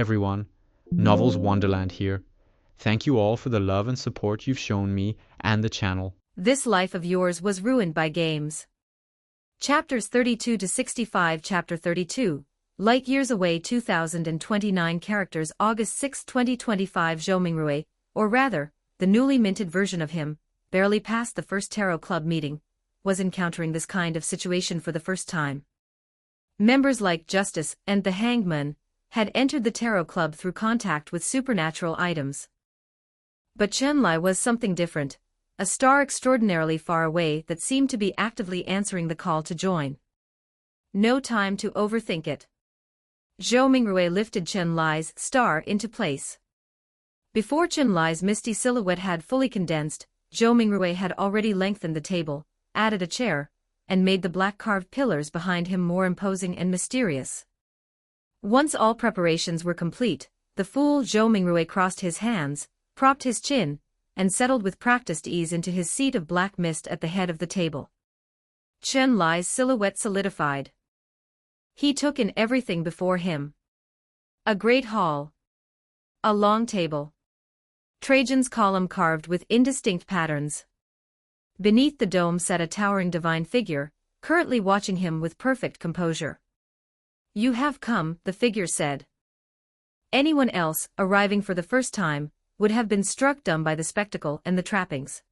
everyone, Novels Wonderland here. Thank you all for the love and support you've shown me and the channel. This life of yours was ruined by games. Chapters 32 to 65. Chapter 32, Light Years Away. 2029 characters. August 6, 2025. Zhou Mingrui, or rather, the newly minted version of him, barely past the first Tarot Club meeting, was encountering this kind of situation for the first time. Members like Justice and the Hangman had entered the Tarot Club through contact with supernatural items. But Chenlai was something different, a star extraordinarily far away that seemed to be actively answering the call to join. No time to overthink it. Zhou Mingrui lifted Chenlai's star into place. Before Chenlai's misty silhouette had fully condensed, Zhou Mingrui had already lengthened the table, added a chair, and made the black carved pillars behind him more imposing and mysterious. Once all preparations were complete, the fool Zhou Mingrui crossed his hands, propped his chin, and settled with practiced ease into his seat of black mist at the head of the table. Chenlai's silhouette solidified. He took in everything before him. A great hall. A long table. Trajan's column carved with indistinct patterns. Beneath the dome sat a towering divine figure, currently watching him with perfect composure. "You have come," the figure said. Anyone else, arriving for the first time, would have been struck dumb by the spectacle and the trappings.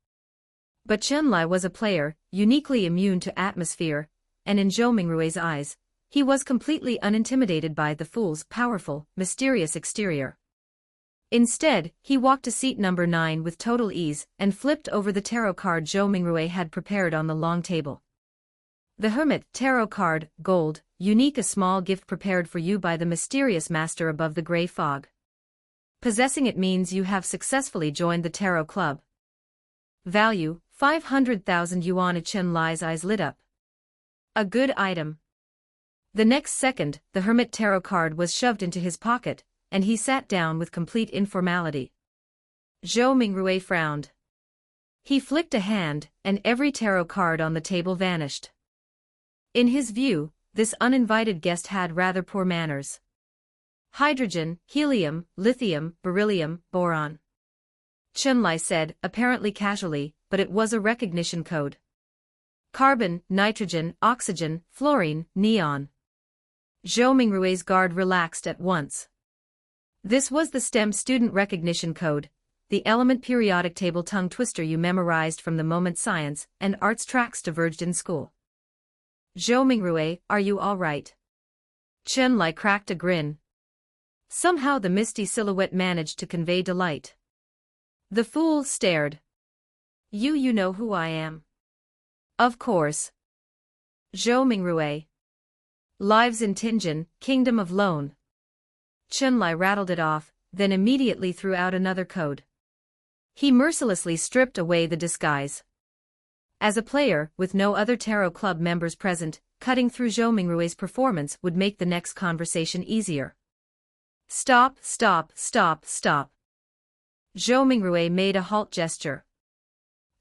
But Chenlai was a player, uniquely immune to atmosphere, and in Zhou Mingrui's eyes, he was completely unintimidated by the fool's powerful, mysterious exterior. Instead, he walked to seat number 9 with total ease and flipped over the tarot card Zhou Mingrui had prepared on the long table. The Hermit Tarot card, gold, unique, a small gift prepared for you by the mysterious master above the gray fog. Possessing it means you have successfully joined the Tarot Club. Value, 500,000 yuan. Chenlai's eyes lit up. A good item. The next second, the Hermit Tarot card was shoved into his pocket, and he sat down with complete informality. Zhou Mingrui frowned. He flicked a hand, and every tarot card on the table vanished. In his view, this uninvited guest had rather poor manners. Hydrogen, helium, lithium, beryllium, boron. Chenlai said, apparently casually, but it was a recognition code. Carbon, nitrogen, oxygen, fluorine, neon. Zhou Mingrui's guard relaxed at once. This was the STEM student recognition code, the element periodic table tongue twister you memorized from the moment science and arts tracks diverged in school. Zhou Mingrui, are you all right? Chenlai cracked a grin. Somehow the misty silhouette managed to convey delight. The fool stared. You know who I am. Of course. Zhou Mingrui. Lives in Tianjin, Kingdom of Loan. Chenlai rattled it off, then immediately threw out another code. He mercilessly stripped away the disguise. As a player, with no other Tarot Club members present, cutting through Zhou Mingrui's performance would make the next conversation easier. Stop, stop, stop, stop. Zhou Mingrui made a halt gesture.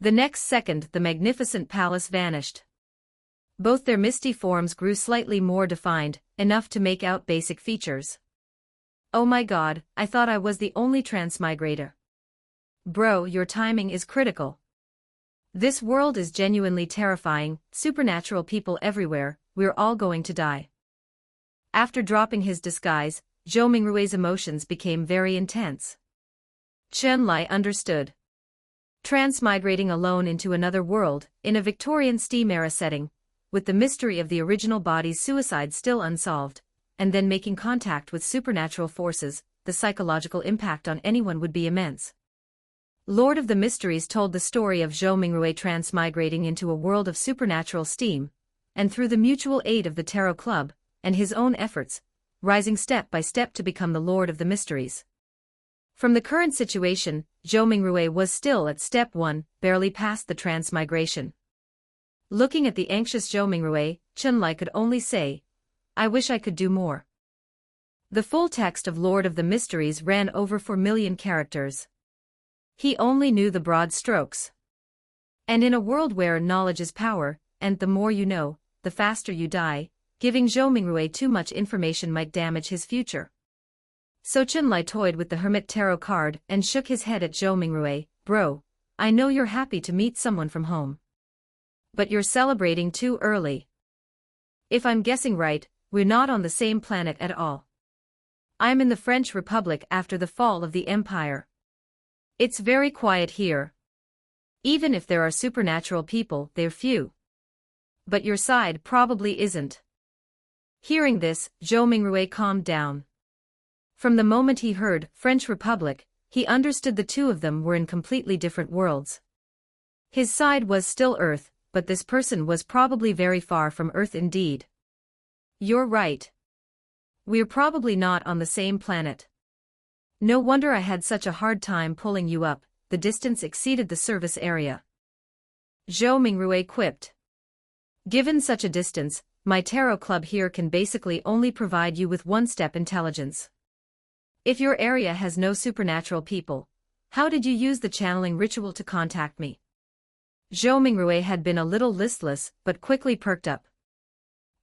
The next second the magnificent palace vanished. Both their misty forms grew slightly more defined, enough to make out basic features. Oh my god, I thought I was the only transmigrator. Bro, your timing is critical. This world is genuinely terrifying, supernatural people everywhere, we're all going to die. After dropping his disguise, Zhou Mingrui's emotions became very intense. Chenlai understood. Transmigrating alone into another world, in a Victorian steam-era setting, with the mystery of the original body's suicide still unsolved, and then making contact with supernatural forces, the psychological impact on anyone would be immense. Lord of the Mysteries told the story of Zhou Mingrui transmigrating into a world of supernatural steam, and through the mutual aid of the Tarot Club, and his own efforts, rising step by step to become the Lord of the Mysteries. From the current situation, Zhou Mingrui was still at step 1, barely past the transmigration. Looking at the anxious Zhou Mingrui, Chenlai could only say, I wish I could do more. The full text of Lord of the Mysteries ran over 4 million characters. He only knew the broad strokes. And in a world where knowledge is power, and the more you know, the faster you die, giving Zhou Mingrui too much information might damage his future. So Chinlai toyed with the Hermit Tarot card and shook his head at Zhou Mingrui. Bro, I know you're happy to meet someone from home. But you're celebrating too early. If I'm guessing right, we're not on the same planet at all. I'm in the French Republic after the fall of the Empire. It's very quiet here. Even if there are supernatural people, they're few. But your side probably isn't. Hearing this, Zhou Mingrui calmed down. From the moment he heard French Republic, he understood the two of them were in completely different worlds. His side was still Earth, but this person was probably very far from Earth indeed. You're right. We're probably not on the same planet. No wonder I had such a hard time pulling you up, the distance exceeded the service area. Zhou Mingrui quipped. Given such a distance, my tarot club here can basically only provide you with one-step intelligence. If your area has no supernatural people, how did you use the channeling ritual to contact me? Zhou Mingrui had been a little listless but quickly perked up.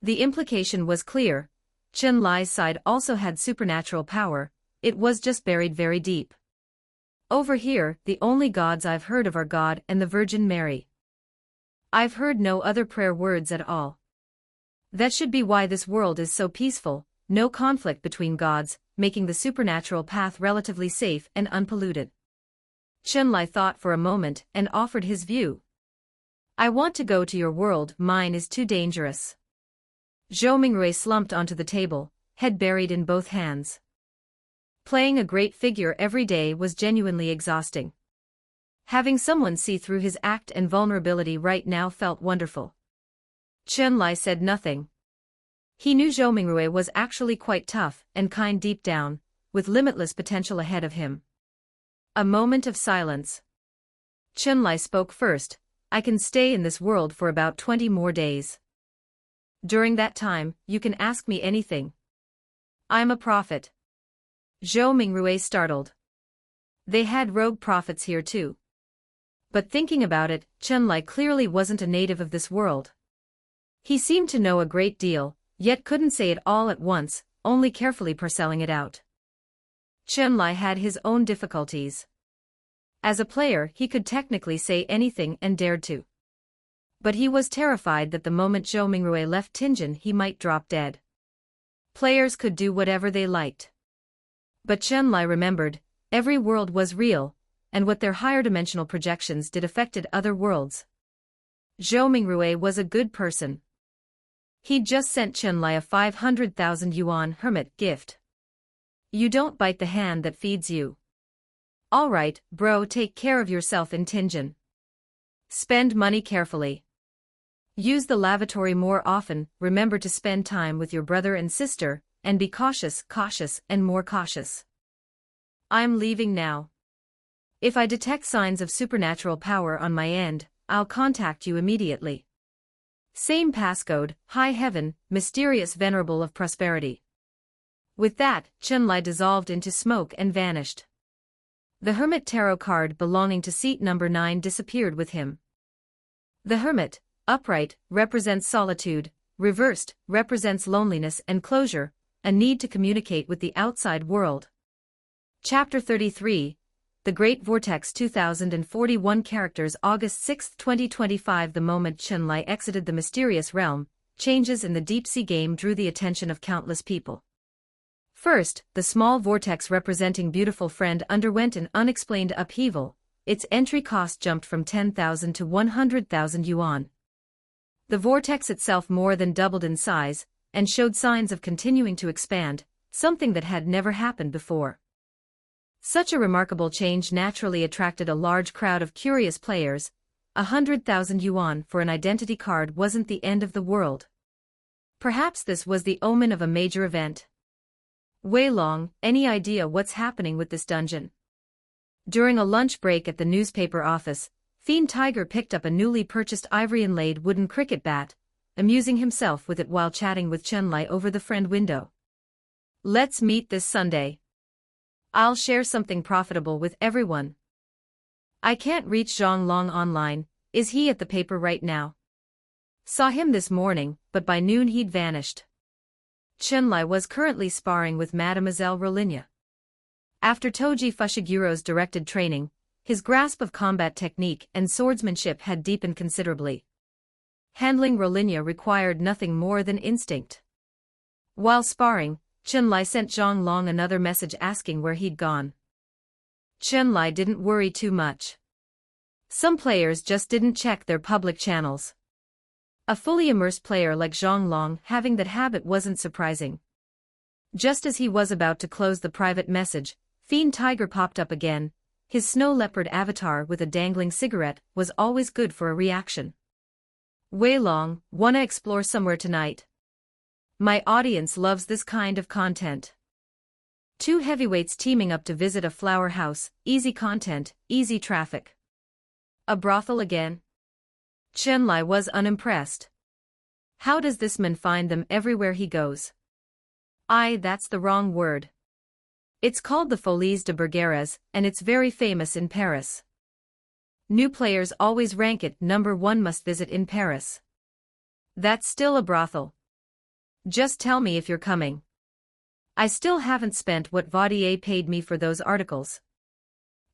The implication was clear. Chinlai's side also had supernatural power, it was just buried very deep. Over here, the only gods I've heard of are God and the Virgin Mary. I've heard no other prayer words at all. That should be why this world is so peaceful, no conflict between gods, making the supernatural path relatively safe and unpolluted. Chinlai thought for a moment and offered his view. I want to go to your world, mine is too dangerous. Zhou Mingrui slumped onto the table, head buried in both hands. Playing a great figure every day was genuinely exhausting. Having someone see through his act and vulnerability right now felt wonderful. Chinlai said nothing. He knew Zhou Mingrui was actually quite tough and kind deep down, with limitless potential ahead of him. A moment of silence. Chinlai spoke first. I can stay in this world for about 20 more days. During that time, you can ask me anything. I'm a prophet. Zhou Mingrui startled. They had rogue prophets here too. But thinking about it, Chinlai clearly wasn't a native of this world. He seemed to know a great deal, yet couldn't say it all at once, only carefully parcelling it out. Chinlai had his own difficulties. As a player, he could technically say anything and dared to. But he was terrified that the moment Zhou Mingrui left Tianjin he might drop dead. Players could do whatever they liked. But Chinlai remembered, every world was real, and what their higher dimensional projections did affected other worlds. Zhou Mingrui was a good person. He'd just sent Chinlai a 500,000 yuan hermit gift. You don't bite the hand that feeds you. Alright, bro, take care of yourself in Tianjin. Spend money carefully. Use the lavatory more often, remember to spend time with your brother and sister, and be cautious, and more cautious. I'm leaving now. If I detect signs of supernatural power on my end, I'll contact you immediately. Same passcode, High Heaven, Mysterious Venerable of Prosperity. With that, Chinlai dissolved into smoke and vanished. The Hermit Tarot card belonging to seat number 9 disappeared with him. The Hermit, upright, represents solitude, reversed, represents loneliness and closure, a need to communicate with the outside world. Chapter 33, The Great Vortex 2041 Characters August 6, 2025 The moment Chinlai exited the mysterious realm, changes in the deep-sea game drew the attention of countless people. First, the small vortex representing Beautiful Friend underwent an unexplained upheaval, its entry cost jumped from 10,000 to 100,000 yuan. The vortex itself more than doubled in size, and showed signs of continuing to expand, something that had never happened before. Such a remarkable change naturally attracted a large crowd of curious players. 100,000 yuan for an identity card wasn't the end of the world. Perhaps this was the omen of a major event. Wei Long, any idea what's happening with this dungeon? During a lunch break at the newspaper office, Fiend Tiger picked up a newly purchased ivory-inlaid wooden cricket bat, amusing himself with it while chatting with Chinlai over the friend window. Let's meet this Sunday. I'll share something profitable with everyone. I can't reach Zhang Long online, is he at the paper right now? Saw him this morning, but by noon he'd vanished. Chinlai was currently sparring with Mademoiselle Rolinia. After Toji Fushiguro's directed training, his grasp of combat technique and swordsmanship had deepened considerably. Handling Rolinia required nothing more than instinct. While sparring, Chun-Li sent Zhang Long another message asking where he'd gone. Chun-Li didn't worry too much. Some players just didn't check their public channels. A fully immersed player like Zhang Long having that habit wasn't surprising. Just as he was about to close the private message, Fiend Tiger popped up again. His snow leopard avatar with a dangling cigarette was always good for a reaction. Wei Long, wanna explore somewhere tonight? My audience loves this kind of content. Two heavyweights teaming up to visit a flower house, easy content, easy traffic. A brothel again? Chun-Li was unimpressed. How does this man find them everywhere he goes? That's the wrong word. It's called the Folies de Bergerac, and it's very famous in Paris. New players always rank it number 1 must visit in Paris. That's still a brothel. Just tell me if you're coming. I still haven't spent what Vaudier paid me for those articles.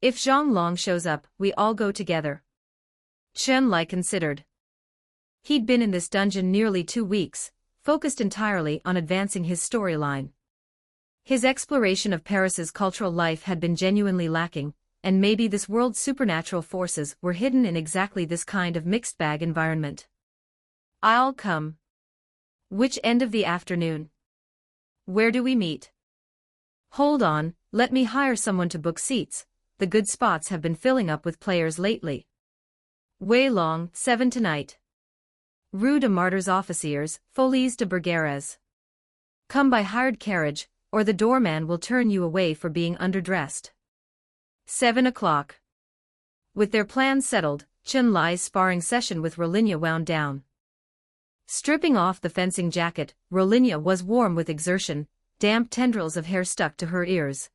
If Zhang Long shows up, we all go together. Chun-Li considered. He'd been in this dungeon nearly 2 weeks, focused entirely on advancing his storyline. His exploration of Paris's cultural life had been genuinely lacking, and maybe this world's supernatural forces were hidden in exactly this kind of mixed-bag environment. I'll come. Which end of the afternoon? Where do we meet? Hold on, let me hire someone to book seats. The good spots have been filling up with players lately. Wei Long, 7 tonight. Rue de Martyrs Officiers, Folies de Bergerac. Come by hired carriage, or the doorman will turn you away for being underdressed. 7 o'clock. With their plans settled, Chun-Li's sparring session with Rolinia wound down. Stripping off the fencing jacket, Rolinia was warm with exertion, damp tendrils of hair stuck to her ears.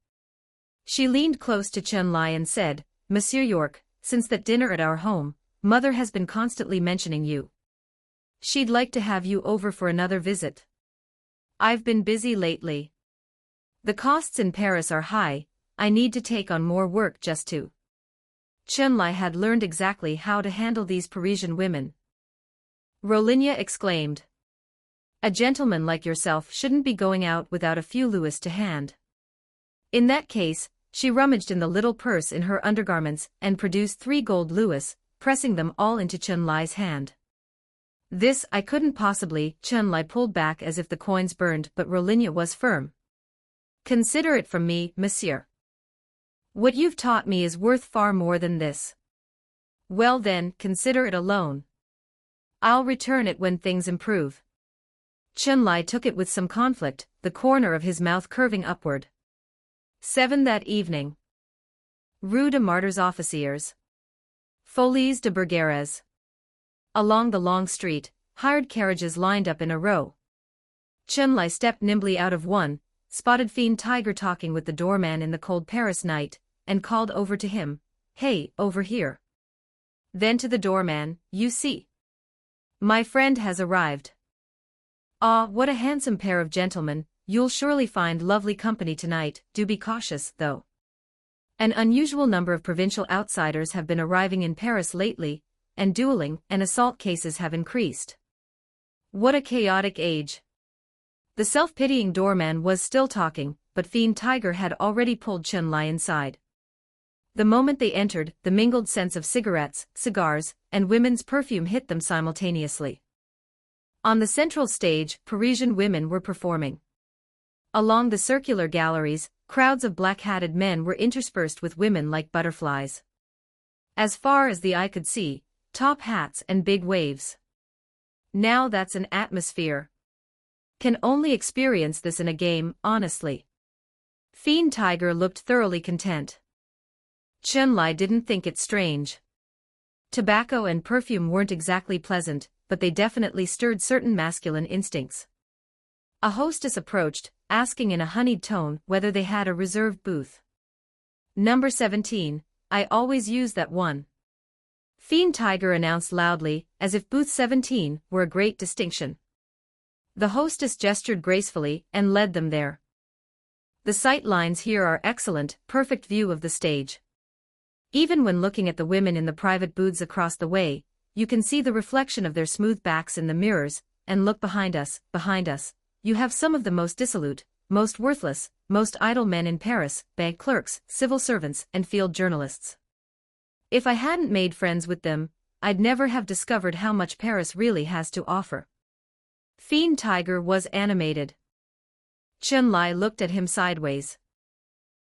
She leaned close to Chun-Li and said, Monsieur York, since that dinner at our home, Mother has been constantly mentioning you. She'd like to have you over for another visit. I've been busy lately. The costs in Paris are high, I need to take on more work just to. Chun-Li had learned exactly how to handle these Parisian women. Rolinia exclaimed. A gentleman like yourself shouldn't be going out without a few louis to hand. In that case, she rummaged in the little purse in her undergarments and produced 3 gold louis, pressing them all into Chun-Li's hand. This I couldn't possibly. Chun-Li pulled back as if the coins burned, but Rolinia was firm. Consider it from me, monsieur. What you've taught me is worth far more than this. Well then, consider it a loan. I'll return it when things improve. Chun-Li took it with some conflict, the corner of his mouth curving upward. 7 that evening. Rue de Martyrs Officiers. Folies de Bergerac. Along the long street, hired carriages lined up in a row. Chun-Li stepped nimbly out of one, spotted Fiend Tiger talking with the doorman in the cold Paris night, and called over to him, Hey, over here. Then to the doorman, You see. My friend has arrived. Ah, what a handsome pair of gentlemen, you'll surely find lovely company tonight, do be cautious, though. An unusual number of provincial outsiders have been arriving in Paris lately, and dueling and assault cases have increased. What a chaotic age. The self-pitying doorman was still talking, but Fiend Tiger had already pulled Chun-Li inside. The moment they entered, the mingled scents of cigarettes, cigars, and women's perfume hit them simultaneously. On the central stage, Parisian women were performing. Along the circular galleries, crowds of black-hatted men were interspersed with women like butterflies. As far as the eye could see, top hats and big waves. Now that's an atmosphere. Can only experience this in a game, honestly. Fiend Tiger looked thoroughly content. Chun-Li didn't think it strange. Tobacco and perfume weren't exactly pleasant, but they definitely stirred certain masculine instincts. A hostess approached, asking in a honeyed tone whether they had a reserved booth. Number 17, I always use that one. Fiend Tiger announced loudly, as if booth 17 were a great distinction. The hostess gestured gracefully and led them there. The sight lines here are excellent, perfect view of the stage. Even when looking at the women in the private booths across the way, you can see the reflection of their smooth backs in the mirrors, and look behind us, you have some of the most dissolute, most worthless, most idle men in Paris, bank clerks, civil servants, and field journalists. If I hadn't made friends with them, I'd never have discovered how much Paris really has to offer. Fiend Tiger was animated. Chun-Li looked at him sideways.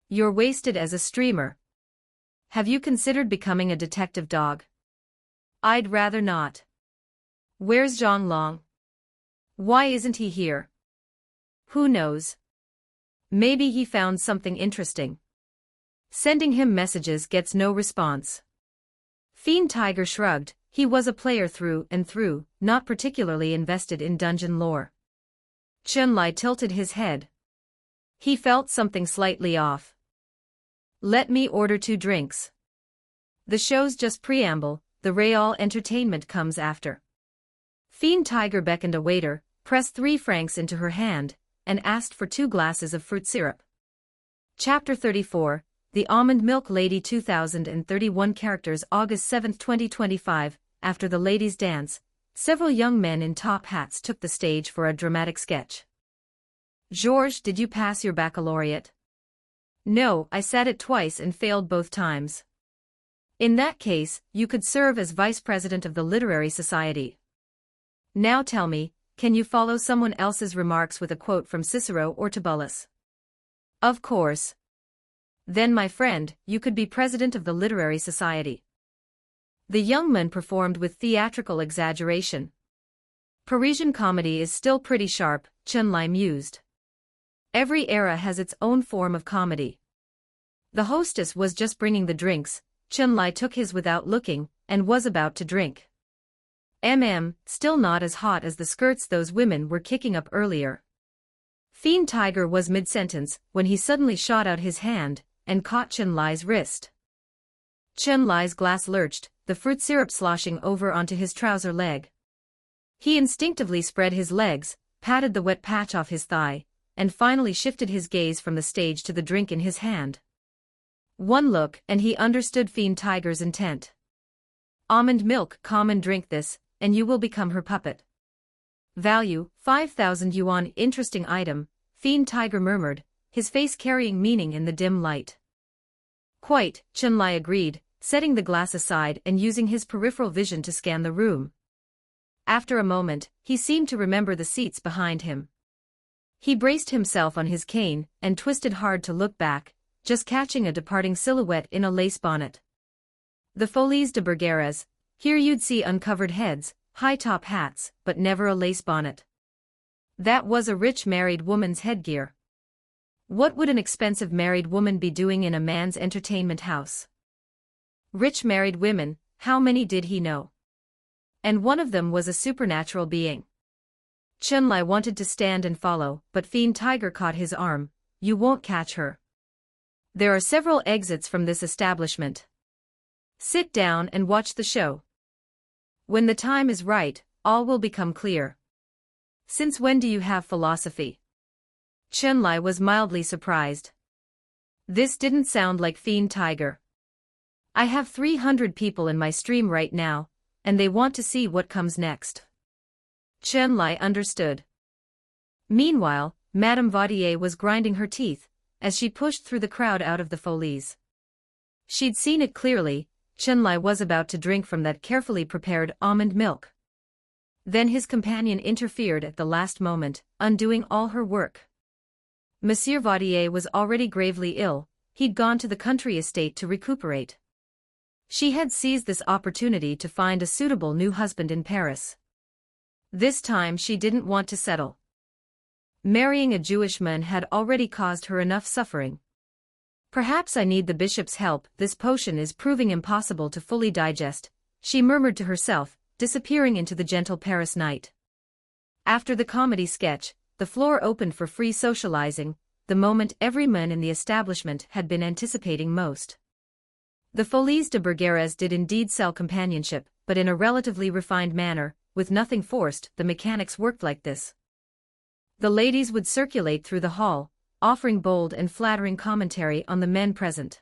You're wasted as a streamer. Have you considered becoming a detective dog? I'd rather not. Where's Zhang Long? Why isn't he here? Who knows? Maybe he found something interesting. Sending him messages gets no response. Fiend Tiger shrugged. He was a player through and through, not particularly invested in dungeon lore. Chun-Li tilted his head. He felt something slightly off. Let me order 2 drinks. The show's just preamble, the real entertainment comes after. Fiend Tiger beckoned a waiter, pressed 3 francs into her hand, and asked for 2 glasses of fruit syrup. Chapter 34, The Almond Milk Lady 2031 Characters August 7, 2025. After the ladies' dance, several young men in top hats took the stage for a dramatic sketch. Georges, did you pass your baccalaureate? No, I sat it twice and failed both times. In that case, you could serve as vice president of the Literary Society. Now tell me, can you follow someone else's remarks with a quote from Cicero or Tibullus? Of course. Then, my friend, you could be president of the Literary Society. The young man performed with theatrical exaggeration. Parisian comedy is still pretty sharp, Chun-Li mused. Every era has its own form of comedy. The hostess was just bringing the drinks. Chun-Li took his without looking, and was about to drink. Still not as hot as the skirts those women were kicking up earlier. Fiend Tiger was mid-sentence when he suddenly shot out his hand and caught Chun-Li's wrist. Chun-Li's glass lurched, the fruit syrup sloshing over onto his trouser leg. He instinctively spread his legs, patted the wet patch off his thigh, and finally shifted his gaze from the stage to the drink in his hand. One look and he understood Fiend Tiger's intent. Almond milk, come and drink this, and you will become her puppet. Value, 5,000 yuan. Interesting item, Fiend Tiger murmured, his face carrying meaning in the dim light. Quite, Chun-Li agreed, setting the glass aside and using his peripheral vision to scan the room. After a moment, he seemed to remember the seats behind him. He braced himself on his cane and twisted hard to look back, just catching a departing silhouette in a lace bonnet. The Folies de Bergerac, here you'd see uncovered heads, high-top hats, but never a lace bonnet. That was a rich married woman's headgear. What would an expensive married woman be doing in a man's entertainment house? Rich married women, how many did he know? And one of them was a supernatural being. Chun-Li wanted to stand and follow, but Fiend Tiger caught his arm. You won't catch her. There are several exits from this establishment. Sit down and watch the show. When the time is right, all will become clear. Since when do you have philosophy? Chun-Li was mildly surprised. This didn't sound like Fiend Tiger. I have 300 people in my stream right now, and they want to see what comes next. Chun-Li understood. Meanwhile, Madame Vaudier was grinding her teeth, as she pushed through the crowd out of the Folies. She'd seen it clearly, Chun-Li was about to drink from that carefully prepared almond milk. Then his companion interfered at the last moment, undoing all her work. Monsieur Vaudier was already gravely ill, he'd gone to the country estate to recuperate. She had seized this opportunity to find a suitable new husband in Paris. This time she didn't want to settle. Marrying a Jewish man had already caused her enough suffering. Perhaps I need the bishop's help, this potion is proving impossible to fully digest, she murmured to herself, disappearing into the gentle Paris night. After the comedy sketch, the floor opened for free socializing, the moment every man in the establishment had been anticipating most. The Folies de Bergerac did indeed sell companionship, but in a relatively refined manner, with nothing forced. The mechanics worked like this. The ladies would circulate through the hall, offering bold and flattering commentary on the men present.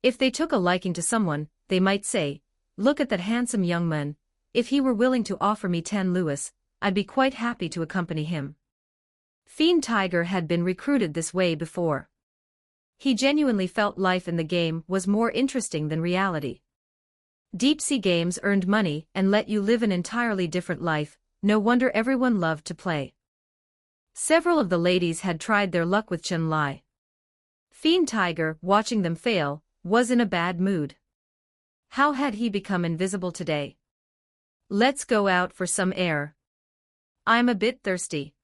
If they took a liking to someone, they might say, "Look at that handsome young man. If he were willing to offer me 10 louis, I'd be quite happy to accompany him." Fiend Tiger had been recruited this way before. He genuinely felt life in the game was more interesting than reality. Deep-sea games earned money and let you live an entirely different life, no wonder everyone loved to play. Several of the ladies had tried their luck with Chen Lai. Fiend Tiger, watching them fail, was in a bad mood. How had he become invisible today? "Let's go out for some air. I'm a bit thirsty."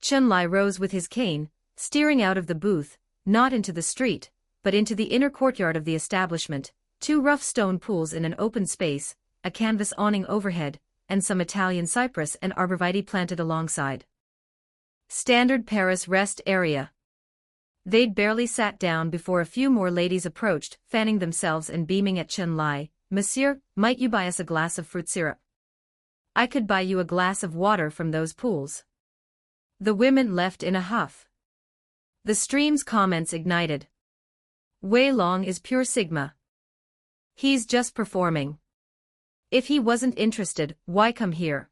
Chen Lai rose with his cane, steering out of the booth, not into the street, but into the inner courtyard of the establishment, 2 rough stone pools in an open space, a canvas awning overhead, and some Italian cypress and arborvitae planted alongside. Standard Paris rest area. They'd barely sat down before a few more ladies approached, fanning themselves and beaming at Chen Lai. "Monsieur, might you buy us a glass of fruit syrup?" "I could buy you a glass of water from those pools." The women left in a huff. The stream's comments ignited. Wei Long is pure Sigma. He's just performing. If he wasn't interested, why come here?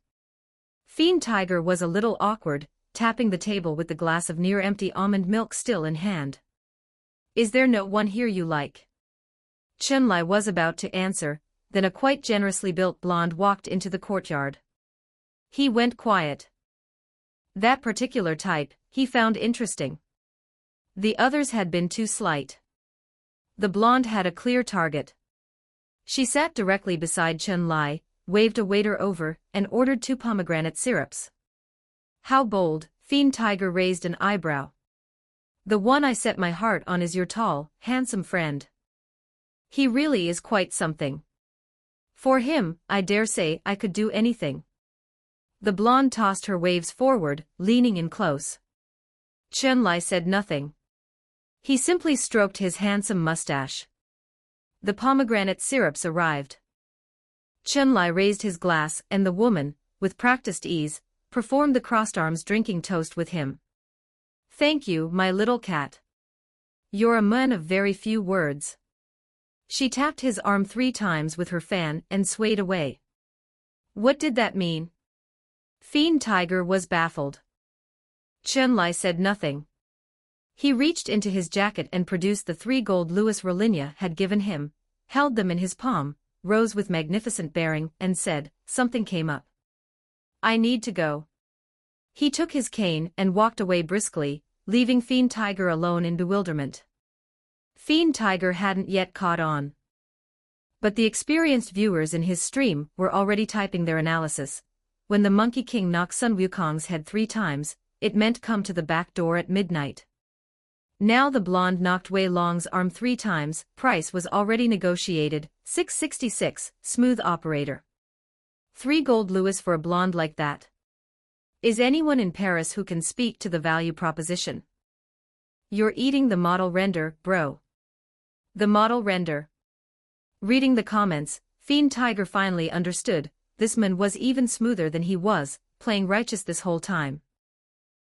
Fiend Tiger was a little awkward, tapping the table with the glass of near-empty almond milk still in hand. "Is there no one here you like?" Chen Lai was about to answer, then a quite generously built blonde walked into the courtyard. He went quiet. That particular type, he found interesting. The others had been too slight. The blonde had a clear target. She sat directly beside Chen Lai, waved a waiter over, and ordered 2 pomegranate syrups. "How bold," Fiend Tiger raised an eyebrow. "The one I set my heart on is your tall, handsome friend. He really is quite something. For him, I dare say I could do anything." The blonde tossed her waves forward, leaning in close. Chen Lai said nothing. He simply stroked his handsome mustache. The pomegranate syrups arrived. Chen Lai raised his glass and the woman, with practiced ease, performed the crossed arms drinking toast with him. "Thank you, my little cat. You're a man of very few words." She tapped his arm 3 times with her fan and swayed away. What did that mean? Fiend Tiger was baffled. Chen Lai said nothing. He reached into his jacket and produced the 3 gold louis Rolinia had given him, held them in his palm, rose with magnificent bearing, and said, "Something came up. I need to go." He took his cane and walked away briskly, leaving Fiend Tiger alone in bewilderment. Fiend Tiger hadn't yet caught on. But the experienced viewers in his stream were already typing their analysis. When the Monkey King knocked Sun Wukong's head 3 times, it meant come to the back door at midnight. Now the blonde knocked Wei Long's arm 3 times, price was already negotiated, 666, smooth operator. 3 gold louis for a blonde like that. Is anyone in Paris who can speak to the value proposition? You're eating the model render, bro. The model render. Reading the comments, Fiend Tiger finally understood, this man was even smoother than he was, playing righteous this whole time.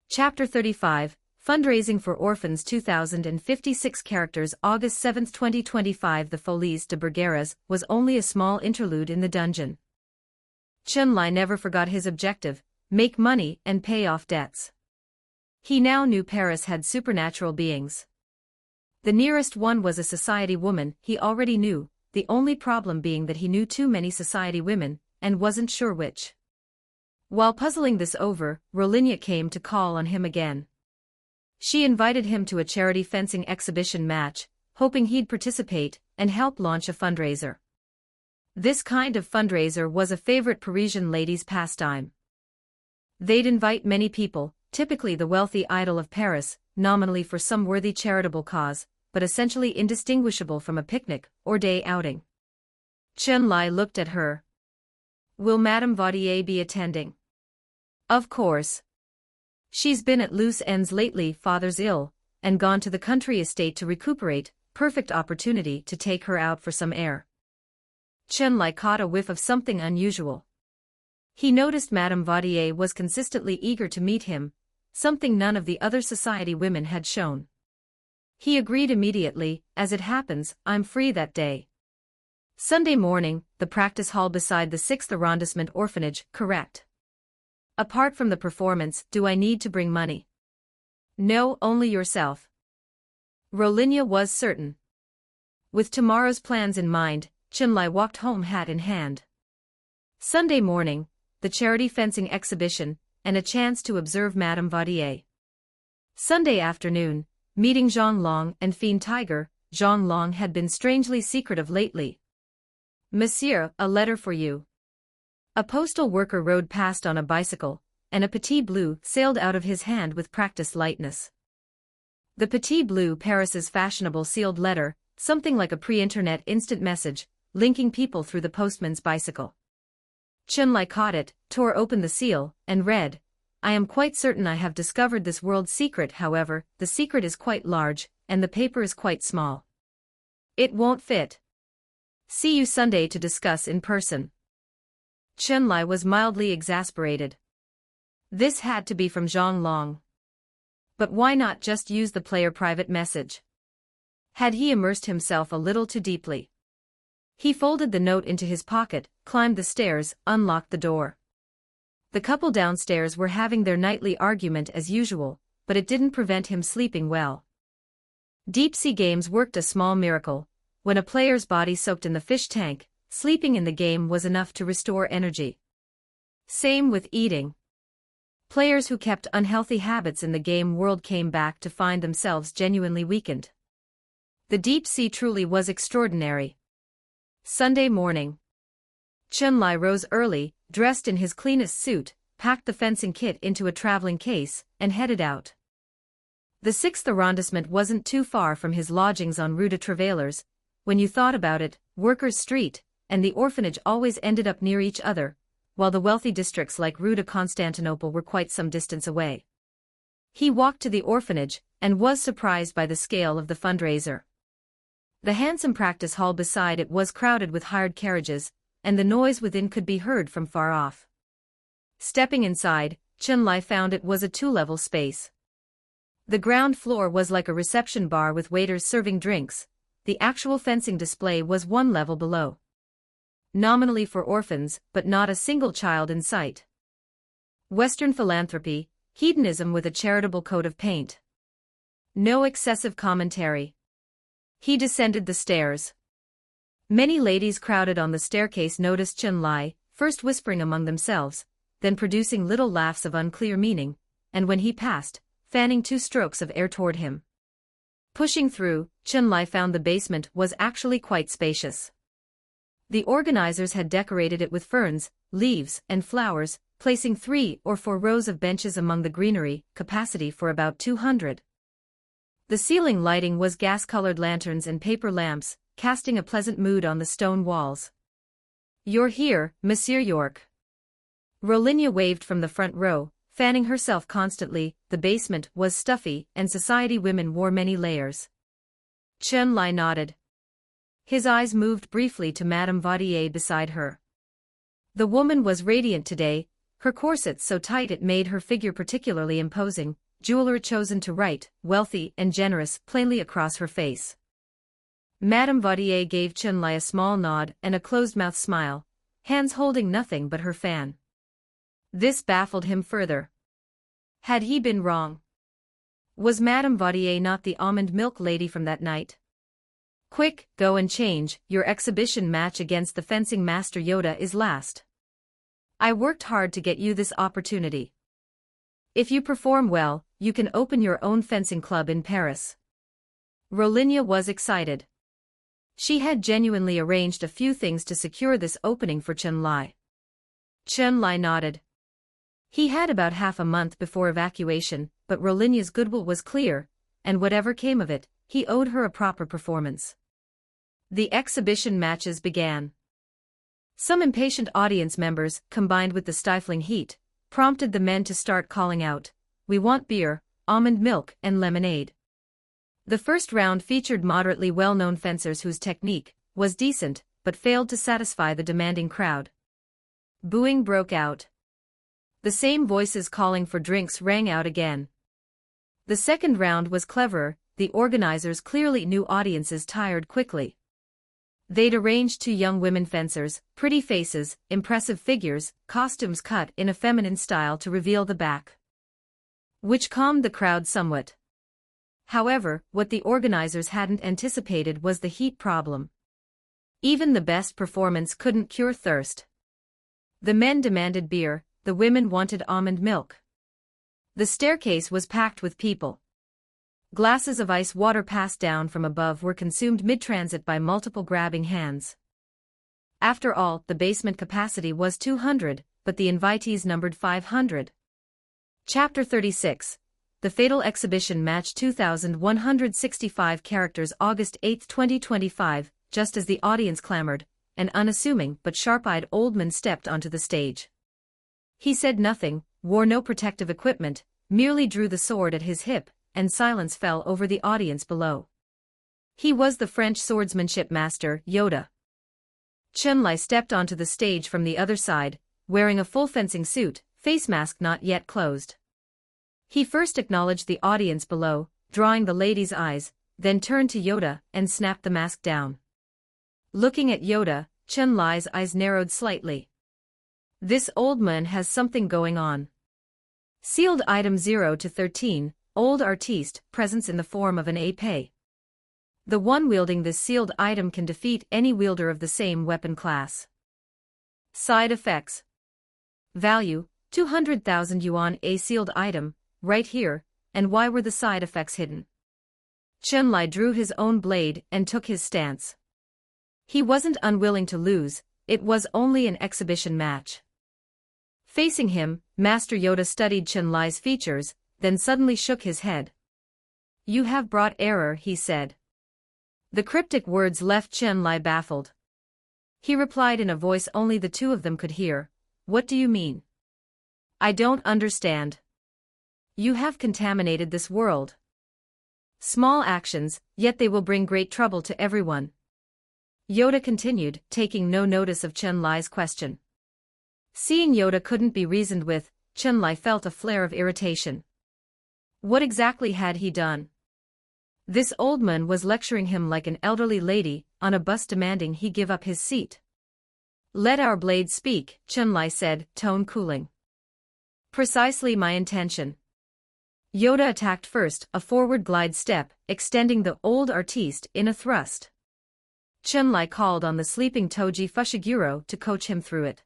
Chapter 35, Fundraising for Orphans 2056 characters August 7, 2025 The Folies de Bergera's was only a small interlude in the dungeon. Chen Lai never forgot his objective, make money and pay off debts. He now knew Paris had supernatural beings. The nearest one was a society woman he already knew, the only problem being that he knew too many society women, and wasn't sure which. While puzzling this over, Rolinia came to call on him again. She invited him to a charity fencing exhibition match, hoping he'd participate and help launch a fundraiser. This kind of fundraiser was a favorite Parisian lady's pastime. They'd invite many people, typically the wealthy idol of Paris, nominally for some worthy charitable cause, but essentially indistinguishable from a picnic or day outing. Chen Lai looked at her. Will Madame Vaudier be attending? Of course. She's been at loose ends lately, father's ill, and gone to the country estate to recuperate, perfect opportunity to take her out for some air. Chen Lai caught a whiff of something unusual. He noticed Madame Vaudier was consistently eager to meet him, something none of the other society women had shown. He agreed immediately. As it happens, I'm free that day. Sunday morning, the practice hall beside the 6th arrondissement orphanage, correct. Apart from the performance, do I need to bring money? No, only yourself. Rolinia was certain. With tomorrow's plans in mind, Chun-Li walked home hat in hand. Sunday morning, the charity fencing exhibition, and a chance to observe Madame Vaudier. Sunday afternoon, meeting Zhang Long and Fiend Tiger. Zhang Long had been strangely secretive lately. Monsieur, a letter for you. A postal worker rode past on a bicycle, and a Petit Bleu sailed out of his hand with practiced lightness. The Petit Bleu, Paris's fashionable sealed letter, something like a pre-internet instant message, linking people through the postman's bicycle. Chun-Li caught it, tore open the seal, and read, I am quite certain I have discovered this world's secret. However, the secret is quite large, and the paper is quite small. It won't fit. See you Sunday to discuss in person. Chun-Li was mildly exasperated. This had to be from Zhang Long. But why not just use the player private message? Had he immersed himself a little too deeply? He folded the note into his pocket, climbed the stairs, unlocked the door. The couple downstairs were having their nightly argument as usual, but it didn't prevent him sleeping well. Deep-sea games worked a small miracle. When a player's body soaked in the fish tank, sleeping in the game was enough to restore energy. Same with eating. Players who kept unhealthy habits in the game world came back to find themselves genuinely weakened. The deep sea truly was extraordinary. Sunday morning. Chun-Li rose early, dressed in his cleanest suit, packed the fencing kit into a traveling case, and headed out. The 6th arrondissement wasn't too far from his lodgings on Rue de Travailleurs. When you thought about it, Workers' Street and the orphanage always ended up near each other, while the wealthy districts like Rue de Constantinople were quite some distance away. He walked to the orphanage, and was surprised by the scale of the fundraiser. The handsome practice hall beside it was crowded with hired carriages, and the noise within could be heard from far off. Stepping inside, Chun-Li found it was a 2-level space. The ground floor was like a reception bar with waiters serving drinks. The actual fencing display was 1 level below. Nominally for orphans, but not a single child in sight. Western philanthropy, hedonism with a charitable coat of paint. No excessive commentary. He descended the stairs. Many ladies crowded on the staircase noticed Chun-Li, first whispering among themselves, then producing little laughs of unclear meaning, and when he passed, fanning 2 strokes of air toward him. Pushing through, Chun-Li found the basement was actually quite spacious. The organizers had decorated it with ferns, leaves, and flowers, placing 3 or 4 rows of benches among the greenery, capacity for about 200. The ceiling lighting was gas-colored lanterns and paper lamps, casting a pleasant mood on the stone walls. You're here, Monsieur York. Rolinia waved from the front row, fanning herself constantly. The basement was stuffy, and society women wore many layers. Chun-Li nodded. His eyes moved briefly to Madame Vaudier beside her. The woman was radiant today, her corset so tight it made her figure particularly imposing, jeweler chosen to write, wealthy and generous, plainly across her face. Madame Vaudier gave Chun-Li a small nod and a closed-mouth smile, hands holding nothing but her fan. This baffled him further. Had he been wrong? Was Madame Vaudier not the almond milk lady from that night? Quick, go and change, your exhibition match against the fencing master Yoda is last. I worked hard to get you this opportunity. If you perform well, you can open your own fencing club in Paris. Rolinia was excited. She had genuinely arranged a few things to secure this opening for Chun-Li. Chun-Li nodded. He had about half a month before evacuation, but Rolinia's goodwill was clear, and whatever came of it, he owed her a proper performance. The exhibition matches began. Some impatient audience members, combined with the stifling heat, prompted the men to start calling out, "We want beer, almond milk, and lemonade." The first round featured moderately well-known fencers whose technique was decent, but failed to satisfy the demanding crowd. Booing broke out. The same voices calling for drinks rang out again. The second round was cleverer. The organizers clearly knew audiences tired quickly. They'd arranged 2 young women fencers, pretty faces, impressive figures, costumes cut in a feminine style to reveal the back, which calmed the crowd somewhat. However, what the organizers hadn't anticipated was the heat problem. Even the best performance couldn't cure thirst. The men demanded beer, the women wanted almond milk. The staircase was packed with people. Glasses of ice water passed down from above were consumed mid-transit by multiple grabbing hands. After all, the basement capacity was 200, but the invitees numbered 500. Chapter 36. The Fatal Exhibition Match 2165 characters August 8, 2025, just as the audience clamored, an unassuming but sharp-eyed old man stepped onto the stage. He said nothing, wore no protective equipment, merely drew the sword at his hip, and silence fell over the audience below. He was the French swordsmanship master, Yoda. Chun-Li stepped onto the stage from the other side, wearing a full fencing suit, face mask not yet closed. He first acknowledged the audience below, drawing the lady's eyes, then turned to Yoda and snapped the mask down. Looking at Yoda, Chun-Li's eyes narrowed slightly. This old man has something going on. Sealed item 0 to 13. Old artiste, presence in the form of an épée. The one wielding this sealed item can defeat any wielder of the same weapon class. Side effects. Value, 200,000 yuan. A sealed item, right here, and why were the side effects hidden? Chun-Li drew his own blade and took his stance. He wasn't unwilling to lose, it was only an exhibition match. Facing him, Master Yoda studied Chun-Li's features, then suddenly shook his head. "You have brought error," he said. The cryptic words left Chun-Li baffled. He replied in a voice only the 2 of them could hear, "What do you mean? I don't understand. You have contaminated this world. Small actions, yet they will bring great trouble to everyone." Yoda continued, taking no notice of Chun-Li's question. Seeing Yoda couldn't be reasoned with, Chun-Li felt a flare of irritation. What exactly had he done? This old man was lecturing him like an elderly lady, on a bus demanding he give up his seat. "Let our blade speak," Chun-Li said, tone cooling. "Precisely my intention." Yoda attacked first, a forward glide step, extending the old artiste in a thrust. Chun-Li called on the sleeping Toji Fushiguro to coach him through it.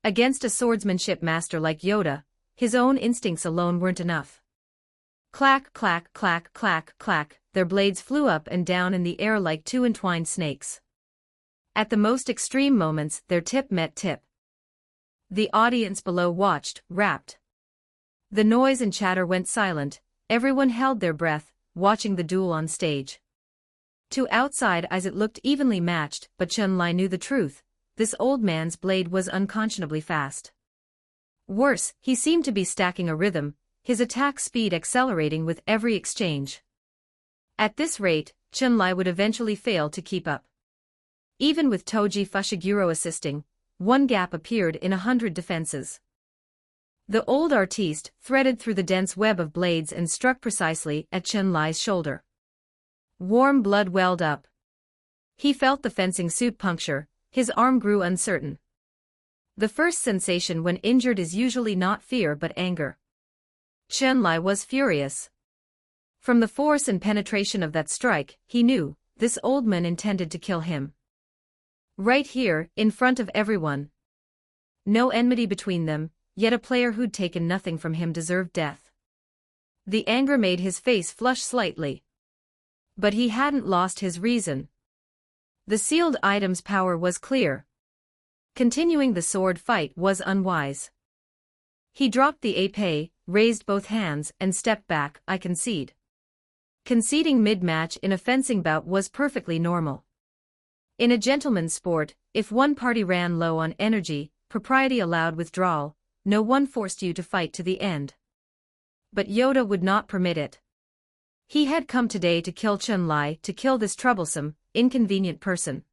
Against a swordsmanship master like Yoda, his own instincts alone weren't enough. Clack, clack, clack, clack, clack, their blades flew up and down in the air like 2 entwined snakes. At the most extreme moments, their tip met tip. The audience below watched, rapt. The noise and chatter went silent, everyone held their breath, watching the duel on stage. To outside eyes it looked evenly matched, but Chun-Li knew the truth. This old man's blade was unconscionably fast. Worse, he seemed to be stacking a rhythm, his attack speed accelerating with every exchange. At this rate, Chun-Li would eventually fail to keep up. Even with Toji Fushiguro assisting, one gap appeared in 100 defenses. The old artiste threaded through the dense web of blades and struck precisely at Chun-Li's shoulder. Warm blood welled up. He felt the fencing suit puncture, his arm grew uncertain. The first sensation when injured is usually not fear but anger. Chun-Li was furious. From the force and penetration of that strike, he knew, this old man intended to kill him. Right here, in front of everyone. No enmity between them, yet a player who'd taken nothing from him deserved death. The anger made his face flush slightly. But he hadn't lost his reason. The sealed item's power was clear. Continuing the sword fight was unwise. He dropped the épée, raised both hands, and stepped back. I concede. Conceding mid-match in a fencing bout was perfectly normal. In a gentleman's sport, if one party ran low on energy, propriety allowed withdrawal, no one forced you to fight to the end. But Yoda would not permit it. He had come today to kill Chun-Li, to kill this troublesome, inconvenient person.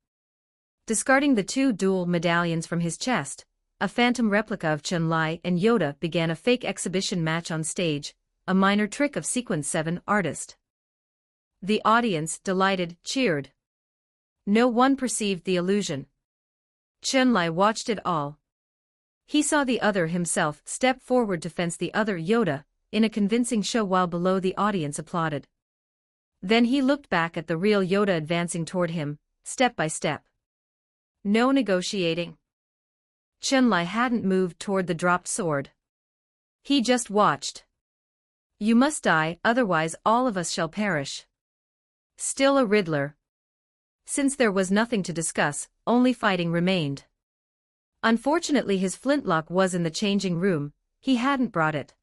Discarding the 2 dual medallions from his chest, a phantom replica of Chun-Li and Yoda began a fake exhibition match on stage, a minor trick of Sequence 7 artist. The audience, delighted, cheered. No one perceived the illusion. Chun-Li watched it all. He saw the other himself step forward to fence the other Yoda, in a convincing show while below the audience applauded. Then he looked back at the real Yoda advancing toward him, step by step. No negotiating. Chun-Li hadn't moved toward the dropped sword. He just watched. You must die, otherwise all of us shall perish. Still a Riddler. Since there was nothing to discuss, only fighting remained. Unfortunately his flintlock was in the changing room, he hadn't brought it.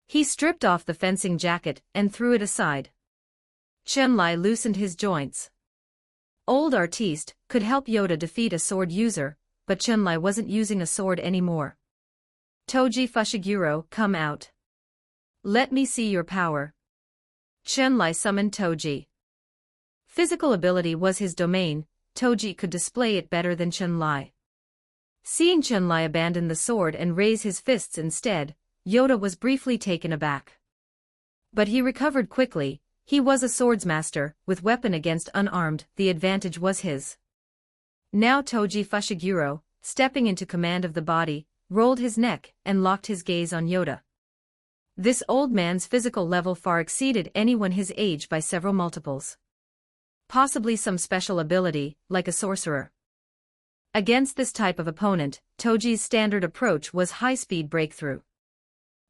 He stripped off the fencing jacket and threw it aside. Chun-Li loosened his joints. Old Artiste could help Yoda defeat a sword user, but Chun-Li wasn't using a sword anymore. Toji Fushiguro, come out. Let me see your power. Chun-Li summoned Toji. Physical ability was his domain, Toji could display it better than Chun-Li. Seeing Chun-Li abandon the sword and raise his fists instead, Yoda was briefly taken aback. But he recovered quickly, he was a swordsmaster, with weapon against unarmed, the advantage was his. Now Toji Fushiguro, stepping into command of the body, rolled his neck and locked his gaze on Yoda. This old man's physical level far exceeded anyone his age by several multiples. Possibly some special ability, like a sorcerer. Against this type of opponent, Toji's standard approach was high-speed breakthrough.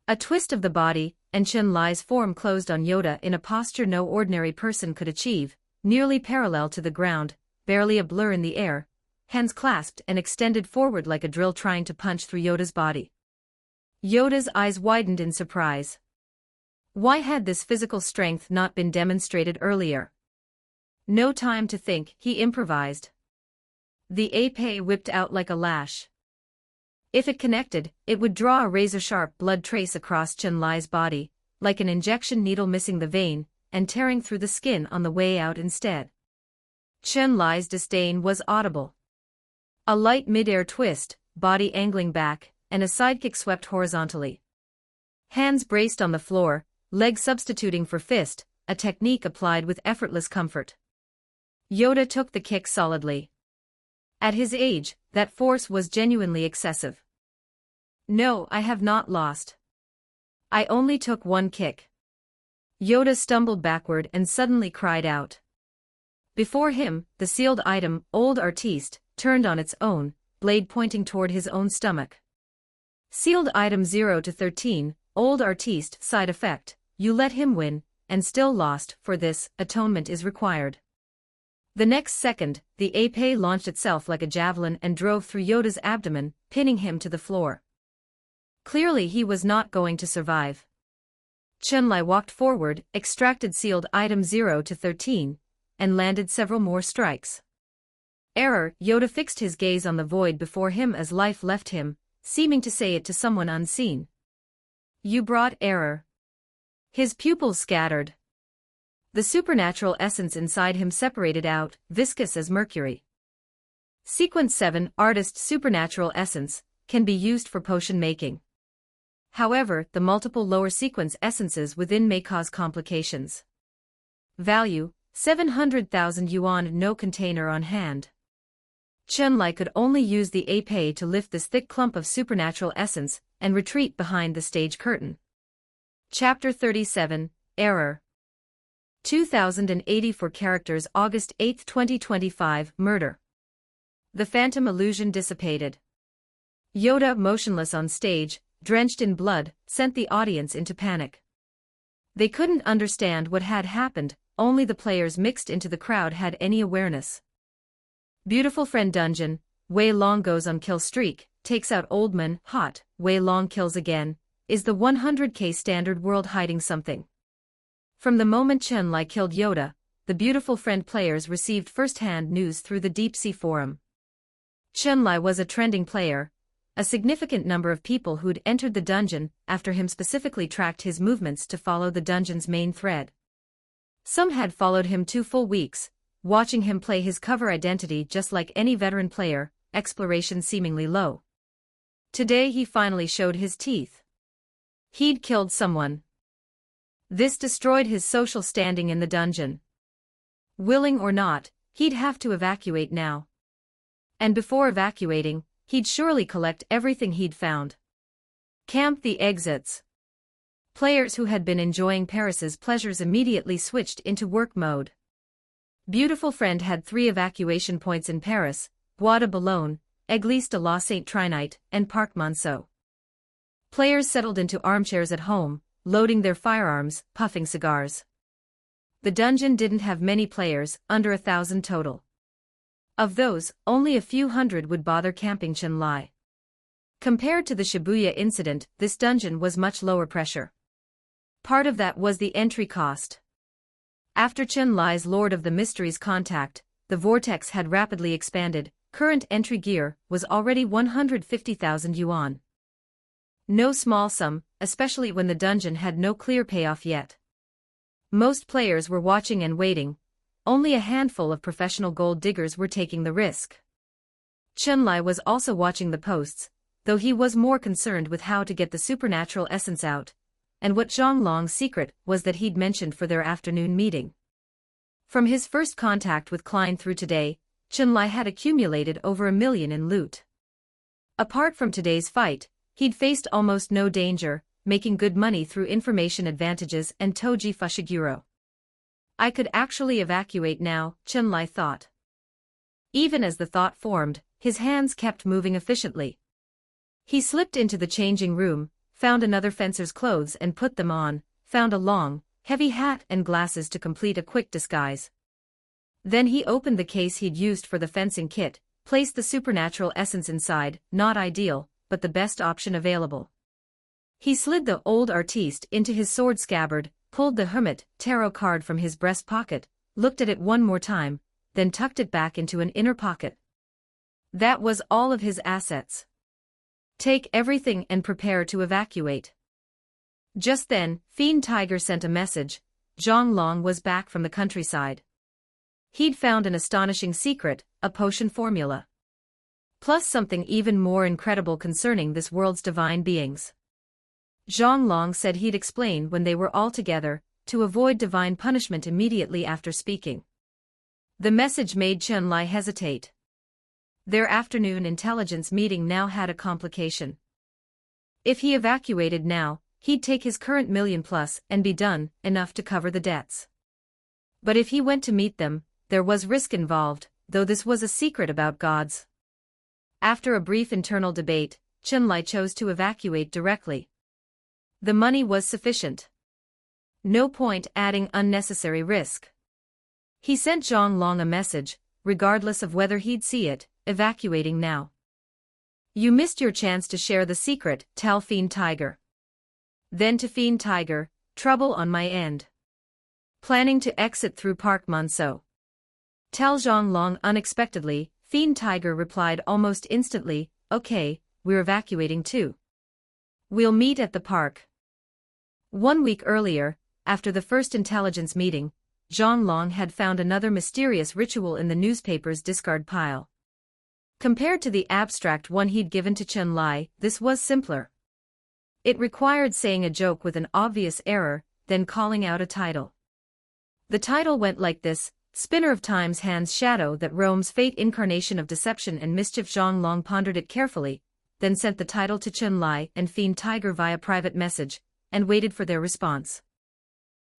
A twist of the body, and Chun-Li's form closed on Yoda in a posture no ordinary person could achieve, nearly parallel to the ground, barely a blur in the air, hands clasped and extended forward like a drill trying to punch through Yoda's body. Yoda's eyes widened in surprise. Why had this physical strength not been demonstrated earlier? No time to think, he improvised. The épée whipped out like a lash. If it connected, it would draw a razor-sharp blood trace across Chun-Li's body, like an injection needle missing the vein, and tearing through the skin on the way out instead. Chun-Li's disdain was audible. A light mid-air twist, body angling back, and a sidekick swept horizontally. Hands braced on the floor, leg substituting for fist, a technique applied with effortless comfort. Yoda took the kick solidly. At his age, that force was genuinely excessive. No, I have not lost. I only took one kick. Yoda stumbled backward and suddenly cried out. Before him, the sealed item, Old Artiste, turned on its own, blade pointing toward his own stomach. Sealed item 0 to 13, Old Artiste, side effect, you let him win, and still lost, for this, atonement is required. The next second, the épée launched itself like a javelin and drove through Yoda's abdomen, pinning him to the floor. Clearly he was not going to survive. Chun-Li walked forward, extracted sealed item 0 to 13, and landed several more strikes. Error, Yoda fixed his gaze on the void before him as life left him, seeming to say it to someone unseen. You brought error. His pupils scattered. The supernatural essence inside him separated out, viscous as mercury. Sequence 7 Artist Supernatural Essence can be used for potion making. However, the multiple lower sequence essences within may cause complications. Value, 700,000 yuan. No container on hand. Chun-Li could only use the épée to lift this thick clump of supernatural essence and retreat behind the stage curtain. Chapter 37, Error. 2084 characters August 8, 2025 Murder. The phantom illusion dissipated. Yoda, motionless on stage, drenched in blood, sent the audience into panic. They couldn't understand what had happened, only the players mixed into the crowd had any awareness. Beautiful friend dungeon, Wei Long goes on kill streak, takes out old man, hot, Wei Long kills again, is the 100k standard world hiding something? From the moment Chun-Li killed Yoda, the beautiful friend players received first-hand news through the Deep Sea forum. Chun-Li was a trending player. A significant number of people who'd entered the dungeon after him specifically tracked his movements to follow the dungeon's main thread. Some had followed him 2 full weeks, watching him play his cover identity just like any veteran player, exploration seemingly low. Today he finally showed his teeth. He'd killed someone. This destroyed his social standing in the dungeon. Willing or not, he'd have to evacuate now. And before evacuating, he'd surely collect everything he'd found. Camp the exits. Players who had been enjoying Paris's pleasures immediately switched into work mode. Beautiful Friend had 3 evacuation points in Paris: Bois de Boulogne, Église de la Sainte-Trinite, and Parc Monceau. Players settled into armchairs at home, loading their firearms, puffing cigars. The dungeon didn't have many players, under 1,000 total. Of those, only a few hundred would bother camping Chun-Li. Compared to the Shibuya incident, this dungeon was much lower pressure. Part of that was the entry cost. After Chun-Li's Lord of the Mysteries contact, the vortex had rapidly expanded. Current entry gear was already 150,000 yuan. No small sum, especially when the dungeon had no clear payoff yet. Most players were watching and waiting. Only a handful of professional gold diggers were taking the risk. Chun-Li was also watching the posts, though he was more concerned with how to get the supernatural essence out, and what Zhang Long's secret was that he'd mentioned for their afternoon meeting. From his first contact with Klein through today, Chun-Li had accumulated over 1 million in loot. Apart from today's fight, he'd faced almost no danger, making good money through information advantages and Toji Fushiguro. I could actually evacuate now, Chun-Li thought. Even as the thought formed, his hands kept moving efficiently. He slipped into the changing room, found another fencer's clothes and put them on, found a long, heavy hat and glasses to complete a quick disguise. Then he opened the case he'd used for the fencing kit, placed the supernatural essence inside, not ideal, but the best option available. He slid the old artiste into his sword scabbard, pulled the hermit tarot card from his breast pocket, looked at it one more time, then tucked it back into an inner pocket. That was all of his assets. Take everything and prepare to evacuate. Just then, Fiend Tiger sent a message. Zhang Long was back from the countryside. He'd found an astonishing secret, a potion formula. Plus something even more incredible concerning this world's divine beings. Zhang Long said he'd explain when they were all together, to avoid divine punishment immediately after speaking. The message made Chun-Li hesitate. Their afternoon intelligence meeting now had a complication. If he evacuated now, he'd take his current million plus and be done, enough to cover the debts. But if he went to meet them, there was risk involved, though this was a secret about gods. After a brief internal debate, Chun-Li chose to evacuate directly. The money was sufficient. No point adding unnecessary risk. He sent Zhang Long a message, regardless of whether he'd see it, evacuating now. You missed your chance to share the secret, tell Fiend Tiger. Then to Fiend Tiger, trouble on my end. Planning to exit through Parc Monceau. Tell Zhang Long unexpectedly. Fiend Tiger replied almost instantly, okay, we're evacuating too. We'll meet at the park. 1 week earlier, after the first intelligence meeting, Zhang Long had found another mysterious ritual in the newspaper's discard pile. Compared to the abstract one he'd given to Chun-Li, this was simpler. It required saying a joke with an obvious error, then calling out a title. The title went like this: Spinner of Time's Hand's Shadow that roams fate, incarnation of deception and mischief. Zhang Long pondered it carefully, then sent the title to Chun-Li and Fiend Tiger via private message, and waited for their response.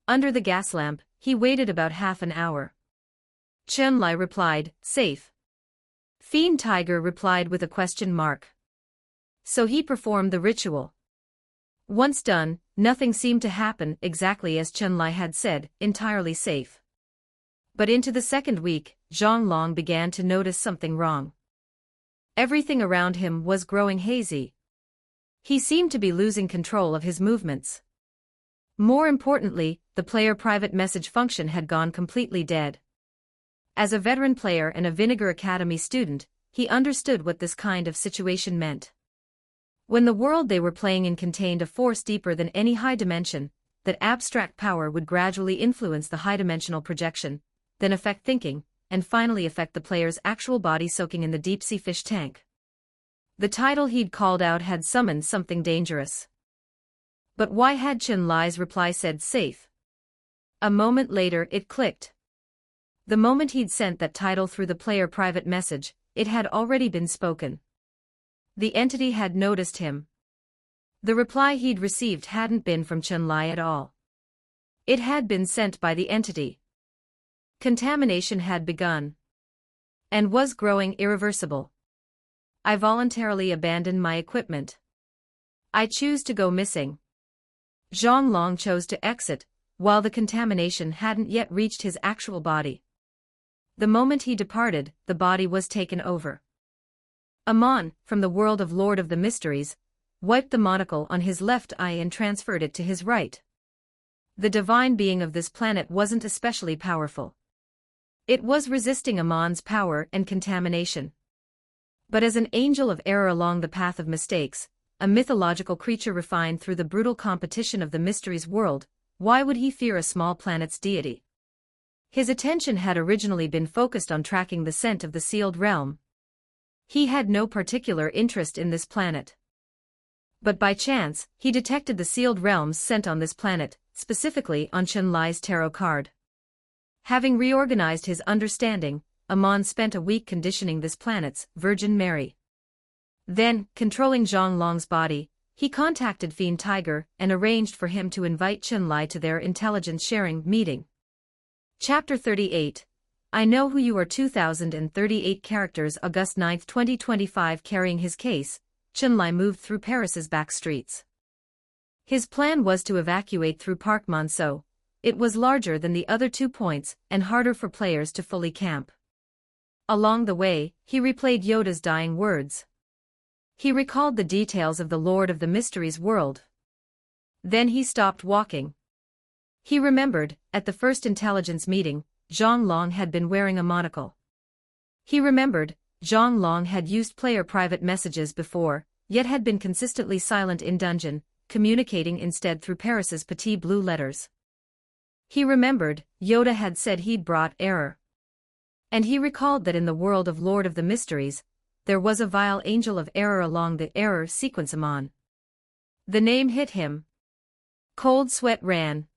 Under the gas lamp, he waited about half an hour. Chun-Li replied, safe. Fiend Tiger replied with a question mark. So he performed the ritual. Once done, nothing seemed to happen exactly as Chun-Li had said, entirely safe. But into the second week, Zhang Long began to notice something wrong. Everything around him was growing hazy. He seemed to be losing control of his movements. More importantly, the player private message function had gone completely dead. As a veteran player and a Vinegar Academy student, he understood what this kind of situation meant. When the world they were playing in contained a force deeper than any high dimension, that abstract power would gradually influence the high-dimensional projection, then affect thinking, and finally affect the player's actual body, soaking in the deep-sea fish tank. The title he'd called out had summoned something dangerous. But why had Chen Lai's reply said safe? A moment later it clicked. The moment he'd sent that title through the player private message, it had already been spoken. The entity had noticed him. The reply he'd received hadn't been from Chen Lai at all. It had been sent by the entity. Contamination had begun. And was growing irreversible. I voluntarily abandoned my equipment. I choose to go missing. Zhang Long chose to exit, while the contamination hadn't yet reached his actual body. The moment he departed, the body was taken over. Amon, from the world of Lord of the Mysteries, wiped the monocle on his left eye and transferred it to his right. The divine being of this planet wasn't especially powerful. It was resisting Amon's power and contamination. But as an angel of error along the path of mistakes, a mythological creature refined through the brutal competition of the mysteries world, why would he fear a small planet's deity? His attention had originally been focused on tracking the scent of the sealed realm. He had no particular interest in this planet. But by chance, he detected the sealed realm's scent on this planet, specifically on Chen Lai's tarot card. Having reorganized his understanding, Amon spent a week conditioning this planet's Virgin Mary. Then, controlling Zhang Long's body, he contacted Fiend Tiger and arranged for him to invite Chen Lai to their intelligence-sharing meeting. Chapter 38. I Know Who You Are. 2038 characters. August 9, 2025. Carrying his case, Chen Lai moved through Paris's back streets. His plan was to evacuate through Park Monceau. It was larger than the other 2 points and harder for players to fully camp. Along the way, he replayed Yoda's dying words. He recalled the details of the Lord of the Mysteries world. Then he stopped walking. He remembered, at the first intelligence meeting, Zhang Long had been wearing a monocle. He remembered, Zhang Long had used player private messages before, yet had been consistently silent in dungeon, communicating instead through Paris's petit blue letters. He remembered, Yoda had said he'd brought error. And he recalled that in the world of Lord of the Mysteries, there was a vile angel of error along the error sequence. Amon. The name hit him. Cold sweat ran.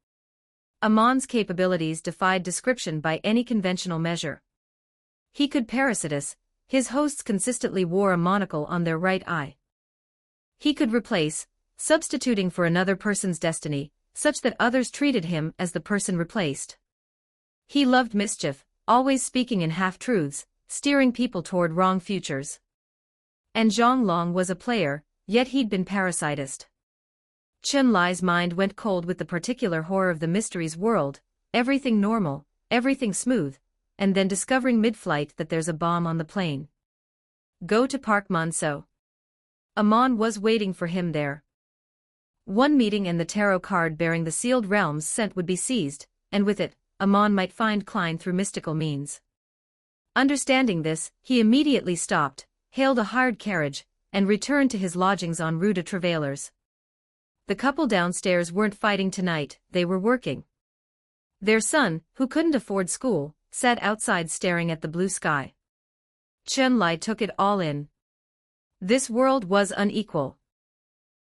Amon's capabilities defied description by any conventional measure. He could parasitus, his hosts consistently wore a monocle on their right eye. He could replace, substituting for another person's destiny, such that others treated him as the person replaced. He loved mischief, always speaking in half-truths, steering people toward wrong futures. And Zhang Long was a player, yet he'd been parasitist. Chen Lai's mind went cold with the particular horror of the mysteries world, everything normal, everything smooth, and then discovering mid-flight that there's a bomb on the plane. Go to Park Monceau. Amon was waiting for him there. One meeting and the tarot card bearing the sealed realm's scent would be seized, and with it, Amon might find Klein through mystical means. Understanding this, he immediately stopped, hailed a hired carriage, and returned to his lodgings en Rue de Travailleurs. The couple downstairs weren't fighting tonight, they were working. Their son, who couldn't afford school, sat outside staring at the blue sky. Chen Lai took it all in. This world was unequal.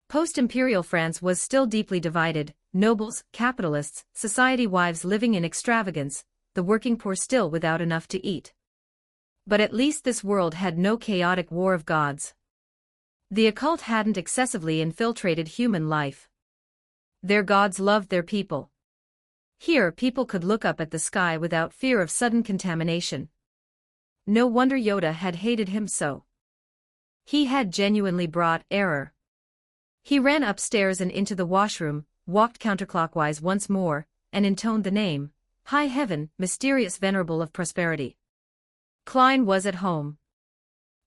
Post-imperial France was still deeply divided, nobles, capitalists, society wives living in extravagance, the working poor still without enough to eat. But at least this world had no chaotic war of gods. The occult hadn't excessively infiltrated human life. Their gods loved their people. Here people could look up at the sky without fear of sudden contamination. No wonder Yoda had hated him so. He had genuinely brought error. He ran upstairs and into the washroom, walked counterclockwise once more, and intoned the name, High Heaven, mysterious venerable of prosperity. Klein was at home.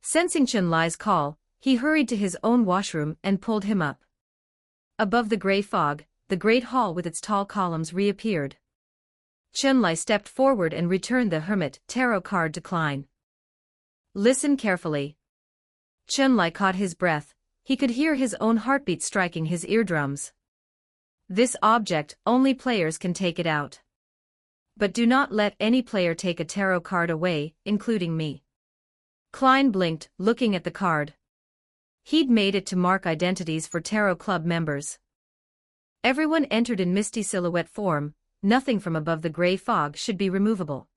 Sensing Chen Lai's call, he hurried to his own washroom and pulled him up. Above the gray fog, the great hall with its tall columns reappeared. Chen Lai stepped forward and returned the Hermit tarot card to Klein. Listen carefully. Chen Lai caught his breath. He could hear his own heartbeat striking his eardrums. This object, only players can take it out. But do not let any player take a tarot card away, including me. Klein blinked, looking at the card. He'd made it to mark identities for Tarot Club members. Everyone entered in misty silhouette form, nothing from above the gray fog should be removable.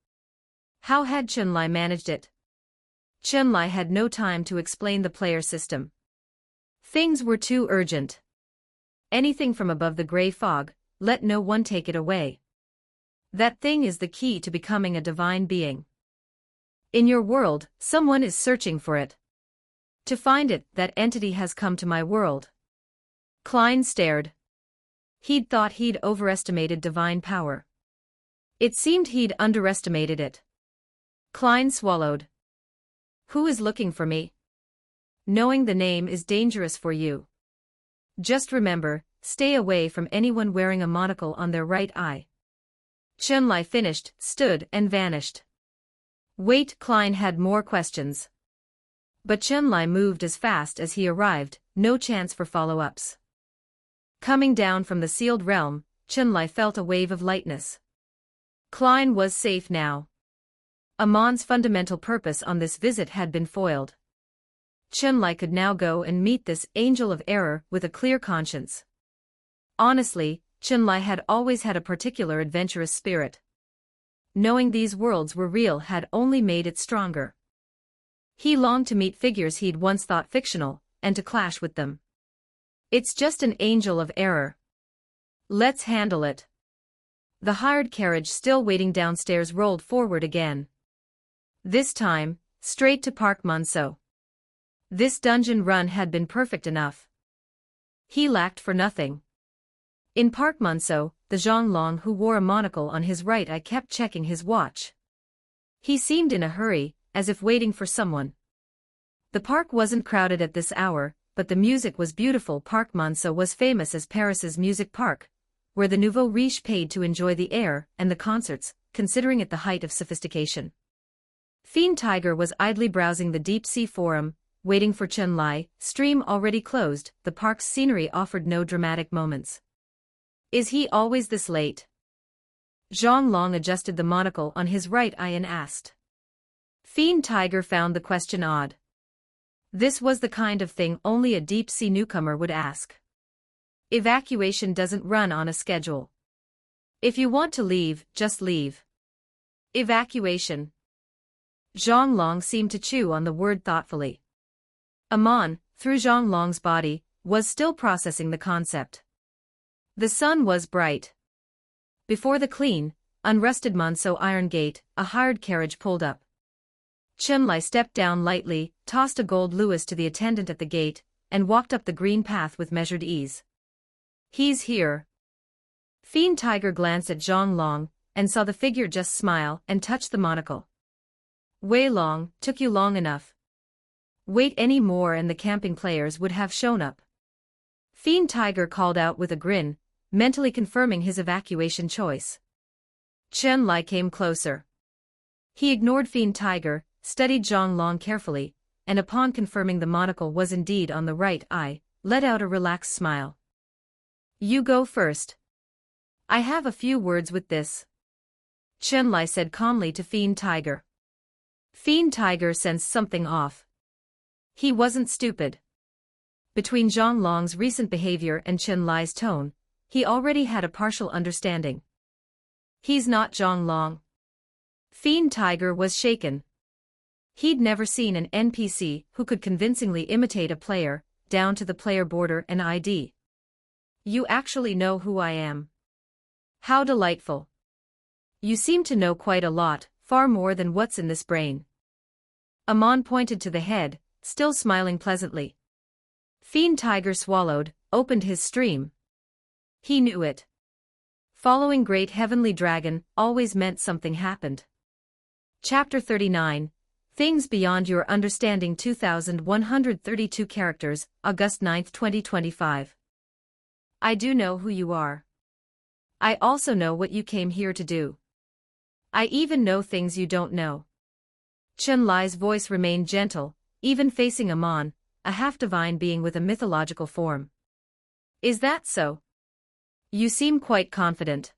How had Chun-Li managed it? Chun-Li had no time to explain the player system. Things were too urgent. Anything from above the gray fog, let no one take it away. That thing is the key to becoming a divine being. In your world, someone is searching for it. To find it, that entity has come to my world. Klein stared. He'd thought he'd overestimated divine power. It seemed he'd underestimated it. Klein swallowed. Who is looking for me? Knowing the name is dangerous for you. Just remember, stay away from anyone wearing a monocle on their right eye. Chun-Li finished, stood, and vanished. Wait, Klein had more questions. But Chun-Li moved as fast as he arrived, no chance for follow-ups. Coming down from the sealed realm, Chun-Li felt a wave of lightness. Klein was safe now. Amon's fundamental purpose on this visit had been foiled. Chun-Li could now go and meet this angel of error with a clear conscience. Honestly, Chun-Li had always had a particular adventurous spirit. Knowing these worlds were real had only made it stronger. He longed to meet figures he'd once thought fictional, and to clash with them. It's just an angel of error. Let's handle it. The hired carriage still waiting downstairs rolled forward again. This time, straight to Park Munso. This dungeon run had been perfect enough. He lacked for nothing. In Park Munso, the Zhonglong who wore a monocle on his right eye kept checking his watch. He seemed in a hurry, as if waiting for someone. The park wasn't crowded at this hour, but the music was beautiful. Park Munso was famous as Paris's music park, where the nouveau riche paid to enjoy the air and the concerts, considering it the height of sophistication. Fiend Tiger was idly browsing the deep-sea forum, waiting for Chun-Li. Stream already closed, the park's scenery offered no dramatic moments. Is he always this late? Zhonglong adjusted the monocle on his right eye and asked. Fiend Tiger found the question odd. This was the kind of thing only a deep-sea newcomer would ask. Evacuation doesn't run on a schedule. If you want to leave, just leave. Evacuation. Zhonglong seemed to chew on the word thoughtfully. Amon, through Zhonglong's body, was still processing the concept. The sun was bright. Before the clean, unrusted Munso iron gate, a hired carriage pulled up. Chun-Li stepped down lightly, tossed a gold louis to the attendant at the gate, and walked up the green path with measured ease. He's here. Fiend Tiger glanced at Zhonglong, and saw the figure just smile and touch the monocle. Wei Long, took you long enough. Wait any more and the camping players would have shown up. Fiend Tiger called out with a grin, mentally confirming his evacuation choice. Chun-Li came closer. He ignored Fiend Tiger, studied Zhonglong carefully, and upon confirming the monocle was indeed on the right eye, let out a relaxed smile. You go first. I have a few words with this. Chun-Li said calmly to Fiend Tiger. Fiend Tiger sensed something off. He wasn't stupid. Between Zhonglong's recent behavior and Chun-Li's tone, he already had a partial understanding. He's not Zhonglong. Fiend Tiger was shaken. He'd never seen an NPC who could convincingly imitate a player, down to the player border and ID. You actually know who I am. How delightful. You seem to know quite a lot, far more than what's in this brain. Amon pointed to the head, still smiling pleasantly. Fiend Tiger swallowed, opened his stream. He knew it. Following Great Heavenly Dragon always meant something happened. Chapter 39, Things Beyond Your Understanding. 2132 characters, August 9, 2025. I do know who you are. I also know what you came here to do. I even know things you don't know. Chun-Li's voice remained gentle, even facing Amon, a half-divine being with a mythological form. Is that so? You seem quite confident.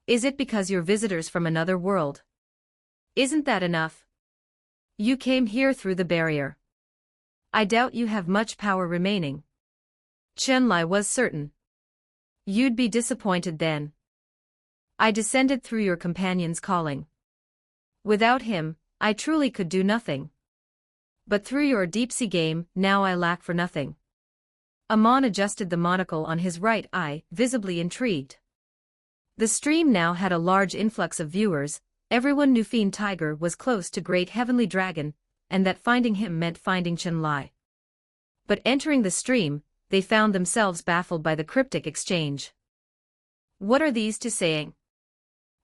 Is it because you're visitors from another world? Isn't that enough? You came here through the barrier. I doubt you have much power remaining. Chenlai was certain. You'd be disappointed then. I descended through your companion's calling. Without him, I truly could do nothing. But through your deep-sea game, now I lack for nothing. Amon adjusted the monocle on his right eye, visibly intrigued. The stream now had a large influx of viewers. Everyone knew Fiend Tiger was close to Great Heavenly Dragon, and that finding him meant finding Chenlai. But entering the stream, they found themselves baffled by the cryptic exchange. What are these two saying?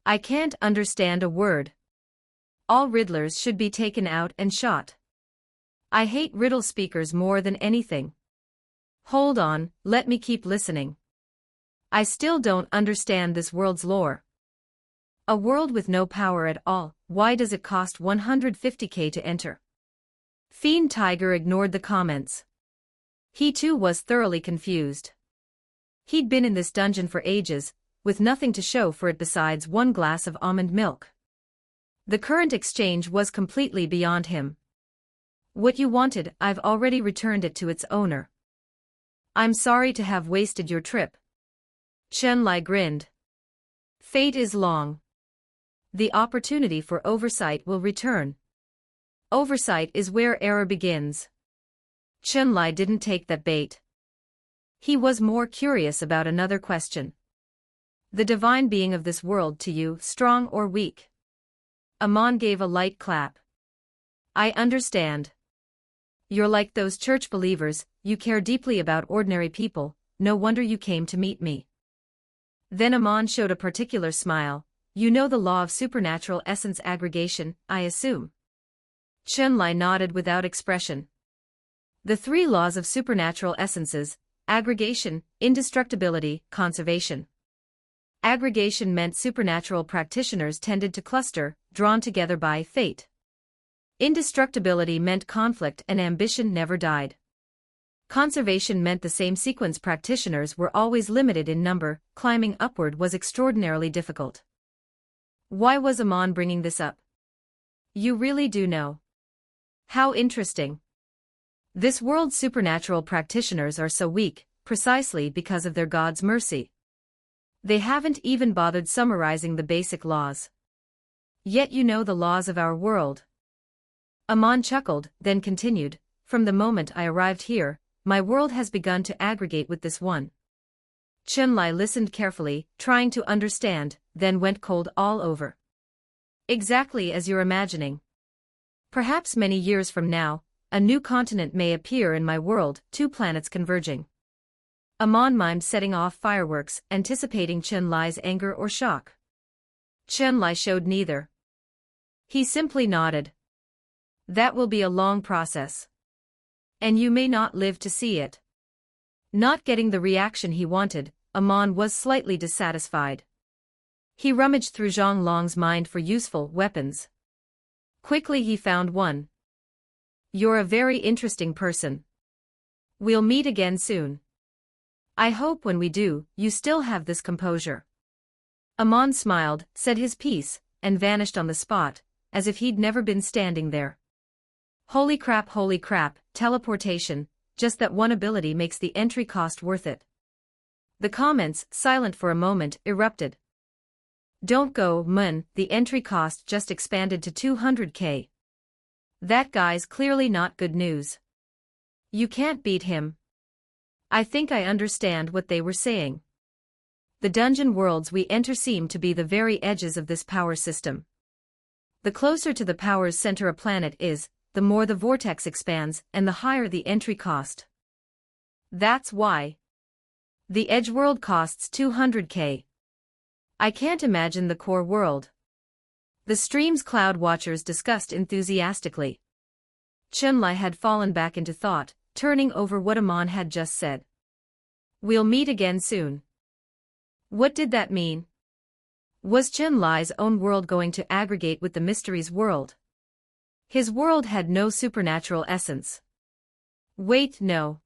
I can't understand a word. All riddlers should be taken out and shot. I hate riddle speakers more than anything. Hold on, let me keep listening. I still don't understand this world's lore. A world with no power at all, why does it cost 150k to enter? Fiend Tiger ignored the comments. He too was thoroughly confused. He'd been in this dungeon for ages, with nothing to show for it besides one glass of almond milk. The current exchange was completely beyond him. What you wanted, I've already returned it to its owner. I'm sorry to have wasted your trip. Chenlai grinned. Fate is long. The opportunity for oversight will return. Oversight is where error begins. Chenlai didn't take that bait. He was more curious about another question. The divine being of this world to you, strong or weak? Amon gave a light clap. I understand. You're like those church believers, you care deeply about ordinary people, no wonder you came to meet me. Then Amon showed a particular smile. You know the law of supernatural essence aggregation, I assume. Chenlai nodded without expression. The three laws of supernatural essences: aggregation, indestructibility, conservation. Aggregation meant supernatural practitioners tended to cluster, drawn together by fate. Indestructibility meant conflict and ambition never died. Conservation meant the same sequence practitioners were always limited in number, climbing upward was extraordinarily difficult. Why was Amon bringing this up? You really do know. How interesting. This world's supernatural practitioners are so weak, precisely because of their God's mercy. They haven't even bothered summarizing the basic laws. Yet you know the laws of our world. Amon chuckled, then continued, from the moment I arrived here, my world has begun to aggregate with this one. Chenlai listened carefully, trying to understand, then went cold all over. Exactly as you're imagining. Perhaps many years from now, a new continent may appear in my world, two planets converging. Amon mimed setting off fireworks, anticipating Chenlai's anger or shock. Chenlai showed neither. He simply nodded. That will be a long process. And you may not live to see it. Not getting the reaction he wanted, Amon was slightly dissatisfied. He rummaged through Zhang Long's mind for useful weapons. Quickly he found one. You're a very interesting person. We'll meet again soon. I hope when we do, you still have this composure. Amon smiled, said his piece, and vanished on the spot, as if he'd never been standing there. Holy crap, teleportation, just that one ability makes the entry cost worth it. The comments, silent for a moment, erupted. Don't go, Mun, the entry cost just expanded to 200k. That guy's clearly not good news. You can't beat him. I think I understand what they were saying. The dungeon worlds we enter seem to be the very edges of this power system. The closer to the power's center a planet is, the more the vortex expands and the higher the entry cost. That's why. The edge world costs 200k. I can't imagine the core world. The stream's cloud watchers discussed enthusiastically. Chenlai had fallen back into thought, turning over what Amon had just said. We'll meet again soon. What did that mean? Was Chenlai's own world going to aggregate with the mystery's world? His world had no supernatural essence. Wait, no.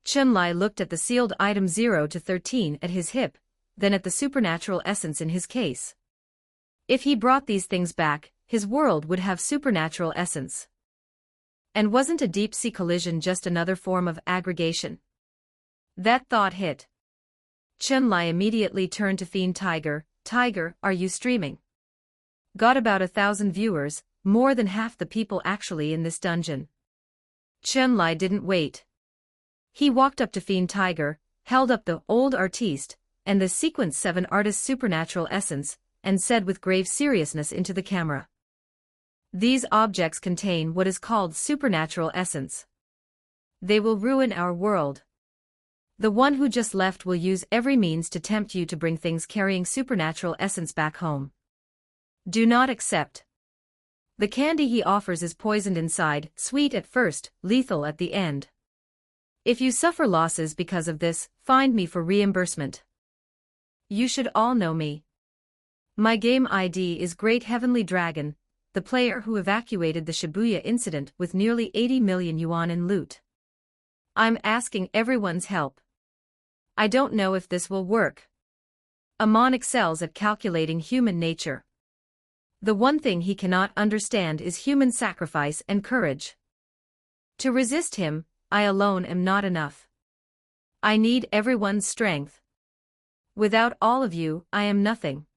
Chenlai looked at the sealed item 0 to 13 at his hip, then at the supernatural essence in his case. If he brought these things back, his world would have supernatural essence. And wasn't a deep-sea collision just another form of aggregation? That thought hit. Chun-Li immediately turned to Fiend Tiger. Tiger, are you streaming? Got about 1,000 viewers, more than half the people actually in this dungeon. Chun-Li didn't wait. He walked up to Fiend Tiger, held up the Old Artiste, and the Sequence 7 Artist's Supernatural Essence, and said with grave seriousness into the camera. These objects contain what is called supernatural essence. They will ruin our world. The one who just left will use every means to tempt you to bring things carrying supernatural essence back home. Do not accept. The candy he offers is poisoned inside, sweet at first, lethal at the end. If you suffer losses because of this, find me for reimbursement. You should all know me. My game ID is Great Heavenly Dragon, the player who evacuated the Shibuya incident with nearly 80 million yuan in loot. I'm asking everyone's help. I don't know if this will work. Amon excels at calculating human nature. The one thing he cannot understand is human sacrifice and courage. To resist him, I alone am not enough. I need everyone's strength. Without all of you, I am nothing.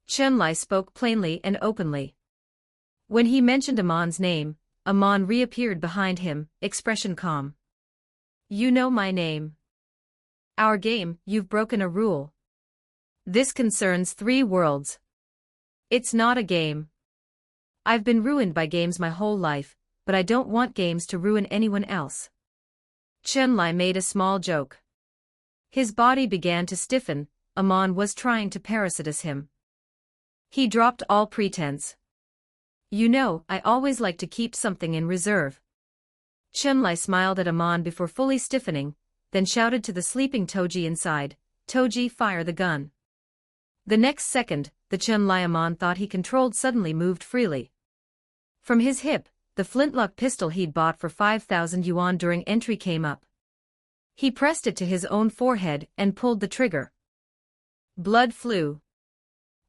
Chun-Li spoke plainly and openly. When he mentioned Amon's name, Amon reappeared behind him, expression calm. You know my name. Our game, you've broken a rule. This concerns 3 worlds. It's not a game. I've been ruined by games my whole life, but I don't want games to ruin anyone else. Chun-Li made a small joke. His body began to stiffen. Amon was trying to parasitize him. He dropped all pretense. You know, I always like to keep something in reserve. Chun-Li smiled at Amon before fully stiffening, then shouted to the sleeping Toji inside, Toji, fire the gun. The next second, the Chun-Li Amon thought he controlled suddenly moved freely. From his hip, the flintlock pistol he'd bought for 5,000 yuan during entry came up. He pressed it to his own forehead and pulled the trigger. Blood flew.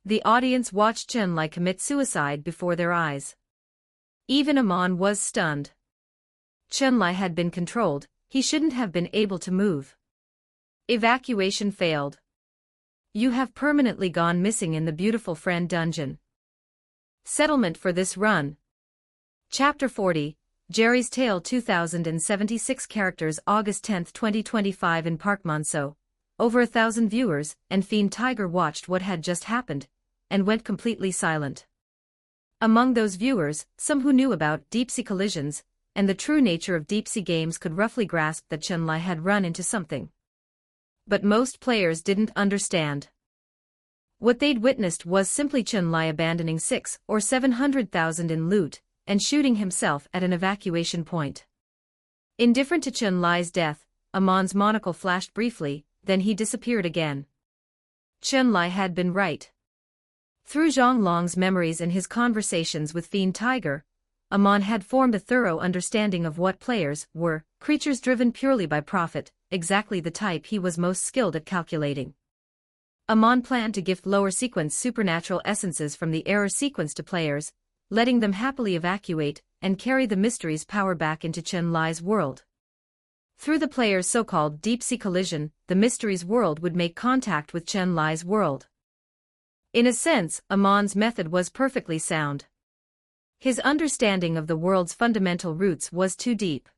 The audience watched Chun-Li commit suicide before their eyes. Even Amon was stunned. Chun-Li had been controlled, he shouldn't have been able to move. Evacuation failed. You have permanently gone missing in the Beautiful Friend dungeon. Settlement for this run. Chapter 40, Jerry's Tale 2076 characters August 10, 2025 in Park Monceau. Over 1,000 viewers, and Fiend Tiger watched what had just happened, and went completely silent. Among those viewers, some who knew about deep-sea collisions, and the true nature of deep-sea games could roughly grasp that Chun-Li had run into something. But most players didn't understand. What they'd witnessed was simply Chun-Li abandoning 6 or 700,000 in loot, and shooting himself at an evacuation point. Indifferent to Chun-Li's death, Amon's monocle flashed briefly, then he disappeared again. Chun-Li had been right. Through Zhang Long's memories and his conversations with Fiend Tiger, Amon had formed a thorough understanding of what players were, creatures driven purely by profit, exactly the type he was most skilled at calculating. Amon planned to gift lower sequence supernatural essences from the error sequence to players, letting them happily evacuate and carry the mystery's power back into Chun-Li's world. Through the player's so-called deep-sea collision, the mystery's world would make contact with Chun-Li's world. In a sense, Amon's method was perfectly sound. His understanding of the world's fundamental roots was too deep.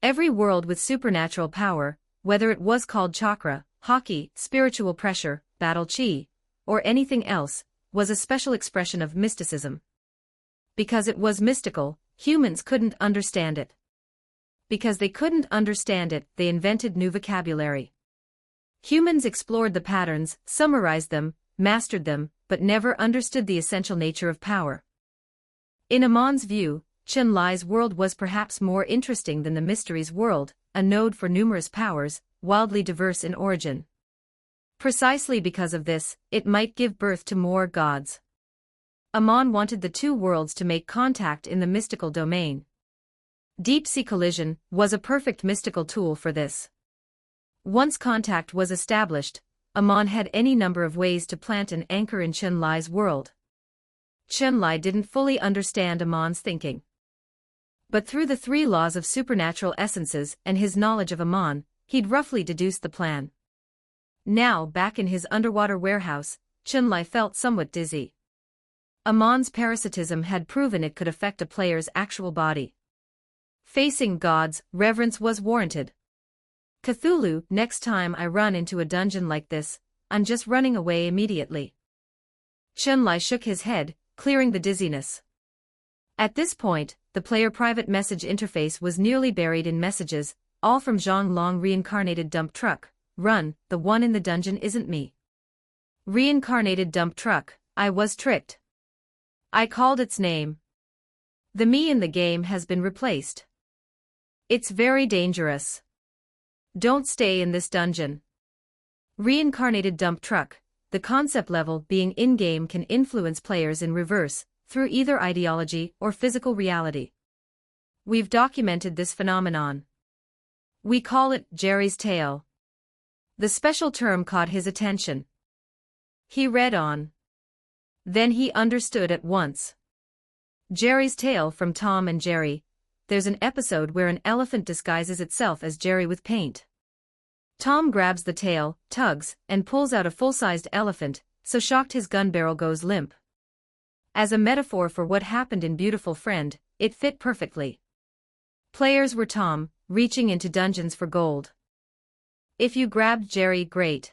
Every world with supernatural power, whether it was called chakra, haki, spiritual pressure, battle chi, or anything else, was a special expression of mysticism. Because it was mystical, humans couldn't understand it. Because they couldn't understand it, they invented new vocabulary. Humans explored the patterns, summarized them, mastered them, but never understood the essential nature of power. In Amon's view, Chun-Li's world was perhaps more interesting than the mystery's world, a node for numerous powers, wildly diverse in origin. Precisely because of this, it might give birth to more gods. Amon wanted the 2 worlds to make contact in the mystical domain. Deep-sea collision was a perfect mystical tool for this. Once contact was established, Amon had any number of ways to plant an anchor in Chun-Li's world. Chun-Li didn't fully understand Amon's thinking. But through the 3 laws of supernatural essences and his knowledge of Amon, he'd roughly deduced the plan. Now, back in his underwater warehouse, Chunlai felt somewhat dizzy. Amon's parasitism had proven it could affect a player's actual body. Facing gods, reverence was warranted. Cthulhu, next time I run into a dungeon like this, I'm just running away immediately. Chunlai shook his head, clearing the dizziness. At this point, the player private message interface was nearly buried in messages, all from Zhang Long reincarnated dump truck. Run, the one in the dungeon isn't me. Reincarnated dump truck, I was tricked. I called its name. The me in the game has been replaced. It's very dangerous. Don't stay in this dungeon. Reincarnated dump truck, the concept level being in-game can influence players in reverse, through either ideology or physical reality. We've documented this phenomenon. We call it Jerry's tale. The special term caught his attention. He read on. Then he understood at once. Jerry's tale from Tom and Jerry. There's an episode where an elephant disguises itself as Jerry with paint. Tom grabs the tail, tugs, and pulls out a full-sized elephant, so shocked his gun barrel goes limp. As a metaphor for what happened in Beautiful Friend, it fit perfectly. Players were Tom, reaching into dungeons for gold. If you grabbed Jerry, great.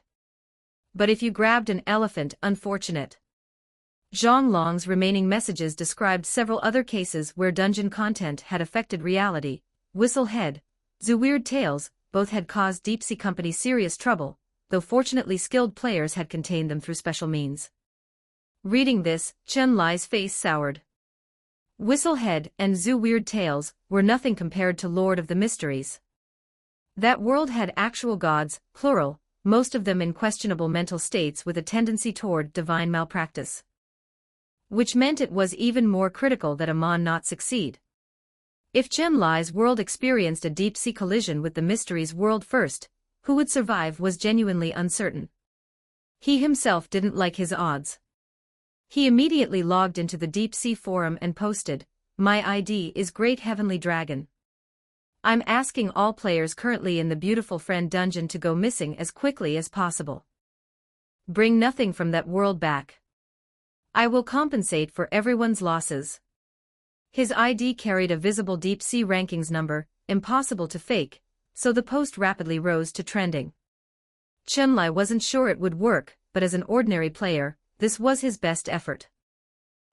But if you grabbed an elephant, unfortunate. Zhang Long's remaining messages described several other cases where dungeon content had affected reality. Whistlehead, Weird Tales, both had caused Deep Sea Company serious trouble, though fortunately skilled players had contained them through special means. Reading this, Chunlai's face soured. Whistlehead and Weird Tales were nothing compared to Lord of the Mysteries. That world had actual gods, plural, most of them in questionable mental states with a tendency toward divine malpractice. Which meant it was even more critical that Amon not succeed. If Chunlai's world experienced a deep-sea collision with the Mysteries world first, who would survive was genuinely uncertain. He himself didn't like his odds. He immediately logged into the deep-sea forum and posted, "My ID is Great Heavenly Dragon. I'm asking all players currently in the Beautiful Friend dungeon to go missing as quickly as possible. Bring nothing from that world back. I will compensate for everyone's losses." His ID carried a visible deep-sea rankings number, impossible to fake, so the post rapidly rose to trending. Chunlai wasn't sure it would work, but as an ordinary player, this was his best effort.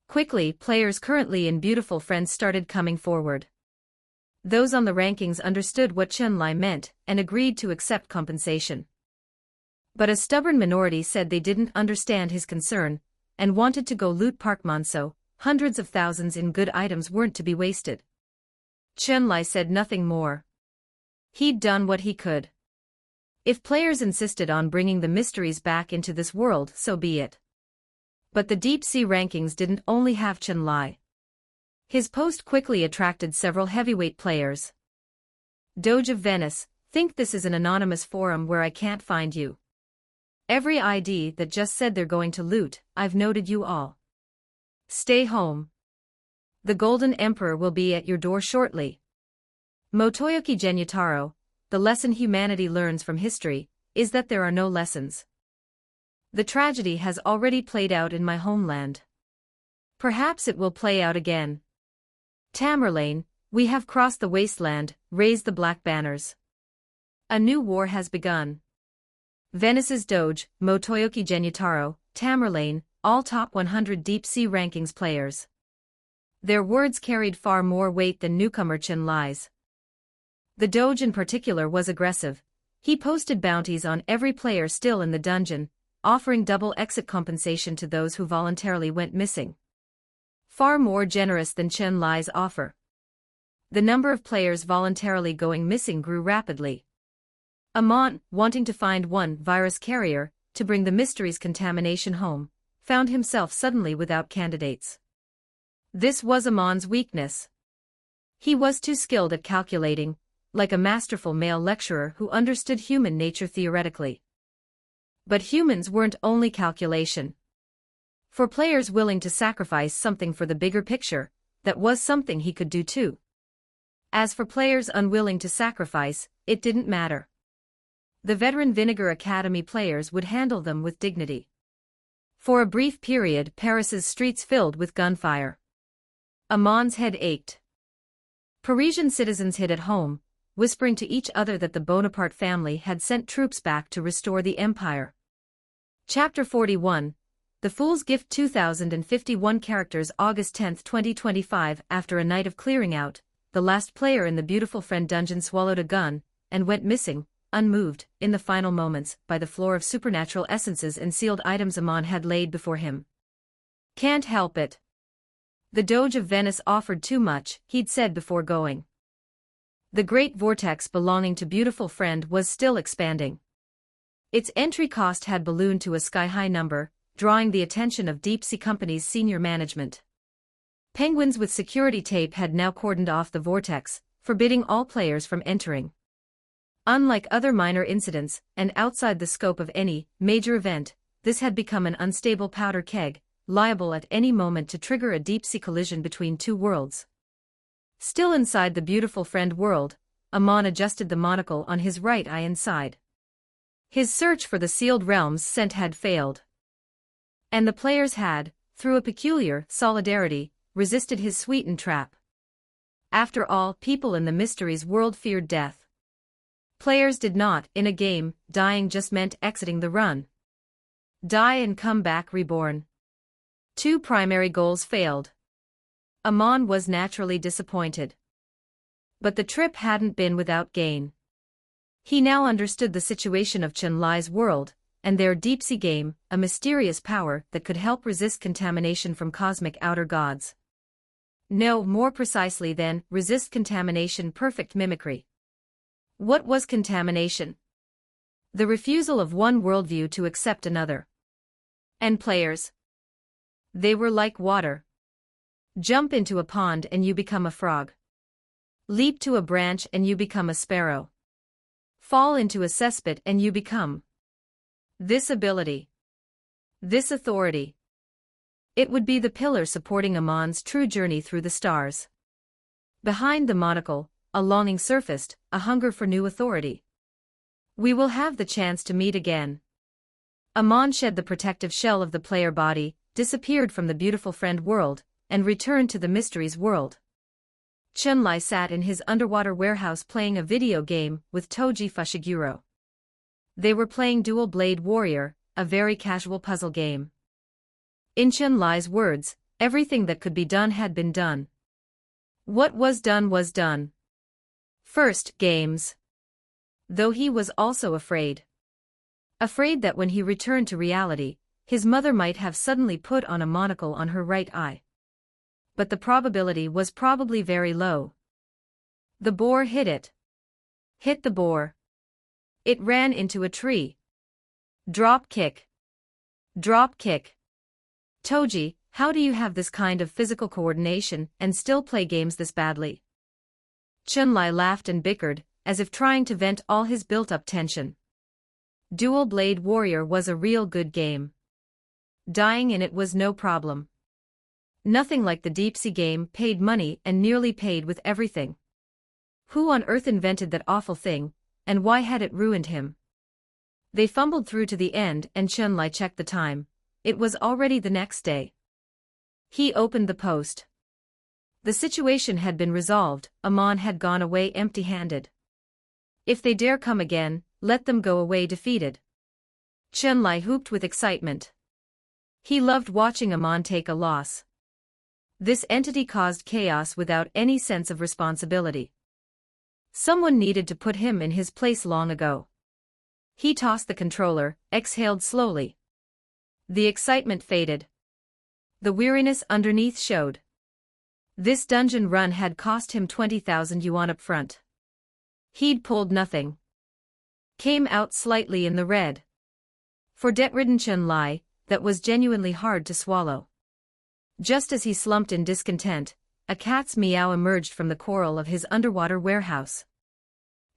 Quickly, players currently in Beautiful Friends started coming forward. Those on the rankings understood what Chunlai meant and agreed to accept compensation. But a stubborn minority said they didn't understand his concern and wanted to go loot Park Monso. Hundreds of thousands in good items weren't to be wasted. Chunlai said nothing more. He'd done what he could. If players insisted on bringing the Mysteries back into this world, so be it. But the deep-sea rankings didn't only have Chunlai. His post quickly attracted several heavyweight players. Doge of Venice, think this is an anonymous forum where I can't find you. Every ID that just said they're going to loot, I've noted you all. Stay home. The Golden Emperor will be at your door shortly. Motoyuki Genutaro, the lesson humanity learns from history, is that there are no lessons. The tragedy has already played out in my homeland. Perhaps it will play out again. Tamerlane, we have crossed the wasteland, raised the black banners. A new war has begun. Venice's Doge, Motoyuki Genutaro, Tamerlane, all top 100 deep-sea rankings players. Their words carried far more weight than newcomer Chunlai's. The Doge in particular was aggressive. He posted bounties on every player still in the dungeon, offering double exit compensation to those who voluntarily went missing. Far more generous than Chunlai's offer. The number of players voluntarily going missing grew rapidly. Amon, wanting to find one virus carrier to bring the Mysteries contamination home, found himself suddenly without candidates. This was Amon's weakness. He was too skilled at calculating, like a masterful male lecturer who understood human nature theoretically. But humans weren't only calculation. For players willing to sacrifice something for the bigger picture, that was something he could do too. As for players unwilling to sacrifice, it didn't matter. The veteran Vinegar Academy players would handle them with dignity. For a brief period, Paris's streets filled with gunfire. Amon's head ached. Parisian citizens hid at home, whispering to each other that the Bonaparte family had sent troops back to restore the empire. Chapter 41, The Fool's Gift. 2051 characters. August 10, 2025. After a night of clearing out, the last player in the Beautiful Friend dungeon swallowed a gun and went missing, unmoved, in the final moments, by the floor of supernatural essences and sealed items Amon had laid before him. Can't help it. The Doge of Venice offered too much, he'd said before going. The great vortex belonging to Beautiful Friend was still expanding. Its entry cost had ballooned to a sky-high number, drawing the attention of deep-sea companies' senior management. Penguins with security tape had now cordoned off the vortex, forbidding all players from entering. Unlike other minor incidents, and outside the scope of any major event, this had become an unstable powder keg, liable at any moment to trigger a deep-sea collision between two worlds. Still inside the Beautiful Friend world, Amon adjusted the monocle on his right eye inside. His search for the sealed realms scent had failed. And the players had, through a peculiar solidarity, resisted his sweetened trap. After all, people in the Mysteries world feared death. Players did not, in a game, dying just meant exiting the run. Die and come back reborn. Two primary goals failed. Amon was naturally disappointed. But the trip hadn't been without gain. He now understood the situation of Chen Lai's world, and their deep-sea game, a mysterious power that could help resist contamination from cosmic outer gods. No, more precisely than resist contamination, perfect mimicry. What was contamination? The refusal of one worldview to accept another. And players? They were like water. Jump into a pond and you become a frog. Leap to a branch and you become a sparrow. Fall into a cesspit and you become this ability. This authority. It would be the pillar supporting Amon's true journey through the stars. Behind the monocle, a longing surfaced, a hunger for new authority. We will have the chance to meet again. Amon shed the protective shell of the player body, disappeared from the Beautiful Friend world, and returned to the Mysteries world. Chen Lai sat in his underwater warehouse playing a video game with Toji Fushiguro. They were playing Dual Blade Warrior, a very casual puzzle game. In Chen Lai's words, everything that could be done had been done. What was done was done. First, games. Though he was also afraid. Afraid that when he returned to reality, his mother might have suddenly put on a monocle on her right eye. But the probability was probably very low. The boar hit it. Hit the boar. It ran into a tree. Drop kick. Drop kick. Toji, how do you have this kind of physical coordination and still play games this badly? Chen Lai laughed and bickered, as if trying to vent all his built-up tension. Dual Blade Warrior was a real good game. Dying in it was no problem. Nothing like the deep-sea game, paid money and nearly paid with everything. Who on earth invented that awful thing, and why had it ruined him? They fumbled through to the end and Chen Lai checked the time. It was already the next day. He opened the post. The situation had been resolved, Amon had gone away empty-handed. If they dare come again, let them go away defeated. Chen Lai whooped with excitement. He loved watching Amon take a loss. This entity caused chaos without any sense of responsibility. Someone needed to put him in his place long ago. He tossed the controller, exhaled slowly. The excitement faded. The weariness underneath showed. This dungeon run had cost him 20,000 yuan up front. He'd pulled nothing. Came out slightly in the red. For debt-ridden Chen Lai, that was genuinely hard to swallow. Just as he slumped in discontent, a cat's meow emerged from the coral of his underwater warehouse.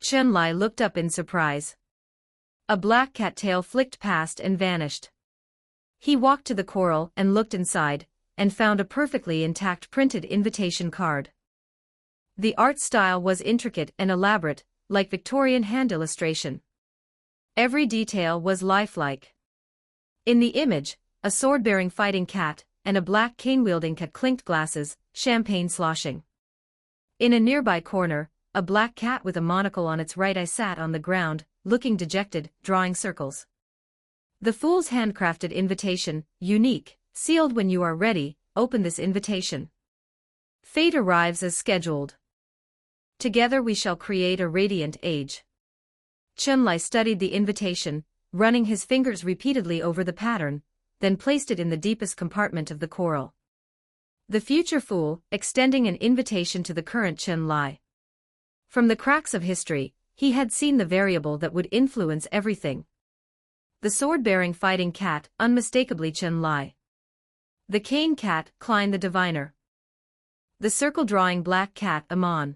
Chen Lai looked up in surprise. A black cat tail flicked past and vanished. He walked to the coral and looked inside, and found a perfectly intact printed invitation card. The art style was intricate and elaborate, like Victorian hand illustration. Every detail was lifelike. In the image, a sword-bearing fighting cat and a black cane-wielding cat clinked glasses, champagne sloshing. In a nearby corner, a black cat with a monocle on its right eye sat on the ground, looking dejected, drawing circles. The fool's handcrafted invitation, unique, sealed when you are ready, open this invitation. Fate arrives as scheduled. Together we shall create a radiant age. Chunlai studied the invitation, running his fingers repeatedly over the pattern, then placed it in the deepest compartment of the coral. The future fool, extending an invitation to the current Chunlai. From the cracks of history, he had seen the variable that would influence everything. The sword-bearing fighting cat, unmistakably Chunlai. The cane cat, Klein the diviner. The circle-drawing black cat, Amon.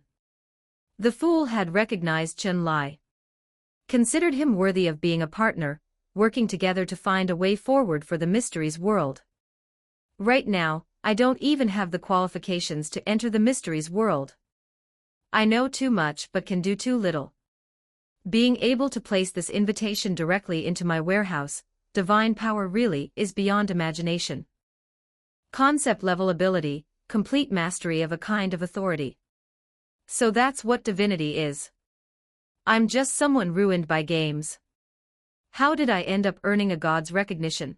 The fool had recognized Chunlai. Considered him worthy of being a partner, working together to find a way forward for the mysteries world. Right now, I don't even have the qualifications to enter the mysteries world. I know too much but can do too little. Being able to place this invitation directly into my warehouse, divine power really is beyond imagination. Concept-level ability, complete mastery of a kind of authority. So that's what divinity is. I'm just someone ruined by games. How did I end up earning a god's recognition?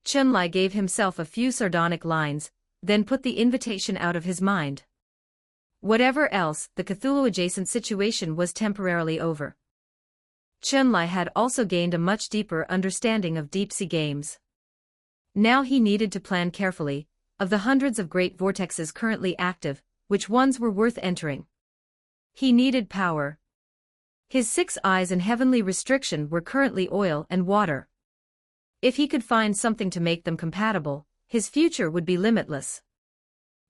Chunlai gave himself a few sardonic lines, then put the invitation out of his mind. Whatever else, the Cthulhu-adjacent situation was temporarily over. Chunlai had also gained a much deeper understanding of deep-sea games. Now he needed to plan carefully, of the hundreds of great vortexes currently active, which ones were worth entering. He needed power. His 6 eyes and heavenly restriction were currently oil and water. If he could find something to make them compatible, his future would be limitless.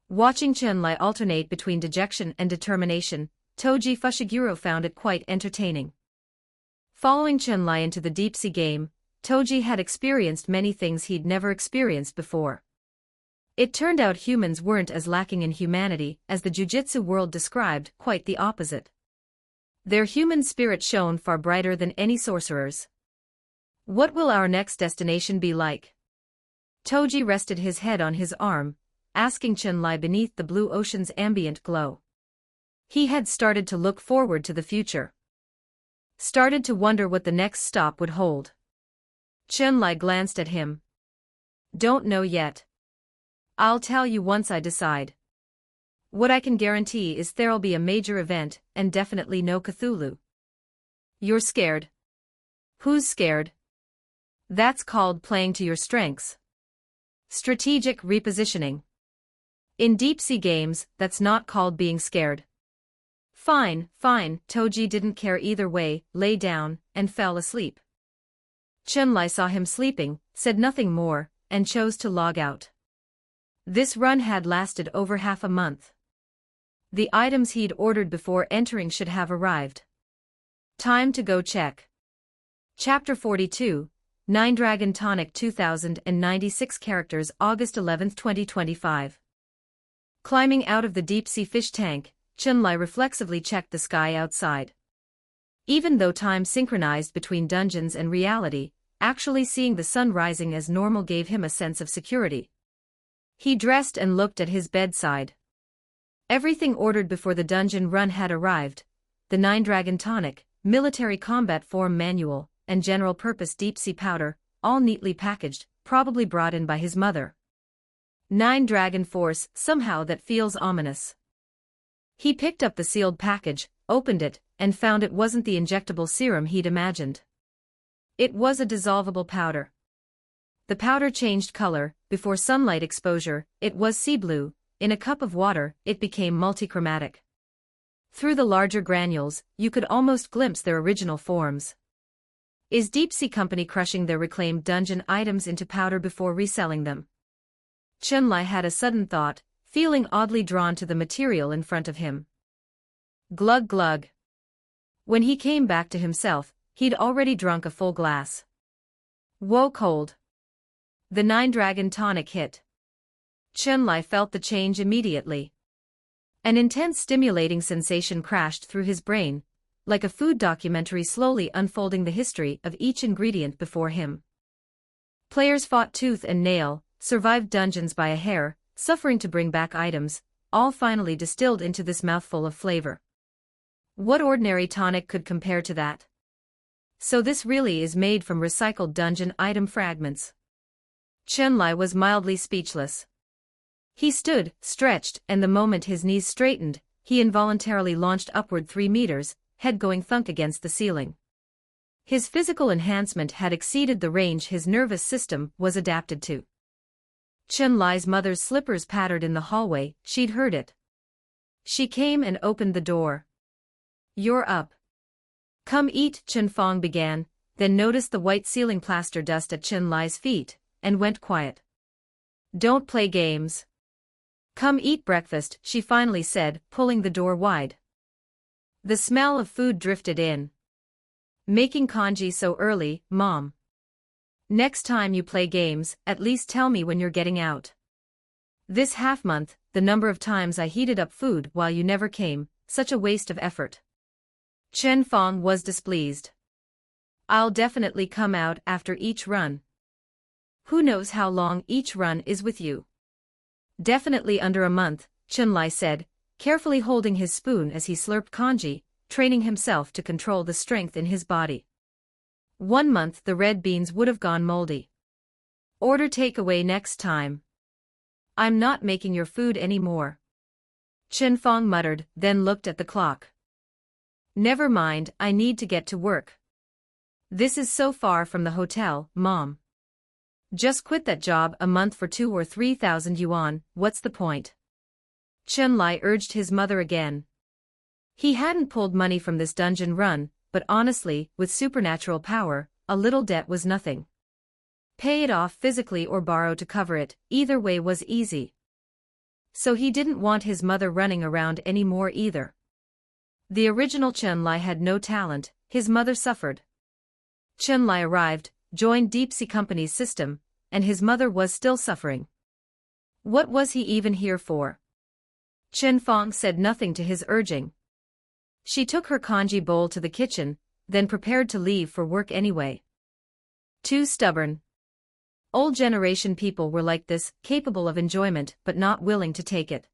Watching Chunlai alternate between dejection and determination, Toji Fushiguro found it quite entertaining. Following Chunlai into the deep-sea game, Toji had experienced many things he'd never experienced before. It turned out humans weren't as lacking in humanity as the jujitsu world described, quite the opposite. Their human spirit shone far brighter than any sorcerer's. What will our next destination be like? Toji rested his head on his arm, asking Chunlai beneath the blue ocean's ambient glow. He had started to look forward to the future. Started to wonder what the next stop would hold. Chunlai glanced at him. Don't know yet. I'll tell you once I decide. What I can guarantee is there'll be a major event, and definitely no Cthulhu. You're scared. Who's scared? That's called playing to your strengths. Strategic repositioning. In deep-sea games, that's not called being scared. Fine, fine, Toji didn't care either way, lay down, and fell asleep. Chunlai saw him sleeping, said nothing more, and chose to log out. This run had lasted over half a month. The items he'd ordered before entering should have arrived. Time to go check. Chapter 42, 9 Dragon Tonic 2096 characters August 11, 2025. Climbing out of the deep-sea fish tank, Chunlai reflexively checked the sky outside. Even though time synchronized between dungeons and reality, actually seeing the sun rising as normal gave him a sense of security. He dressed and looked at his bedside. Everything ordered before the dungeon run had arrived: the 9 Dragon Tonic, military combat form manual, and general-purpose deep-sea powder, all neatly packaged, probably brought in by his mother. 9 Dragon Force, somehow that feels ominous. He picked up the sealed package, opened it, and found it wasn't the injectable serum he'd imagined. It was a dissolvable powder. The powder changed color. Before sunlight exposure, it was sea blue. In a cup of water, it became multichromatic. Through the larger granules, you could almost glimpse their original forms. Is Deep-Sea Company crushing their reclaimed dungeon items into powder before reselling them? Chunlai had a sudden thought, feeling oddly drawn to the material in front of him. Glug glug. When he came back to himself, he'd already drunk a full glass. Whoa, cold. The 9 Dragon Tonic hit. Chunlai felt the change immediately. An intense stimulating sensation crashed through his brain, like a food documentary slowly unfolding the history of each ingredient before him. Players fought tooth and nail, survived dungeons by a hair, suffering to bring back items, all finally distilled into this mouthful of flavor. What ordinary tonic could compare to that? So this really is made from recycled dungeon item fragments. Chun-Li was mildly speechless. He stood, stretched, and the moment his knees straightened, he involuntarily launched upward 3 meters, head going thunk against the ceiling. His physical enhancement had exceeded the range his nervous system was adapted to. Chun-Li's mother's slippers pattered in the hallway, she'd heard it. She came and opened the door. "You're up. Come eat," Chun Fong began, then noticed the white ceiling plaster dust at Chun-Li's feet, and went quiet. "Don't play games. Come eat breakfast," she finally said, pulling the door wide. The smell of food drifted in. "Making congee so early, Mom. Next time you play games, at least tell me when you're getting out. This half-month, the number of times I heated up food while you never came, such a waste of effort." Chen Fong was displeased. "I'll definitely come out after each run. Who knows how long each run is with you?" "Definitely under a month," Chun-Li said, carefully holding his spoon as he slurped congee, training himself to control the strength in his body. 1 month the red beans would have gone moldy. "Order takeaway next time. I'm not making your food anymore." Chen Fong muttered, then looked at the clock. "Never mind, I need to get to work. This is so far from the hotel, Mom. Just quit that job a month for 2,000 or 3,000 yuan, what's the point?" Chun-Li urged his mother again. He hadn't pulled money from this dungeon run, but honestly, with supernatural power, a little debt was nothing. Pay it off physically or borrow to cover it, either way was easy. So he didn't want his mother running around anymore either. The original Chun-Li had no talent, his mother suffered. Chun-Li arrived, joined Deep Sea Company's system, and his mother was still suffering. What was he even here for? Chen Fong said nothing to his urging. She took her congee bowl to the kitchen, then prepared to leave for work anyway. Too stubborn. Old generation people were like this, capable of enjoyment but not willing to take it.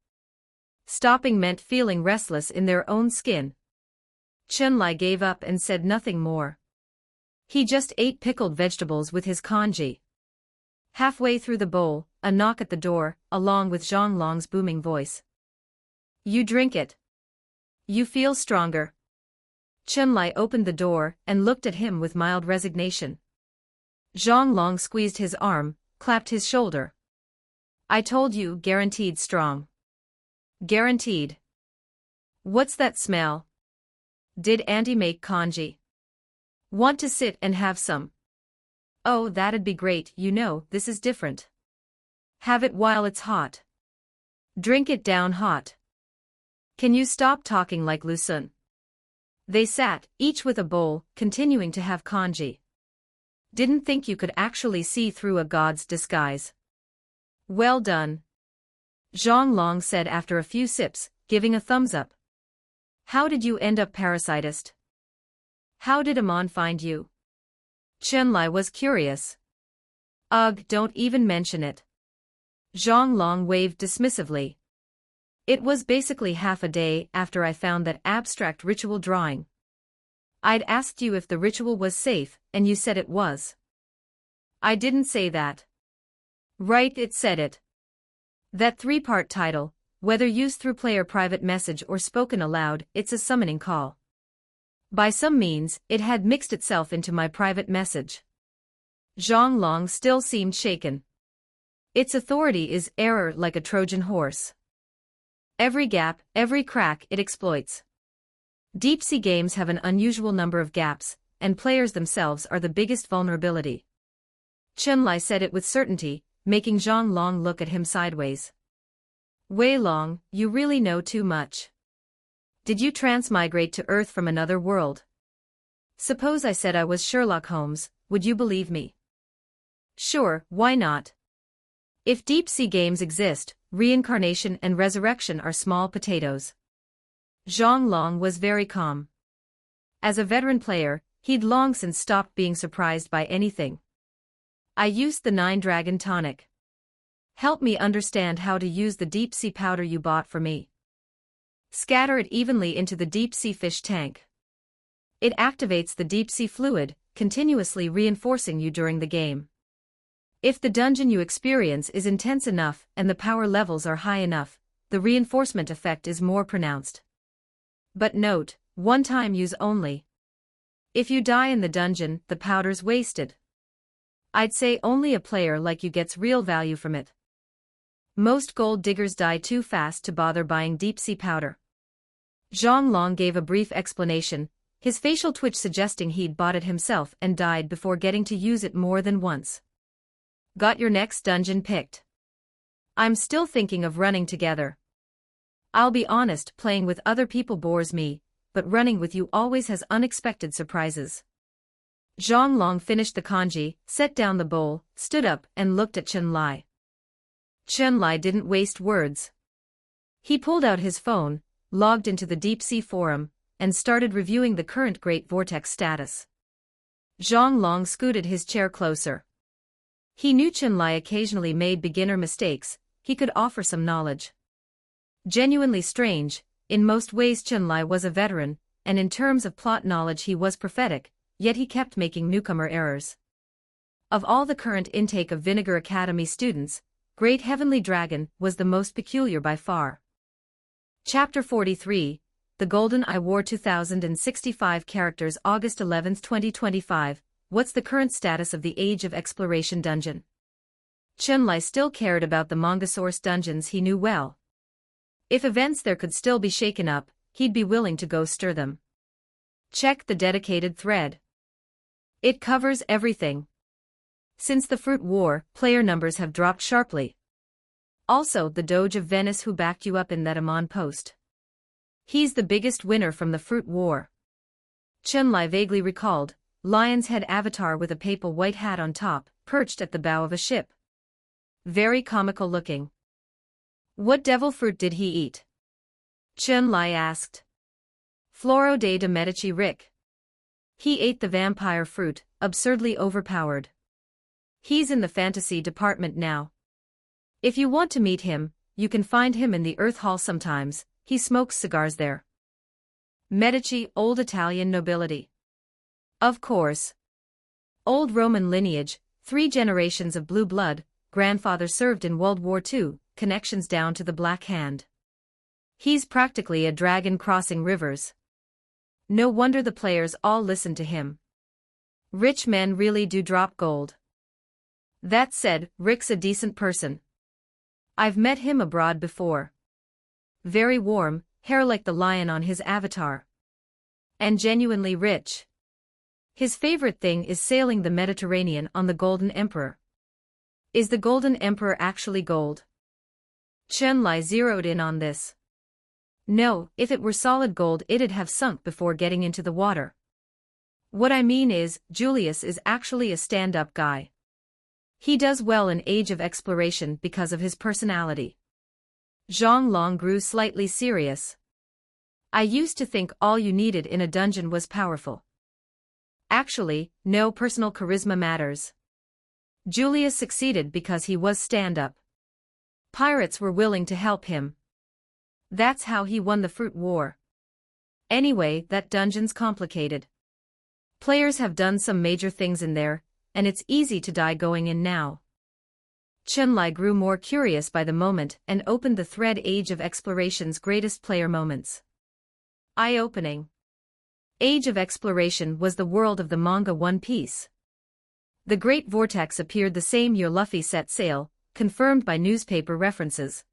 Stopping meant feeling restless in their own skin. Chun-Li gave up and said nothing more. He just ate pickled vegetables with his congee. Halfway through the bowl, a knock at the door, along with Zhang Long's booming voice. "You drink it. You feel stronger." Chun-Li opened the door and looked at him with mild resignation. Zhang Long squeezed his arm, clapped his shoulder. "I told you, guaranteed strong. Guaranteed. What's that smell? Did Auntie make congee? Want to sit and have some?" "Oh, that'd be great, you know, this is different. Have it while it's hot. Drink it down hot. Can you stop talking like Lu Sun?" They sat, each with a bowl, continuing to have congee. "Didn't think you could actually see through a god's disguise. Well done," Zhang Long said after a few sips, giving a thumbs up. "How did you end up parasitist? How did Amon find you?" Chun-Li was curious. "Ugh, don't even mention it." Zhang Long waved dismissively. "It was basically half a day after I found that abstract ritual drawing. I'd asked you if the ritual was safe, and you said it was." "I didn't say that." "Right, it said it. That 3-part title, whether used through player private message or spoken aloud, it's a summoning call. By some means, it had mixed itself into my private message." Zhang Long still seemed shaken. "Its authority is error like a Trojan horse. Every gap, every crack it exploits. Deep Sea games have an unusual number of gaps, and players themselves are the biggest vulnerability." Chun-Li said it with certainty, making Zhang Long look at him sideways. "Wei Long, you really know too much. Did you transmigrate to Earth from another world? Suppose I said I was Sherlock Holmes, would you believe me?" "Sure, why not? If Deep Sea games exist, reincarnation and resurrection are small potatoes. Zhang Long was very calm. As a veteran player, he'd long since stopped being surprised by anything. I used the 9-Dragon tonic. Help me understand how to use the deep-sea powder you bought for me. Scatter it evenly into the deep-sea fish tank. It activates the deep-sea fluid, continuously reinforcing you during the game. If the dungeon you experience is intense enough and the power levels are high enough, the reinforcement effect is more pronounced. But note, one-time use only. If you die in the dungeon, the powder's wasted. I'd say only a player like you gets real value from it. Most gold diggers die too fast to bother buying deep-sea powder. Zhang Long gave a brief explanation, his facial twitch suggesting he'd bought it himself and died before getting to use it more than once. Got your next dungeon picked? I'm still thinking of running together. I'll be honest, playing with other people bores me, but running with you always has unexpected surprises. Zhang Long finished the kanji, set down the bowl, stood up and looked at Chen Lai. Chen Lai didn't waste words. He pulled out his phone, logged into the deep-sea forum, and started reviewing the current Great Vortex status. Zhang Long scooted his chair closer. He knew Chen Lai occasionally made beginner mistakes, he could offer some knowledge. Genuinely strange, in most ways Chen Lai was a veteran, and in terms of plot knowledge he was prophetic, yet he kept making newcomer errors. Of all the current intake of Vinegar Academy students, Great Heavenly Dragon was the most peculiar by far. Chapter 43, The Golden Eye War 2065 Characters August 11, 2025, What's the current status of the Age of Exploration dungeon? Chen Lai still cared about the manga source dungeons he knew well. If events there could still be shaken up, he'd be willing to go stir them. Check the dedicated thread. It covers everything. Since the Fruit War, player numbers have dropped sharply. Also, the Doge of Venice who backed you up in that Amon post. He's the biggest winner from the Fruit War. Chen Lai vaguely recalled, lion's head avatar with a papal white hat on top, perched at the bow of a ship. Very comical looking. What devil fruit did he eat? Chen Lai asked. Floro de Medici Rick. He ate the vampire fruit, absurdly overpowered. He's in the fantasy department now. If you want to meet him, you can find him in the Earth Hall sometimes, he smokes cigars there. Medici, old Italian nobility. Of course. Old Roman lineage, 3 generations of blue blood, grandfather served in World War II, connections down to the Black Hand. He's practically a dragon crossing rivers. No wonder the players all listen to him. Rich men really do drop gold. That said, Rick's a decent person. I've met him abroad before. Very warm, hair like the lion on his avatar. And genuinely rich. His favorite thing is sailing the Mediterranean on the Golden Emperor. Is the Golden Emperor actually gold? Chen Lai zeroed in on this. No, if it were solid gold it'd have sunk before getting into the water. What I mean is, Julius is actually a stand-up guy. He does well in Age of Exploration because of his personality. Zhang Long grew slightly serious. I used to think all you needed in a dungeon was powerful. Actually, no, personal charisma matters. Julius succeeded because he was stand-up. Pirates were willing to help him. That's how he won the Fruit War. Anyway, that dungeon's complicated. Players have done some major things in there, and it's easy to die going in now. Chen Lai grew more curious by the moment and opened the thread Age of Exploration's greatest player moments. Eye-opening. Age of Exploration was the world of the manga One Piece. The Great Vortex appeared the same year Luffy set sail, confirmed by newspaper references.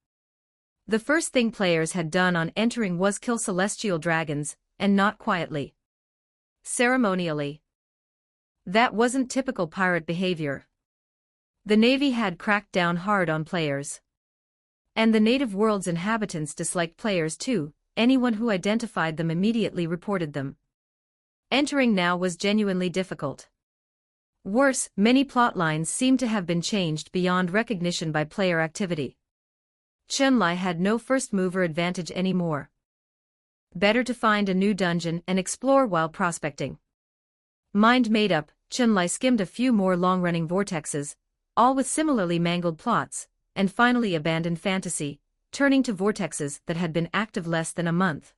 The first thing players had done on entering was kill celestial dragons, and not quietly. Ceremonially. That wasn't typical pirate behavior. The Navy had cracked down hard on players. And the native world's inhabitants disliked players too, anyone who identified them immediately reported them. Entering now was genuinely difficult. Worse, many plotlines seemed to have been changed beyond recognition by player activity. Chunlai had no first mover advantage anymore. Better to find a new dungeon and explore while prospecting. Mind made up, Chunlai skimmed a few more long-running vortexes, all with similarly mangled plots, and finally abandoned fantasy, turning to vortexes that had been active less than a month.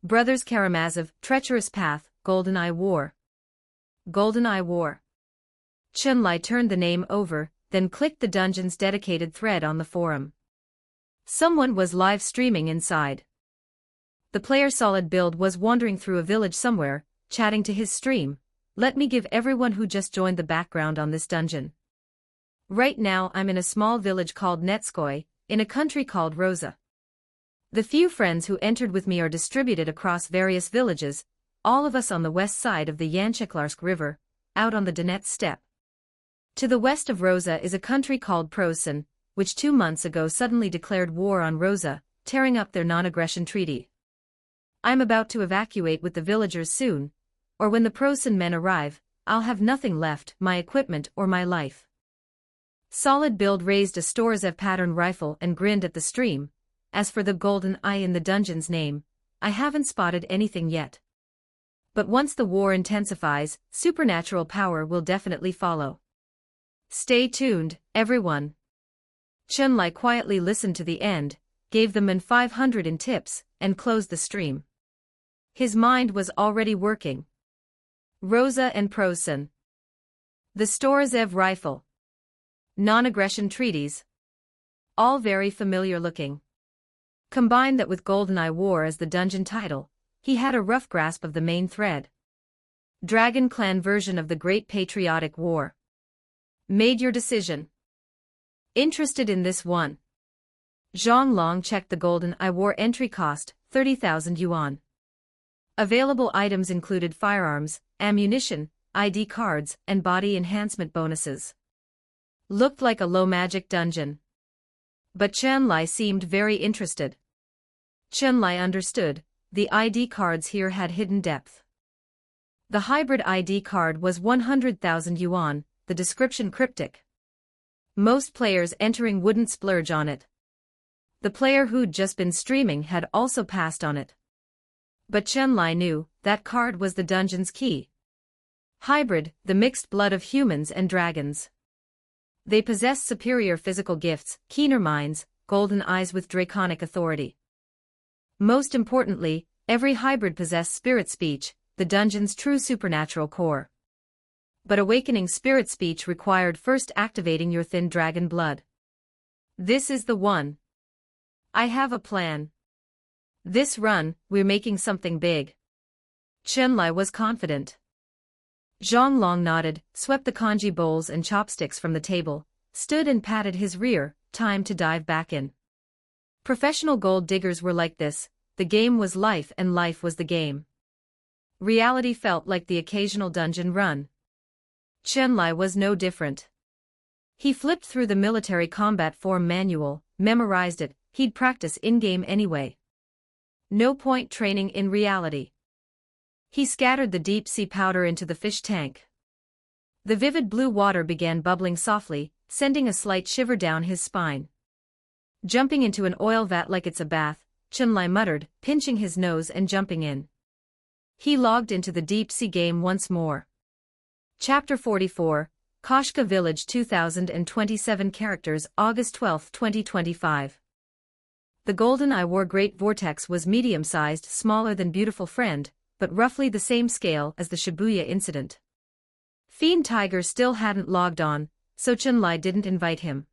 Brothers Karamazov, Treacherous Path, GoldenEye War. GoldenEye War. Chunlai turned the name over, then clicked the dungeon's dedicated thread on the forum. Someone was live streaming inside. The player Solid Build was wandering through a village somewhere, chatting to his stream. Let me give everyone who just joined the background on this dungeon. Right now I'm in a small village called Netskoy, in a country called Rosa. The few friends who entered with me are distributed across various villages, all of us on the west side of the Yancheklarsk River, out on the Donets steppe. To the west of Rosa is a country called Prosen, which 2 months ago suddenly declared war on Rosa, tearing up their non-aggression treaty. I'm about to evacuate with the villagers soon, or when the Prosen men arrive, I'll have nothing left, my equipment or my life. Solid Build raised a Storzev pattern rifle and grinned at the stream. As for the golden eye in the dungeon's name, I haven't spotted anything yet. But once the war intensifies, supernatural power will definitely follow. Stay tuned, everyone. Chunlai quietly listened to the end, gave the men 500 in tips, and closed the stream. His mind was already working. Rosa and Prosen. The Storzev rifle. Non-aggression treaties. All very familiar looking. Combine that with GoldenEye War as the dungeon title, he had a rough grasp of the main thread. Dragon Clan version of the Great Patriotic War. Made your decision. Interested in this one? Zhang Long checked the GoldenEye War entry cost, 30,000 yuan. Available items included firearms, ammunition, ID cards, and body enhancement bonuses. Looked like a low-magic dungeon. But Chunlai seemed very interested. Chunlai understood, the ID cards here had hidden depth. The hybrid ID card was 100,000 yuan, the description cryptic. Most players entering wouldn't splurge on it. The player who'd just been streaming had also passed on it. But Chunlai knew, that card was the dungeon's key. Hybrid, the mixed blood of humans and dragons. They possessed superior physical gifts, keener minds, golden eyes with draconic authority. Most importantly, every hybrid possessed spirit speech, the dungeon's true supernatural core. But awakening spirit speech required first activating your thin dragon blood. This is the one. I have a plan. This run, we're making something big. Chunlai was confident. Zhang Long nodded, swept the congee bowls and chopsticks from the table, stood and patted his rear, time to dive back in. Professional gold diggers were like this, the game was life and life was the game. Reality felt like the occasional dungeon run. Chunlai was no different. He flipped through the military combat form manual, memorized it, he'd practice in-game anyway. No point training in reality. He scattered the deep-sea powder into the fish tank. The vivid blue water began bubbling softly, sending a slight shiver down his spine. Jumping into an oil vat like it's a bath, Chunlai muttered, pinching his nose and jumping in. He logged into the deep-sea game once more. Chapter 44, Koshka Village 2027 characters August 12, 2025. The GoldenEye War Great Vortex was medium-sized, smaller than Beautiful Friend, but roughly the same scale as the Shibuya incident. Fiend Tiger still hadn't logged on, so Chunlai didn't invite him.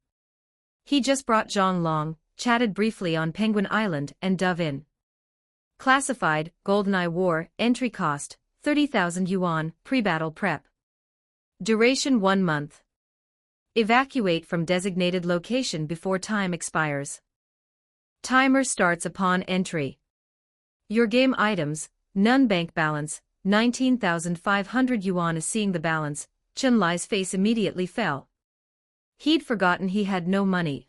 He just brought Zhang Long, chatted briefly on Penguin Island and dove in. Classified, GoldenEye War, entry cost, 30,000 yuan, pre-battle prep. Duration 1 month. Evacuate from designated location before time expires. Timer starts upon entry. Your game items, none bank balance, 19,500 yuan. Seeing the balance, Chunlai's face immediately fell. He'd forgotten he had no money.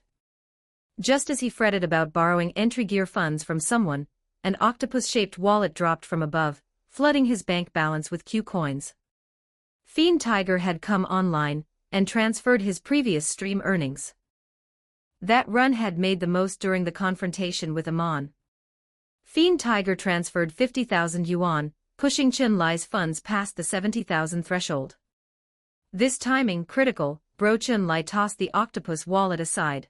Just as he fretted about borrowing entry gear funds from someone, an octopus-shaped wallet dropped from above, flooding his bank balance with Q coins. Fiend Tiger had come online, and transferred his previous stream earnings. That run had made the most during the confrontation with Amon. Fiend Tiger transferred 50,000 yuan, pushing Chen Lai's funds past the 70,000 threshold. This timing critical, bro. Chen Lai tossed the octopus wallet aside.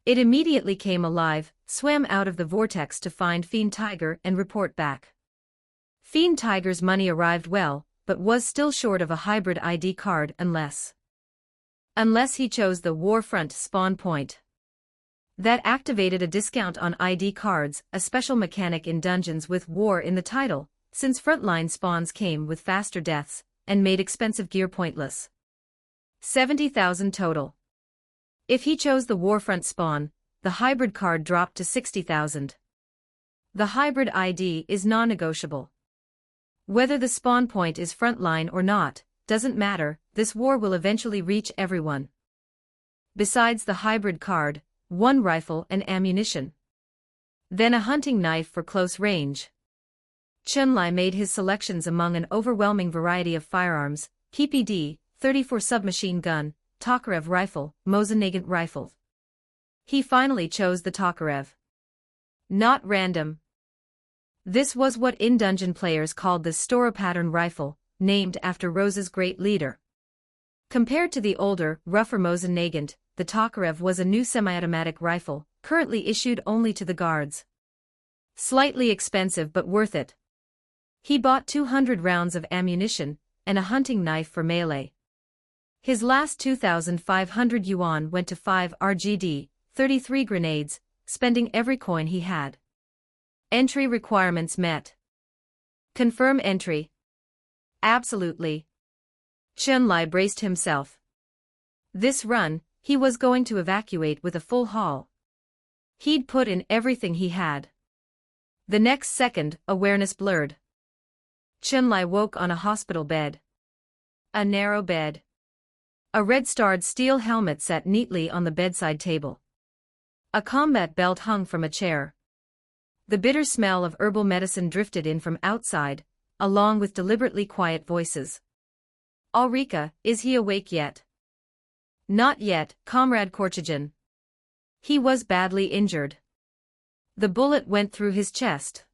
It immediately came alive, swam out of the vortex to find Fiend Tiger and report back. Fiend Tiger's money arrived well, but was still short of a hybrid ID card unless he chose the Warfront spawn point. That activated a discount on ID cards, a special mechanic in dungeons with war in the title, since frontline spawns came with faster deaths, and made expensive gear pointless. 70,000 total. If he chose the Warfront spawn, the hybrid card dropped to 60,000. The hybrid ID is non-negotiable. Whether the spawn point is frontline or not, doesn't matter, this war will eventually reach everyone. Besides the hybrid card, one rifle and ammunition. Then a hunting knife for close range. Chen Lai made his selections among an overwhelming variety of firearms: PPD, 34 submachine gun, Tokarev rifle, Mosin Nagant rifle. He finally chose the Tokarev. Not random. This was what in-dungeon players called the Stora pattern rifle, named after Rose's great leader. Compared to the older, rougher Mosin Nagant, the Tokarev was a new semi-automatic rifle, currently issued only to the guards. Slightly expensive but worth it. He bought 200 rounds of ammunition, and a hunting knife for melee. His last 2,500 yuan went to 5 RGD, 33 grenades, spending every coin he had. Entry requirements met. Confirm entry. Absolutely. Chen Lai braced himself. This run, he was going to evacuate with a full haul. He'd put in everything he had. The next second, awareness blurred. Chen Lai woke on a hospital bed. A narrow bed. A red-starred steel helmet sat neatly on the bedside table. A combat belt hung from a chair. The bitter smell of herbal medicine drifted in from outside, along with deliberately quiet voices. Ulrika, is he awake yet? Not yet, Comrade Korchagin. He was badly injured. The bullet went through his chest.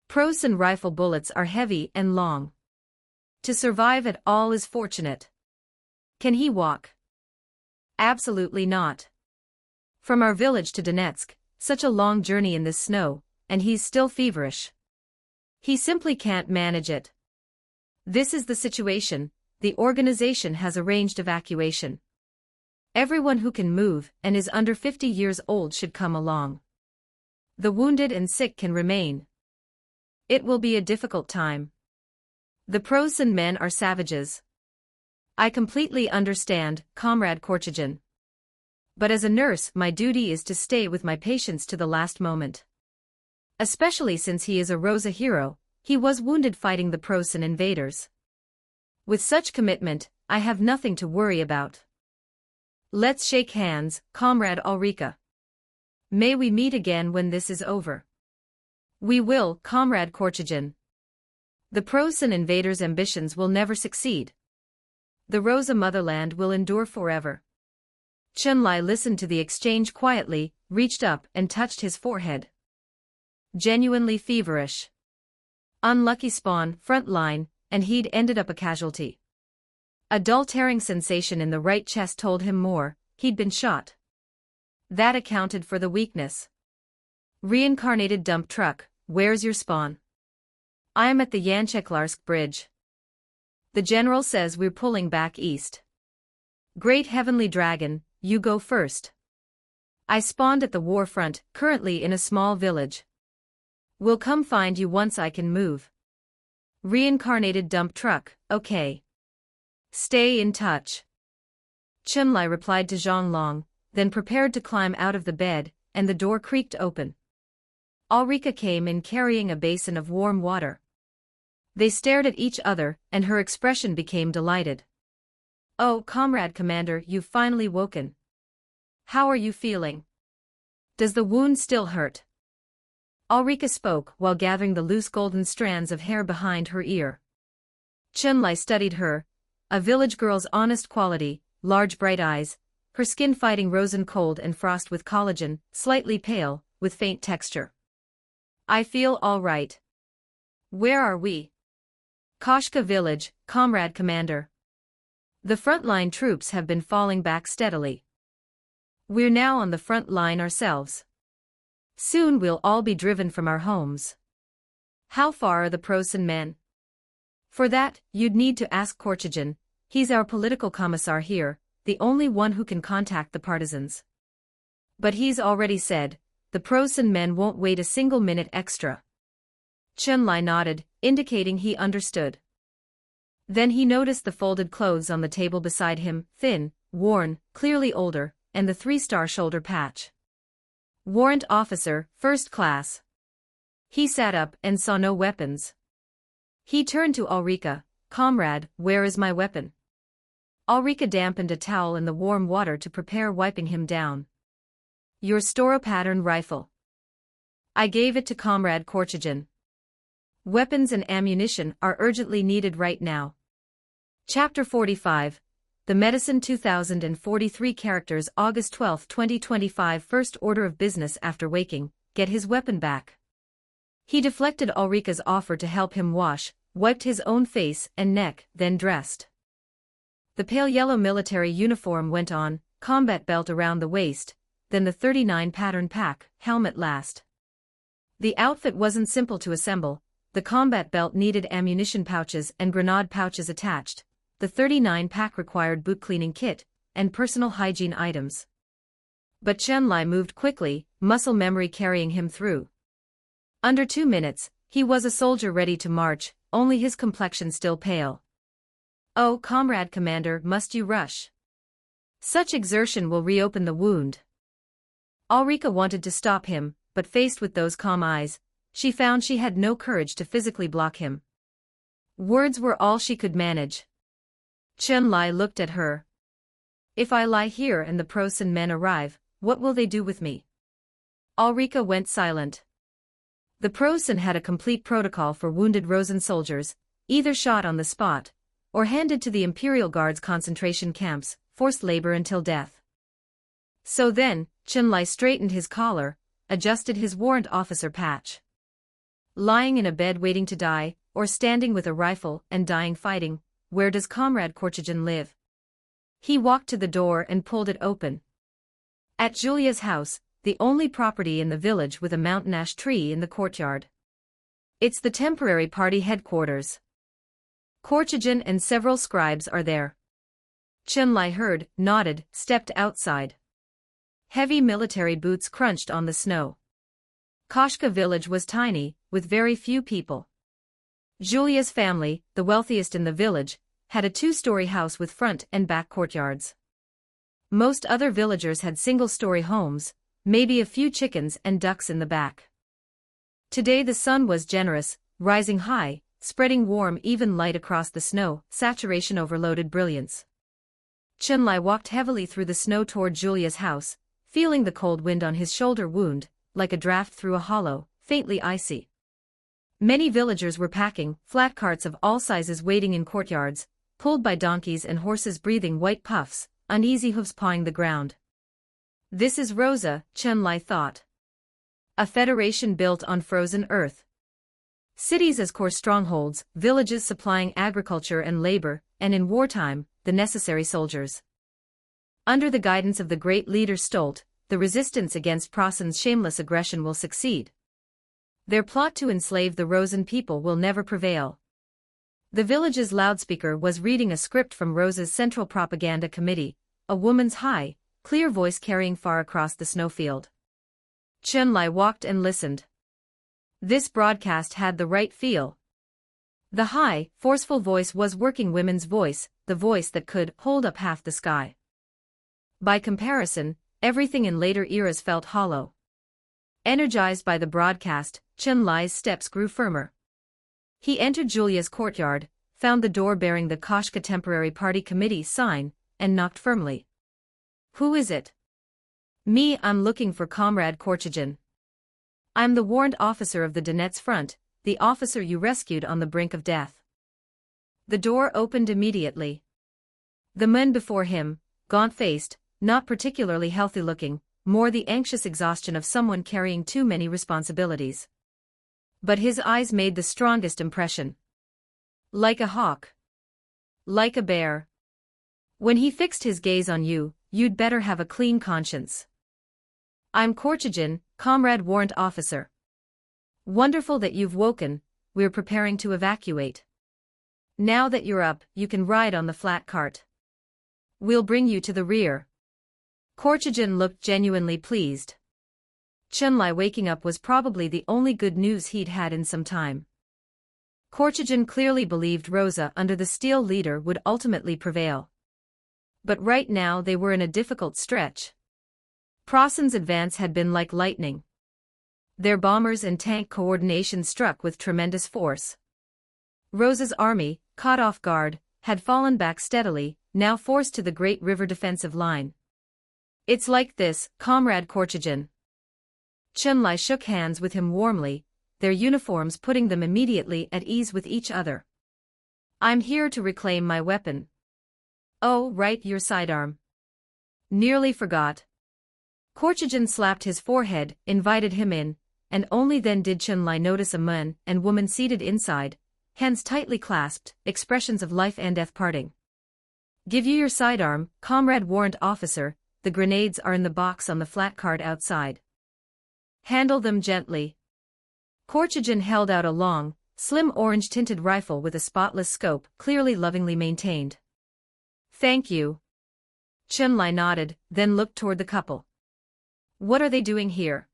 Prosen rifle bullets are heavy and long. To survive at all is fortunate. Can he walk? Absolutely not. From our village to Donetsk, such a long journey in this snow, and he's still feverish. He simply can't manage it. This is the situation. The organization has arranged evacuation. Everyone who can move and is under 50 years old should come along. The wounded and sick can remain. It will be a difficult time. The Prosen men are savages. I completely understand, Comrade Korchagin. But as a nurse, my duty is to stay with my patients to the last moment. Especially since he is a Rosa hero, he was wounded fighting the Prosen invaders. With such commitment, I have nothing to worry about. Let's shake hands, Comrade Ulrika. May we meet again when this is over. We will, Comrade Korchagin. The Prosen invaders' ambitions will never succeed. The Rosa motherland will endure forever. Chen Lai listened to the exchange quietly, reached up and touched his forehead. Genuinely feverish. Unlucky spawn, front line, and he'd ended up a casualty. A dull tearing sensation in the right chest told him more, he'd been shot. That accounted for the weakness. Reincarnated dump truck, where's your spawn? I'm at the Yancheklarsk bridge. The general says we're pulling back east. Great heavenly dragon, you go first. I spawned at the war front, currently in a small village. We'll come find you once I can move. Reincarnated dump truck, okay. Stay in touch. Chen Lai replied to Zhang Long, then prepared to climb out of the bed, and the door creaked open. Ulrika came in carrying a basin of warm water. They stared at each other, and her expression became delighted. Oh, Comrade Commander, you've finally woken. How are you feeling? Does the wound still hurt? Ulrika spoke while gathering the loose golden strands of hair behind her ear. Chen Lai studied her, a village girl's honest quality, large bright eyes, her skin fighting Rosen cold and frost with collagen, slightly pale, with faint texture. I feel all right. Where are we? Koshka village, Comrade Commander. The frontline troops have been falling back steadily. We're now on the front line ourselves. Soon we'll all be driven from our homes. How far are the Prosen men? For that, you'd need to ask Korchagin. He's our political commissar here, the only one who can contact the partisans. But he's already said, the Prosen men won't wait a single minute extra. Chunlai nodded, indicating he understood. Then he noticed the folded clothes on the table beside him, thin, worn, clearly older, and the 3-star shoulder patch. Warrant Officer, First Class. He sat up and saw no weapons. He turned to Ulrika. Comrade, where is my weapon? Ulrika dampened a towel in the warm water to prepare wiping him down. Your Stora pattern rifle. I gave it to Comrade Korchagin. Weapons and ammunition are urgently needed right now. Chapter 45. The Medicine 2043 characters August 12, 2025 First order of business after waking, get his weapon back. He deflected Ulrika's offer to help him wash, wiped his own face and neck, then dressed. The pale yellow military uniform went on, combat belt around the waist, then the 39 pattern pack, helmet last. The outfit wasn't simple to assemble. The combat belt needed ammunition pouches and grenade pouches attached. The 39 pack required boot cleaning kit and personal hygiene items. But Chunlai moved quickly, muscle memory carrying him through. Under 2 minutes, he was a soldier ready to march, only his complexion still pale. Oh, Comrade Commander, must you rush? Such exertion will reopen the wound. Ulrika wanted to stop him, but faced with those calm eyes, she found she had no courage to physically block him. Words were all she could manage. Chunlai looked at her. If I lie here and the Prosen men arrive, what will they do with me? Ulrika went silent. The Prosen had a complete protocol for wounded Rosen soldiers, either shot on the spot, or handed to the Imperial Guard's concentration camps, forced labor until death. So then, Chunlai straightened his collar, adjusted his warrant officer patch. Lying in a bed waiting to die, or standing with a rifle and dying fighting, where does Comrade Korchagin live? He walked to the door and pulled it open. At Julia's house, the only property in the village with a mountain ash tree in the courtyard. It's the temporary party headquarters. Korchagin and several scribes are there. Chunlai heard, nodded, stepped outside. Heavy military boots crunched on the snow. Koshka village was tiny, with very few people. Julia's family, the wealthiest in the village, had a 2-story house with front and back courtyards. Most other villagers had single-story homes, maybe a few chickens and ducks in the back. Today the sun was generous, rising high, spreading warm even light across the snow, saturation overloaded brilliance. Chunlai walked heavily through the snow toward Julia's house, feeling the cold wind on his shoulder wound, like a draft through a hollow, faintly icy. Many villagers were packing, flat carts of all sizes waiting in courtyards, pulled by donkeys and horses breathing white puffs, uneasy hooves pawing the ground. This is Rosa, Chunlai thought. A federation built on frozen earth. Cities as core strongholds, villages supplying agriculture and labor, and in wartime, the necessary soldiers. Under the guidance of the great leader Stolt, the resistance against Prosen's shameless aggression will succeed. Their plot to enslave the Rosen people will never prevail. The village's loudspeaker was reading a script from Rosa's Central Propaganda Committee, a woman's high, clear voice carrying far across the snowfield. Chunlai walked and listened. This broadcast had the right feel. The high, forceful voice was working women's voice, the voice that could hold up half the sky. By comparison, everything in later eras felt hollow. Energized by the broadcast, Chunlai's steps grew firmer. He entered Julia's courtyard, found the door bearing the Koshka Temporary Party Committee sign, and knocked firmly. Who is it? Me, I'm looking for Comrade Korchagin. I'm the warrant officer of the Donetsk front, the officer you rescued on the brink of death. The door opened immediately. The men before him, gaunt-faced, not particularly healthy-looking, more the anxious exhaustion of someone carrying too many responsibilities. But his eyes made the strongest impression. Like a hawk. Like a bear. When he fixed his gaze on you, you'd better have a clean conscience. I'm Korchagin, Comrade Warrant Officer. Wonderful that you've woken, we're preparing to evacuate. Now that you're up, you can ride on the flat cart. We'll bring you to the rear. Korchagin looked genuinely pleased. Chunlai waking up was probably the only good news he'd had in some time. Korchagin clearly believed Rosa under the Steel leader would ultimately prevail. But right now they were in a difficult stretch. Prosen's advance had been like lightning. Their bombers and tank coordination struck with tremendous force. Rosa's army, caught off guard, had fallen back steadily, now forced to the Great River defensive line. It's like this, Comrade Korchagin. Chunlai shook hands with him warmly, their uniforms putting them immediately at ease with each other. I'm here to reclaim my weapon. Oh, right, your sidearm. Nearly forgot. Korchagin slapped his forehead, invited him in, and only then did Chunlai notice a man and woman seated inside, hands tightly clasped, expressions of life and death parting. Give you your sidearm, Comrade Warrant Officer, the grenades are in the box on the flat cart outside. Handle them gently. Korchagin held out a long, slim orange-tinted rifle with a spotless scope, clearly lovingly maintained. Thank you. Chunlai nodded, then looked toward the couple. What are they doing here?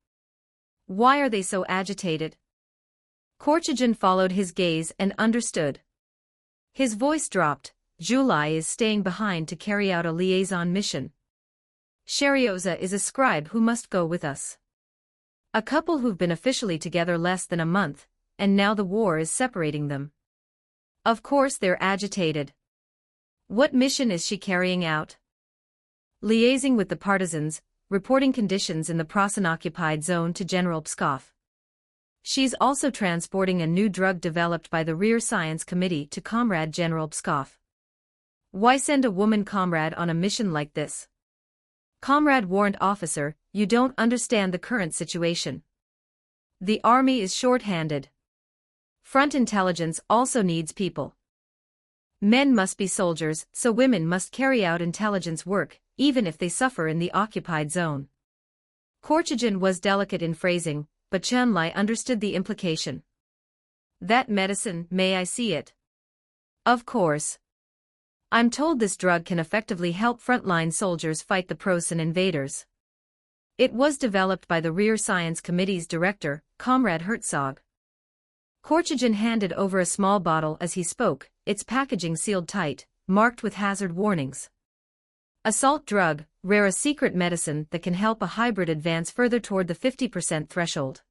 Why are they so agitated? Korchagin followed his gaze and understood. His voice dropped. Julai is staying behind to carry out a liaison mission. Sherioza is a scribe who must go with us. A couple who've been officially together less than a month, and now the war is separating them. Of course they're agitated. What mission is she carrying out? Liaising with the partisans, reporting conditions in the Prosen-occupied zone to General Pskov. She's also transporting a new drug developed by the Rear Science Committee to Comrade General Pskov. Why send a woman comrade on a mission like this? Comrade Warrant Officer, you don't understand the current situation. The army is short-handed. Front intelligence also needs people. Men must be soldiers, so women must carry out intelligence work, even if they suffer in the occupied zone. Korchagin was delicate in phrasing, but Chunlai understood the implication. That medicine, may I see it? Of course. I'm told this drug can effectively help frontline soldiers fight the Prosen invaders. It was developed by the Rear Science Committee's director, Comrade Herzog. Korchagin handed over a small bottle as he spoke, its packaging sealed tight, marked with hazard warnings. Assault drug, rare, a secret medicine that can help a hybrid advance further toward the 50% threshold.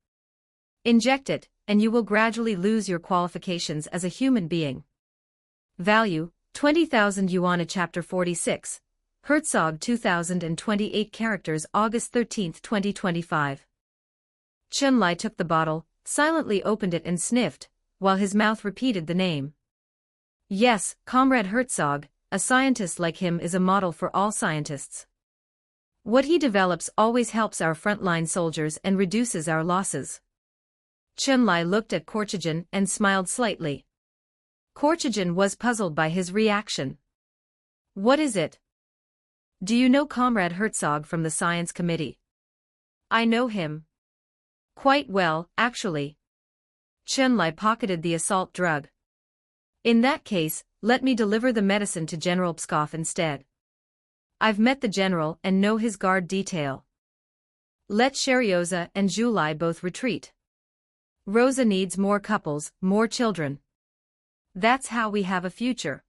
Inject it, and you will gradually lose your qualifications as a human being. Value, 20,000 yuan. Chapter 46. Herzog 2028 characters August 13, 2025. Chunlai took the bottle, silently opened it and sniffed, while his mouth repeated the name. Yes, Comrade Herzog, a scientist like him is a model for all scientists. What he develops always helps our frontline soldiers and reduces our losses. Chunlai looked at Korchagin and smiled slightly. Korchagin was puzzled by his reaction. What is it? Do you know Comrade Herzog from the Science Committee? I know him. Quite well, actually. Chunlai pocketed the assault drug. In that case, let me deliver the medicine to General Pskov instead. I've met the general and know his guard detail. Let Sherioza and Julai both retreat. Rosa needs more couples, more children. That's how we have a future.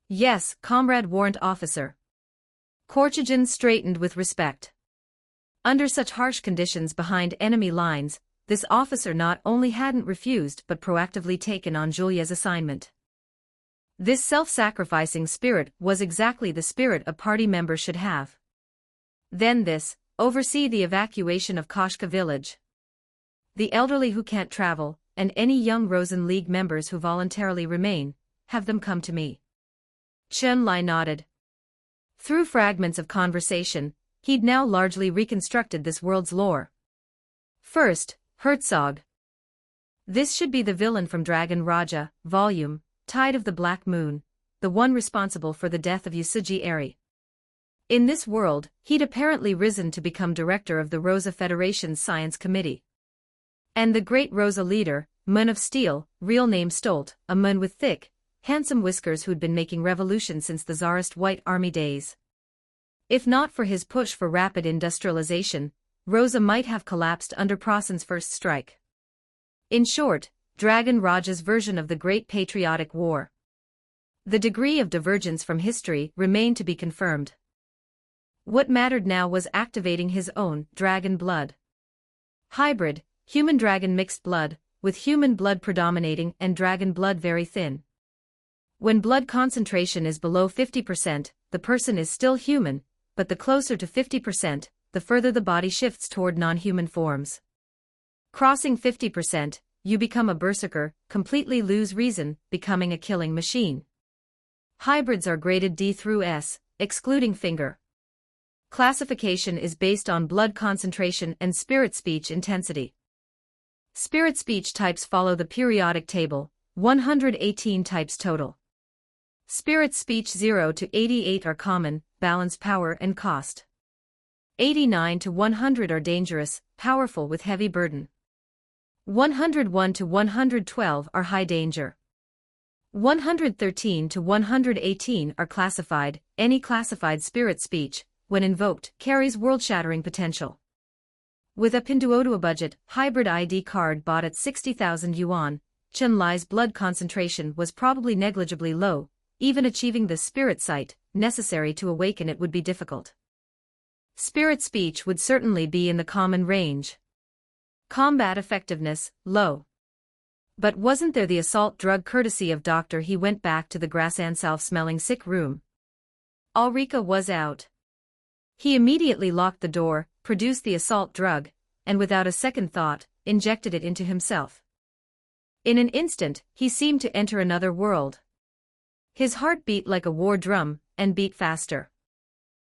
Yes, Comrade Warrant Officer. Korchagin straightened with respect. Under such harsh conditions behind enemy lines, this officer not only hadn't refused but proactively taken on Julia's assignment. This self-sacrificing spirit was exactly the spirit a party member should have. Then this, oversee the evacuation of Koshka village. The elderly who can't travel, and any young Rosen League members who voluntarily remain, have them come to me. Chunlai nodded. Through fragments of conversation, he'd now largely reconstructed this world's lore. First, Herzog. This should be the villain from Dragon Raja, Volume, Tide of the Black Moon, the one responsible for the death of Usugi Eri. In this world, he'd apparently risen to become director of the Rosa Federation's Science Committee. And the great Rosa leader, Man of Steel, real name Stolt, a man with thick, handsome whiskers who'd been making revolution since the Tsarist White Army days. If not for his push for rapid industrialization, Rosa might have collapsed under Prasen's first strike. In short, Dragon Raja's version of the Great Patriotic War. The degree of divergence from history remained to be confirmed. What mattered now was activating his own dragon blood. Hybrid, human-dragon mixed blood, with human blood predominating and dragon blood very thin. When blood concentration is below 50%, the person is still human, but the closer to 50%, the further the body shifts toward non-human forms. Crossing 50%, you become a berserker, completely lose reason, becoming a killing machine. Hybrids are graded D through S, excluding finger. Classification is based on blood concentration and spirit speech intensity. Spirit speech types follow the periodic table, 118 types total. Spirit speech 0 to 88 are common, balance power and cost. 89 to 100 are dangerous, powerful with heavy burden. 101 to 112 are high danger. 113 to 118 are classified. Any classified spirit speech, when invoked, carries world-shattering potential. With a Pinduoduo budget, hybrid ID card bought at 60,000 yuan, Chen Lai's blood concentration was probably negligibly low. Even achieving the spirit sight necessary to awaken it would be difficult. Spirit speech would certainly be in the common range. Combat effectiveness, low. But wasn't there the assault drug courtesy of doctor? He went back to the Grassansalve-smelling sick room. Ulrika was out. He immediately locked the door, produced the assault drug, and without a second thought, injected it into himself. In an instant, he seemed to enter another world. His heart beat like a war drum, and beat faster.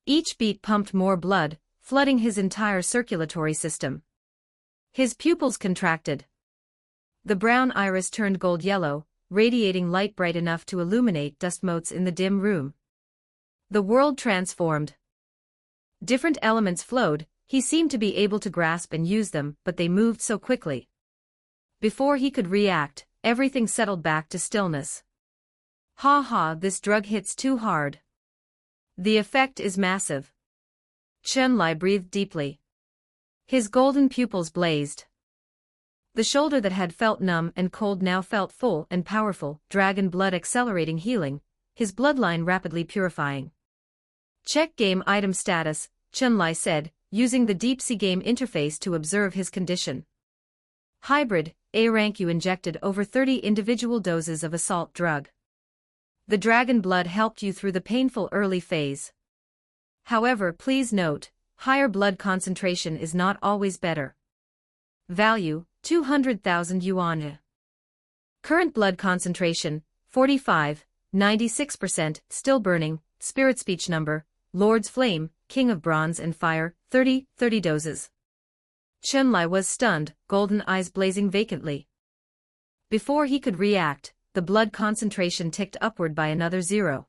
Each beat pumped more blood, flooding his entire circulatory system. His pupils contracted. The brown iris turned gold-yellow, radiating light bright enough to illuminate dust motes in the dim room. The world transformed. Different elements flowed. He seemed to be able to grasp and use them, but they moved so quickly. Before he could react, everything settled back to stillness. Ha ha, this drug hits too hard. The effect is massive. Chen Lai breathed deeply. His golden pupils blazed. The shoulder that had felt numb and cold now felt full and powerful, dragon blood accelerating healing, his bloodline rapidly purifying. Check game item status, Chen Lai said, using the deep-sea game interface to observe his condition. Hybrid, A rank. You injected over 30 individual doses of assault drug. The dragon blood helped you through the painful early phase. However, please note, higher blood concentration is not always better. Value, 200,000 yuan. Current blood concentration, 45, 96%, still burning, spirit speech number, Lord's Flame, King of Bronze and Fire, 30 doses. Chen Lai was stunned, golden eyes blazing vacantly. Before he could react, the blood concentration ticked upward by another 0.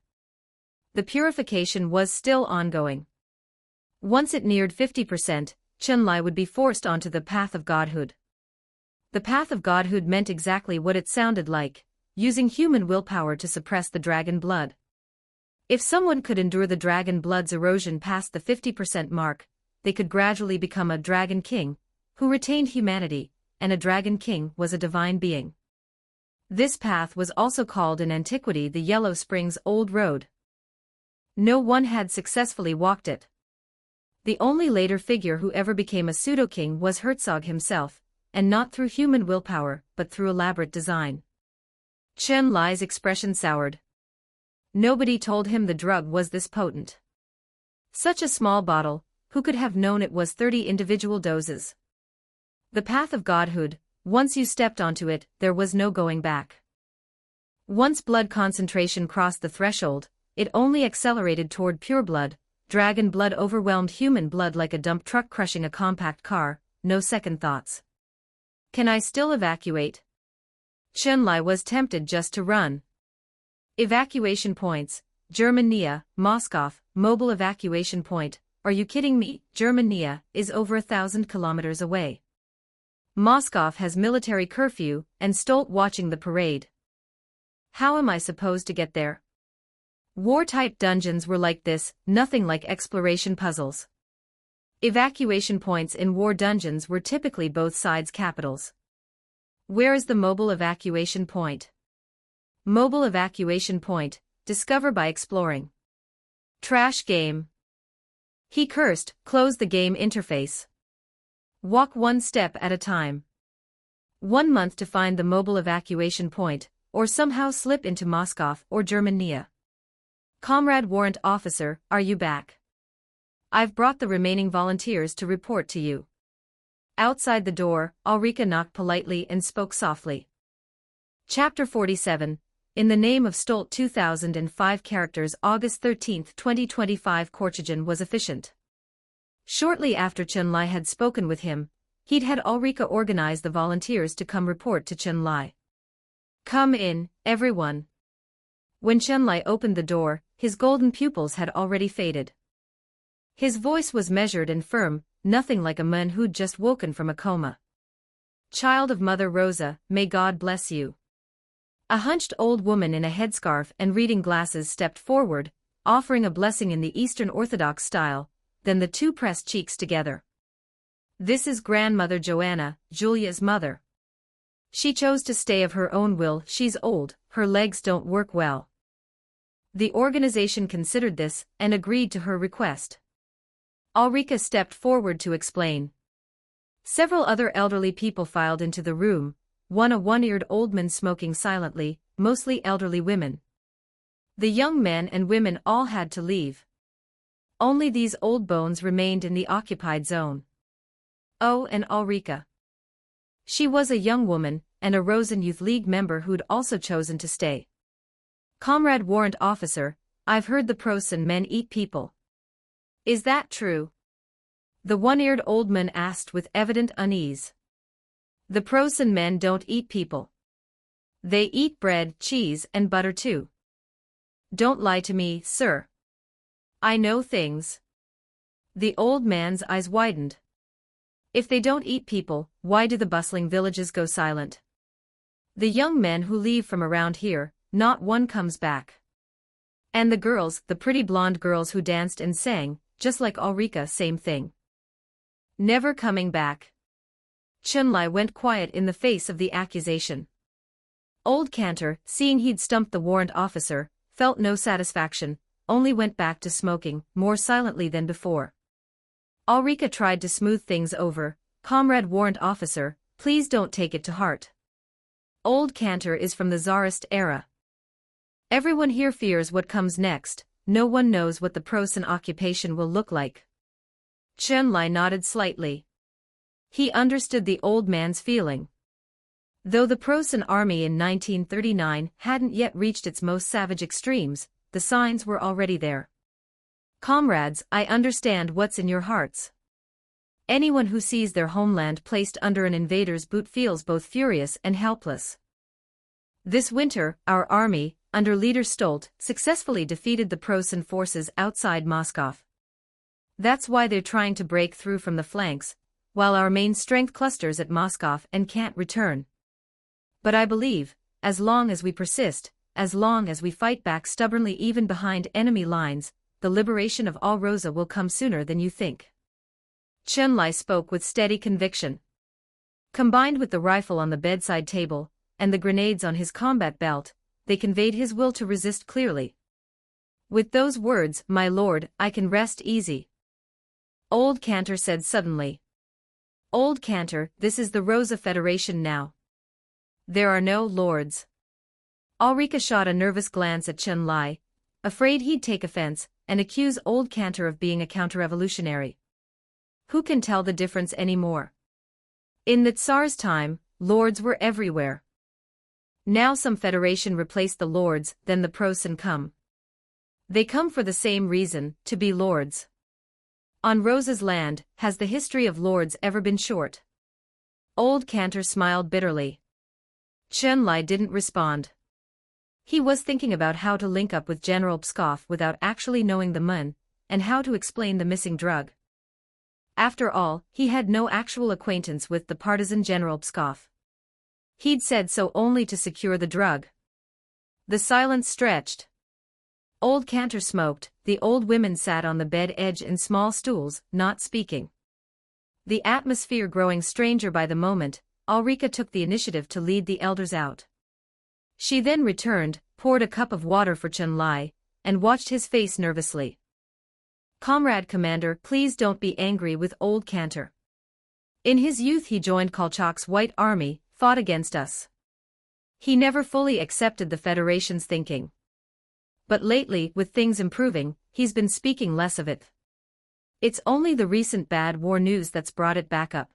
The purification was still ongoing. Once it neared 50%, Chen Lai would be forced onto the path of godhood. The path of godhood meant exactly what it sounded like, using human willpower to suppress the dragon blood. If someone could endure the dragon blood's erosion past the 50% mark, they could gradually become a dragon king, who retained humanity, and a dragon king was a divine being. This path was also called in antiquity the Yellow Springs Old Road. No one had successfully walked it. The only later figure who ever became a pseudo-king was Herzog himself, and not through human willpower, but through elaborate design. Chen Lai's expression soured. Nobody told him the drug was this potent. Such a small bottle, who could have known it was 30 individual doses? The path of godhood, once you stepped onto it, there was no going back. Once blood concentration crossed the threshold, it only accelerated toward pure blood. Dragon blood overwhelmed human blood like a dump truck crushing a compact car, no second thoughts. Can I still evacuate? Chun-Li was tempted just to run. Evacuation points, Germania, Moscow, mobile evacuation point. Are you kidding me? Germania is over 1,000 kilometers away. Moscow has military curfew, and Stolt watching the parade. How am I supposed to get there? War-type dungeons were like this, nothing like exploration puzzles. Evacuation points in war dungeons were typically both sides' capitals. Where is the mobile evacuation point? Mobile evacuation point, discover by exploring. Trash game. He cursed, close the game interface. Walk one step at a time. 1 month to find the mobile evacuation point, or somehow slip into Moscow or Germania. Comrade Warrant Officer, are you back? I've brought the remaining volunteers to report to you. Outside the door, Ulrika knocked politely and spoke softly. Chapter 47, In the Name of Stolt 2005 Characters August 13, 2025 Korchagin was efficient. Shortly after Chun-Li had spoken with him, he'd had Ulrika organize the volunteers to come report to Chun-Li. Come in, everyone. When Chun-Li opened the door, his golden pupils had already faded. His voice was measured and firm, nothing like a man who'd just woken from a coma. Child of Mother Rosa, may God bless you. A hunched old woman in a headscarf and reading glasses stepped forward, offering a blessing in the Eastern Orthodox style, then the two pressed cheeks together. This is Grandmother Joanna, Julia's mother. She chose to stay of her own will. She's old, her legs don't work well. The organization considered this and agreed to her request. Ulrika stepped forward to explain. Several other elderly people filed into the room, a one-eared old man smoking silently, mostly elderly women. The young men and women all had to leave. Only these old bones remained in the occupied zone. Oh, and Ulrika. She was a young woman, and a Rosen Youth League member who'd also chosen to stay. Comrade Warrant Officer, I've heard the Prosen men eat people. Is that true? The one-eared old man asked with evident unease. The Prosen men don't eat people. They eat bread, cheese, and butter too. Don't lie to me, sir. I know things. The old man's eyes widened. If they don't eat people, why do the bustling villages go silent? The young men who leave from around here, not one comes back. And the girls, the pretty blonde girls who danced and sang, just like Ulrika, same thing. Never coming back. Chun-Li went quiet in the face of the accusation. Old Cantor, seeing he'd stumped the warrant officer, felt no satisfaction, only went back to smoking, more silently than before. Ulrika tried to smooth things over. Comrade Warrant Officer, please don't take it to heart. Old Cantor is from the Tsarist era. Everyone here fears what comes next. No one knows what the Prosen occupation will look like. Chun-Li nodded slightly. He understood the old man's feeling. Though the Prosen army in 1939 hadn't yet reached its most savage extremes, the signs were already there. Comrades, I understand what's in your hearts. Anyone who sees their homeland placed under an invader's boot feels both furious and helpless. This winter, our army, under leader Stolt, successfully defeated the Prosen forces outside Moscow. That's why they're trying to break through from the flanks, while our main strength clusters at Moscow and can't return. But I believe, as long as we persist, as long as we fight back stubbornly even behind enemy lines, the liberation of All Rosa will come sooner than you think. Chun-Li spoke with steady conviction. Combined with the rifle on the bedside table, and the grenades on his combat belt, they conveyed his will to resist clearly. With those words, my lord, I can rest easy. Old Cantor said suddenly. Old Cantor, this is the Rosa Federation now. There are no lords. Ulrika shot a nervous glance at Chun-Li, afraid he'd take offense, and accuse Old Cantor of being a counter-revolutionary. Who can tell the difference anymore? In the Tsar's time, lords were everywhere. Now some federation replaced the lords, then the Prosen come. They come for the same reason, to be lords. On Rose's land, has the history of lords ever been short? Old Cantor smiled bitterly. Chun-Li didn't respond. He was thinking about how to link up with General Pskov without actually knowing the mun, and how to explain the missing drug. After all, he had no actual acquaintance with the partisan General Pskov. He'd said so only to secure the drug. The silence stretched. Old Cantor smoked, the old women sat on the bed edge in small stools, not speaking. The atmosphere growing stranger by the moment, Ulrika took the initiative to lead the elders out. She then returned, poured a cup of water for Chun-Li, and watched his face nervously. "Comrade Commander, please don't be angry with old Cantor. In his youth he joined Kolchak's White Army, fought against us. He never fully accepted the Federation's thinking. But lately, with things improving, he's been speaking less of it. It's only the recent bad war news that's brought it back up."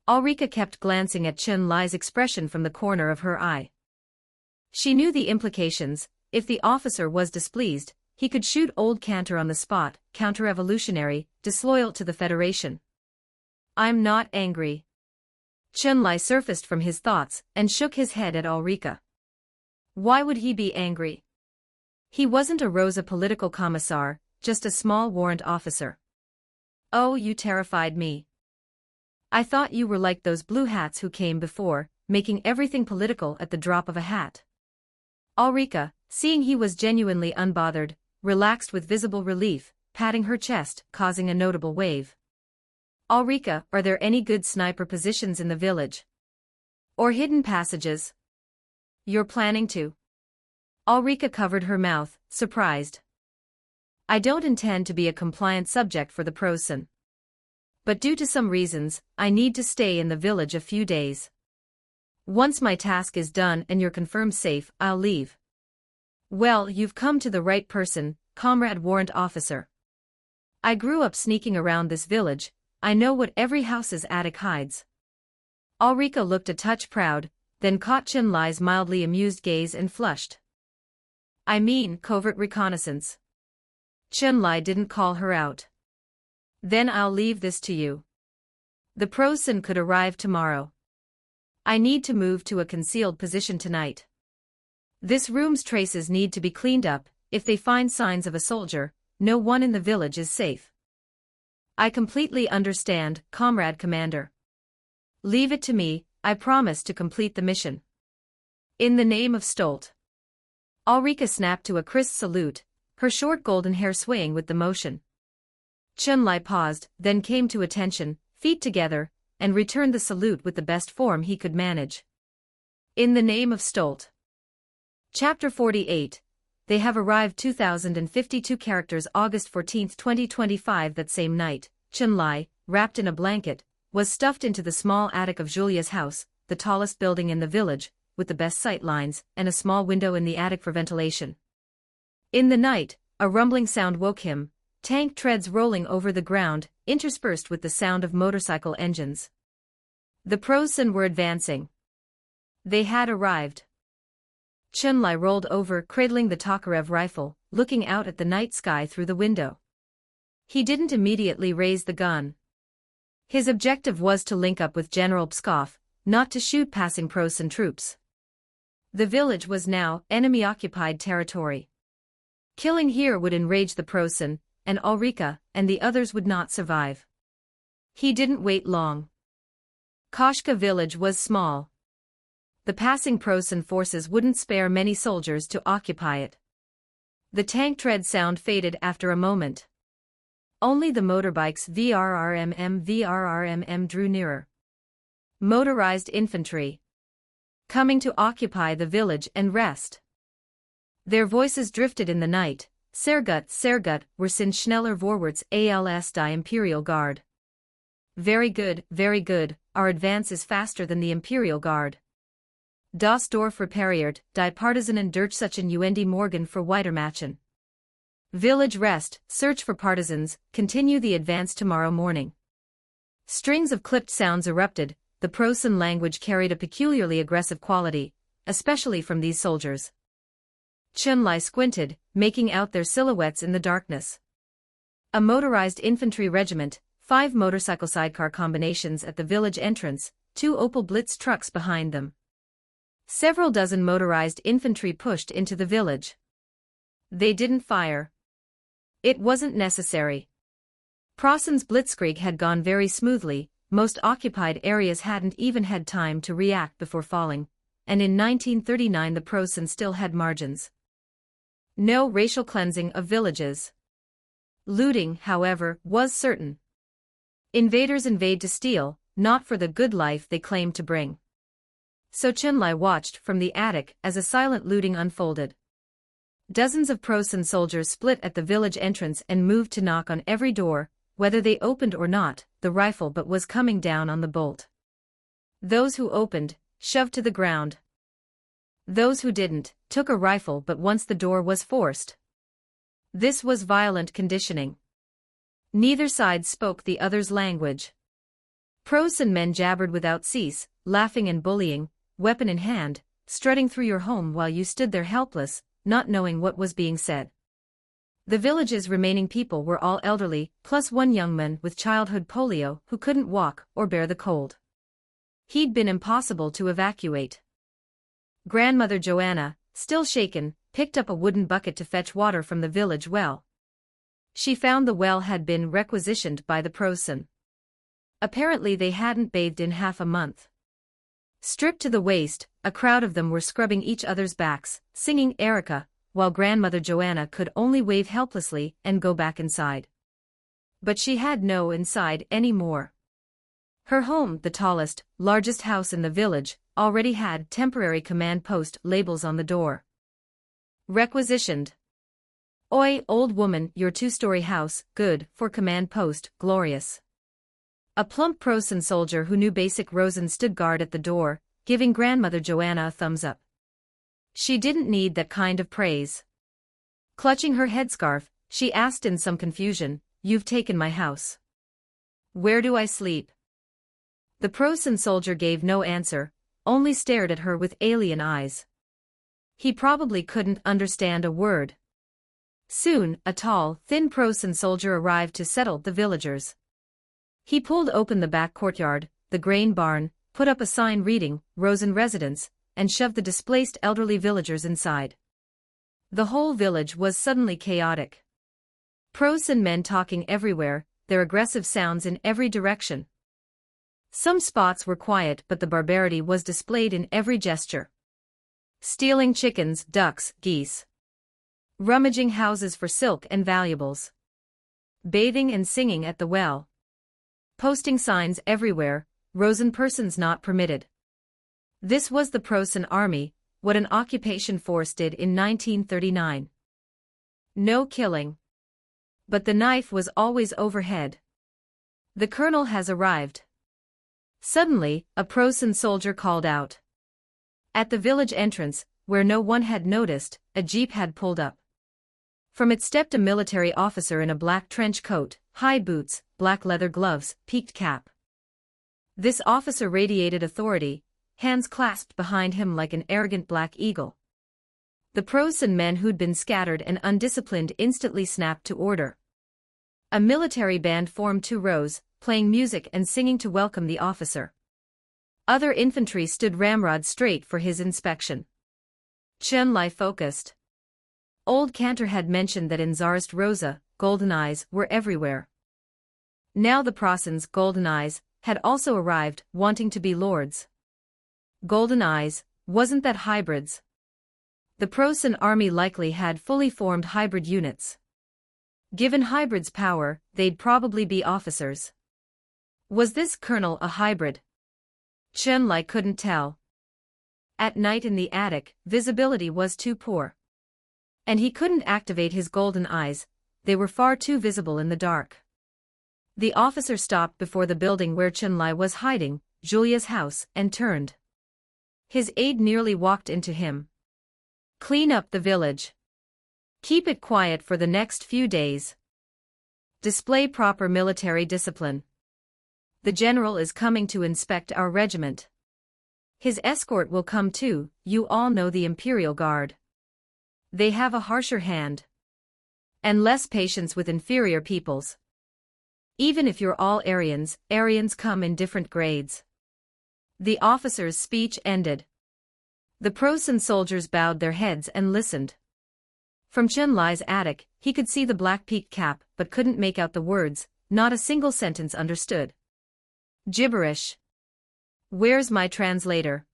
Ulrika kept glancing at Chun-Li's expression from the corner of her eye. She knew the implications. If the officer was displeased, he could shoot old Cantor on the spot, counter-revolutionary, disloyal to the Federation. "I'm not angry." Chun-Li surfaced from his thoughts and shook his head at Ulrika. Why would he be angry? He wasn't a Rosa political commissar, just a small warrant officer. "Oh, you terrified me. I thought you were like those blue hats who came before, making everything political at the drop of a hat." Ulrika, seeing he was genuinely unbothered, relaxed with visible relief, patting her chest, causing a notable wave. "Ulrika, are there any good sniper positions in the village? Or hidden passages? You're planning to?" Ulrika covered her mouth, surprised. "I don't intend to be a compliant subject for the Prosen. But due to some reasons, I need to stay in the village a few days. Once my task is done and you're confirmed safe, I'll leave." "Well, you've come to the right person, Comrade Warrant Officer. I grew up sneaking around this village, I know what every house's attic hides." Ulrika looked a touch proud, then caught Chun-Li's mildly amused gaze and flushed. "I mean covert reconnaissance." Chun-Li didn't call her out. "Then I'll leave this to you. The Prosen could arrive tomorrow. I need to move to a concealed position tonight. This room's traces need to be cleaned up. If they find signs of a soldier, no one in the village is safe." "I completely understand, Comrade Commander. Leave it to me, I promise to complete the mission." "In the name of Stolt." Ulrika snapped to a crisp salute, her short golden hair swaying with the motion. Chun-Li paused, then came to attention, feet together, and returned the salute with the best form he could manage. "In the name of Stolt." Chapter 48. They have arrived. 2052 characters. August 14, 2025. That same night, Chun-Li, wrapped in a blanket, was stuffed into the small attic of Julia's house, the tallest building in the village, with the best sight lines, and a small window in the attic for ventilation. In the night, a rumbling sound woke him, tank treads rolling over the ground, interspersed with the sound of motorcycle engines. The Prosen were advancing. They had arrived. Chun-Li rolled over, cradling the Tokarev rifle, looking out at the night sky through the window. He didn't immediately raise the gun. His objective was to link up with General Pskov, not to shoot passing Prosen troops. The village was now enemy-occupied territory. Killing here would enrage the Prosen, and Ulrika and the others would not survive. He didn't wait long. Koshka village was small. The passing Prosen forces wouldn't spare many soldiers to occupy it. The tank tread sound faded after a moment. Only the motorbikes VRRMM drew nearer. Motorized infantry. Coming to occupy the village and rest. Their voices drifted in the night. Sergut, Sergut, were sin schneller vorwärts als die Imperial Guard. Very good, our advance is faster than the Imperial Guard. Das Dorf repariert, die Partisanen durchsuchen und morgen für Weitermachen. Village rest, search for partisans, continue the advance tomorrow morning. Strings of clipped sounds erupted. The Prosen language carried a peculiarly aggressive quality, especially from these soldiers. Chun-Li squinted, making out their silhouettes in the darkness. A motorized infantry regiment, 5 motorcycle sidecar combinations at the village entrance, 2 Opel Blitz trucks behind them. Several dozen motorized infantry pushed into the village. They didn't fire. It wasn't necessary. Prossen's blitzkrieg had gone very smoothly, most occupied areas hadn't even had time to react before falling, and in 1939 the Preußen still had margins. No racial cleansing of villages. Looting, however, was certain. Invaders invade to steal, not for the good life they claimed to bring. So Chun-Li watched from the attic as a silent looting unfolded. Dozens of Preußen soldiers split at the village entrance and moved to knock on every door, whether they opened or not, the rifle butt was coming down on the bolt. Those who opened, shoved to the ground. Those who didn't, took a rifle but once the door was forced. This was violent conditioning. Neither side spoke the other's language. Preußen men jabbered without cease, laughing and bullying, weapon in hand, strutting through your home while you stood there helpless, not knowing what was being said. The village's remaining people were all elderly, plus one young man with childhood polio who couldn't walk or bear the cold. He'd been impossible to evacuate. Grandmother Joanna, still shaken, picked up a wooden bucket to fetch water from the village well. She found the well had been requisitioned by the Preußen. Apparently they hadn't bathed in half a month. Stripped to the waist, a crowd of them were scrubbing each other's backs, singing Erica, while Grandmother Joanna could only wave helplessly and go back inside. But she had no inside anymore. Her home, the tallest, largest house in the village, already had temporary command post labels on the door. Requisitioned. Oi, old woman, your 2-story house, good, for command post, glorious. A plump Preußen soldier who knew basic Rosen stood guard at the door, giving Grandmother Joanna a thumbs up. She didn't need that kind of praise. Clutching her headscarf, she asked in some confusion, "You've taken my house. Where do I sleep?" The Preußen soldier gave no answer, only stared at her with alien eyes. He probably couldn't understand a word. Soon, a tall, thin Preußen soldier arrived to settle the villagers. He pulled open the back courtyard, the grain barn, put up a sign reading, Rosen Residence, and shoved the displaced elderly villagers inside. The whole village was suddenly chaotic. Preußen men talking everywhere, their aggressive sounds in every direction. Some spots were quiet but the barbarity was displayed in every gesture. Stealing chickens, ducks, geese. Rummaging houses for silk and valuables. Bathing and singing at the well. Posting signs everywhere, Rosen persons not permitted. This was the Preußen army, what an occupation force did in 1939. No killing. But the knife was always overhead. The colonel has arrived. Suddenly, a Preußen soldier called out. At the village entrance, where no one had noticed, a jeep had pulled up. From it stepped a military officer in a black trench coat, high boots, black leather gloves, peaked cap. This officer radiated authority, hands clasped behind him like an arrogant black eagle. The Preußen men who'd been scattered and undisciplined instantly snapped to order. A military band formed 2 rows, playing music and singing to welcome the officer. Other infantry stood ramrod straight for his inspection. Chun-Li focused. Old Cantor had mentioned that in Tsarist Rosa, golden eyes were everywhere. Now the Preußen's golden eyes had also arrived, wanting to be lords. Golden eyes, wasn't that hybrids? The Preußen army likely had fully formed hybrid units. Given hybrids power, they'd probably be officers. Was this colonel a hybrid? Chun-Li couldn't tell. At night in the attic, visibility was too poor. And he couldn't activate his golden eyes, they were far too visible in the dark. The officer stopped before the building where Chun-Li was hiding, Julia's house, and turned. His aide nearly walked into him. Clean up the village. Keep it quiet for the next few days. Display proper military discipline. The general is coming to inspect our regiment. His escort will come too, you all know the Imperial Guard. They have a harsher hand. And less patience with inferior peoples. Even if you're all Aryans, Aryans come in different grades. The officer's speech ended. The Prosen soldiers bowed their heads and listened. From Chun Lai's attic, he could see the black peaked cap but couldn't make out the words, not a single sentence understood. Gibberish. Where's my translator?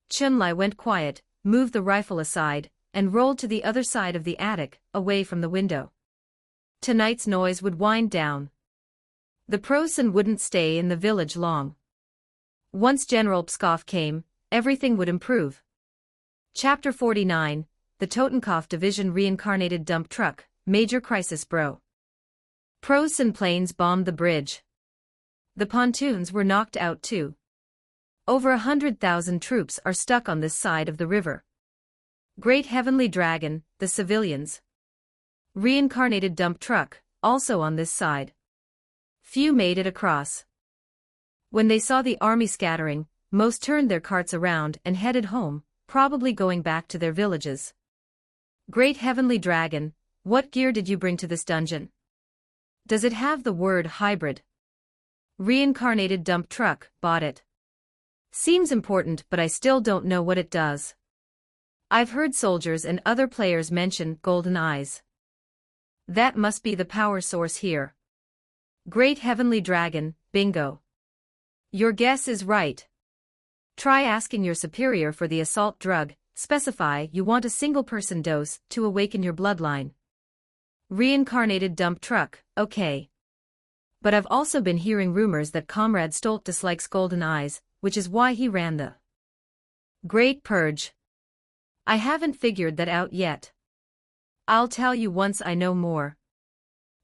Chun Lai went quiet, moved the rifle aside, and rolled to the other side of the attic, away from the window. Tonight's noise would wind down. The Prosen wouldn't stay in the village long. Once General Pskov came, everything would improve. Chapter 49, The Totenkopf Division Reincarnated Dump Truck, Major Crisis Bro. Prosen planes bombed the bridge. The pontoons were knocked out too. Over 100,000 troops are stuck on this side of the river. Great Heavenly Dragon, the civilians. Reincarnated dump truck, also on this side. Few made it across. When they saw the army scattering, most turned their carts around and headed home, probably going back to their villages. Great Heavenly Dragon, what gear did you bring to this dungeon? Does it have the word hybrid? Reincarnated dump truck, bought it. Seems important, but I still don't know what it does. I've heard soldiers and other players mention golden eyes. That must be the power source here. Great Heavenly Dragon, bingo. Your guess is right. Try asking your superior for the assault drug, specify you want a single-person dose to awaken your bloodline. Reincarnated dump truck, okay. But I've also been hearing rumors that Comrade Stolt dislikes golden eyes, which is why he ran the Great Purge. I haven't figured that out yet. I'll tell you once I know more.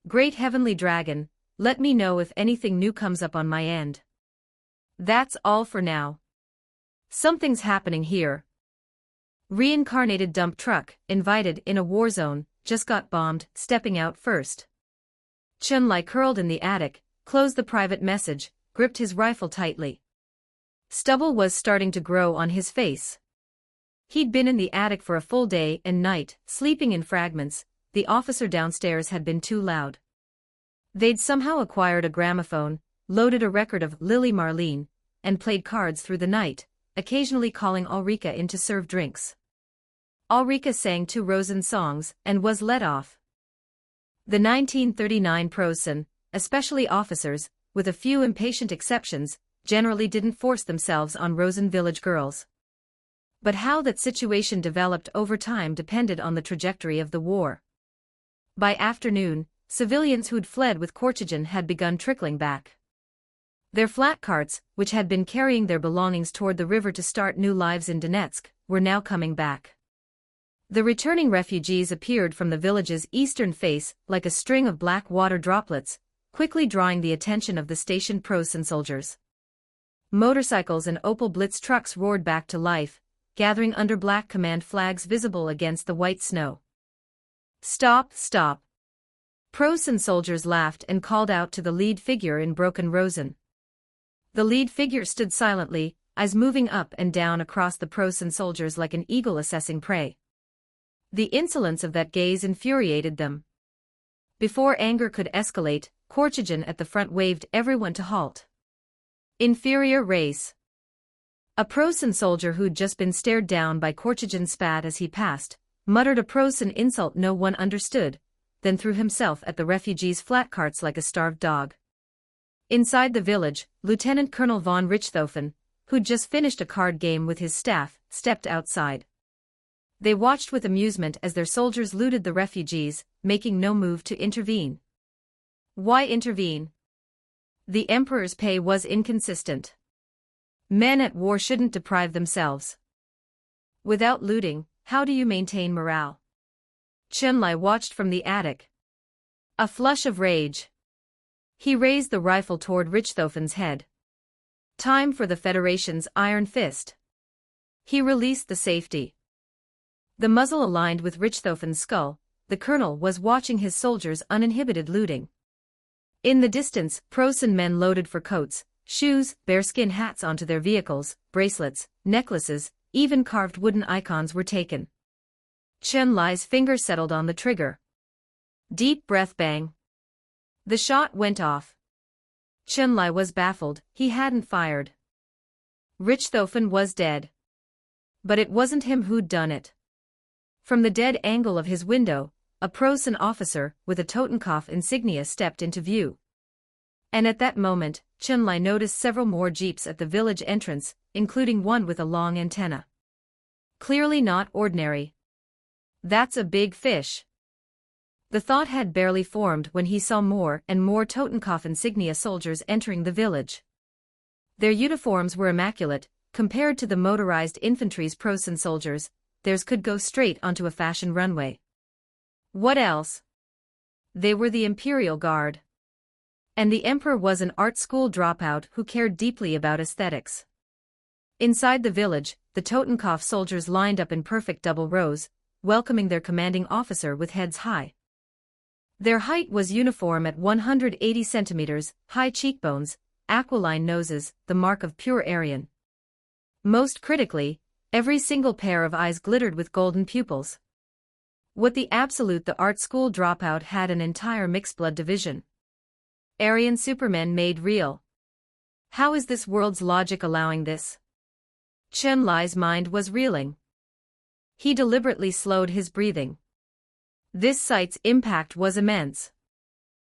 Great Heavenly Dragon, let me know if anything new comes up on my end. That's all for now. Something's happening here. Reincarnated dump truck, invited in a war zone, just got bombed, stepping out first. Chun Lai curled in the attic, closed the private message, gripped his rifle tightly. Stubble was starting to grow on his face. He'd been in the attic for a full day and night, sleeping in fragments. The officer downstairs had been too loud. They'd somehow acquired a gramophone, loaded a record of Lily Marlene, and played cards through the night, occasionally calling Ulrika in to serve drinks. Ulrika sang 2 Rosen songs and was let off. The 1939 Prosen, especially officers, with a few impatient exceptions, generally didn't force themselves on Rosen village girls. But how that situation developed over time depended on the trajectory of the war. By afternoon, civilians who'd fled with Korchagin had begun trickling back. Their flat carts, which had been carrying their belongings toward the river to start new lives in Donetsk, were now coming back. The returning refugees appeared from the village's eastern face like a string of black water droplets, quickly drawing the attention of the stationed Prosen soldiers. Motorcycles and Opel Blitz trucks roared back to life, gathering under black command flags visible against the white snow. Stop, stop. Prosen soldiers laughed and called out to the lead figure in broken Rosen. The lead figure stood silently, eyes moving up and down across the Prosen soldiers like an eagle assessing prey. The insolence of that gaze infuriated them. Before anger could escalate, Korchagin at the front waved everyone to halt. Inferior race. A Prosen soldier who'd just been stared down by Korchagin spat as he passed, muttered a Prosen insult no one understood, then threw himself at the refugees' flat carts like a starved dog. Inside the village, Lieutenant Colonel von Richthofen, who'd just finished a card game with his staff, stepped outside. They watched with amusement as their soldiers looted the refugees, making no move to intervene. Why intervene? The emperor's pay was inconsistent. Men at war shouldn't deprive themselves. Without looting, how do you maintain morale? Chun Lai watched from the attic. A flush of rage. He raised the rifle toward Richthofen's head. Time for the Federation's iron fist. He released the safety. The muzzle aligned with Richthofen's skull, the colonel was watching his soldiers' uninhibited looting. In the distance, Prosen men loaded for coats, shoes, bearskin hats onto their vehicles, bracelets, necklaces, even carved wooden icons were taken. Chen-Lai's finger settled on the trigger. Deep breath, bang. The shot went off. Chen-Lai was baffled, he hadn't fired. Richthofen was dead. But it wasn't him who'd done it. From the dead angle of his window, a Prosen officer with a Totenkopf insignia stepped into view. And at that moment, Chen-Lai noticed several more jeeps at the village entrance, including one with a long antenna. Clearly not ordinary. That's a big fish. The thought had barely formed when he saw more and more Totenkopf insignia soldiers entering the village. Their uniforms were immaculate, compared to the motorized infantry's Prosen soldiers, theirs could go straight onto a fashion runway. What else? They were the Imperial Guard. And the Emperor was an art school dropout who cared deeply about aesthetics. Inside the village, the Totenkopf soldiers lined up in perfect double rows, welcoming their commanding officer with heads high. Their height was uniform at 180 centimeters, high cheekbones, aquiline noses, the mark of pure Aryan. Most critically, every single pair of eyes glittered with golden pupils. What the art school dropout had an entire mixed-blood division. Aryan supermen made real. How is this world's logic allowing this? Chen-Lai's mind was reeling. He deliberately slowed his breathing. This site's impact was immense.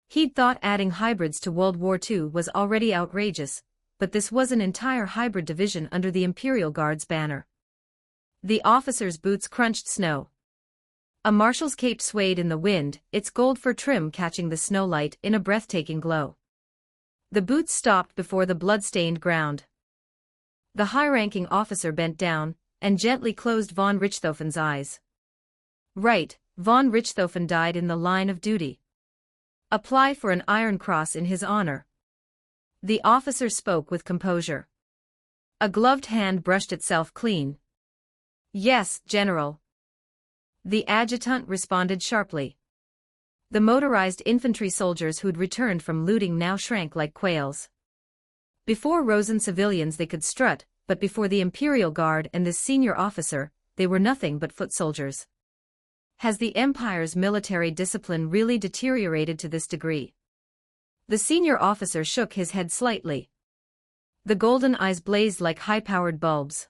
He'd thought adding hybrids to World War II was already outrageous, but this was an entire hybrid division under the Imperial Guard's banner. The officers' boots crunched snow. A marshal's cape swayed in the wind, its gold fur trim catching the snowlight in a breathtaking glow. The boots stopped before the blood-stained ground. The high-ranking officer bent down and gently closed von Richthofen's eyes. Right, von Richthofen died in the line of duty. Apply for an Iron Cross in his honor. The officer spoke with composure. A gloved hand brushed itself clean. Yes, General. The adjutant responded sharply. The motorized infantry soldiers who'd returned from looting now shrank like quails. Before Rosen civilians they could strut, but before the Imperial Guard and this senior officer, they were nothing but foot soldiers. Has the Empire's military discipline really deteriorated to this degree? The senior officer shook his head slightly. The golden eyes blazed like high-powered bulbs.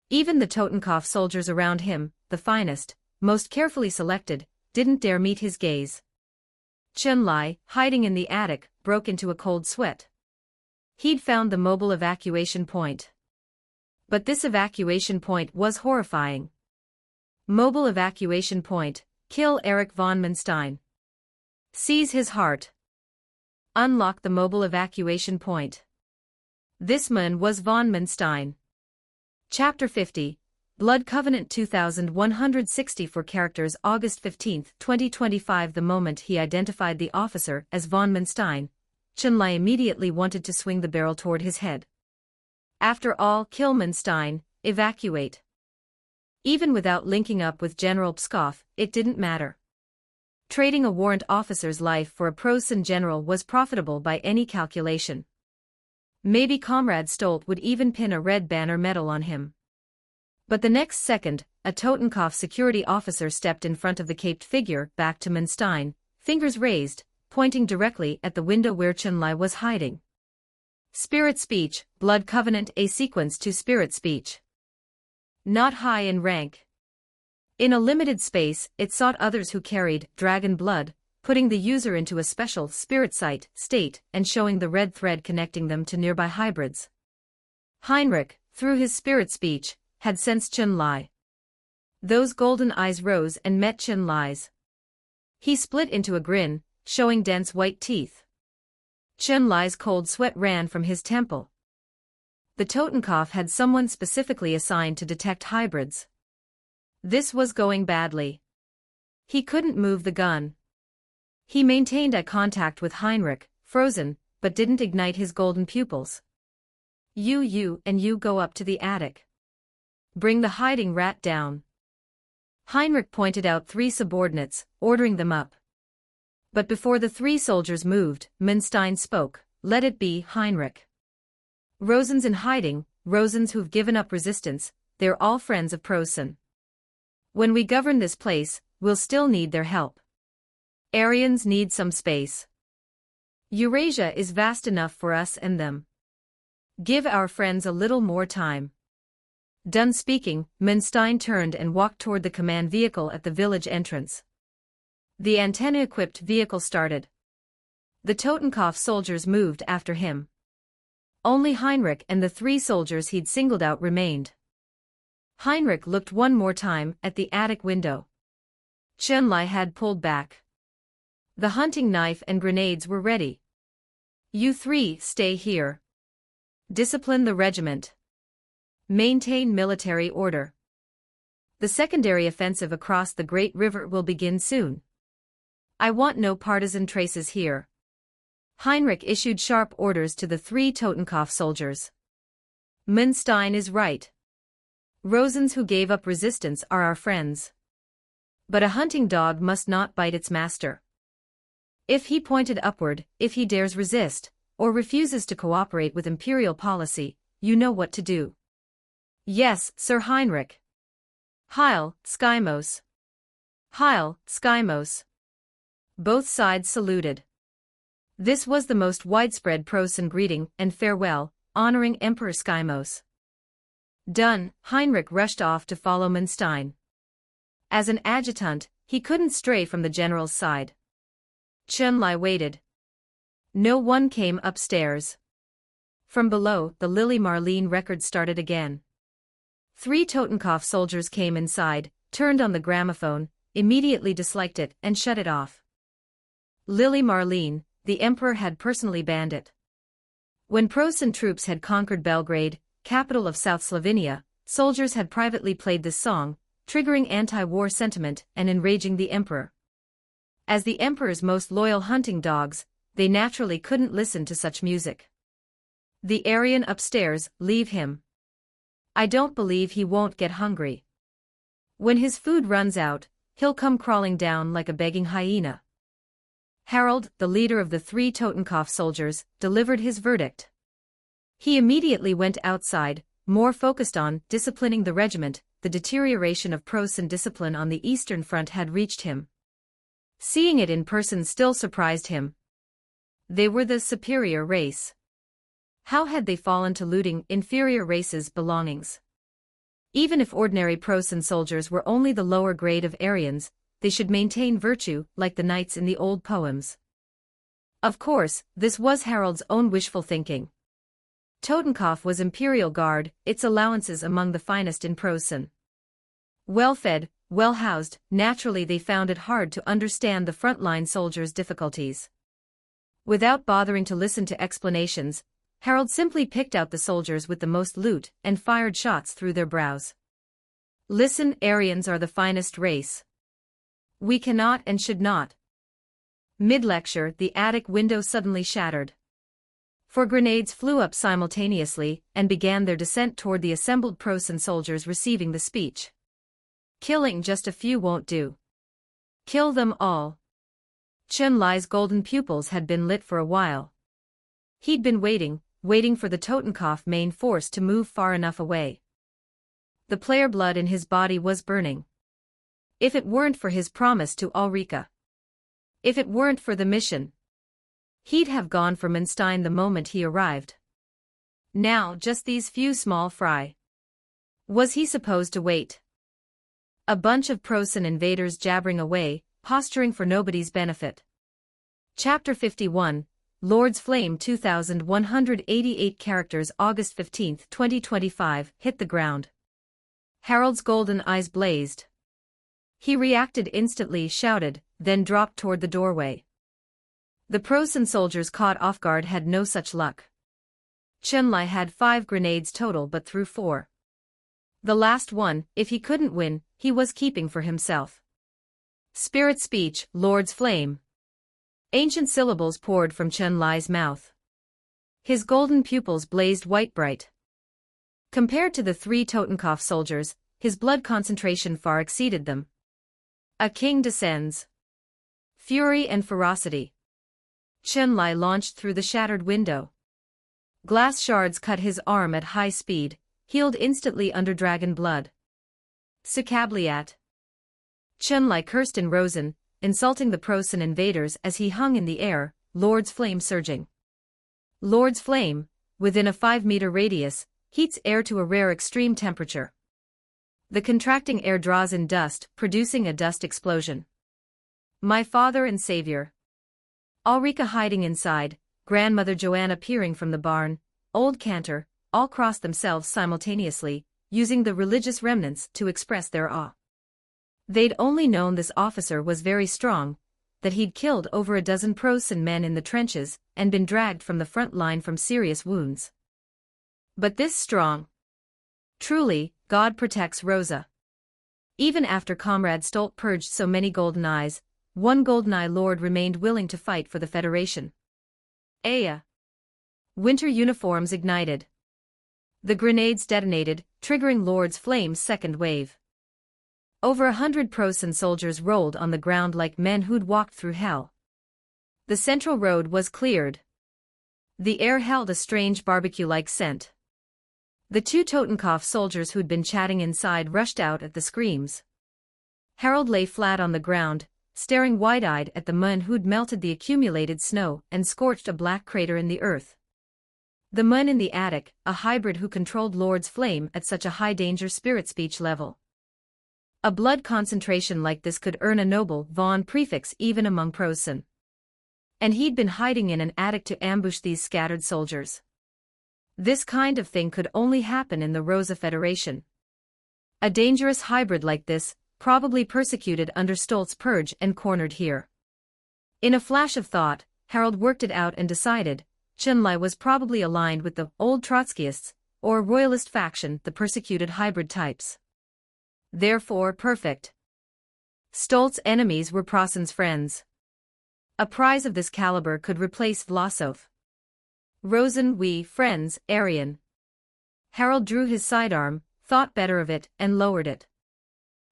Even the Totenkopf soldiers around him, the finest, most carefully selected, didn't dare meet his gaze. Chen-Lai, hiding in the attic, broke into a cold sweat. He'd found the mobile evacuation point. But this evacuation point was horrifying. Mobile evacuation point, kill Erich von Manstein. Seize his heart. Unlock the mobile evacuation point. This man was von Manstein. Chapter 50, Blood Covenant 2164 characters August 15, 2025. The moment he identified the officer as von Manstein, Chen-Lai immediately wanted to swing the barrel toward his head. After all, kill Manstein, evacuate. Even without linking up with General Pskov, it didn't matter. Trading a warrant officer's life for a Prosen general was profitable by any calculation. Maybe Comrade Stolt would even pin a red banner medal on him. But the next second, a Totenkopf security officer stepped in front of the caped figure, back to Manstein, fingers raised, pointing directly at the window where Chen-Lai was hiding. Spirit speech, Blood Covenant, a sequence to spirit speech. Not high in rank. In a limited space, it sought others who carried dragon blood, putting the user into a special spirit sight state and showing the red thread connecting them to nearby hybrids. Heinrich, through his spirit speech, had sensed Chen-Lai. Those golden eyes rose and met Chen-Lai's. He split into a grin, showing dense white teeth. Chen-Lai's cold sweat ran from his temple. The Totenkopf had someone specifically assigned to detect hybrids. This was going badly. He couldn't move the gun. He maintained eye contact with Heinrich, frozen, but didn't ignite his golden pupils. You and you go up to the attic. Bring the hiding rat down. Heinrich pointed out 3 subordinates, ordering them up. But before the 3 soldiers moved, Manstein spoke. Let it be, Heinrich. Rosen's in hiding, Rosens who've given up resistance, they're all friends of Prosen. When we govern this place, we'll still need their help. Aryans need some space. Eurasia is vast enough for us and them. Give our friends a little more time. Done speaking, Munstein turned and walked toward the command vehicle at the village entrance. The antenna-equipped vehicle started. The Totenkopf soldiers moved after him. Only Heinrich and the 3 soldiers he'd singled out remained. Heinrich looked one more time at the attic window. Chun-Li had pulled back. The hunting knife and grenades were ready. You 3 stay here. Discipline the regiment. Maintain military order. The secondary offensive across the Great River will begin soon. I want no partisan traces here. Heinrich issued sharp orders to the 3 Totenkopf soldiers. Munstein is right. Rosens who gave up resistance are our friends. But a hunting dog must not bite its master. If he pointed upward, if he dares resist, or refuses to cooperate with imperial policy, you know what to do. Yes, Sir Heinrich. Heil, Skymos. Heil, Skymos. Both sides saluted. This was the most widespread Preußen greeting and farewell, honoring Emperor Skymos. Done, Heinrich rushed off to follow Munstein. As an adjutant, he couldn't stray from the general's side. Chun-Li waited. No one came upstairs. From below, the Lily Marlene record started again. 3 Totenkopf soldiers came inside, turned on the gramophone, immediately disliked it and shut it off. Lily Marlene, the emperor had personally banned it. When Preußen troops had conquered Belgrade, capital of South Slovenia, soldiers had privately played this song, triggering anti-war sentiment and enraging the emperor. As the emperor's most loyal hunting dogs, they naturally couldn't listen to such music. The Aryan upstairs, leave him. I don't believe he won't get hungry. When his food runs out, he'll come crawling down like a begging hyena. Harold, the leader of the 3 Totenkopf soldiers, delivered his verdict. He immediately went outside, more focused on disciplining the regiment. The deterioration of Preußen discipline on the Eastern Front had reached him. Seeing it in person still surprised him. They were the superior race. How had they fallen to looting inferior races' belongings? Even if ordinary Preußen soldiers were only the lower grade of Aryans, they should maintain virtue like the knights in the old poems. Of course, this was Harold's own wishful thinking. Totenkopf was Imperial Guard, its allowances among the finest in Preußen. Well-fed, well-housed, naturally they found it hard to understand the frontline soldiers' difficulties. Without bothering to listen to explanations, Harold simply picked out the soldiers with the most loot and fired shots through their brows. Listen, Aryans are the finest race. We cannot and should not. Mid-lecture, the attic window suddenly shattered. 4 grenades flew up simultaneously and began their descent toward the assembled Preußen soldiers receiving the speech. Killing just a few won't do. Kill them all. Chun-Li's golden pupils had been lit for a while. He'd been waiting for the Totenkopf main force to move far enough away. The player blood in his body was burning. If it weren't for his promise to Ulrika. If it weren't for the mission. He'd have gone for Munstein the moment he arrived. Now just these few small fry. Was he supposed to wait? A bunch of Preußen invaders jabbering away, posturing for nobody's benefit. Chapter 51, Lord's Flame 2188 characters August 15, 2025, hit the ground. Harold's golden eyes blazed. He reacted instantly, shouted, then dropped toward the doorway. The Preußen soldiers caught off guard had no such luck. Chun-Li had 5 grenades total but threw 4. The last one, if he couldn't win, he was keeping for himself. Spirit speech, Lord's Flame. Ancient syllables poured from Chun-Li's mouth. His golden pupils blazed white bright. Compared to the 3 Totenkopf soldiers, his blood concentration far exceeded them. A king descends. Fury and ferocity. Chun-Li launched through the shattered window. Glass shards cut his arm at high speed, healed instantly under dragon blood. Sukabliat. Chun-Li cursed in Rosen, insulting the Prosen invaders as he hung in the air, Lord's flame surging. Lord's flame, within a 5-meter radius, heats air to a rare extreme temperature. The contracting air draws in dust, producing a dust explosion. My father and savior. Ulrika hiding inside, grandmother Joanna peering from the barn, old Cantor, all crossed themselves simultaneously, using the religious remnants to express their awe. They'd only known this officer was very strong, that he'd killed over a dozen Prosen men in the trenches and been dragged from the front line from serious wounds. But this strong. Truly, God protects Rosa. Even after Comrade Stolt purged so many golden eyes, one GoldenEye Lord remained willing to fight for the Federation. Aya. Winter uniforms ignited. The grenades detonated, triggering Lord's Flame's second wave. Over 100 Prosen soldiers rolled on the ground like men who'd walked through hell. The central road was cleared. The air held a strange barbecue-like scent. The 2 Totenkopf soldiers who'd been chatting inside rushed out at the screams. Harold lay flat on the ground, staring wide-eyed at the mun who'd melted the accumulated snow and scorched a black crater in the earth. The mun in the attic, a hybrid who controlled Lord's Flame at such a high-danger spirit speech level. A blood concentration like this could earn a noble Von prefix even among Prosen. And he'd been hiding in an attic to ambush these scattered soldiers. This kind of thing could only happen in the Rosa Federation. A dangerous hybrid like this, probably persecuted under Stolt's purge and cornered here. In a flash of thought, Harold worked it out and decided, Chun-Li was probably aligned with the old Trotskyists, or royalist faction, the persecuted hybrid types. Therefore perfect. Stolt's enemies were Prosen's friends. A prize of this caliber could replace Vlasov. Rosen we friends, Aryan. Harold drew his sidearm, thought better of it, and lowered it.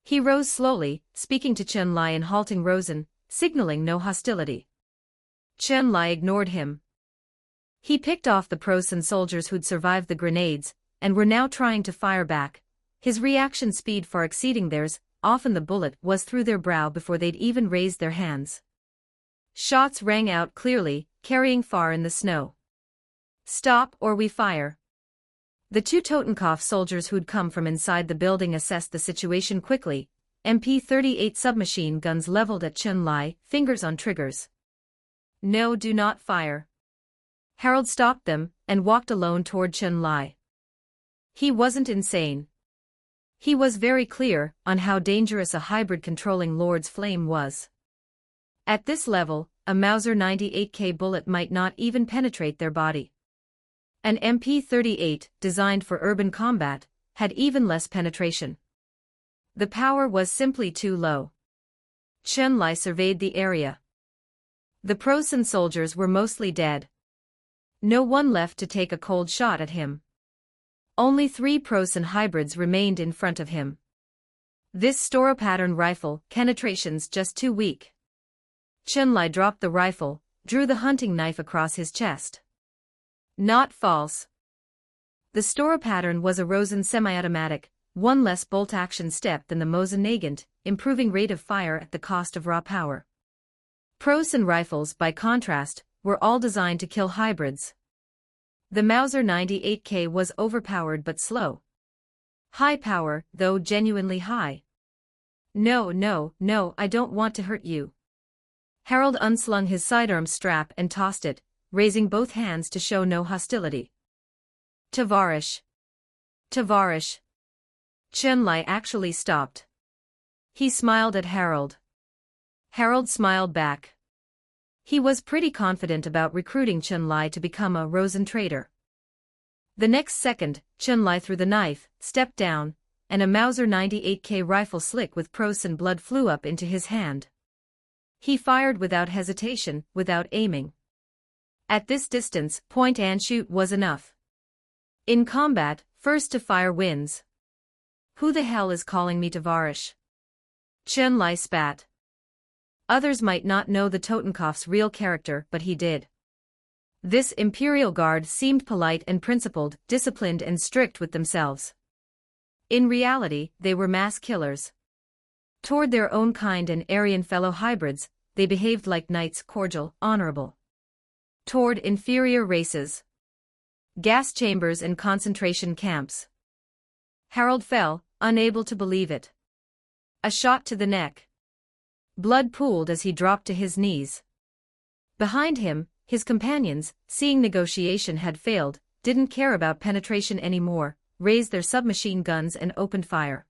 He rose slowly, speaking to Chun-Li and halting Rosen, signaling no hostility. Chun-Li ignored him. He picked off the Prosen soldiers who'd survived the grenades, and were now trying to fire back, his reaction speed far exceeding theirs. Often the bullet was through their brow before they'd even raised their hands. Shots rang out clearly, carrying far in the snow. Stop or we fire. The 2 Totenkopf soldiers who'd come from inside the building assessed the situation quickly, MP-38 submachine guns leveled at Chun-Li, fingers on triggers. No, do not fire. Harold stopped them, and walked alone toward Chun-Li. He wasn't insane. He was very clear on how dangerous a hybrid controlling Lord's Flame was. At this level, a Mauser 98K bullet might not even penetrate their body. An MP-38, designed for urban combat, had even less penetration. The power was simply too low. Chun-Li surveyed the area. The Prosen soldiers were mostly dead. No one left to take a cold shot at him. Only 3 Prosen hybrids remained in front of him. This Storo-pattern rifle, penetration's just too weak. Chun-Li dropped the rifle, drew the hunting knife across his chest. Not false. The Storo-pattern was a Rosen semi-automatic, one less bolt-action step than the Mosin-Nagant, improving rate of fire at the cost of raw power. Prosen rifles, by contrast, were all designed to kill hybrids. The Mauser 98K was overpowered but slow. High power, though genuinely high. No, no, no, I don't want to hurt you. Harold unslung his sidearm strap and tossed it, raising both hands to show no hostility. Tavarish. Tavarish. Chun-Li actually stopped. He smiled at Harold. Harold smiled back. He was pretty confident about recruiting Chun-Li to become a Rosen traitor. The next second, Chun-Li threw the knife, stepped down, and a Mauser 98K rifle slick with Prosen blood flew up into his hand. He fired without hesitation, without aiming. At this distance, point and shoot was enough. In combat, first to fire wins. Who the hell is calling me Tavarish? Chun-Li spat. Others might not know the Totenkopf's real character, but he did. This Imperial Guard seemed polite and principled, disciplined and strict with themselves. In reality, they were mass killers. Toward their own kind and Aryan fellow hybrids, they behaved like knights, cordial, honorable. Toward inferior races, gas chambers and concentration camps. Harold fell, unable to believe it. A shot to the neck. Blood pooled as he dropped to his knees. Behind him, his companions, seeing negotiation had failed, didn't care about penetration anymore, raised their submachine guns and opened fire.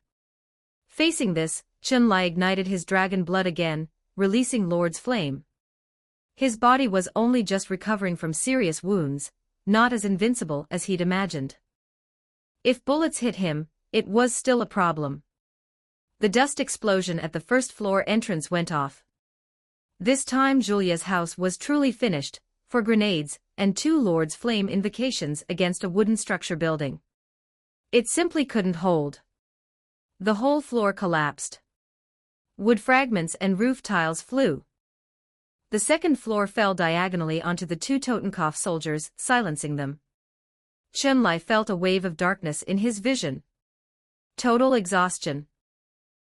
Facing this, Chun-Li ignited his dragon blood again, releasing Lord's flame. His body was only just recovering from serious wounds, not as invincible as he'd imagined. If bullets hit him, it was still a problem. The dust explosion at the first-floor entrance went off. This time Julia's house was truly finished, for grenades, and 2 Lord's flame invocations against a wooden structure building. It simply couldn't hold. The whole floor collapsed. Wood fragments and roof tiles flew. The second floor fell diagonally onto the 2 Totenkopf soldiers, silencing them. Chun-Li felt a wave of darkness in his vision. Total exhaustion.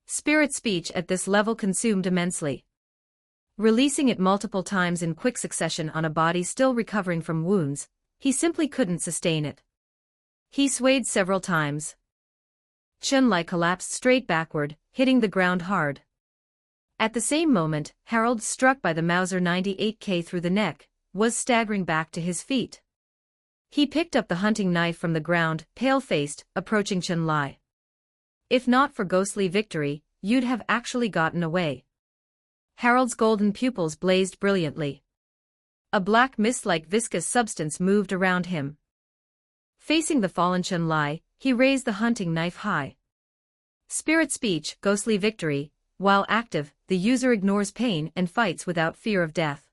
Spirit speech at this level consumed immensely. Releasing it multiple times in quick succession on a body still recovering from wounds, he simply couldn't sustain it. He swayed several times. Chun-Li collapsed straight backward, hitting the ground hard. At the same moment, Harold, struck by the Mauser 98K through the neck, was staggering back to his feet. He picked up the hunting knife from the ground, pale-faced, approaching Chun-Li. If not for ghostly victory, you'd have actually gotten away. Harold's golden pupils blazed brilliantly. A black mist-like viscous substance moved around him. Facing the fallen Chun-Li, he raised the hunting knife high. Spirit speech, ghostly victory. While active, the user ignores pain and fights without fear of death.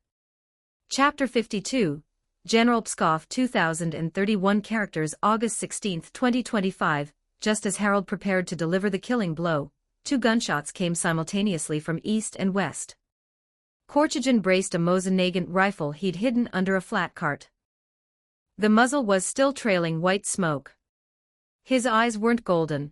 Chapter 52, General Pskov 2031 characters August 16, 2025, just as Harold prepared to deliver the killing blow, 2 gunshots came simultaneously from east and west. Korchagin braced a Mosin-Nagant rifle he'd hidden under a flat cart. The muzzle was still trailing white smoke. His eyes weren't golden.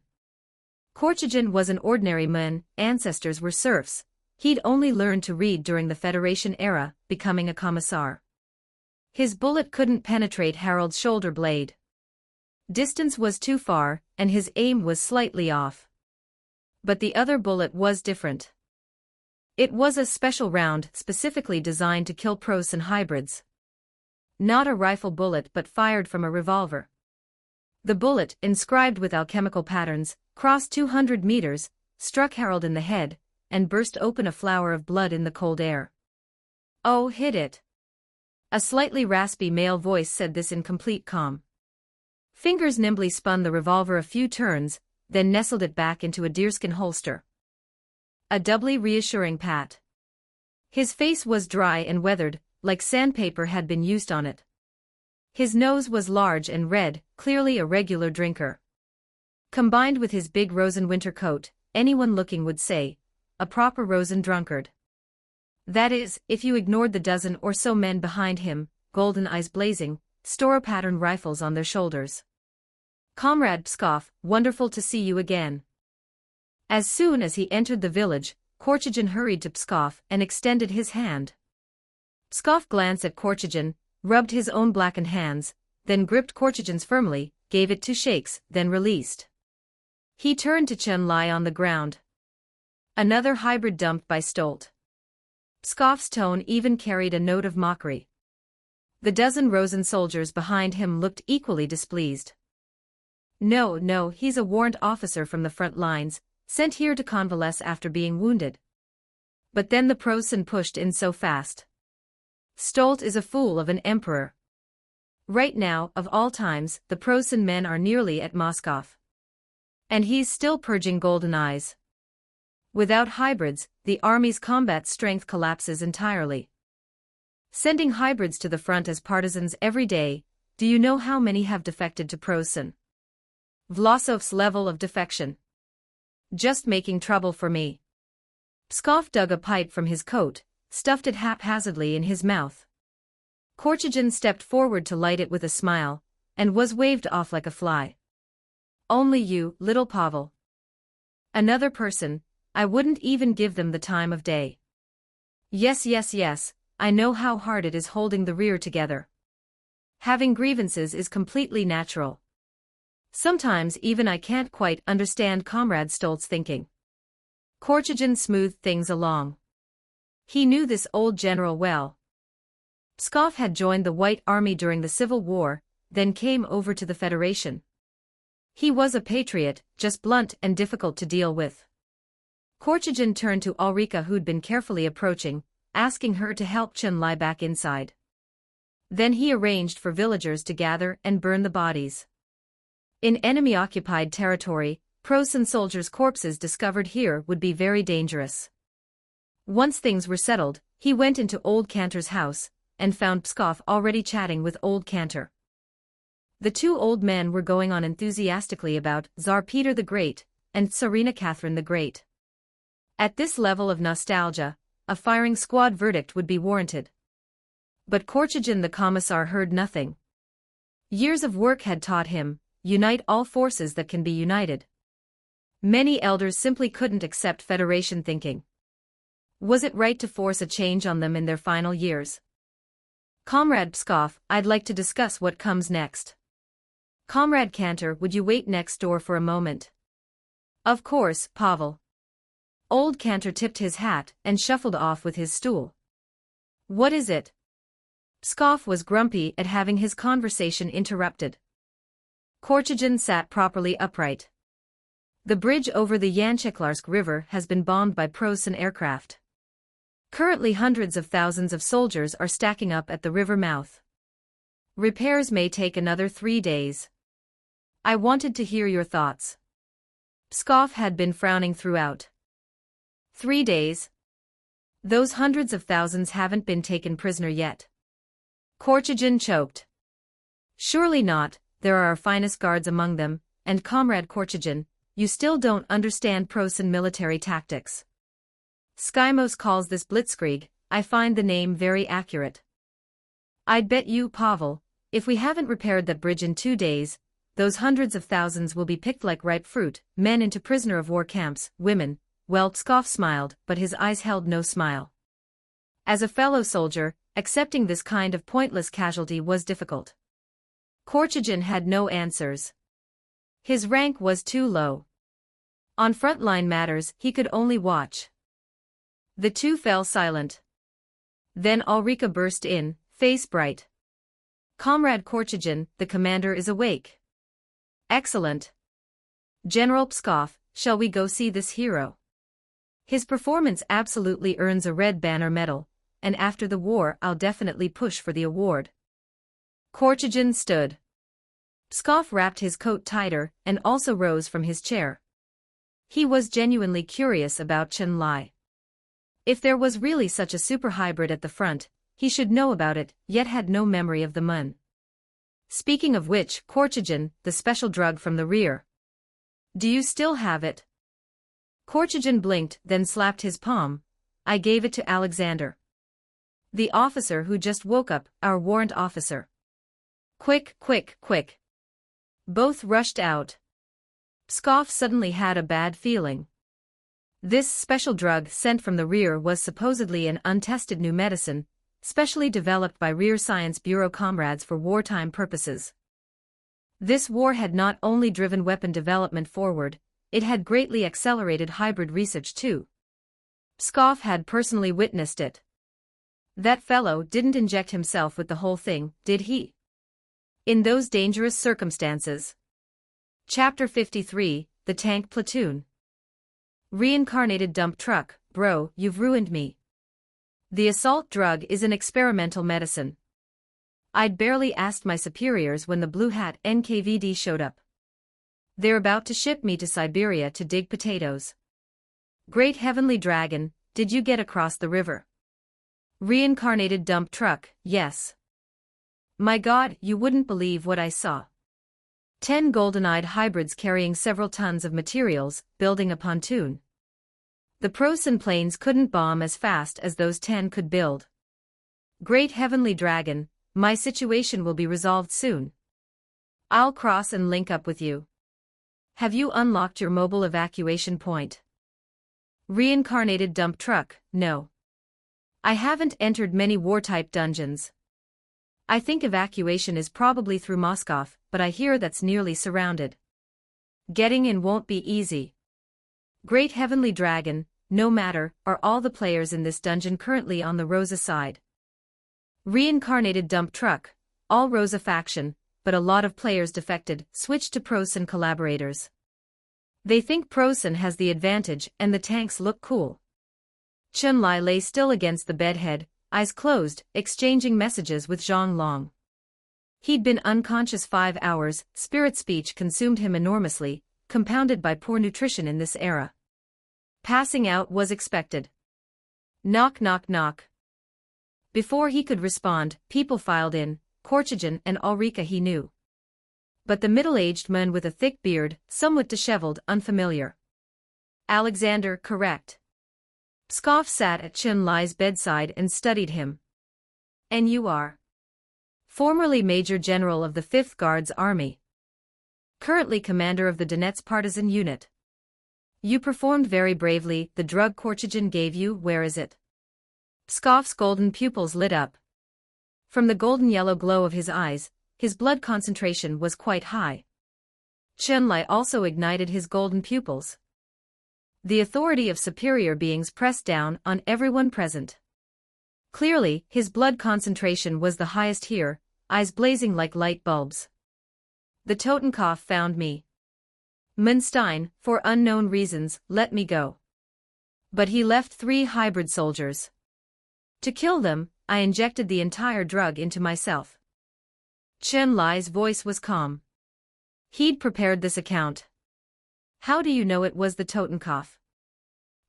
Korchagin was an ordinary man, ancestors were serfs. He'd only learned to read during the Federation era, becoming a commissar. His bullet couldn't penetrate Harold's shoulder blade. Distance was too far, and his aim was slightly off. But the other bullet was different. It was a special round specifically designed to kill Prosen hybrids. Not a rifle bullet but fired from a revolver. The bullet, inscribed with alchemical patterns, crossed 200 meters, struck Harold in the head, and burst open a flower of blood in the cold air. "Oh, hit it." A slightly raspy male voice said this in complete calm. Fingers nimbly spun the revolver a few turns, then nestled it back into a deerskin holster. A doubly reassuring pat. His face was dry and weathered, like sandpaper had been used on it. His nose was large and red, clearly a regular drinker. Combined with his big Rosen winter coat, anyone looking would say, a proper Rosen drunkard. That is, if you ignored the dozen or so men behind him, golden eyes blazing, Stora-pattern rifles on their shoulders. "Comrade Pskov, wonderful to see you again." As soon as he entered the village, Korchagin hurried to Pskov and extended his hand. Pskov glanced at Korchagin, rubbed his own blackened hands, then gripped Korchagin's firmly, gave it 2 shakes, then released. He turned to Chun-Li on the ground. Another hybrid dumped by Stolt. Pskov's tone even carried a note of mockery. The dozen Rosen soldiers behind him looked equally displeased. No, he's a warrant officer from the front lines, sent here to convalesce after being wounded. But then the Prosen pushed in so fast. Stolt is a fool of an emperor. Right now, of all times, the Prosen men are nearly at Moscow. And he's still purging golden eyes. Without hybrids, the army's combat strength collapses entirely. Sending hybrids to the front as partisans every day, do you know how many have defected to Prosen? Vlasov's level of defection. Just making trouble for me. Pskov dug a pipe from his coat, stuffed it haphazardly in his mouth. Korchagin stepped forward to light it with a smile, and was waved off like a fly. "Only you, little Pavel." Another person, I wouldn't even give them the time of day. Yes, yes, yes, I know how hard it is holding the rear together. Having grievances is completely natural. Sometimes even I can't quite understand Comrade Stoltz's thinking. Korchagin smoothed things along. He knew this old general well. Pskov had joined the White Army during the Civil War, then came over to the Federation. He was a patriot, just blunt and difficult to deal with. Korchagin turned to Ulrika, who'd been carefully approaching, asking her to help Chen-Lai back inside. Then he arranged for villagers to gather and burn the bodies. In enemy-occupied territory, Prussian soldiers' corpses discovered here would be very dangerous. Once things were settled, he went into Old Cantor's house, and found Pskov already chatting with Old Cantor. The two old men were going on enthusiastically about Tsar Peter the Great and Tsarina Catherine the Great. At this level of nostalgia, a firing squad verdict would be warranted. But Korchagin the Commissar heard nothing. Years of work had taught him, unite all forces that can be united. Many elders simply couldn't accept Federation thinking. Was it right to force a change on them in their final years? Comrade Pskov, I'd like to discuss what comes next. Comrade Cantor, would you wait next door for a moment? Of course, Pavel. Old Cantor tipped his hat and shuffled off with his stool. What is it? Pskov was grumpy at having his conversation interrupted. Korchagin sat properly upright. The bridge over the Yancheklarsk River has been bombed by Prussian aircraft. Currently hundreds of thousands of soldiers are stacking up at the river mouth. Repairs may take another 3 days. I wanted to hear your thoughts. Pskov had been frowning throughout. 3 days? Those hundreds of thousands haven't been taken prisoner yet. Korchagin choked. Surely not, there are our finest guards among them, and Comrade Korchagin, you still don't understand Prussian military tactics. Skymos calls this blitzkrieg, I find the name very accurate. I'd bet you, Pavel, if we haven't repaired that bridge in 2 days, those hundreds of thousands will be picked like ripe fruit, men into prisoner of war camps, women. Well, Pskov smiled, but his eyes held no smile. As a fellow soldier, accepting this kind of pointless casualty was difficult. Korchagin had no answers. His rank was too low. On frontline matters, he could only watch. The two fell silent. Then Ulrika burst in, face bright. Comrade Korchagin, the commander is awake. Excellent. General Pskov, shall we go see this hero? His performance absolutely earns a Red Banner medal, and after the war I'll definitely push for the award. Korchagin stood. Pskov wrapped his coat tighter and also rose from his chair. He was genuinely curious about Chen-Lai. If there was really such a super-hybrid at the front, he should know about it, yet had no memory of the Mun. Speaking of which, Korchagin, the special drug from the rear. Do you still have it? Korchagin blinked, then slapped his palm. I gave it to Alexander. The officer who just woke up, our warrant officer. Quick, quick, quick. Both rushed out. Pskov suddenly had a bad feeling. This special drug sent from the rear was supposedly an untested new medicine, specially developed by Rear Science Bureau comrades for wartime purposes. This war had not only driven weapon development forward, it had greatly accelerated hybrid research too. Pskov had personally witnessed it. That fellow didn't inject himself with the whole thing, did he? In those dangerous circumstances. Chapter 53, The Tank Platoon. Reincarnated dump truck, bro, you've ruined me. The assault drug is an experimental medicine. I'd barely asked my superiors when the Blue Hat NKVD showed up. They're about to ship me to Siberia to dig potatoes. Great heavenly dragon, did you get across the river? Reincarnated dump truck, yes. My God, you wouldn't believe what I saw. 10 golden-eyed hybrids carrying several tons of materials, building a pontoon. The Prussian planes couldn't bomb as fast as those 10 could build. Great heavenly dragon, my situation will be resolved soon. I'll cross and link up with you. Have you unlocked your mobile evacuation point? Reincarnated dump truck, no. I haven't entered many war-type dungeons. I think evacuation is probably through Moscow, but I hear that's nearly surrounded. Getting in won't be easy. Great Heavenly Dragon, no matter, are all the players in this dungeon currently on the Rosa side. Reincarnated dump truck, all Rosa faction, but a lot of players defected, switched to Prosen collaborators. They think Prosen has the advantage and the tanks look cool. Chun-Li lay still against the bedhead, eyes closed, exchanging messages with Zhang Long. He'd been unconscious 5 hours, spirit speech consumed him enormously, compounded by poor nutrition in this era. Passing out was expected. Knock knock knock. Before he could respond, people filed in, Korchagin and Ulrika he knew. But the middle-aged man with a thick beard, somewhat disheveled, unfamiliar. Alexander, correct. Pskov sat at Chun-Li's bedside and studied him. And you are? Formerly Major General of the 5th Guards Army. Currently commander of the Donetsk partisan unit. You performed very bravely. The drug Korchagin gave you, where is it? Pskov's golden pupils lit up. From the golden-yellow glow of his eyes, his blood concentration was quite high. Chun-Li also ignited his golden pupils. The authority of superior beings pressed down on everyone present. Clearly, his blood concentration was the highest here, eyes blazing like light bulbs. The Totenkopf found me. Munstein, for unknown reasons, let me go. But he left 3 hybrid soldiers. To kill them, I injected the entire drug into myself. Chun-Li's voice was calm. He'd prepared this account. How do you know it was the Totenkopf?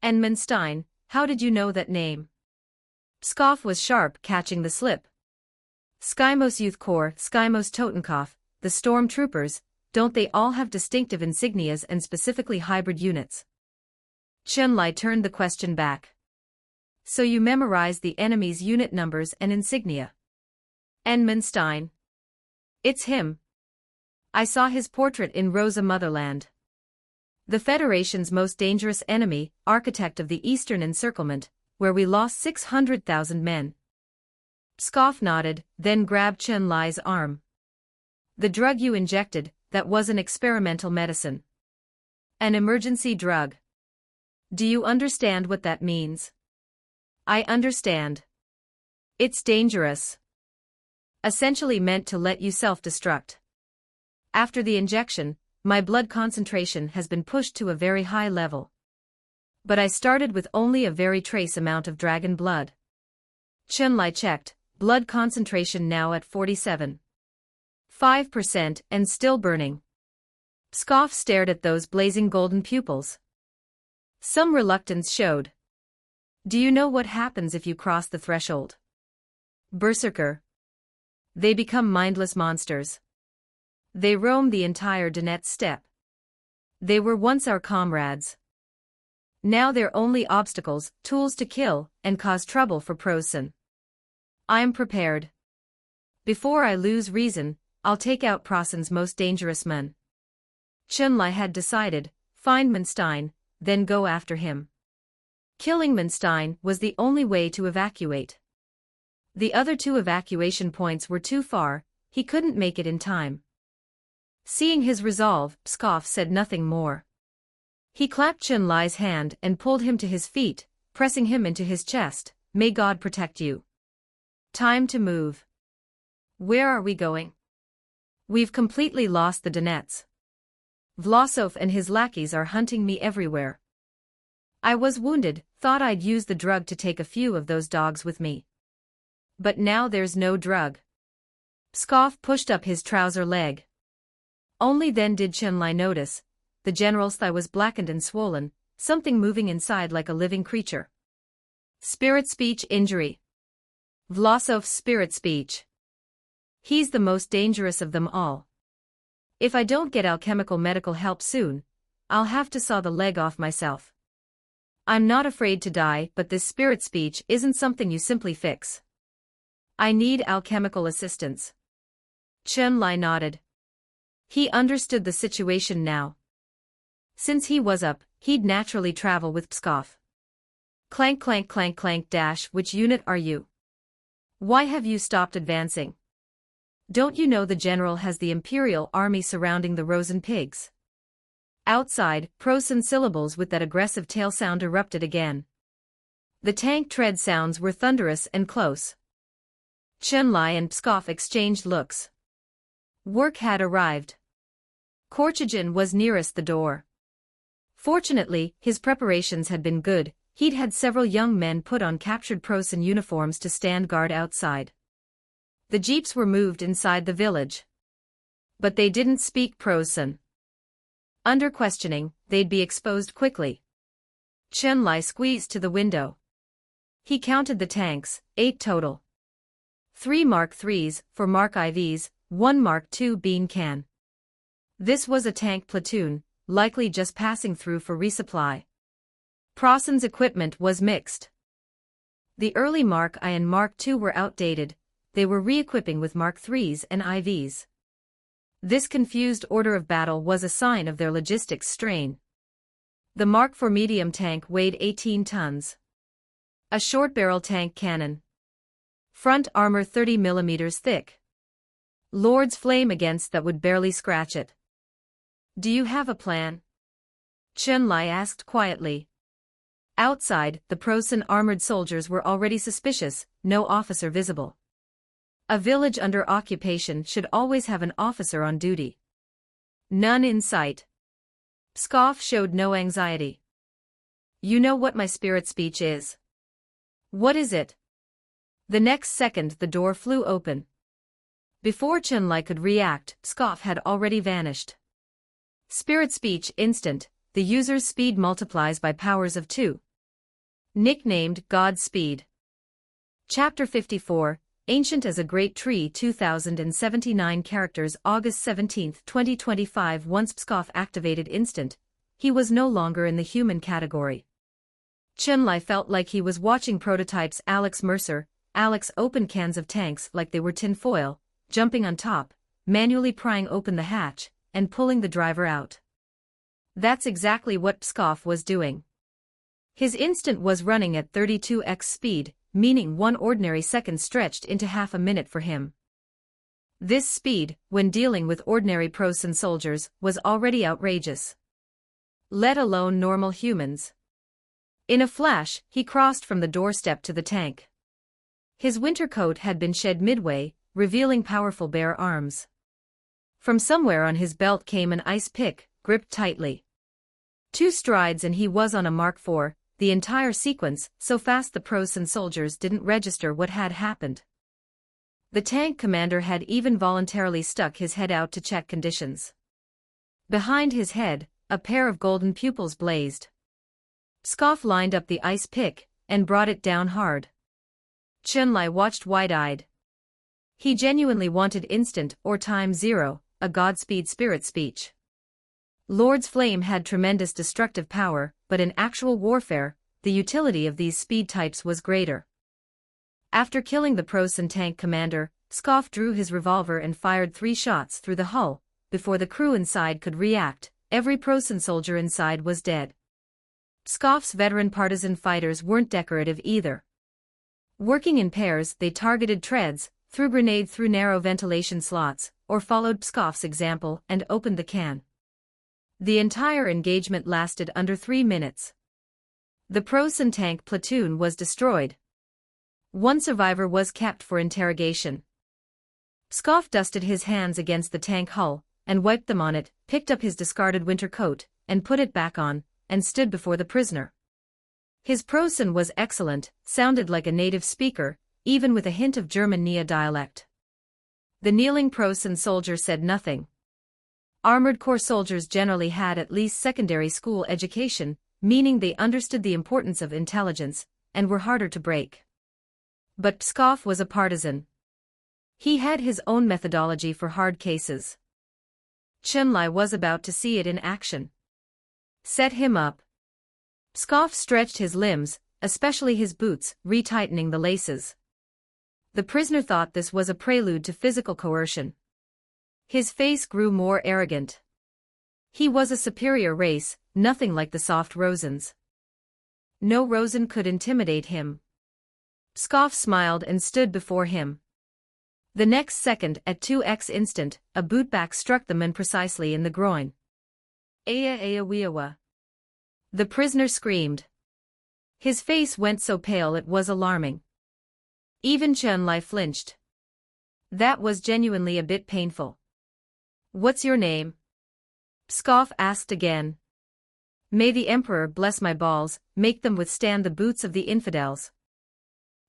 And Munstein, how did you know that name? Pskov was sharp, catching the slip. Skymos Youth Corps, Skymos Totenkopf, the stormtroopers, don't they all have distinctive insignias and specifically hybrid units? Chun-Li turned the question back. So you memorized the enemy's unit numbers and insignia. And Munstein? It's him. I saw his portrait in Rosa Motherland. The Federation's most dangerous enemy, architect of the Eastern Encirclement, where we lost 600,000 men. Pskov nodded, then grabbed Chun-Li's arm. The drug you injected, that was an experimental medicine. An emergency drug. Do you understand what that means? I understand. It's dangerous. Essentially meant to let you self-destruct. After the injection, my blood concentration has been pushed to a very high level. But I started with only a very trace amount of dragon blood. Chun-Li checked, blood concentration now at 47.5% and still burning. Pskov stared at those blazing golden pupils. Some reluctance showed. Do you know what happens if you cross the threshold? Berserker. They become mindless monsters. They roam the entire Donetsk steppe. They were once our comrades. Now they're only obstacles, tools to kill, and cause trouble for Prosen. I'm prepared. Before I lose reason, I'll take out Prosen's most dangerous men. Chun-Li had decided, find Munstein, then go after him. Killing Munstein was the only way to evacuate. The other 2 evacuation points were too far, he couldn't make it in time. Seeing his resolve, Pskov said nothing more. He clapped Chun-Li's hand and pulled him to his feet, pressing him into his chest. May God protect you. Time to move. Where are we going? We've completely lost the Donetsk. Vlasov and his lackeys are hunting me everywhere. I was wounded, thought I'd use the drug to take a few of those dogs with me. But now there's no drug. Pskov pushed up his trouser leg. Only then did Chun-Li notice. The general's thigh was blackened and swollen, something moving inside like a living creature. Spirit speech injury. Vlasov's spirit speech. He's the most dangerous of them all. If I don't get alchemical medical help soon, I'll have to saw the leg off myself. I'm not afraid to die, but this spirit speech isn't something you simply fix. I need alchemical assistance. Chun-Li nodded. He understood the situation now. Since he was up, he'd naturally travel with Pskov. Clank clank clank clank dash. Which unit are you? Why have you stopped advancing? Don't you know the general has the Imperial army surrounding the Rosen pigs? Outside, Prosen syllables with that aggressive tail sound erupted again. The tank tread sounds were thunderous and close. Chun-Li and Pskov exchanged looks. Work had arrived. Korchagin was nearest the door. Fortunately, his preparations had been good. He'd had several young men put on captured Prosen uniforms to stand guard outside. The jeeps were moved inside the village. But they didn't speak Prosen. Under questioning, they'd be exposed quickly. Chun-Li squeezed to the window. He counted the tanks, 8 total. 3 Mark IIIs, 4 Mark IVs, 1 Mark II bean can. This was a tank platoon, likely just passing through for resupply. Prosen's equipment was mixed. The early Mark I and Mark II were outdated. They were re-equipping with Mark IIIs and IVs. This confused order of battle was a sign of their logistics strain. The Mark IV medium tank weighed 18 tons. A short-barrel tank cannon. Front armor 30 millimeters thick. Lord's flame against that would barely scratch it. Do you have a plan? Chun-Li asked quietly. Outside, the Prosen armored soldiers were already suspicious, no officer visible. A village under occupation should always have an officer on duty. None in sight. Pskov showed no anxiety. You know what my spirit speech is. What is it? The next second the door flew open. Before Chun-Li could react, Pskov had already vanished. Spirit speech instant, the user's speed multiplies by powers of 2. Nicknamed God's Speed. Chapter 54, Ancient as a Great Tree 2079 characters August 17, 2025 Once Pskov activated instant, he was no longer in the human category. Chun-Li felt like he was watching prototypes Alex Mercer. Alex opened cans of tanks like they were tin foil, jumping on top, manually prying open the hatch, and pulling the driver out. That's exactly what Pskov was doing. His instant was running at 32x speed, meaning 1 ordinary second stretched into half a minute for him. This speed, when dealing with ordinary Prosen soldiers, was already outrageous. Let alone normal humans. In a flash, he crossed from the doorstep to the tank. His winter coat had been shed midway, revealing powerful bare arms. From somewhere on his belt came an ice pick, gripped tightly. 2 strides and he was on a Mark IV, the entire sequence, so fast the Prosen soldiers didn't register what had happened. The tank commander had even voluntarily stuck his head out to check conditions. Behind his head, a pair of golden pupils blazed. Pskov lined up the ice pick, and brought it down hard. Chun-Li watched wide-eyed. He genuinely wanted instant, or time zero, a Godspeed spirit speech. Lord's flame had tremendous destructive power, but in actual warfare, the utility of these speed types was greater. After killing the Prosen tank commander, Pskov drew his revolver and fired 3 shots through the hull. Before the crew inside could react, every Prosen soldier inside was dead. Pskov's veteran partisan fighters weren't decorative either. Working in pairs, they targeted treads, threw grenade through narrow ventilation slots, or followed Pskov's example and opened the can. The entire engagement lasted under 3 minutes. The Prosen tank platoon was destroyed. 1 survivor was kept for interrogation. Pskov dusted his hands against the tank hull, and wiped them on it, picked up his discarded winter coat, and put it back on, and stood before the prisoner. His Prosen was excellent, sounded like a native speaker, even with a hint of German Nia dialect. The kneeling Prosen soldier said nothing. Armored Corps soldiers generally had at least secondary school education, meaning they understood the importance of intelligence, and were harder to break. But Pskov was a partisan. He had his own methodology for hard cases. Chun-Li was about to see it in action. Set him up. Pskov stretched his limbs, especially his boots, retightening the laces. The prisoner thought this was a prelude to physical coercion. His face grew more arrogant. He was a superior race, nothing like the soft Rosens. No Rosen could intimidate him. Pskov smiled and stood before him. The next second, at 2x instant, a bootback struck the man precisely in the groin. Aya Weawa. The prisoner screamed. His face went so pale it was alarming. Even Chun-Li flinched. That was genuinely a bit painful. What's your name? Pskov asked again. May the Emperor bless my balls, make them withstand the boots of the infidels.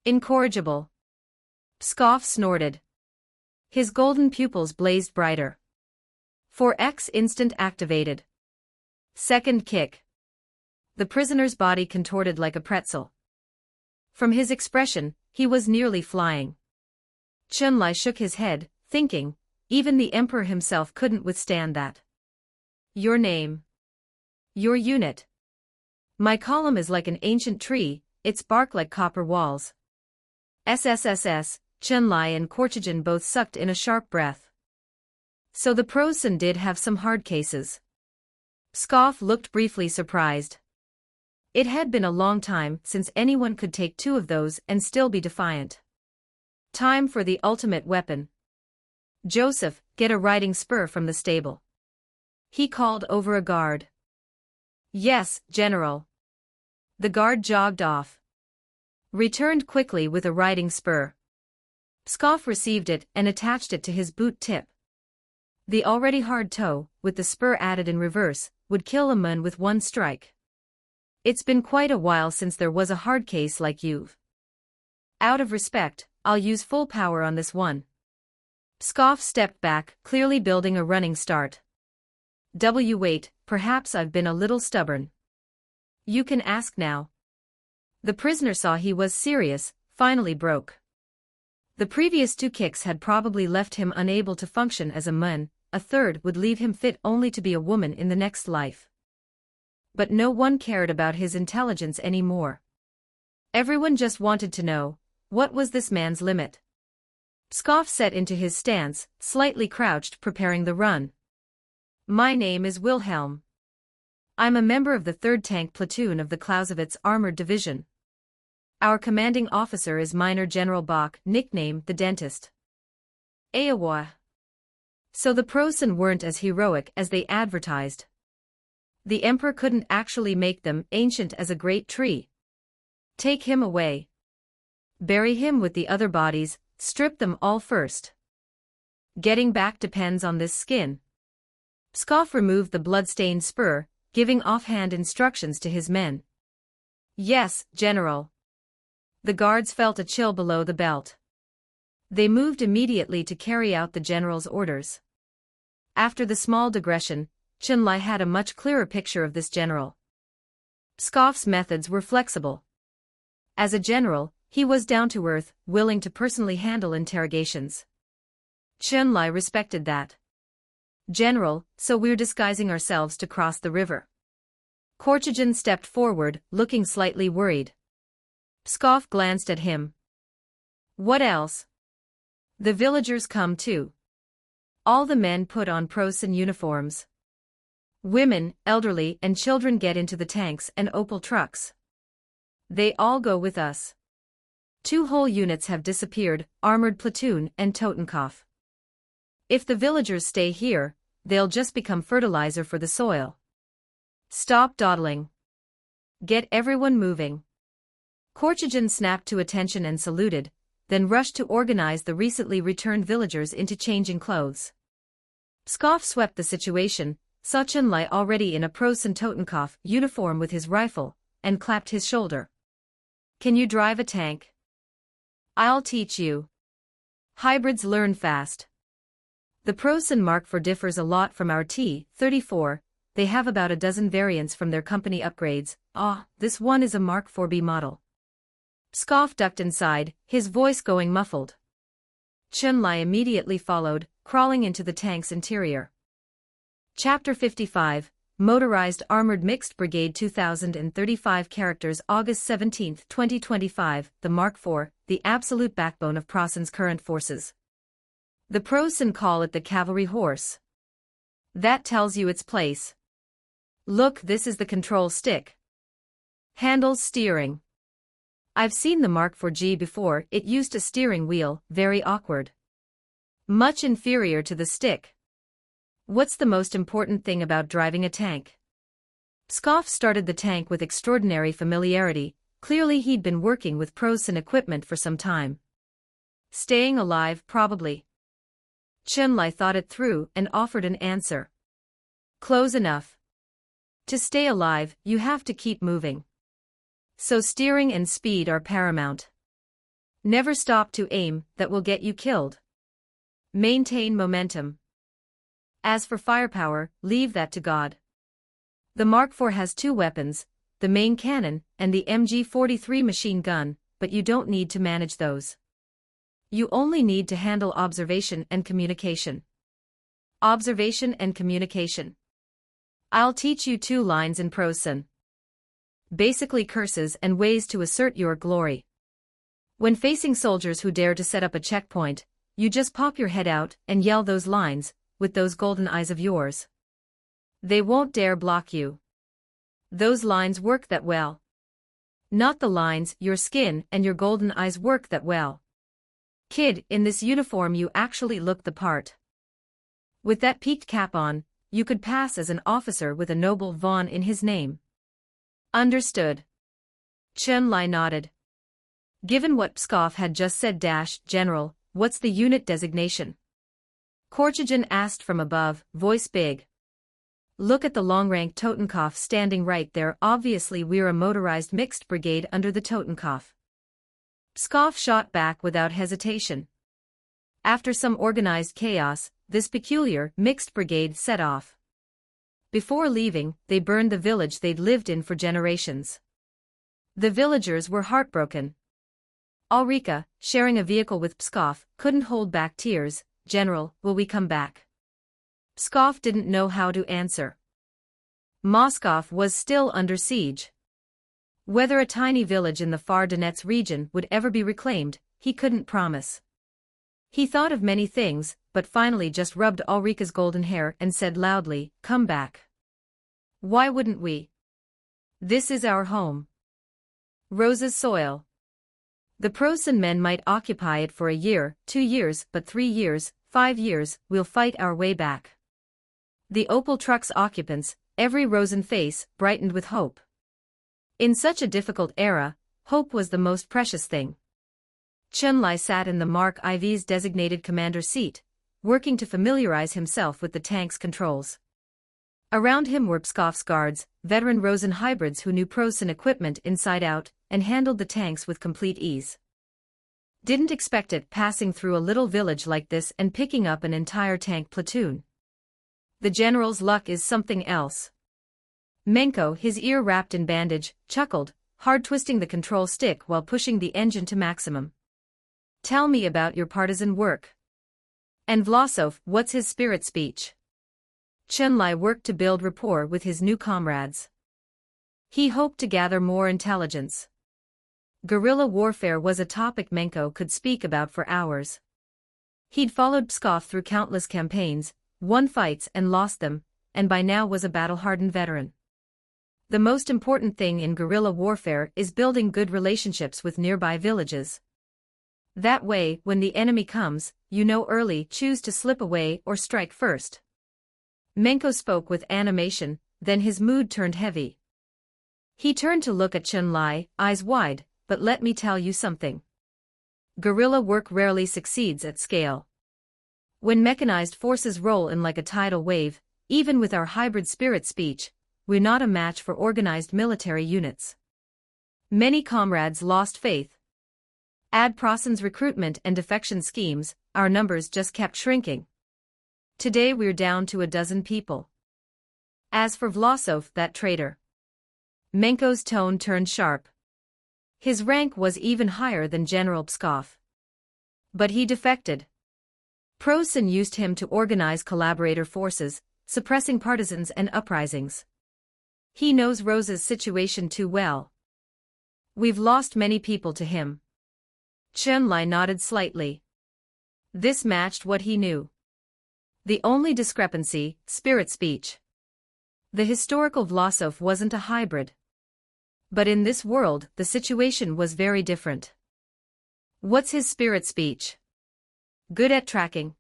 Incorrigible. Pskov snorted. His golden pupils blazed brighter. 4x instant activated. Second kick. The prisoner's body contorted like a pretzel. From his expression, he was nearly flying. Chun-Li shook his head, thinking, even the Emperor himself couldn't withstand that. Your name. Your unit. My column is like an ancient tree, its bark like copper walls. SSSS, Chun-Li and Korchagin both sucked in a sharp breath. So the Prosen did have some hard cases. Pskov looked briefly surprised. It had been a long time since anyone could take two of those and still be defiant. Time for the ultimate weapon. Joseph, get a riding spur from the stable. He called over a guard. Yes, General. The guard jogged off. Returned quickly with a riding spur. Pskov received it and attached it to his boot tip. The already hard toe, with the spur added in reverse, would kill a man with one strike. It's been quite a while since there was a hard case like you've. Out of respect, I'll use full power on this one. Pskov stepped back, clearly building a running start. Wait, perhaps I've been a little stubborn. You can ask now. The prisoner saw he was serious, finally broke. The previous two kicks had probably left him unable to function as a man, a third would leave him fit only to be a woman in the next life. But no one cared about his intelligence anymore. Everyone just wanted to know, what was this man's limit? Pskov set into his stance, slightly crouched, preparing the run. My name is Wilhelm. I'm a member of the 3rd Tank Platoon of the Clausewitz Armored Division. Our commanding officer is Minor General Bach, nicknamed the Dentist. Iowa. So the Prosen weren't as heroic as they advertised. The Emperor couldn't actually make them ancient as a great tree. Take him away. Bury him with the other bodies, strip them all first. Getting back depends on this skin. Pskov removed the blood-stained spur, giving offhand instructions to his men. Yes, General. The guards felt a chill below the belt. They moved immediately to carry out the general's orders. After the small digression, Chun-Li had a much clearer picture of this general. Pskov's methods were flexible. As a general, he was down to earth, willing to personally handle interrogations. Chun-Li respected that. General, so we're disguising ourselves to cross the river. Korchagin stepped forward, looking slightly worried. Pskov glanced at him. What else? The villagers come too. All the men put on Prosen uniforms. Women, elderly, and children get into the tanks and Opel trucks. They all go with us. 2 whole units have disappeared, armored platoon and Totenkopf. If the villagers stay here, they'll just become fertilizer for the soil. Stop dawdling. Get everyone moving. Korchagin snapped to attention and saluted, then rushed to organize the recently returned villagers into changing clothes. Pskov swept the situation, saw Chun-Li already in a Prosen Totenkopf uniform with his rifle, and clapped his shoulder. Can you drive a tank? I'll teach you. Hybrids learn fast. The Prosen Mark IV differs a lot from our T-34, they have about a dozen variants from their company upgrades. This one is a Mark IV-B model. Pskov ducked inside, his voice going muffled. Chun-Li immediately followed, crawling into the tank's interior. Chapter 55, Motorized Armored Mixed Brigade 2035 characters August 17, 2025, the Mark IV, the absolute backbone of Prosen's current forces. The Prosen call it the cavalry horse. That tells you its place. Look, this is the control stick. Handles steering. I've seen the Mark IV before. It used a steering wheel, very awkward. Much inferior to the stick. What's the most important thing about driving a tank? Pskov started the tank with extraordinary familiarity. Clearly he'd been working with pros and equipment for some time. Staying alive, probably. Chun-Li thought it through and offered an answer. Close enough. To stay alive, you have to keep moving. So steering and speed are paramount. Never stop to aim, that will get you killed. Maintain momentum. As for firepower, leave that to God. The Mark IV has two weapons, the main cannon and the MG-43 machine gun, but you don't need to manage those. You only need to handle observation and communication. Observation and communication. I'll teach you 2 lines in Prosan. Basically curses and ways to assert your glory. When facing soldiers who dare to set up a checkpoint, you just pop your head out and yell those lines, with those golden eyes of yours. They won't dare block you. Those lines work that well. Not the lines, your skin and your golden eyes work that well. Kid, in this uniform you actually look the part. With that peaked cap on, you could pass as an officer with a noble von in his name. Understood. Chun-Li nodded. Given what Pskov had just said, General, what's the unit designation? Korchagin asked from above, voice big. Look at the long-rank Totenkopf standing right there. Obviously we're a motorized mixed brigade under the Totenkopf. Pskov shot back without hesitation. After some organized chaos, this peculiar, mixed brigade set off. Before leaving, they burned the village they'd lived in for generations. The villagers were heartbroken. Ulrika, sharing a vehicle with Pskov, couldn't hold back tears. General, will we come back? Pskov didn't know how to answer. Moscow was still under siege. Whether a tiny village in the far Donetsk region would ever be reclaimed, he couldn't promise. He thought of many things, but finally just rubbed Ulrika's golden hair and said loudly, come back. Why wouldn't we? This is our home. Rosa's soil. The Prosan men might occupy it for a year, 2 years, but 3 years, 5 years, we'll fight our way back. The Opel truck's occupants, every Rosan face, brightened with hope. In such a difficult era, hope was the most precious thing. Chun-Li sat in the Mark IV's designated commander's seat, working to familiarize himself with the tank's controls. Around him were Pskov's guards, veteran Rosan hybrids who knew Prosan equipment inside out, and handled the tanks with complete ease. Didn't expect it, passing through a little village like this and picking up an entire tank platoon. The general's luck is something else. Menko, his ear wrapped in bandage, chuckled, hard twisting the control stick while pushing the engine to maximum. Tell me about your partisan work. And Vlasov, what's his spirit speech? Chun-Li worked to build rapport with his new comrades. He hoped to gather more intelligence. Guerrilla warfare was a topic Menko could speak about for hours. He'd followed Pskov through countless campaigns, won fights and lost them, and by now was a battle-hardened veteran. The most important thing in guerrilla warfare is building good relationships with nearby villages. That way, when the enemy comes, you know early, choose to slip away or strike first. Menko spoke with animation, then his mood turned heavy. He turned to look at Chun-Li, eyes wide, but let me tell you something. Guerrilla work rarely succeeds at scale. When mechanized forces roll in like a tidal wave, even with our hybrid spirit speech, we're not a match for organized military units. Many comrades lost faith. Add Prosan's recruitment and defection schemes, our numbers just kept shrinking. Today we're down to 12 people. As for Vlasov, that traitor. Menko's tone turned sharp. His rank was even higher than General Pskov. But he defected. Prosan used him to organize collaborator forces, suppressing partisans and uprisings. He knows Rosa's situation too well. We've lost many people to him. Chun-Li nodded slightly. This matched what he knew. The only discrepancy, spirit speech. The historical Vlasov wasn't a hybrid. But in this world, the situation was very different. What's his spirit speech? Good at tracking.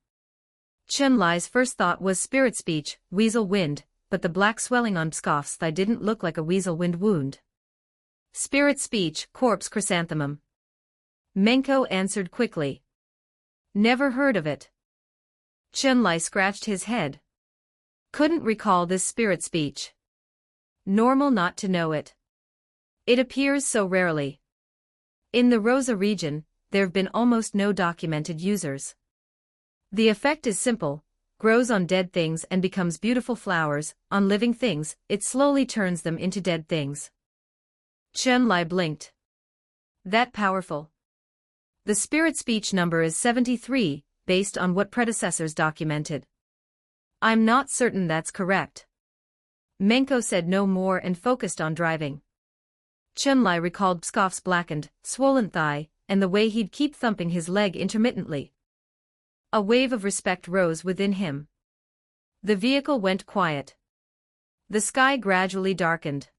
Chun Li's first thought was spirit speech, weasel wind, but the black swelling on Pskov's thigh didn't look like a weasel wind wound. Spirit speech, corpse chrysanthemum. Menko answered quickly. Never heard of it. Chun Li scratched his head. Couldn't recall this spirit speech. Normal not to know it. It appears so rarely. In the Rosa region, there've been almost no documented users. The effect is simple, grows on dead things and becomes beautiful flowers, on living things, it slowly turns them into dead things. Chun Li blinked. That powerful. The spirit speech number is 73, based on what predecessors documented. I'm not certain that's correct. Menko said no more and focused on driving. Chun Li recalled Pskov's blackened, swollen thigh, and the way he'd keep thumping his leg intermittently. A wave of respect rose within him. The vehicle went quiet. The sky gradually darkened.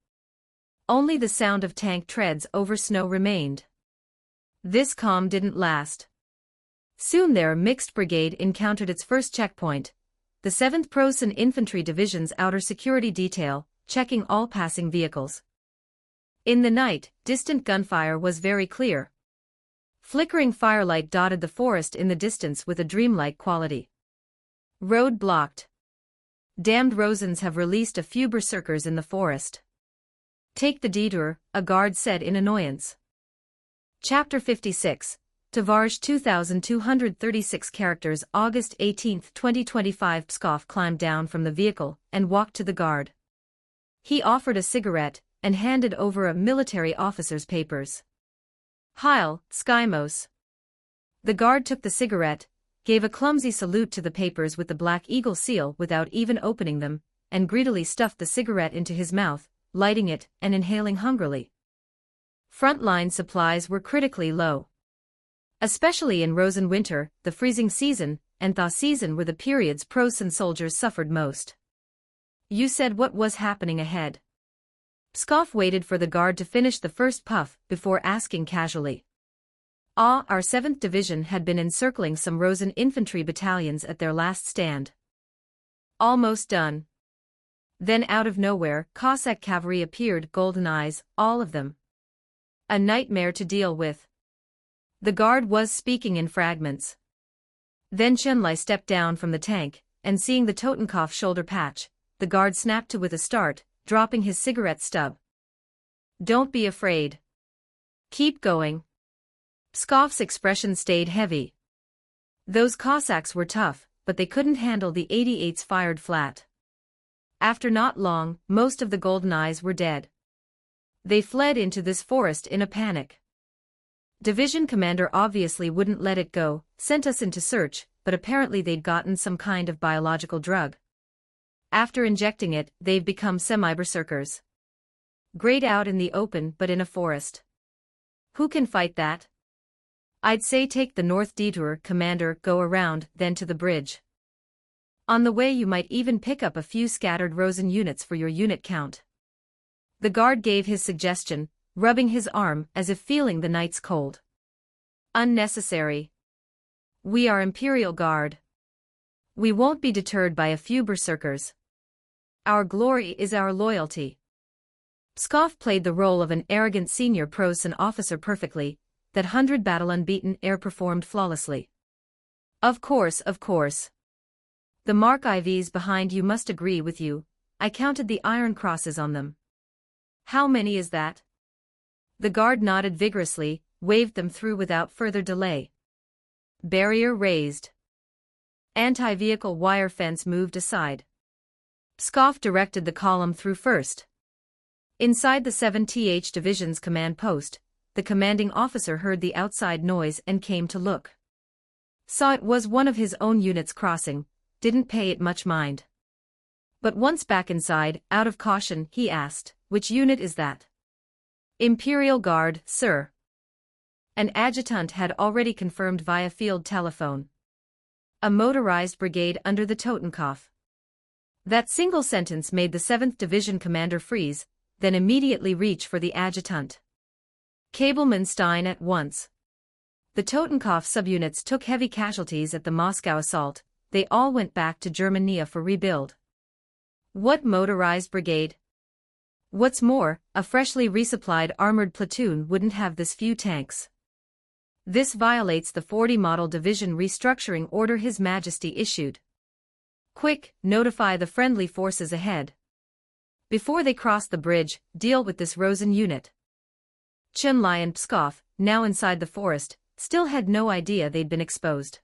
Only the sound of tank treads over snow remained. This calm didn't last. Soon their mixed brigade encountered its first checkpoint, the 7th Prosen Infantry Division's outer security detail, checking all passing vehicles. In the night, distant gunfire was very clear. Flickering firelight dotted the forest in the distance with a dreamlike quality. Road blocked. Damned Rosens have released a few berserkers in the forest. Take the detour, a guard said in annoyance. Chapter 56, Tavarsh 2236 characters August 18, 2025 Pskov climbed down from the vehicle and walked to the guard. He offered a cigarette and handed over a military officer's papers. Heil, Skymos. The guard took the cigarette, gave a clumsy salute to the papers with the Black Eagle seal without even opening them, and greedily stuffed the cigarette into his mouth, lighting it and inhaling hungrily. Frontline supplies were critically low. Especially in Rosen winter, the freezing season, and thaw season were the periods Prosen soldiers suffered most. You said what was happening ahead. Pskov waited for the guard to finish the first puff before asking casually. Our 7th Division had been encircling some Rosen infantry battalions at their last stand. Almost done. Then out of nowhere, Cossack cavalry appeared, golden eyes, all of them. A nightmare to deal with. The guard was speaking in fragments. Then Chun Li stepped down from the tank, and seeing the Totenkopf shoulder patch, the guard snapped to with a start, dropping his cigarette stub. Don't be afraid. Keep going. Pskov's expression stayed heavy. Those Cossacks were tough, but they couldn't handle the 88s fired flat. After not long, most of the golden eyes were dead. They fled into this forest in a panic. Division commander obviously wouldn't let it go, sent us into search, but apparently they'd gotten some kind of biological drug. After injecting it, they've become semi-berserkers. Great out in the open but in a forest. Who can fight that? I'd say take the north detour, commander, go around, then to the bridge. On the way you might even pick up a few scattered Rosen units for your unit count. The guard gave his suggestion, rubbing his arm as if feeling the night's cold. Unnecessary. We are Imperial Guard. We won't be deterred by a few berserkers. Our glory is our loyalty. Pskov played the role of an arrogant senior Prosen officer perfectly, that 100 battle unbeaten air performed flawlessly. Of course. The Mark IVs behind you must agree with you, I counted the iron crosses on them. How many is that? The guard nodded vigorously, waved them through without further delay. Barrier raised. Anti-vehicle wire fence moved aside. Pskov directed the column through first. Inside the 7th Division's command post, the commanding officer heard the outside noise and came to look. Saw it was one of his own units crossing, didn't pay it much mind. But once back inside, out of caution, he asked, which unit is that? Imperial Guard, sir. An adjutant had already confirmed via field telephone. A motorized brigade under the Totenkopf. That single sentence made the 7th Division commander freeze, then immediately reach for the adjutant. Cableman Stein at once. The Totenkopf subunits took heavy casualties at the Moscow assault. They all went back to Germania for rebuild. What motorized brigade? What's more, a freshly resupplied armored platoon wouldn't have this few tanks. This violates the 40 Model Division restructuring order His Majesty issued. Quick, notify the friendly forces ahead. Before they cross the bridge, deal with this Rosen unit. Chunlai and Pskov, now inside the forest, still had no idea they'd been exposed.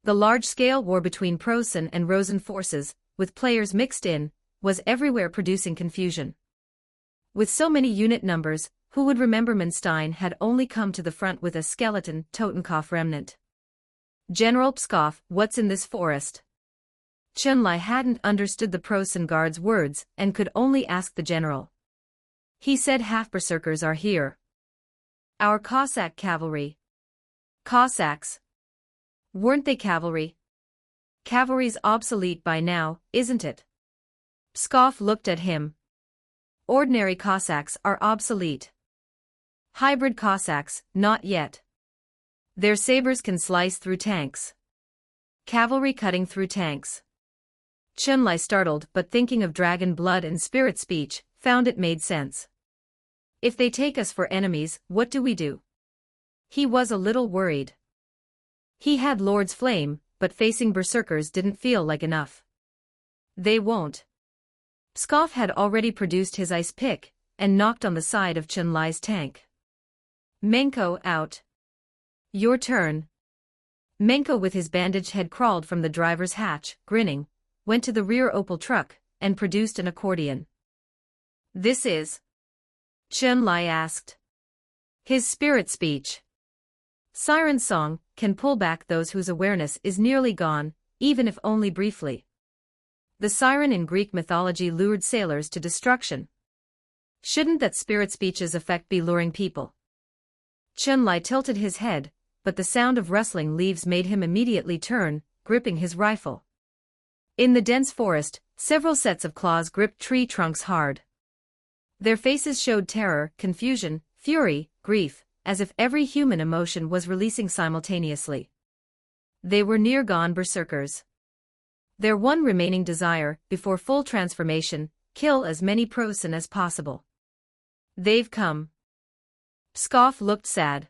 The large-scale war between Preußen and Rosen forces, with players mixed in, was everywhere producing confusion. With so many unit numbers, who would remember Manstein had only come to the front with a skeleton Totenkopf remnant. General Pskov, what's in this forest? Chunlai hadn't understood the Preußen guard's words and could only ask the general. He said half-berserkers are here. Our Cossack cavalry. Cossacks? Weren't they cavalry? Cavalry's obsolete by now, isn't it? Pskov looked at him. Ordinary Cossacks are obsolete. Hybrid Cossacks, not yet. Their sabers can slice through tanks. Cavalry cutting through tanks. Chunlai, startled but thinking of dragon blood and spirit speech, found it made sense. If they take us for enemies, what do we do? He was a little worried. He had Lord's Flame, but facing berserkers didn't feel like enough. They won't. Pskov had already produced his ice pick and knocked on the side of Chunlai's tank. Menko out. Your turn. Menko, with his bandaged head, crawled from the driver's hatch, grinning, went to the rear Opel truck, and produced an accordion. This is? Chunlai asked. His spirit speech. Siren song can pull back those whose awareness is nearly gone, even if only briefly. The siren in Greek mythology lured sailors to destruction. Shouldn't that spirit speech's effect be luring people? Chunlai tilted his head, but the sound of rustling leaves made him immediately turn, gripping his rifle. In the dense forest, several sets of claws gripped tree trunks hard. Their faces showed terror, confusion, fury, grief, as if every human emotion was releasing simultaneously. They were near-gone berserkers. Their one remaining desire, before full transformation, kill as many Preußen as possible. They've come. Pskov looked sad.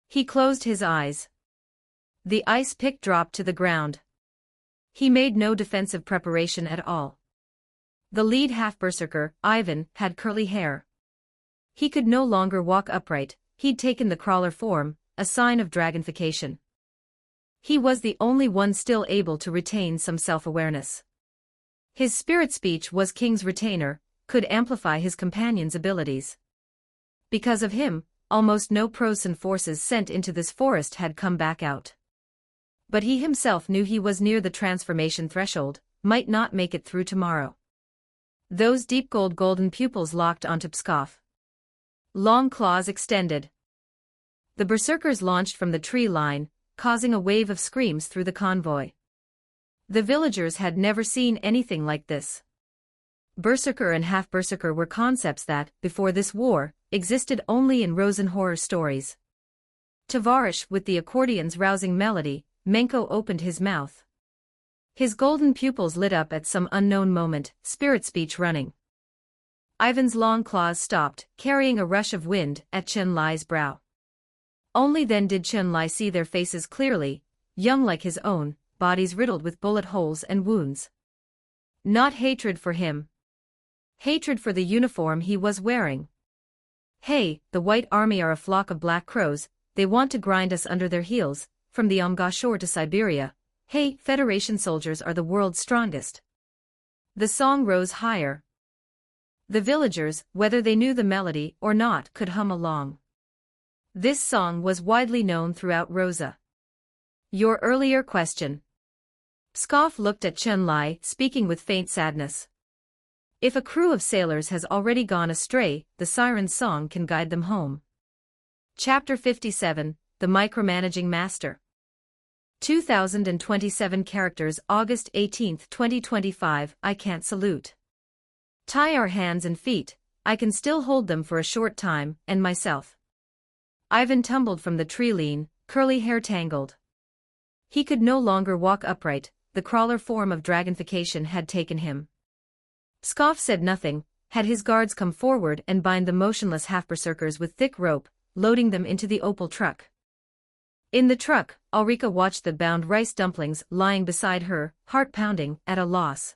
He closed his eyes. The ice pick dropped to the ground. He made no defensive preparation at all. The lead half-berserker, Ivan, had curly hair. He could no longer walk upright. He'd taken the crawler form, a sign of dragonification. He was the only one still able to retain some self-awareness. His spirit speech was King's retainer, could amplify his companion's abilities. Because of him, almost no Preußen forces sent into this forest had come back out. But he himself knew he was near the transformation threshold, might not make it through tomorrow. Those deep golden pupils locked onto Pskov. Long claws extended. The berserkers launched from the tree line, causing a wave of screams through the convoy. The villagers had never seen anything like this. Berserker and half-berserker were concepts that, before this war, existed only in Rosen horror stories. Tovarish, with the accordion's rousing melody, Menko opened his mouth. His golden pupils lit up at some unknown moment, spirit speech running. Ivan's long claws stopped, carrying a rush of wind at Chunlai's brow. Only then did Chunlai see their faces clearly, young like his own, bodies riddled with bullet holes and wounds. Not hatred for him. Hatred for the uniform he was wearing. Hey, the White Army are a flock of black crows, they want to grind us under their heels, from the Amur shore to Siberia. Hey, Federation soldiers are the world's strongest. The song rose higher. The villagers, whether they knew the melody or not, could hum along. This song was widely known throughout Rosa. Your earlier question. Pskov looked at Chunlai, speaking with faint sadness. If a crew of sailors has already gone astray, the siren's song can guide them home. Chapter 57, The Micromanaging Master. 2027 characters, August 18, 2025. I can't salute. Tie our hands and feet, I can still hold them for a short time, and myself. Ivan tumbled from the tree, lean, curly hair tangled. He could no longer walk upright, the crawler form of dragonification had taken him. Pskov said nothing, had his guards come forward and bind the motionless half-berserkers with thick rope, loading them into the opal truck. In the truck, Ulrika watched the bound rice dumplings lying beside her, heart pounding, at a loss.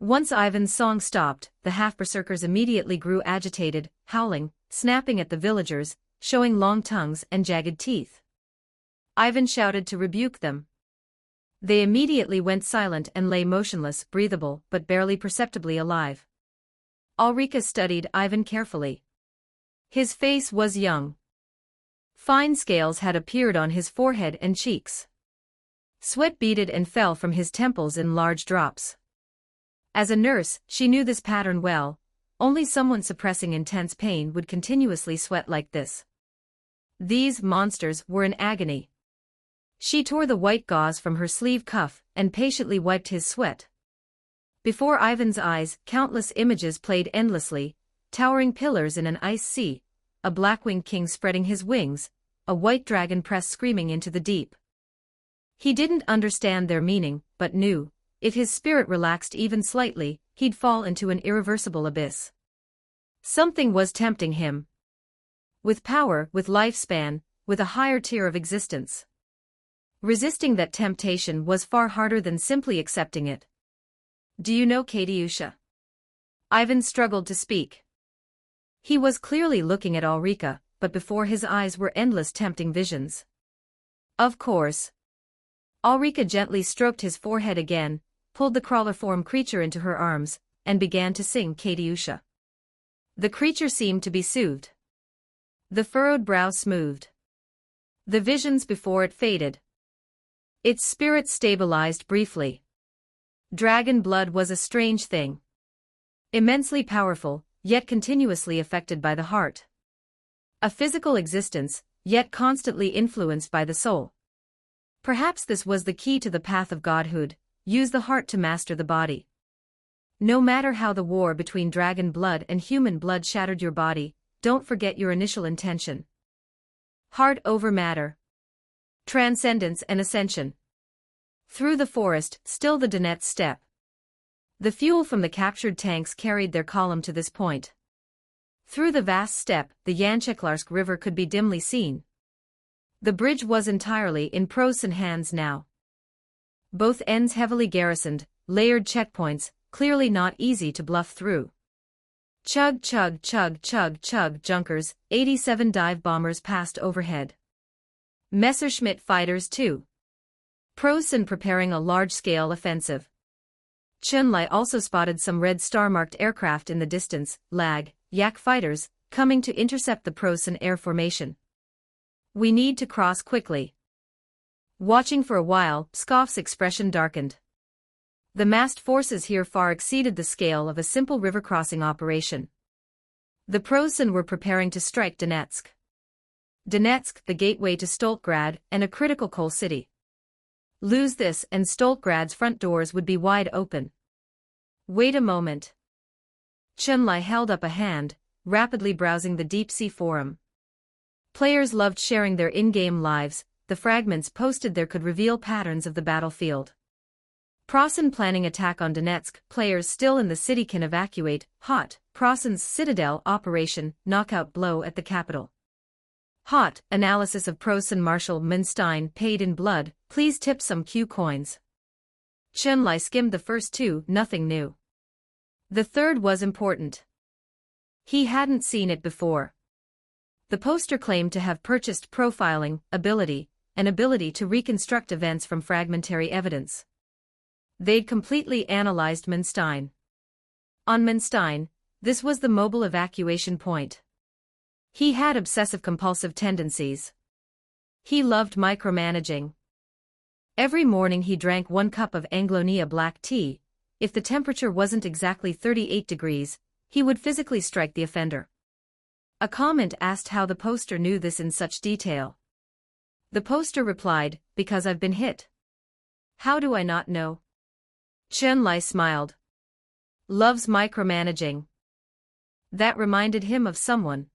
Once Ivan's song stopped, the half-berserkers immediately grew agitated, howling, snapping at the villagers, showing long tongues and jagged teeth. Ivan shouted to rebuke them. They immediately went silent and lay motionless, breathable, but barely perceptibly alive. Ulrika studied Ivan carefully. His face was young. Fine scales had appeared on his forehead and cheeks. Sweat beaded and fell from his temples in large drops. As a nurse, she knew this pattern well. Only someone suppressing intense pain would continuously sweat like this. These monsters were in agony. She tore the white gauze from her sleeve cuff and patiently wiped his sweat. Before Ivan's eyes, countless images played endlessly, towering pillars in an ice sea, a black-winged king spreading his wings, a white dragon pressed screaming into the deep. He didn't understand their meaning, but knew, if his spirit relaxed even slightly, he'd fall into an irreversible abyss. Something was tempting him. With power, with lifespan, with a higher tier of existence. Resisting that temptation was far harder than simply accepting it. Do you know Katyusha? Ivan struggled to speak. He was clearly looking at Ulrika, but before his eyes were endless tempting visions. Of course. Ulrika gently stroked his forehead again, pulled the crawler-form creature into her arms, and began to sing Katyusha. The creature seemed to be soothed. The furrowed brow smoothed. The visions before it faded. Its spirit stabilized briefly. Dragon blood was a strange thing. Immensely powerful, yet continuously affected by the heart. A physical existence, yet constantly influenced by the soul. Perhaps this was the key to the path of godhood: use the heart to master the body. No matter how the war between dragon blood and human blood shattered your body, don't forget your initial intention. Heart over matter. Transcendence and ascension. Through the forest, still the Donets steppe. The fuel from the captured tanks carried their column to this point. Through the vast steppe, the Yancheklarsk River could be dimly seen. The bridge was entirely in Prussian hands now. Both ends heavily garrisoned, layered checkpoints, clearly not easy to bluff through. Chug chug chug chug chug Junkers, 87 dive bombers passed overhead. Messerschmitt fighters too. Prussian preparing a large-scale offensive. Chunlai also spotted some red star-marked aircraft in the distance, Yak fighters, coming to intercept the Prussian air formation. We need to cross quickly. Watching for a while, Pskov's expression darkened. The massed forces here far exceeded the scale of a simple river crossing operation. The Prussian were preparing to strike Donetsk. Donetsk, the gateway to Stoltgrad, and a critical coal city. Lose this and Stoltgrad's front doors would be wide open. Wait a moment. Chunlai held up a hand, rapidly browsing the deep-sea forum. Players loved sharing their in-game lives, the fragments posted there could reveal patterns of the battlefield. Prussian planning attack on Donetsk, players still in the city can evacuate, hot, Prussian's citadel operation, knockout blow at the capital. Hot, analysis of Prussian Marshal Manstein paid in blood, please tip some Q coins. Chunlai skimmed the first two, nothing new. The third was important. He hadn't seen it before. The poster claimed to have purchased profiling, ability, an ability to reconstruct events from fragmentary evidence. They'd completely analyzed Manstein. On Manstein, this was the mobile evacuation point. He had obsessive-compulsive tendencies. He loved micromanaging. Every morning he drank 1 cup of Anglonia black tea. If the temperature wasn't exactly 38 degrees, he would physically strike the offender. A comment asked how the poster knew this in such detail. The poster replied, because I've been hit. How do I not know? Chunlai smiled. Loves micromanaging. That reminded him of someone.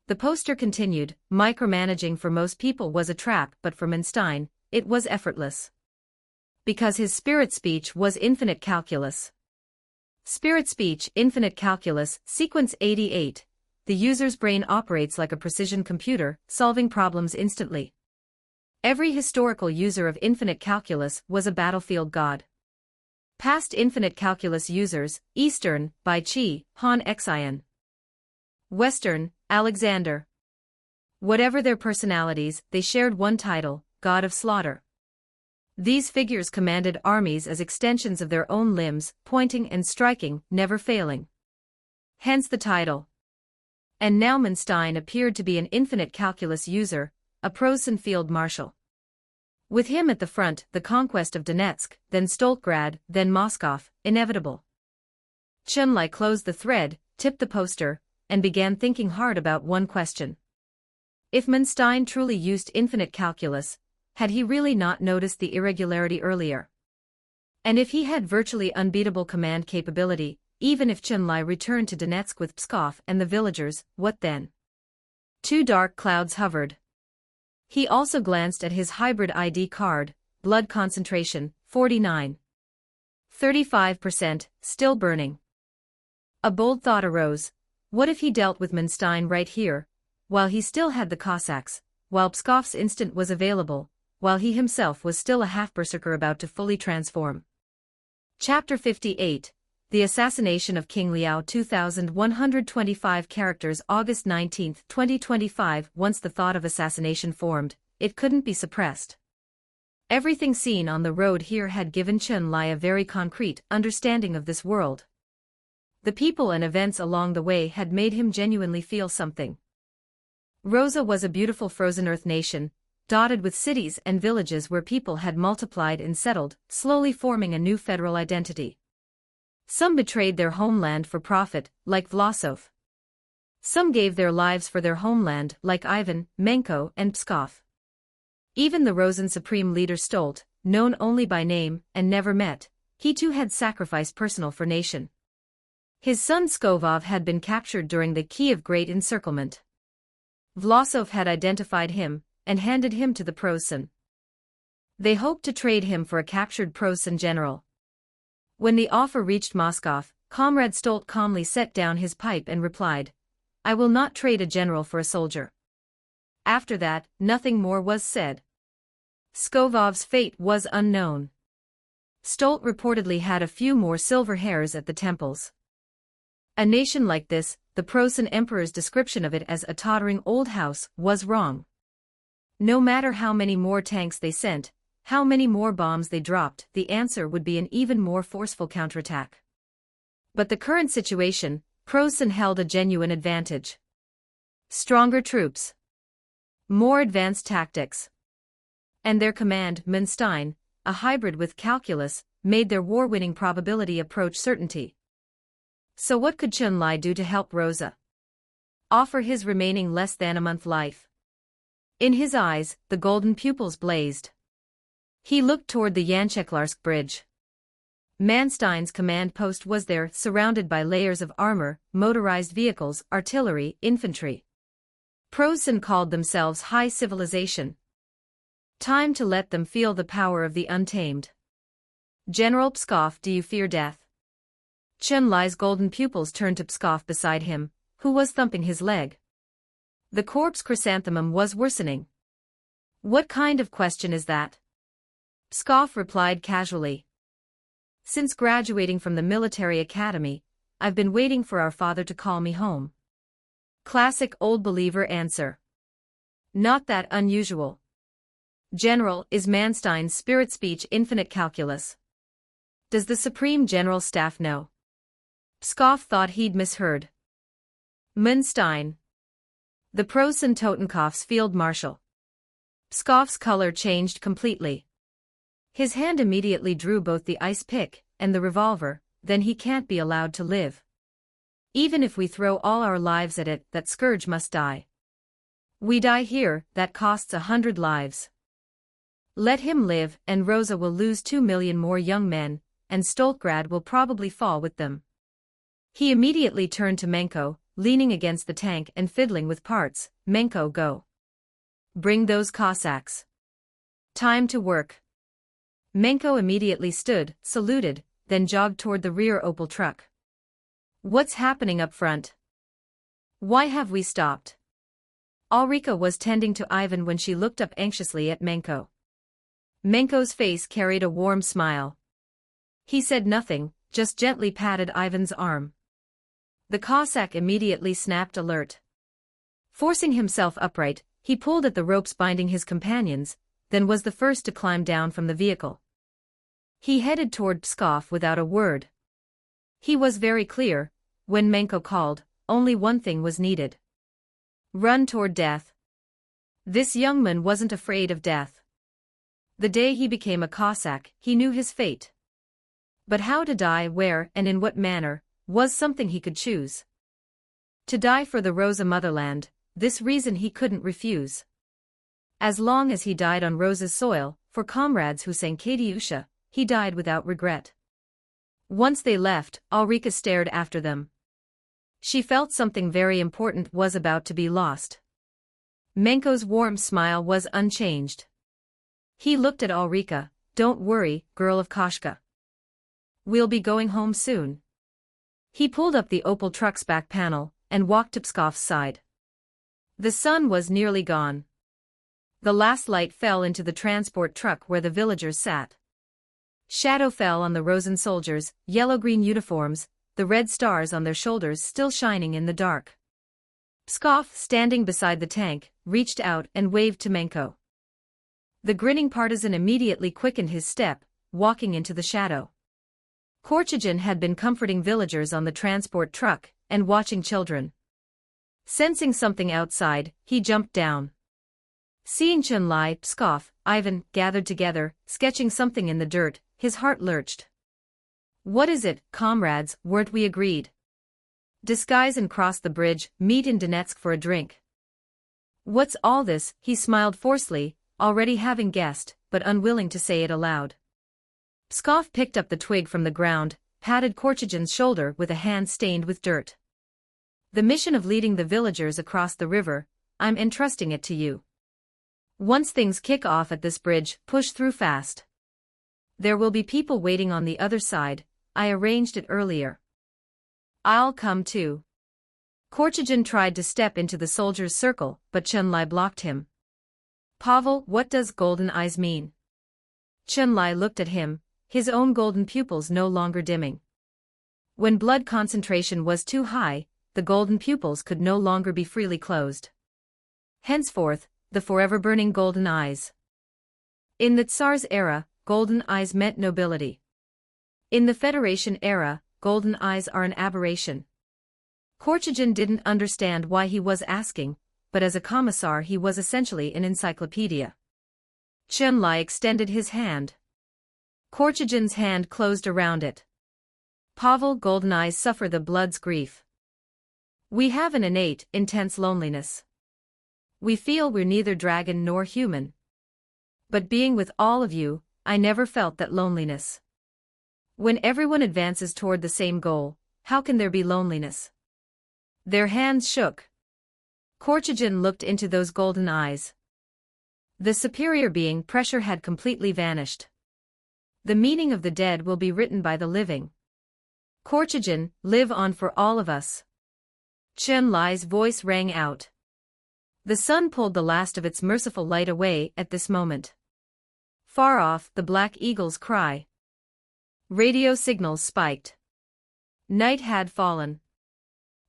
The poster continued, micromanaging for most people was a trap, but for Manstein, it was effortless. Because his spirit speech was infinite calculus. Spirit speech, infinite calculus, sequence 88. The user's brain operates like a precision computer, solving problems instantly. Every historical user of infinite calculus was a battlefield god. Past infinite calculus users, Eastern, Bai Chi, Han Xian. Western, Alexander. Whatever their personalities, they shared one title, God of Slaughter. These figures commanded armies as extensions of their own limbs, pointing and striking, never failing. Hence the title. And now Manstein appeared to be an infinite calculus user, a Preußen field marshal. With him at the front, the conquest of Donetsk, then Stoltgrad, then Moscow, inevitable. Chun-Li closed the thread, tipped the poster, and began thinking hard about one question. If Manstein truly used infinite calculus, had he really not noticed the irregularity earlier? And if he had virtually unbeatable command capability, even if Chun-Li returned to Donetsk with Pskov and the villagers, what then? Two dark clouds hovered. He also glanced at his hybrid ID card, blood concentration, 49. 35%, still burning. A bold thought arose. What if he dealt with Manstein right here, while he still had the Cossacks, while Pskov's instant was available, while he himself was still a half-berserker about to fully transform? Chapter 58. The Assassination of King Liao. 2125 characters. August 19, 2025. Once the thought of assassination formed, it couldn't be suppressed. Everything seen on the road here had given Chun-Li a very concrete understanding of this world. The people and events along the way had made him genuinely feel something. Rosa was a beautiful frozen earth nation, dotted with cities and villages where people had multiplied and settled, slowly forming a new federal identity. Some betrayed their homeland for profit, like Vlasov. Some gave their lives for their homeland, like Ivan, Menko, and Pskov. Even the Rosen supreme leader Stolt, known only by name and never met, he too had sacrificed personal for nation. His son Skovov had been captured during the Kiev Great Encirclement. Vlasov had identified him and handed him to the Preußen. They hoped to trade him for a captured Preußen general. When the offer reached Moscow, Comrade Stolt calmly set down his pipe and replied, "I will not trade a general for a soldier." After that, nothing more was said. Skovov's fate was unknown. Stolt reportedly had a few more silver hairs at the temples. A nation like this, the Preußen emperor's description of it as a tottering old house, was wrong. No matter how many more tanks they sent, how many more bombs they dropped, the answer would be an even more forceful counterattack. But the current situation, Preußen held a genuine advantage. Stronger troops. More advanced tactics. And their command, Manstein, a hybrid with calculus, made their war-winning probability approach certainty. So what could Chun-Li do to help Rosa? Offer his remaining less than a month life. In his eyes, the golden pupils blazed. He looked toward the Yancheklarsk bridge. Manstein's command post was there, surrounded by layers of armor, motorized vehicles, artillery, infantry. Preußen called themselves high civilization. Time to let them feel the power of the untamed. General Pskov, do you fear death? Chun-Li's golden pupils turned to Pskov beside him, who was thumping his leg. The corpse chrysanthemum was worsening. What kind of question is that? Pskov replied casually. Since graduating from the military academy, I've been waiting for our father to call me home. Classic old believer answer. Not that unusual. General, is Manstein's spirit speech infinite calculus? Does the Supreme General Staff know? Pskov thought he'd misheard. Manstein. The Preußen Totenkopf's field marshal. Pskov's color changed completely. His hand immediately drew both the ice pick and the revolver. Then he can't be allowed to live. Even if we throw all our lives at it, that scourge must die. We die here, that costs 100 lives. Let him live, and Rosa will lose 2 million more young men, and Stoltgrad will probably fall with them. He immediately turned to Menko, leaning against the tank and fiddling with parts. Menko, go. Bring those Cossacks. Time to work. Menko immediately stood, saluted, then jogged toward the rear Opel truck. What's happening up front? Why have we stopped? Ulrika was tending to Ivan when she looked up anxiously at Menko. Menko's face carried a warm smile. He said nothing, just gently patted Ivan's arm. The Cossack immediately snapped alert. Forcing himself upright, he pulled at the ropes binding his companions, then was the first to climb down from the vehicle. He headed toward Pskov without a word. He was very clear, when Menko called, only one thing was needed. Run toward death. This young man wasn't afraid of death. The day he became a Cossack, he knew his fate. But how to die, where, and in what manner, was something he could choose. To die for the Rosa motherland, this reason he couldn't refuse. As long as he died on Rosa's soil, for comrades who sang Katyusha, he died without regret. Once they left, Ulrika stared after them. She felt something very important was about to be lost. Menko's warm smile was unchanged. He looked at Ulrika. Don't worry, girl of Koshka. We'll be going home soon. He pulled up the Opel truck's back panel and walked to Pskov's side. The sun was nearly gone. The last light fell into the transport truck where the villagers sat. Shadow fell on the Rosen soldiers, yellow-green uniforms, the red stars on their shoulders still shining in the dark. Pskov, standing beside the tank, reached out and waved to Menko. The grinning partisan immediately quickened his step, walking into the shadow. Korchagin had been comforting villagers on the transport truck and watching children. Sensing something outside, he jumped down. Seeing Chun-Li, Pskov, Ivan, gathered together, sketching something in the dirt, his heart lurched. What is it, comrades, weren't we agreed? Disguise and cross the bridge, meet in Donetsk for a drink. What's all this? He smiled forcefully, already having guessed, but unwilling to say it aloud. Pskov picked up the twig from the ground, patted Korchagin's shoulder with a hand stained with dirt. The mission of leading the villagers across the river, I'm entrusting it to you. Once things kick off at this bridge, push through fast. There will be people waiting on the other side, I arranged it earlier. I'll come too. Korchagin tried to step into the soldiers' circle, but Chun-Li blocked him. Pavel, what does golden eyes mean? Chun-Li looked at him, his own golden pupils no longer dimming. When blood concentration was too high, the golden pupils could no longer be freely closed. Henceforth, the forever burning golden eyes. In the Tsar's era, golden eyes meant nobility. In the Federation era, golden eyes are an aberration. Korchagin didn't understand why he was asking, but as a commissar he was essentially an encyclopedia. Chun-Li extended his hand. Korchagin's hand closed around it. Pavel, golden eyes suffer the blood's grief. We have an innate, intense loneliness. We feel we're neither dragon nor human. But being with all of you, I never felt that loneliness. When everyone advances toward the same goal, how can there be loneliness? Their hands shook. Korchagin looked into those golden eyes. The superior being pressure had completely vanished. The meaning of the dead will be written by the living. Korchagin, live on for all of us. Chun-Li's voice rang out. The sun pulled the last of its merciful light away at this moment. Far off, the black eagles cry. Radio signals spiked. Night had fallen.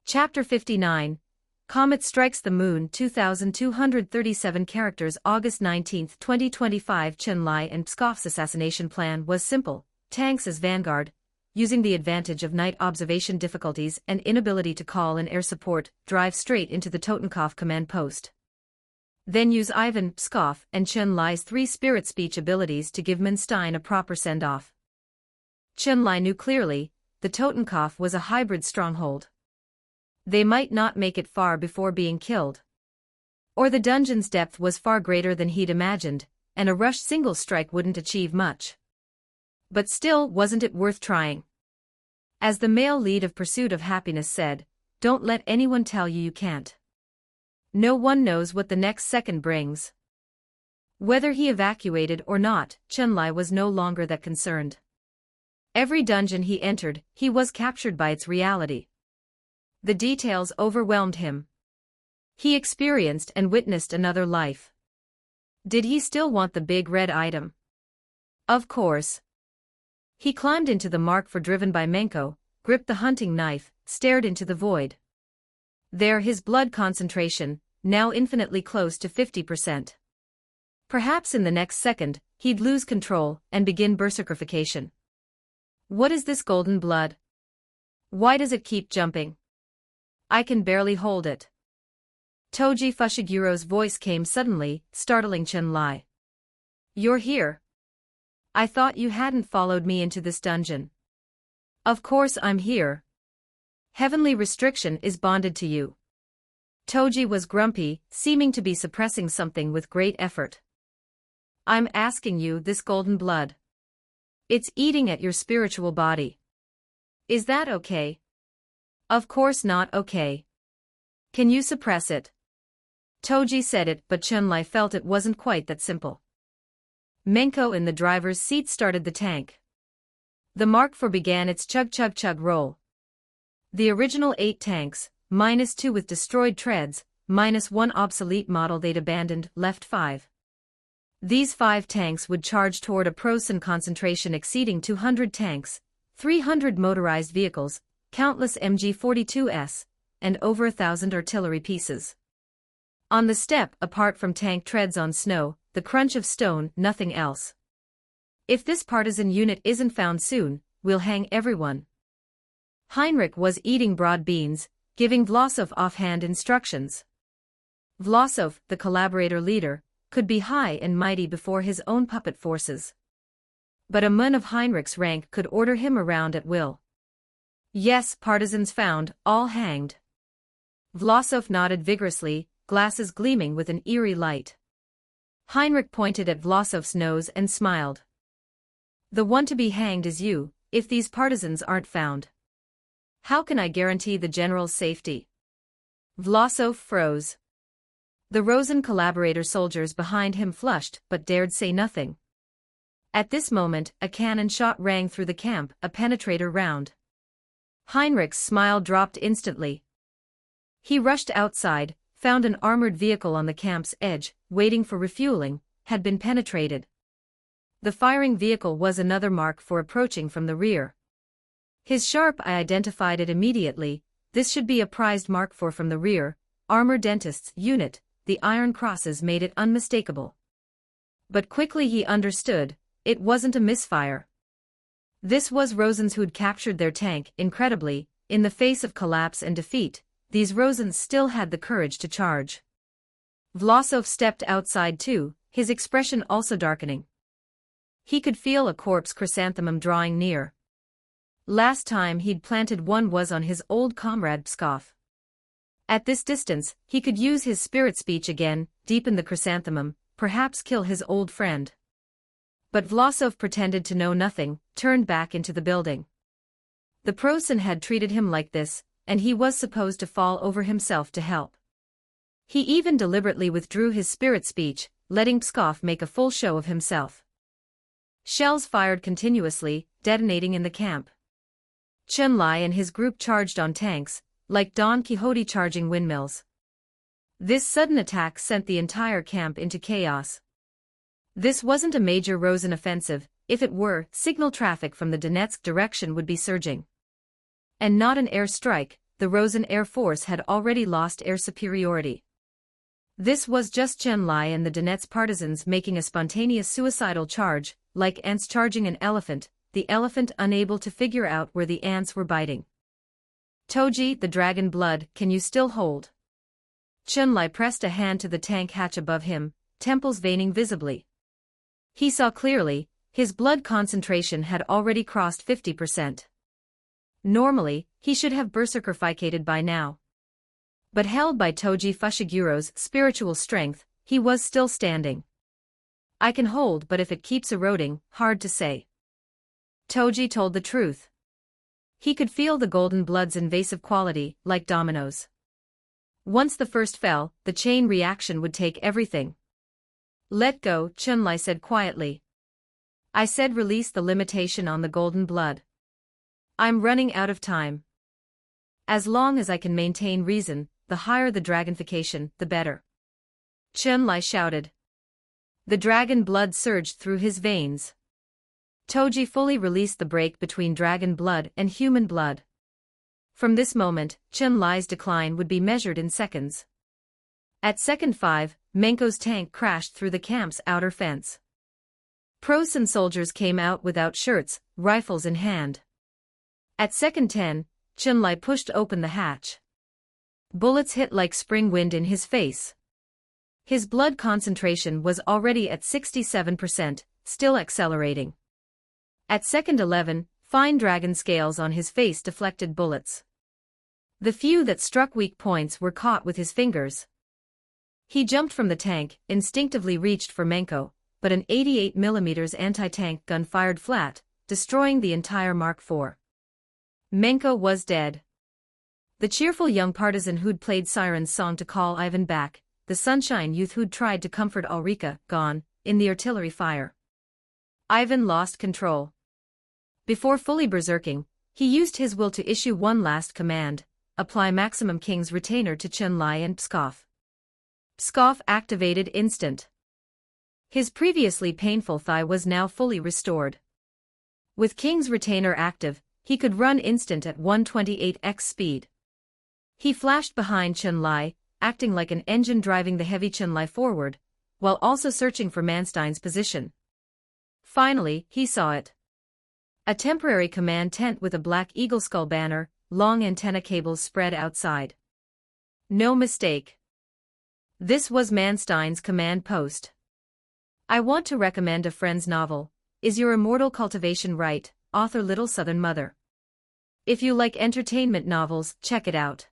Chapter 59. Comet strikes the moon. 2237 characters. August 19, 2025. Chun-Li and Pskov's assassination plan was simple. Tanks as vanguard, using the advantage of night observation difficulties and inability to call in air support, drive straight into the Totenkopf command post. Then use Ivan, Pskov, and Chun-Li's 3 spirit speech abilities to give Manstein a proper send-off. Chun-Li knew clearly, the Totenkopf was a hybrid stronghold. They might not make it far before being killed. Or the dungeon's depth was far greater than he'd imagined, and a rush single strike wouldn't achieve much. But still, wasn't it worth trying? As the male lead of Pursuit of Happiness said, don't let anyone tell you you can't. No one knows what the next second brings. Whether he evacuated or not, Chun-Li was no longer that concerned. Every dungeon he entered, he was captured by its reality. The details overwhelmed him. He experienced and witnessed another life. Did he still want the big red item? Of course. He climbed into the Mark IV driven by Menko, gripped the hunting knife, stared into the void. There his blood concentration, now infinitely close to 50%. Perhaps in the next second, he'd lose control and begin berserkerification. What is this golden blood? Why does it keep jumping? I can barely hold it. Toji Fushiguro's voice came suddenly, startling Chun-Li. You're here. I thought you hadn't followed me into this dungeon. Of course I'm here. Heavenly restriction is bonded to you. Toji was grumpy, seeming to be suppressing something with great effort. I'm asking you this golden blood. It's eating at your spiritual body. Is that okay? Of course not okay. Can you suppress it? Toji said it, but Chun-Li felt it wasn't quite that simple. Menko in the driver's seat started the tank. The Mark IV began its chug-chug-chug roll. The original 8 tanks, -2 with destroyed treads, -1 obsolete model they'd abandoned, left 5. These 5 tanks would charge toward a Prosen concentration exceeding 200 tanks, 300 motorized vehicles, countless MG-42s, and over 1,000 artillery pieces. On the step, apart from tank treads on snow, the crunch of stone, nothing else. If this partisan unit isn't found soon, we'll hang everyone. Heinrich was eating broad beans, giving Vlasov offhand instructions. Vlasov, the collaborator leader, could be high and mighty before his own puppet forces. But a man of Heinrich's rank could order him around at will. Yes, partisans found, all hanged. Vlasov nodded vigorously, glasses gleaming with an eerie light. Heinrich pointed at Vlasov's nose and smiled. The one to be hanged is you, if these partisans aren't found. How can I guarantee the general's safety? Vlasov froze. The Rosen collaborator soldiers behind him flushed but dared say nothing. At this moment, a cannon shot rang through the camp, a penetrator round. Heinrich's smile dropped instantly. He rushed outside, found an armored vehicle on the camp's edge, waiting for refueling, had been penetrated. The firing vehicle was another Mark IV approaching from the rear. His sharp eye identified it immediately. This should be a prized Mark IV from the rear, armor dentist's unit. The iron crosses made it unmistakable. But quickly he understood, it wasn't a misfire. This was Rosen's who'd captured their tank. Incredibly, in the face of collapse and defeat, these Rosens still had the courage to charge. Vlasov stepped outside too, his expression also darkening. He could feel a corpse chrysanthemum drawing near. Last time he'd planted one was on his old comrade Pskov. At this distance, he could use his spirit speech again, deepen the chrysanthemum, perhaps kill his old friend. But Vlasov pretended to know nothing, turned back into the building. The Prosen had treated him like this, and he was supposed to fall over himself to help. He even deliberately withdrew his spirit speech, letting Pskov make a full show of himself. Shells fired continuously, detonating in the camp. Chun-Li and his group charged on tanks, like Don Quixote charging windmills. This sudden attack sent the entire camp into chaos. This wasn't a major Rosen offensive. If it were, signal traffic from the Donetsk direction would be surging. And not an air strike, the Rosen Air Force had already lost air superiority. This was just Chun-Li and the Donetsk partisans making a spontaneous suicidal charge, like ants charging an elephant, the elephant unable to figure out where the ants were biting. Toji, the dragon blood, can you still hold? Chun-Li pressed a hand to the tank hatch above him, temples veining visibly. He saw clearly, his blood concentration had already crossed 50%. Normally, he should have berserkerificated by now. But held by Toji Fushiguro's spiritual strength, he was still standing. I can hold, but if it keeps eroding, hard to say. Toji told the truth. He could feel the golden blood's invasive quality, like dominoes. Once the first fell, the chain reaction would take everything. Let go, Chun-Li said quietly. I said release the limitation on the golden blood. I'm running out of time. As long as I can maintain reason, the higher the dragonification, the better. Chun-Li shouted. The dragon blood surged through his veins. Toji fully released the break between dragon blood and human blood. From this moment, Chun-Li's decline would be measured in seconds. At second 5, Menko's tank crashed through the camp's outer fence. Pros and soldiers came out without shirts, rifles in hand. At second 10, Chun-Li pushed open the hatch. Bullets hit like spring wind in his face. His blood concentration was already at 67%, still accelerating. At second 11, fine dragon scales on his face deflected bullets. The few that struck weak points were caught with his fingers. He jumped from the tank, instinctively reached for Menko, but an 88mm anti-tank gun fired flat, destroying the entire Mark IV. Menko was dead. The cheerful young partisan who'd played Siren's song to call Ivan back, the sunshine youth who'd tried to comfort Ulrika, gone, in the artillery fire. Ivan lost control. Before fully berserking, he used his will to issue one last command, apply Maximum King's retainer to Chun-Li and Pskov. Pskov activated instant. His previously painful thigh was now fully restored. With King's retainer active, he could run instant at 128x speed. He flashed behind Chun-Li, acting like an engine driving the heavy Chun-Li forward, while also searching for Manstein's position. Finally, he saw it. A temporary command tent with a black eagle skull banner, long antenna cables spread outside. No mistake. This was Manstein's command post. I want to recommend a friend's novel, Is Your Immortal Cultivation Right, author Little Southern Mother. If you like entertainment novels, check it out.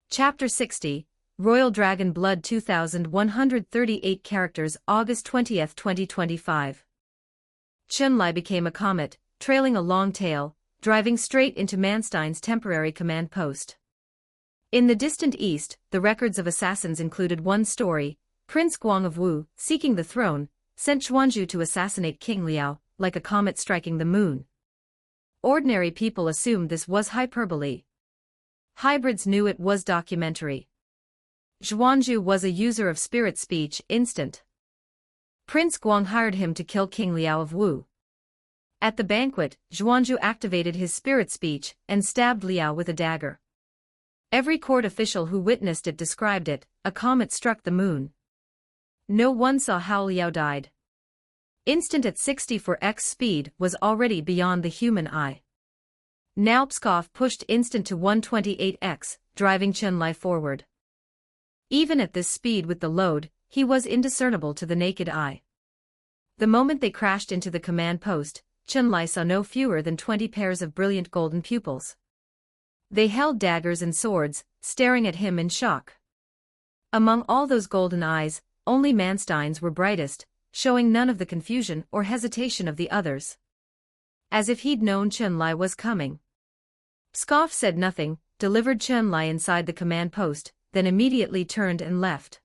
Chapter 60, Royal Dragon Blood 2138 characters August 20, 2025. Chun-Li became a comet, trailing a long tail, driving straight into Manstein's temporary command post. In the distant east, the records of assassins included one story: Prince Guang of Wu, seeking the throne, sent Xuanzhu to assassinate King Liao, like a comet striking the moon. Ordinary people assumed this was hyperbole. Hybrids knew it was documentary. Xuanzhu was a user of spirit speech instant. Prince Guang hired him to kill King Liao of Wu. At the banquet, Xuanzhu activated his spirit speech and stabbed Liao with a dagger. Every court official who witnessed it described it: a comet struck the moon. No one saw how Liao died. Instant at 64x speed was already beyond the human eye. Now Pskov pushed instant to 128x, driving Chun-Li forward. Even at this speed with the load, he was indiscernible to the naked eye. The moment they crashed into the command post, Chun-Li saw no fewer than 20 pairs of brilliant golden pupils. They held daggers and swords, staring at him in shock. Among all those golden eyes, only Manstein's were brightest, showing none of the confusion or hesitation of the others. As if he'd known Chun-Li was coming. Pskov said nothing, delivered Chun-Li inside the command post, then immediately turned and left.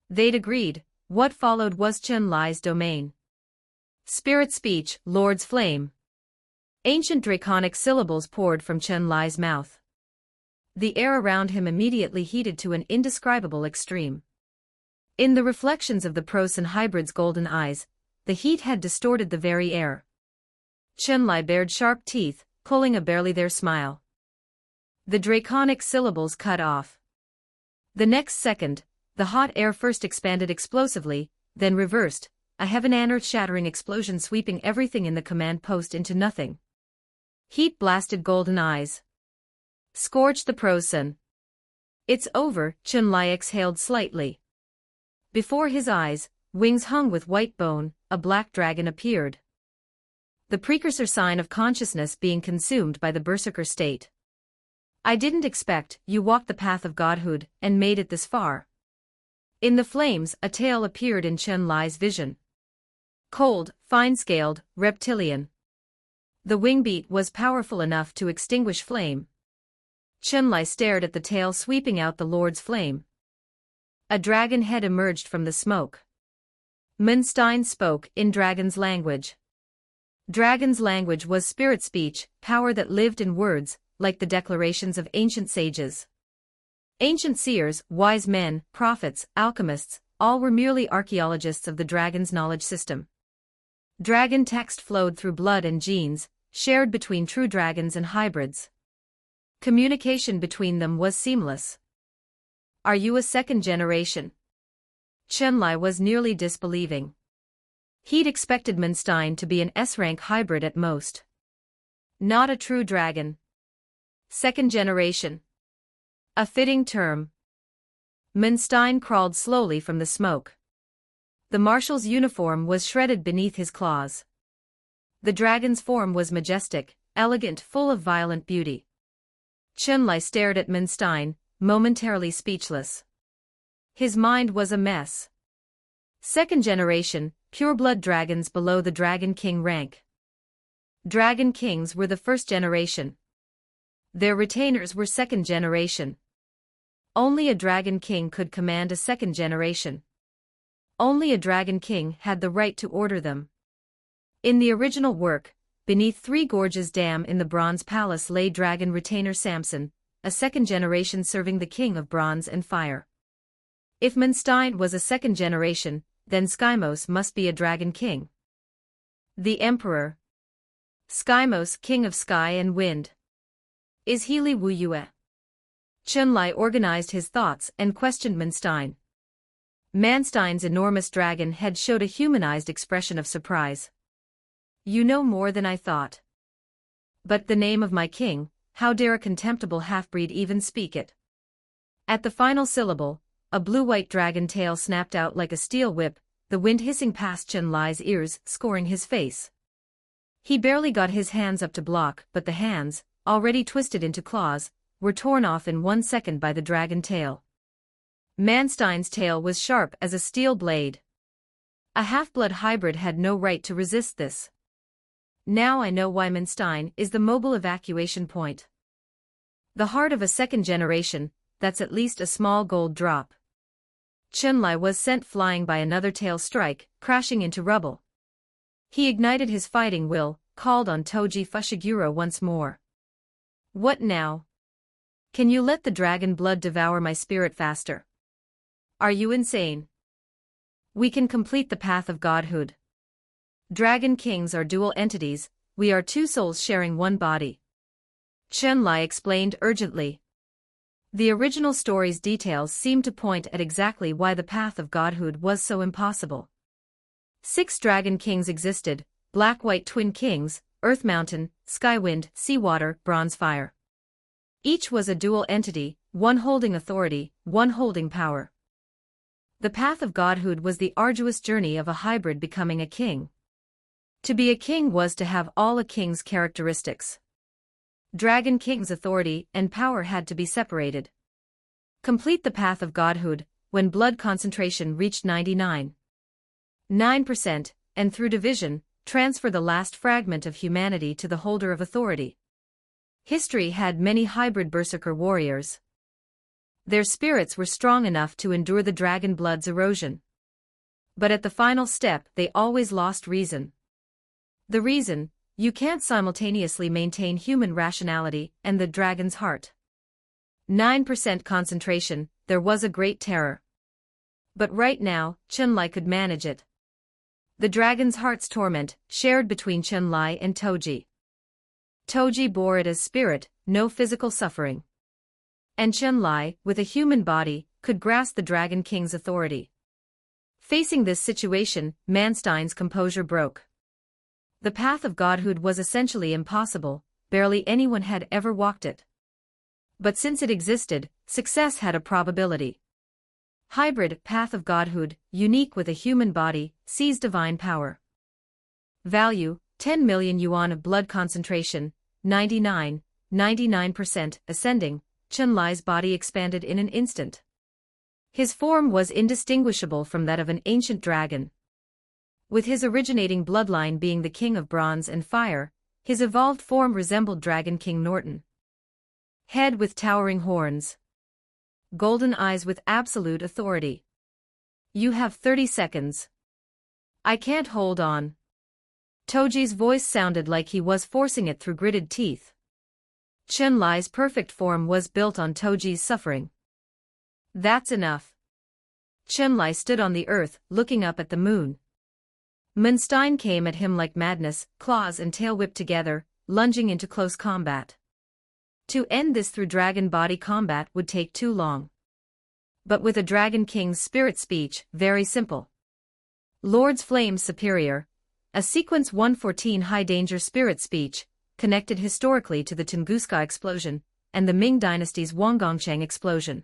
They'd agreed, what followed was Chun-Li's domain. Spirit speech, Lord's flame. Ancient draconic syllables poured from Chun-Li's mouth. The air around him immediately heated to an indescribable extreme. In the reflections of the pros and hybrid's golden eyes, the heat had distorted the very air. Chun-Li bared sharp teeth, pulling a barely there smile. The draconic syllables cut off. The next second, the hot air first expanded explosively, then reversed, a heaven and earth-shattering explosion sweeping everything in the command post into nothing. Heat blasted golden eyes. Scorched the prosun. It's over, Chun-Li exhaled slightly. Before his eyes, wings hung with white bone, a black dragon appeared. The precursor sign of consciousness being consumed by the berserker state. I didn't expect you walked the path of godhood and made it this far. In the flames, a tail appeared in Chun-Li's vision. Cold, fine-scaled, reptilian. The wing beat was powerful enough to extinguish flame. Chunlai stared at the tail sweeping out the Lord's flame. A dragon head emerged from the smoke. Moonstein spoke in dragon's language. Dragon's language was spirit speech, power that lived in words, like the declarations of ancient sages. Ancient seers, wise men, prophets, alchemists, all were merely archaeologists of the dragon's knowledge system. Dragon text flowed through blood and genes, shared between true dragons and hybrids. Communication between them was seamless. Are you a second generation? Chunlai was nearly disbelieving. He'd expected Moonstein to be an S-rank hybrid at most. Not a true dragon. Second generation. A fitting term. Moonstein crawled slowly from the smoke. The marshal's uniform was shredded beneath his claws. The dragon's form was majestic, elegant, full of violent beauty. Chunlai stared at Moonstein, momentarily speechless. His mind was a mess. Second generation, pure-blood dragons below the Dragon King rank. Dragon Kings were the first generation. Their retainers were second generation. Only a Dragon King could command a second generation. Only a Dragon King had the right to order them. In the original work, beneath Three Gorges Dam in the Bronze Palace lay Dragon Retainer Samson, a second generation serving the King of Bronze and Fire. If Moonstein was a second generation, then Skymos must be a Dragon King. The Emperor. Skymos, King of Sky and Wind. Is he Li Wuyue? Chunlai organized his thoughts and questioned Moonstein. Moonstein's enormous dragon head showed a humanized expression of surprise. You know more than I thought. But the name of my king, how dare a contemptible half-breed even speak it? At the final syllable, a blue-white dragon tail snapped out like a steel whip, the wind hissing past Chunlai's ears, scoring his face. He barely got his hands up to block, but the hands, already twisted into claws, were torn off in 1 second by the dragon tail. Moonstein's tail was sharp as a steel blade. A half-blood hybrid had no right to resist this. Now I know why Moonstein is the mobile evacuation point. The heart of a second generation, that's at least a small gold drop. Chunlai was sent flying by another tail strike, crashing into rubble. He ignited his fighting will, called on Toji Fushiguro once more. What now? Can you let the dragon blood devour my spirit faster? Are you insane? We can complete the path of godhood. Dragon kings are dual entities, we are two souls sharing one body. Chunlai explained urgently. The original story's details seemed to point at exactly why the path of godhood was so impossible. 6 dragon kings existed, black-white twin kings, Earth Mountain, Skywind, Seawater, Bronze Fire. Each was a dual entity, one holding authority, one holding power. The path of godhood was the arduous journey of a hybrid becoming a king. To be a king was to have all a king's characteristics. Dragon King's authority and power had to be separated. Complete the path of godhood, when blood concentration reached 99.9%, and through division, transfer the last fragment of humanity to the holder of authority. History had many hybrid berserker warriors. Their spirits were strong enough to endure the dragon blood's erosion. But at the final step they always lost reason. The reason: you can't simultaneously maintain human rationality and the dragon's heart. 9% concentration, there was a great terror. But right now, Chunlai could manage it. The dragon's heart's torment, shared between Chunlai and Toji. Toji bore it as spirit, no physical suffering. And Chunlai, with a human body, could grasp the Dragon King's authority. Facing this situation, Moonstein's composure broke. The path of godhood was essentially impossible, barely anyone had ever walked it. But since it existed, success had a probability. Hybrid, path of godhood, unique with a human body, sees divine power. Value, 10 million yuan of blood concentration, 99% ascending. Chunlai's body expanded in an instant. His form was indistinguishable from that of an ancient dragon. With his originating bloodline being the King of Bronze and Fire, His evolved form resembled Dragon King Norton. Head with towering horns. Golden eyes with absolute authority. You have 30 seconds. I can't hold on. Toji's voice sounded like he was forcing it through gritted teeth. Chun-Li's perfect form was built on Toji's suffering. That's enough. Chun-Li stood on the earth, looking up at the moon. Moonstein came at him like madness, claws and tail whipped together, lunging into close combat. To end this through dragon body combat would take too long. But with a Dragon King's spirit speech, very simple. Lord's Flame Superior, a sequence 114 high danger spirit speech, connected historically to the Tunguska explosion, and the Ming Dynasty's Wangongchang explosion.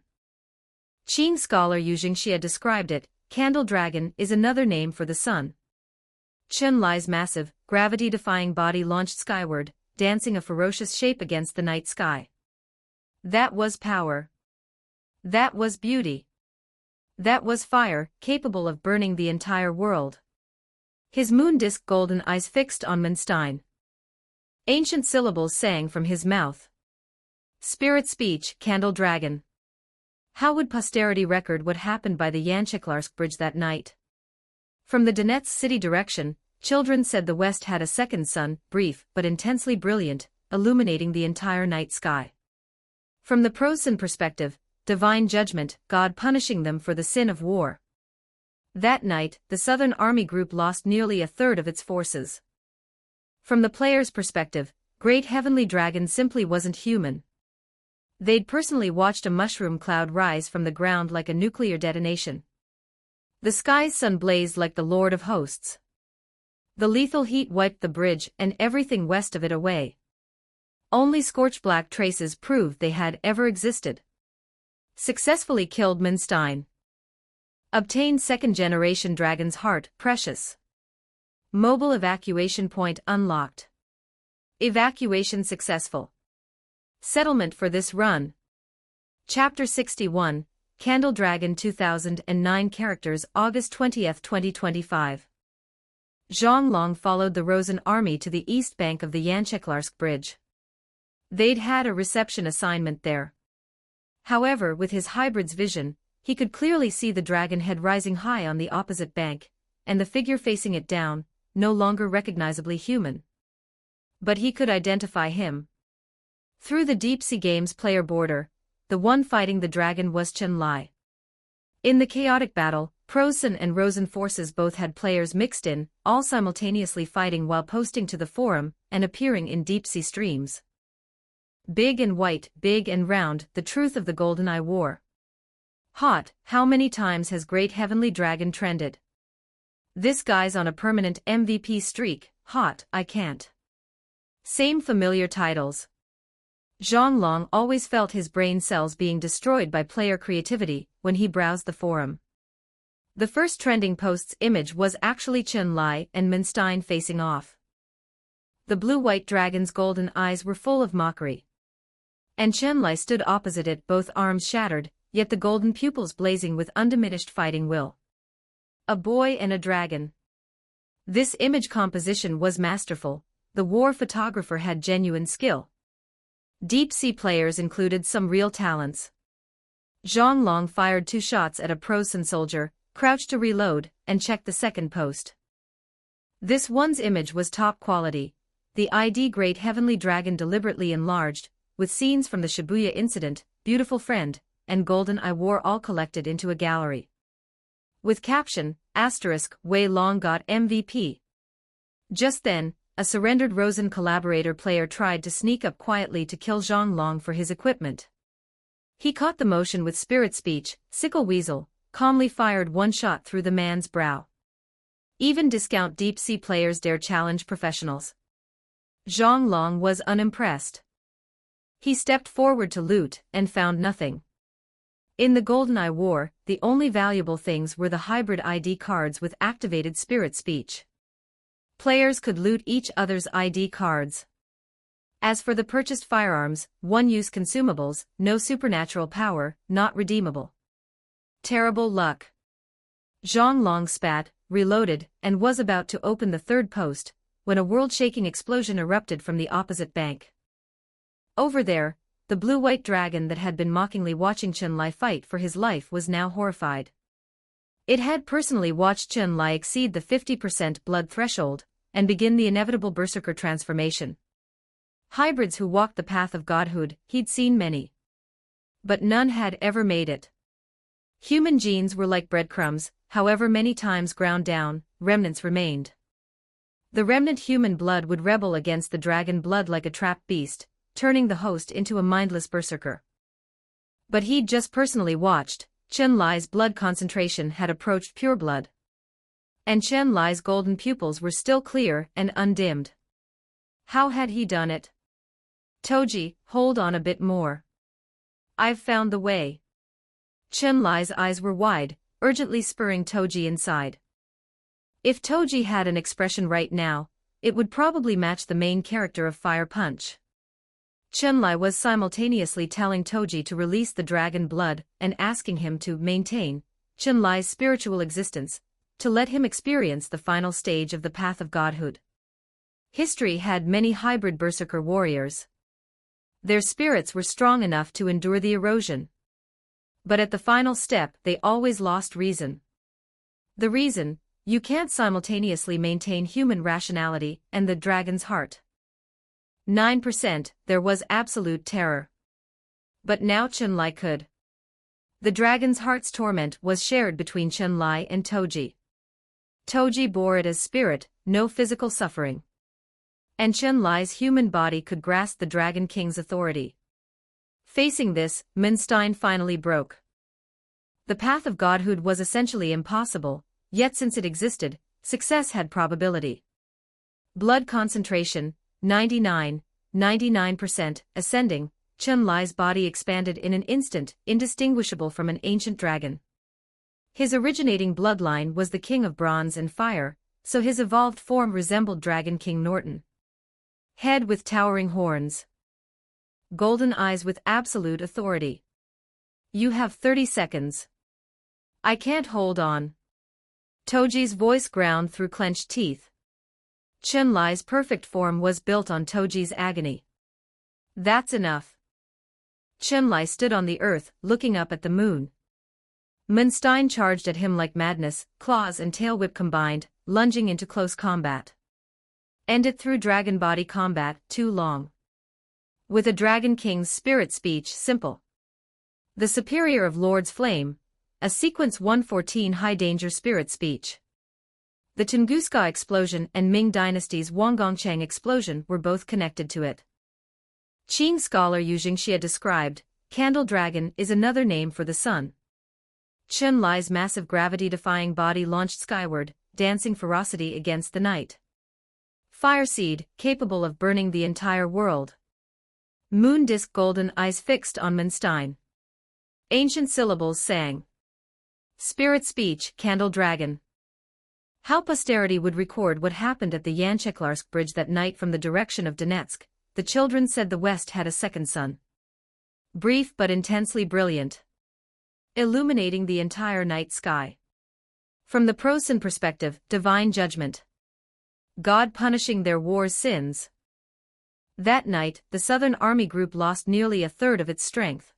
Qing scholar Yu Jingxia described it, Candle Dragon is another name for the sun. Chun-Li's massive, gravity-defying body launched skyward, dancing a ferocious shape against the night sky. That was power. That was beauty. That was fire, capable of burning the entire world. His moon disk golden eyes fixed on Moonstein. Ancient syllables sang from his mouth. Spirit speech, Candle Dragon. How would posterity record what happened by the Yanchiklarsk Bridge that night? From the Donetsk city direction, children said the west had a second sun, brief but intensely brilliant, illuminating the entire night sky. From the Prosan perspective, divine judgment, God punishing them for the sin of war. That night, the Southern Army Group lost nearly a third of its forces. From the player's perspective, Great Heavenly Dragon simply wasn't human. They'd personally watched a mushroom cloud rise from the ground like a nuclear detonation. The sky's sun blazed like the Lord of Hosts. The lethal heat wiped the bridge and everything west of it away. Only scorched black traces proved they had ever existed. Successfully killed Moonstein. Obtained second-generation Dragon's Heart, precious. Mobile evacuation point unlocked. Evacuation successful. Settlement for this run. Chapter 61, Candle Dragon 2009 Characters August 20, 2025. Zhang Long followed the Rosen army to the east bank of the Yanchiklarsk Bridge. They'd had a reception assignment there. However, with his hybrid's vision, he could clearly see the dragon head rising high on the opposite bank, and the figure facing it down, no longer recognizably human. But he could identify him. Through the Deep Sea Games player border, the one fighting the dragon was Chun-Li. In the chaotic battle, Prosan and Rosen forces both had players mixed in, all simultaneously fighting while posting to the forum and appearing in deep-sea streams. Big and white, big and round, the truth of the GoldenEye War. Hot, how many times has Great Heavenly Dragon trended? This guy's on a permanent MVP streak, hot, I can't. Same familiar titles. Zhang Long always felt his brain cells being destroyed by player creativity when he browsed the forum. The first trending post's image was actually Chun-Li and Moonstein facing off. The blue-white dragon's golden eyes were full of mockery. And Chun-Li stood opposite it, both arms shattered, yet the golden pupils blazing with undiminished fighting will. A boy and a dragon. This image composition was masterful. The war photographer had genuine skill. Deep-sea players included some real talents. Zhang Long fired 2 shots at a Prosan soldier, crouched to reload, and checked the second post. This one's image was top quality. The ID Great Heavenly Dragon deliberately enlarged, with scenes from the Shibuya incident, Beautiful Friend, and GoldenEye War all collected into a gallery. With caption, Wei Long got MVP. Just then, a surrendered Rosen collaborator player tried to sneak up quietly to kill Zhang Long for his equipment. He caught the motion with spirit speech, Sickle Weasel, calmly fired 1 shot through the man's brow. Even discount deep-sea players dare challenge professionals. Zhang Long was unimpressed. He stepped forward to loot and found nothing. In the GoldenEye War, the only valuable things were the hybrid ID cards with activated spirit speech. Players could loot each other's ID cards. As for the purchased firearms, one-use consumables, no supernatural power, not redeemable. Terrible luck. Zhang Long spat, reloaded, and was about to open the third post, when a world-shaking explosion erupted from the opposite bank. Over there, the blue-white dragon that had been mockingly watching Chun-Li fight for his life was now horrified. It had personally watched Chun-Li exceed the 50% blood threshold and begin the inevitable berserker transformation. Hybrids who walked the path of godhood, he'd seen many. But none had ever made it. Human genes were like breadcrumbs, however many times ground down, remnants remained. The remnant human blood would rebel against the dragon blood like a trapped beast, turning the host into a mindless berserker. But he'd just personally watched. Chun-Li's blood concentration had approached pure blood. And Chun-Li's golden pupils were still clear and undimmed. How had he done it? Toji, hold on a bit more. I've found the way. Chun-Li's eyes were wide, urgently spurring Toji inside. If Toji had an expression right now, it would probably match the main character of Fire Punch. Chun-Li was simultaneously telling Toji to release the dragon blood and asking him to maintain Chun-Li's spiritual existence, to let him experience the final stage of the path of godhood. History had many hybrid berserker warriors. Their spirits were strong enough to endure the erosion. But at the final step they always lost reason. The reason: you can't simultaneously maintain human rationality and the dragon's heart. 9%, there was absolute terror. But now Chun-Li could. The dragon's heart's torment was shared between Chun-Li and Toji. Toji bore it as spirit, no physical suffering. And Chun-Li's human body could grasp the Dragon King's authority. Facing this, Moonstein finally broke. The path of godhood was essentially impossible, yet since it existed, success had probability. Blood concentration, 99% ascending, Chun-Li's body expanded in an instant, indistinguishable from an ancient dragon. His originating bloodline was the King of Bronze and Fire, so his evolved form resembled Dragon King Norton. Head with towering horns. Golden eyes with absolute authority. You have 30 seconds. I can't hold on. Toji's voice ground through clenched teeth. Chun-Li's perfect form was built on Toji's agony. That's enough. Chun-Li stood on the earth, looking up at the moon. Moonstein charged at him like madness, claws and tail whip combined, lunging into close combat. End it through dragon body combat, too long. With a Dragon King's spirit speech simple. The superior of Lord's Flame, a sequence 114 high danger spirit speech. The Tunguska explosion and Ming Dynasty's Wangongchang explosion were both connected to it. Qing scholar Yu Jingxia described, Candle Dragon is another name for the sun. Chun-Li's massive gravity-defying body launched skyward, dancing ferocity against the night. Fire seed, capable of burning the entire world. Moon disk golden eyes fixed on Moonstein. Ancient syllables sang. Spirit speech, Candle Dragon. How posterity would record what happened at the Yancheklarsk bridge that night from the direction of Donetsk, the children said the West had a second sun. Brief but intensely brilliant. Illuminating the entire night sky. From the Prosin perspective, divine judgment. God punishing their war's sins. That night, the Southern Army group lost nearly a third of its strength.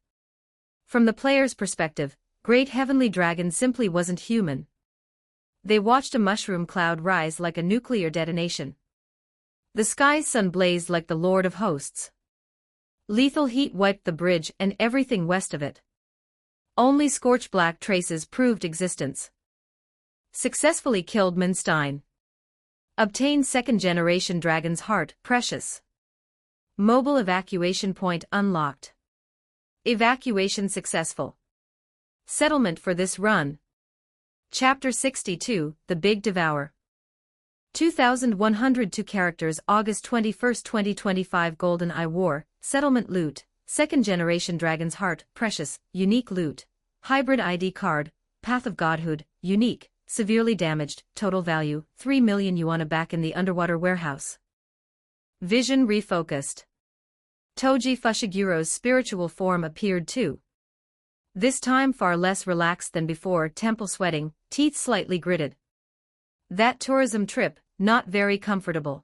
From the player's perspective, Great Heavenly Dragon simply wasn't human. They watched a mushroom cloud rise like a nuclear detonation. The sky's sun blazed like the Lord of Hosts. Lethal heat wiped the bridge and everything west of it. Only scorched black traces proved existence. Successfully killed Moonstein. Obtained second-generation Dragon's Heart, precious. Mobile evacuation point unlocked. Evacuation successful. Settlement for this run. Chapter 62, The Big Devour. 2102 characters August 21, 2025 Golden Eye War, Settlement Loot, Second-Generation Dragon's Heart, Precious, Unique Loot, Hybrid ID Card, Path of Godhood, Unique, Severely Damaged, Total Value, 3 million yuan back in the underwater warehouse. Vision refocused. Toji Fushigiro's spiritual form appeared too. This time far less relaxed than before, temple sweating, teeth slightly gritted. That tourism trip, not very comfortable.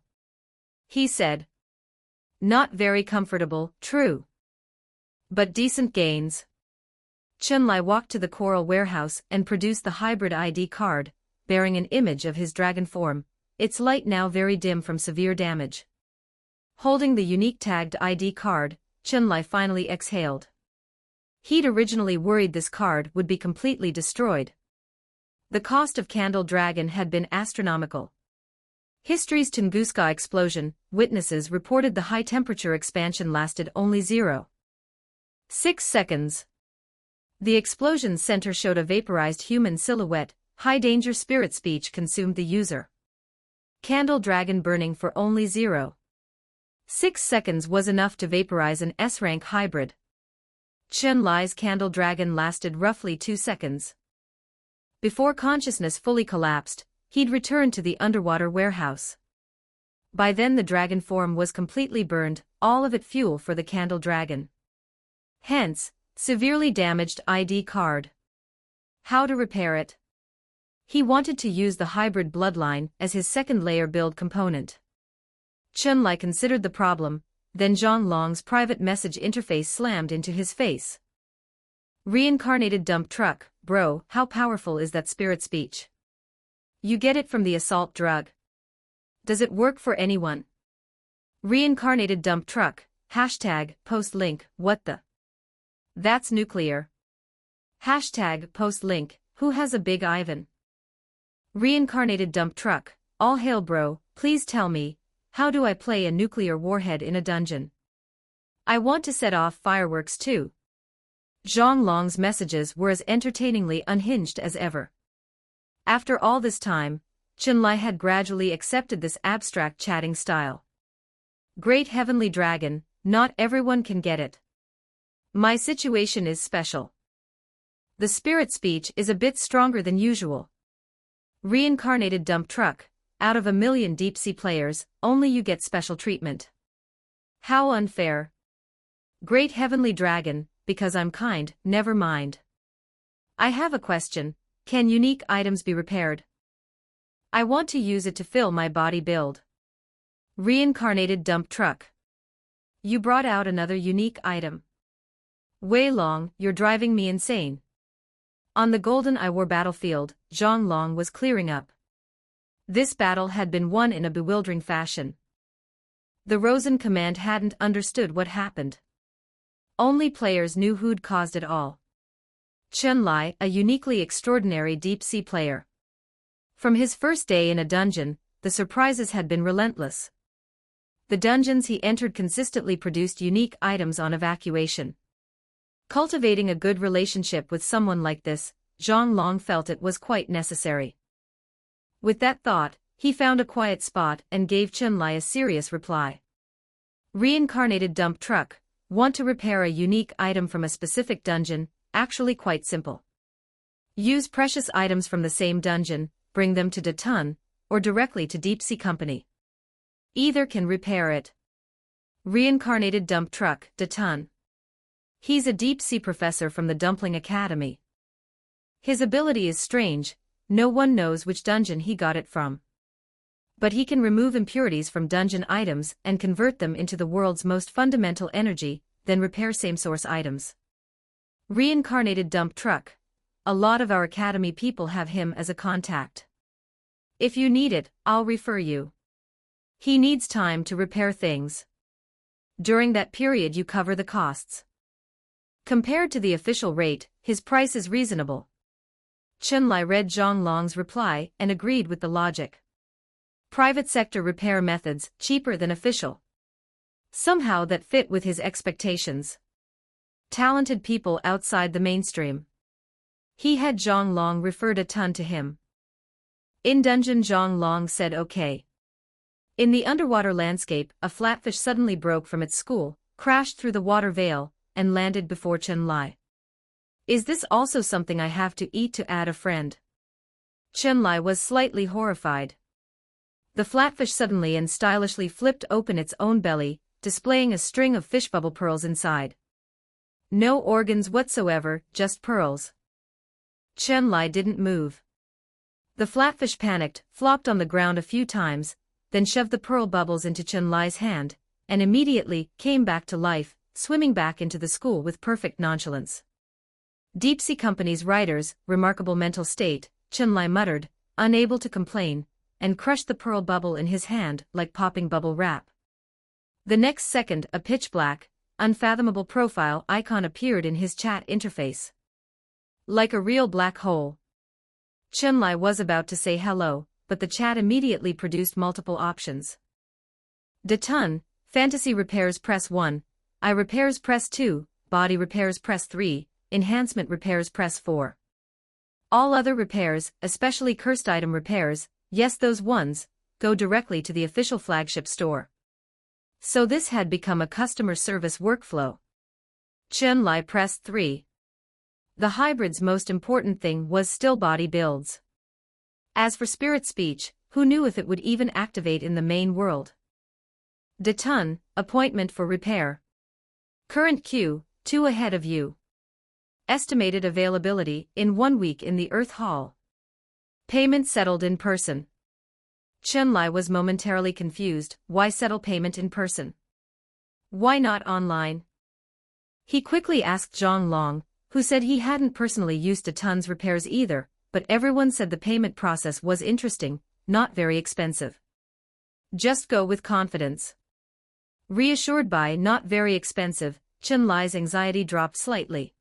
he said. Not very comfortable, true. But decent gains. Chunlai walked to the coral warehouse and produced the hybrid ID card, bearing an image of his dragon form, its light now very dim from severe damage. Holding the unique tagged ID card, Chunlai finally exhaled. He'd originally worried this card would be completely destroyed. The cost of Candle Dragon had been astronomical. History's Tunguska explosion, witnesses reported the high-temperature expansion lasted only 0.6 seconds. The explosion's center showed a vaporized human silhouette, high-danger spirit speech consumed the user. Candle Dragon burning for only 0.6 seconds was enough to vaporize an S-rank hybrid. Chunlai's Candle Dragon lasted roughly 2 seconds. Before consciousness fully collapsed, he'd returned to the underwater warehouse. By then the dragon form was completely burned, all of it fuel for the Candle Dragon. Hence, severely damaged ID card. How to repair it? He wanted to use the hybrid bloodline as his second layer build component. Chunlai considered the problem, then Zhang Long's private message interface slammed into his face. Reincarnated dump truck, bro, how powerful is that spirit speech? You get it from the assault drug. Does it work for anyone? Reincarnated dump truck, hashtag, post link, what the? That's nuclear. Hashtag, post link, who has a big Ivan? Reincarnated dump truck, all hail bro, please tell me, how do I play a nuclear warhead in a dungeon? I want to set off fireworks too. Zhang Long's messages were as entertainingly unhinged as ever. After all this time, Chunlai had gradually accepted this abstract chatting style. Great heavenly dragon, not everyone can get it. My situation is special. The spirit speech is a bit stronger than usual. Reincarnated dump truck, out of 1 million deep-sea players, only you get special treatment. How unfair. Great heavenly dragon, because I'm kind, never mind. I have a question, can unique items be repaired? I want to use it to fill my body build. Reincarnated dump truck. You brought out another unique item. Wei Long, you're driving me insane. On the Golden Iwar battlefield, Zhang Long was clearing up. This battle had been won in a bewildering fashion. The Rosen command hadn't understood what happened. Only players knew who'd caused it all. Chunlai, a uniquely extraordinary deep-sea player. From his first day in a dungeon, the surprises had been relentless. The dungeons he entered consistently produced unique items on evacuation. Cultivating a good relationship with someone like this, Zhang Long felt it was quite necessary. With that thought, he found a quiet spot and gave Chunlai a serious reply. Reincarnated dump truck, want to repair a unique item from a specific dungeon, actually quite simple. Use precious items from the same dungeon, bring them to Datun, or directly to Deep Sea Company. Either can repair it. Reincarnated dump truck, Datun. He's a deep sea professor from the Dumpling Academy. His ability is strange, no one knows which dungeon he got it from. But he can remove impurities from dungeon items and convert them into the world's most fundamental energy, then repair same-source items. Reincarnated dump truck. A lot of our academy people have him as a contact. If you need it, I'll refer you. He needs time to repair things. During that period you cover the costs. Compared to the official rate, his price is reasonable. Chunlai read Zhang Long's reply and agreed with the logic. Private sector repair methods, cheaper than official. Somehow that fit with his expectations. Talented people outside the mainstream. He had Zhang Long referred a ton to him. In dungeon Zhang Long said okay. In the underwater landscape, a flatfish suddenly broke from its school, crashed through the water veil, and landed before Chunlai. Is this also something I have to eat to add a friend? Chunlai was slightly horrified. The flatfish suddenly and stylishly flipped open its own belly, displaying a string of fish bubble pearls inside. No organs whatsoever, just pearls. Chunlai didn't move. The flatfish panicked, flopped on the ground a few times, then shoved the pearl bubbles into Chun-Li's hand, and immediately came back to life, swimming back into the school with perfect nonchalance. Deep Sea Company's writers, remarkable mental state, Chun-Li muttered, unable to complain, and crushed the pearl bubble in his hand like popping bubble wrap. The next second a pitch-black, unfathomable profile icon appeared in his chat interface. Like a real black hole. Chun-Li was about to say hello, but the chat immediately produced multiple options. Detun, Fantasy Repairs press 1, Eye Repairs press 2, Body Repairs press 3, Enhancement Repairs press 4. All other repairs, especially cursed item repairs, yes those ones, go directly to the official flagship store. So this had become a customer service workflow. Chun-Li pressed 3. The hybrid's most important thing was still body builds. As for spirit speech, who knew if it would even activate in the main world? Detun, appointment for repair. Current queue, 2 ahead of you. Estimated availability, in 1 week in the Earth Hall. Payment settled in person. Chun-Li was momentarily confused. Why settle payment in person? Why not online? He quickly asked Zhang Long, who said he hadn't personally used Detun's repairs either, but everyone said the payment process was interesting, not very expensive. Just go with confidence. Reassured by not very expensive, Chun-Li's anxiety dropped slightly.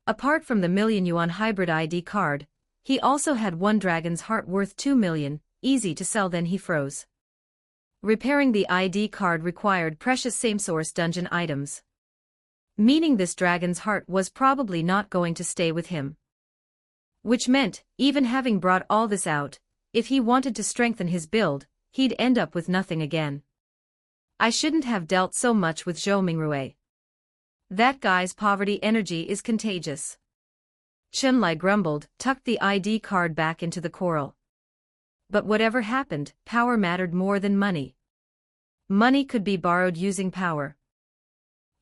Apart from the million-yuan hybrid ID card, he also had one dragon's heart worth 2 million, easy to sell. Then he froze. Repairing the ID card required precious same-source dungeon items. Meaning this dragon's heart was probably not going to stay with him. Which meant, even having brought all this out, if he wanted to strengthen his build, he'd end up with nothing again. I shouldn't have dealt so much with Zhou Mingrue. That guy's poverty energy is contagious. Chun-Li grumbled, tucked the ID card back into the coral. But whatever happened, power mattered more than money. Money could be borrowed using power.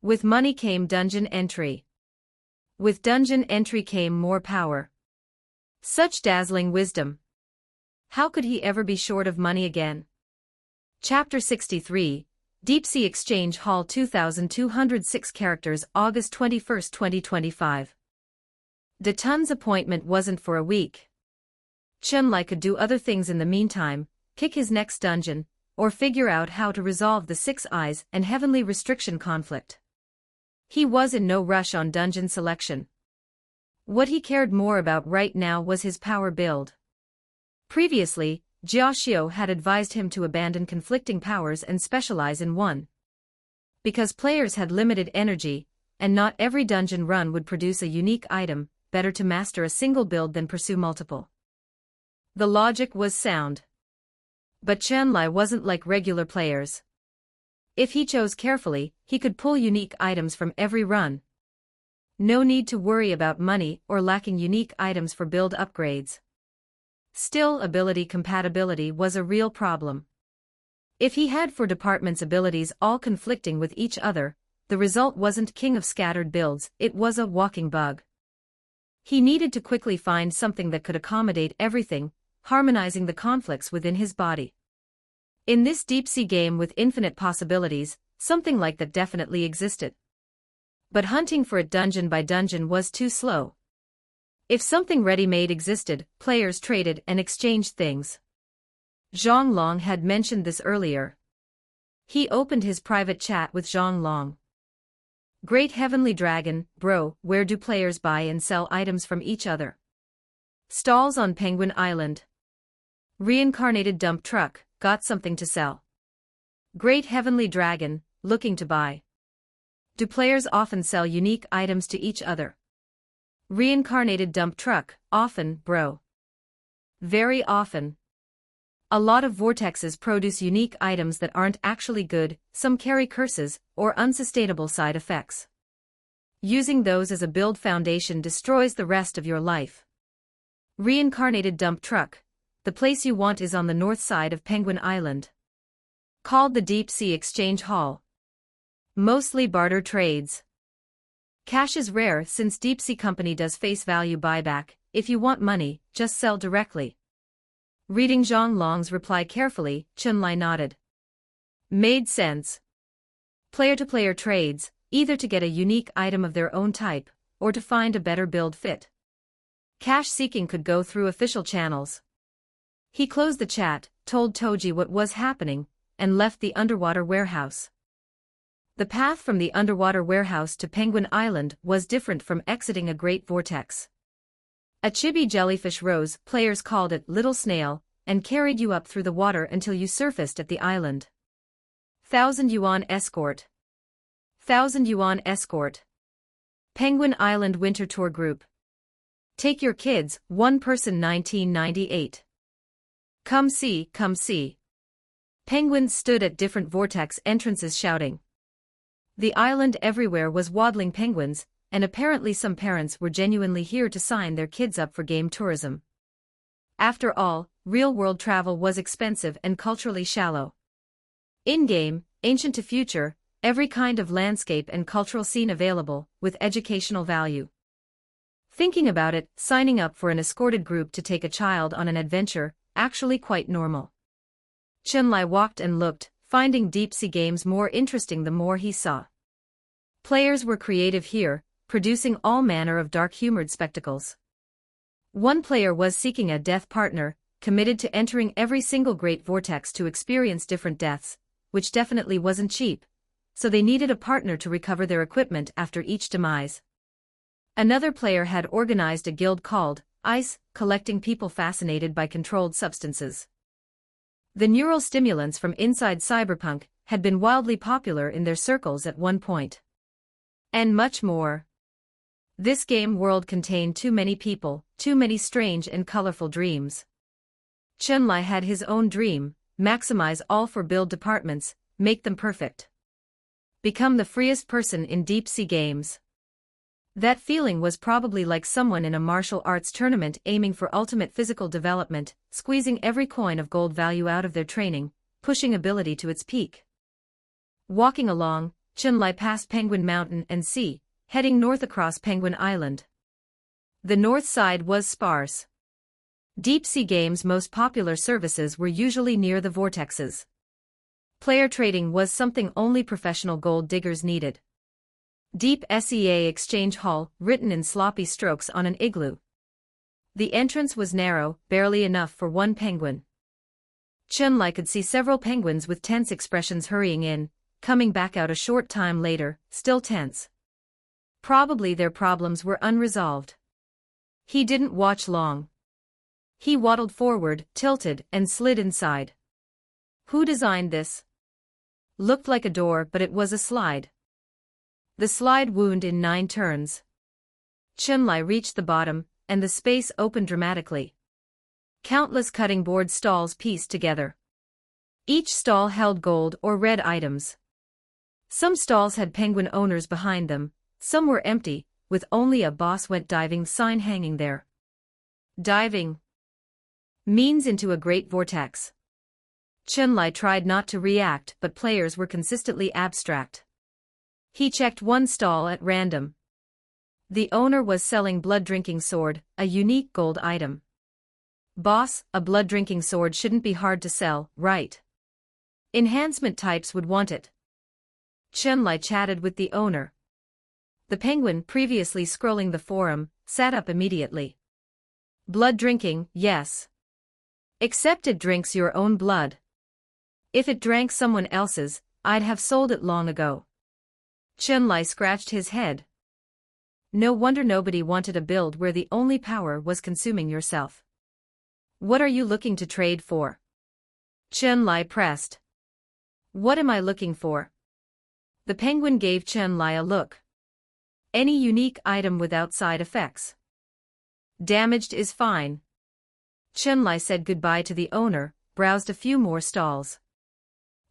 With money came dungeon entry. With dungeon entry came more power. Such dazzling wisdom. How could he ever be short of money again? Chapter 63, Deep Sea Exchange Hall 2206 characters August 21, 2025. Detun's appointment wasn't for a week. Chun-Li could do other things in the meantime, pick his next dungeon, or figure out how to resolve the 6 Eyes and Heavenly Restriction conflict. He was in no rush on dungeon selection. What he cared more about right now was his power build. Previously, Jia Xiao had advised him to abandon conflicting powers and specialize in one. Because players had limited energy, and not every dungeon run would produce a unique item, better to master a single build than pursue multiple. The logic was sound. But Chun-Li wasn't like regular players. If he chose carefully, he could pull unique items from every run. No need to worry about money or lacking unique items for build upgrades. Still, ability compatibility was a real problem. If he had 4 departments' abilities all conflicting with each other, the result wasn't king of scattered builds, it was a walking bug. He needed to quickly find something that could accommodate everything, harmonizing the conflicts within his body. In this deep-sea game with infinite possibilities, something like that definitely existed. But hunting for it dungeon by dungeon was too slow. If something ready-made existed, players traded and exchanged things. Zhang Long had mentioned this earlier. He opened his private chat with Zhang Long. Great Heavenly Dragon, bro, where do players buy and sell items from each other? Stalls on Penguin Island. Reincarnated dump truck, got something to sell. Great Heavenly Dragon, looking to buy. Do players often sell unique items to each other? Reincarnated dump truck, often, bro. Very often. A lot of vortexes produce unique items that aren't actually good, some carry curses, or unsustainable side effects. Using those as a build foundation destroys the rest of your life. Reincarnated dump truck. The place you want is on the north side of Penguin Island. Called the Deep Sea Exchange Hall. Mostly barter trades. Cash is rare since Deep Sea Company does face value buyback. If you want money, just sell directly. Reading Zhang Long's reply carefully, Chunlai nodded. Made sense. Player-to-player trades, either to get a unique item of their own type, or to find a better build fit. Cash seeking could go through official channels. He closed the chat, told Toji what was happening, and left the underwater warehouse. The path from the underwater warehouse to Penguin Island was different from exiting a great vortex. A chibi jellyfish rose, players called it Little Snail, and carried you up through the water until you surfaced at the island. 1,000 yuan escort. 1,000 yuan escort. Penguin Island Winter Tour Group. Take your kids, one person 1998. Come see, come see. Penguins stood at different vortex entrances shouting. The island everywhere was waddling penguins, and apparently some parents were genuinely here to sign their kids up for game tourism. After all, real-world travel was expensive and culturally shallow. In-game, ancient to future, every kind of landscape and cultural scene available, with educational value. Thinking about it, signing up for an escorted group to take a child on an adventure, actually quite normal. Chunlai walked and looked, finding deep-sea games more interesting the more he saw. Players were creative here, producing all manner of dark-humored spectacles. One player was seeking a death partner, committed to entering every single great vortex to experience different deaths, which definitely wasn't cheap, so they needed a partner to recover their equipment after each demise. Another player had organized a guild called ICE, collecting people fascinated by controlled substances. The neural stimulants from inside Cyberpunk had been wildly popular in their circles at one point. And much more. This game world contained too many people, too many strange and colorful dreams. Chunlai had his own dream: maximize all for build departments, make them perfect. Become the freest person in deep-sea games. That feeling was probably like someone in a martial arts tournament aiming for ultimate physical development, squeezing every coin of gold value out of their training, pushing ability to its peak. Walking along, Chunlai passed Penguin Mountain and Sea, heading north across Penguin Island. The north side was sparse. Deep-sea games' most popular services were usually near the vortexes. Player trading was something only professional gold diggers needed. Deep SEA Exchange Hall, written in sloppy strokes on an igloo. The entrance was narrow, barely enough for one penguin. Chunlai could see several penguins with tense expressions hurrying in, coming back out a short time later, still tense. Probably their problems were unresolved. He didn't watch long. He waddled forward, tilted, and slid inside. Who designed this? Looked like a door, but it was a slide. The slide wound in 9 turns. Chunlai reached the bottom, and the space opened dramatically. Countless cutting board stalls pieced together. Each stall held gold or red items. Some stalls had penguin owners behind them, some were empty, with only a "Boss went diving" sign hanging there. Diving means into a great vortex. Chunlai tried not to react, but players were consistently abstract. He checked one stall at random. The owner was selling blood-drinking sword, a unique gold item. Boss, a blood-drinking sword shouldn't be hard to sell, right? Enhancement types would want it. Chunlai chatted with the owner. The penguin, previously scrolling the forum, sat up immediately. Blood drinking, yes. Except it drinks your own blood. If it drank someone else's, I'd have sold it long ago. Chunlai scratched his head. No wonder nobody wanted a build where the only power was consuming yourself. What are you looking to trade for? Chunlai pressed. What am I looking for? The penguin gave Chunlai a look. Any unique item without side effects. Damaged is fine. Chunlai said goodbye to the owner, browsed a few more stalls.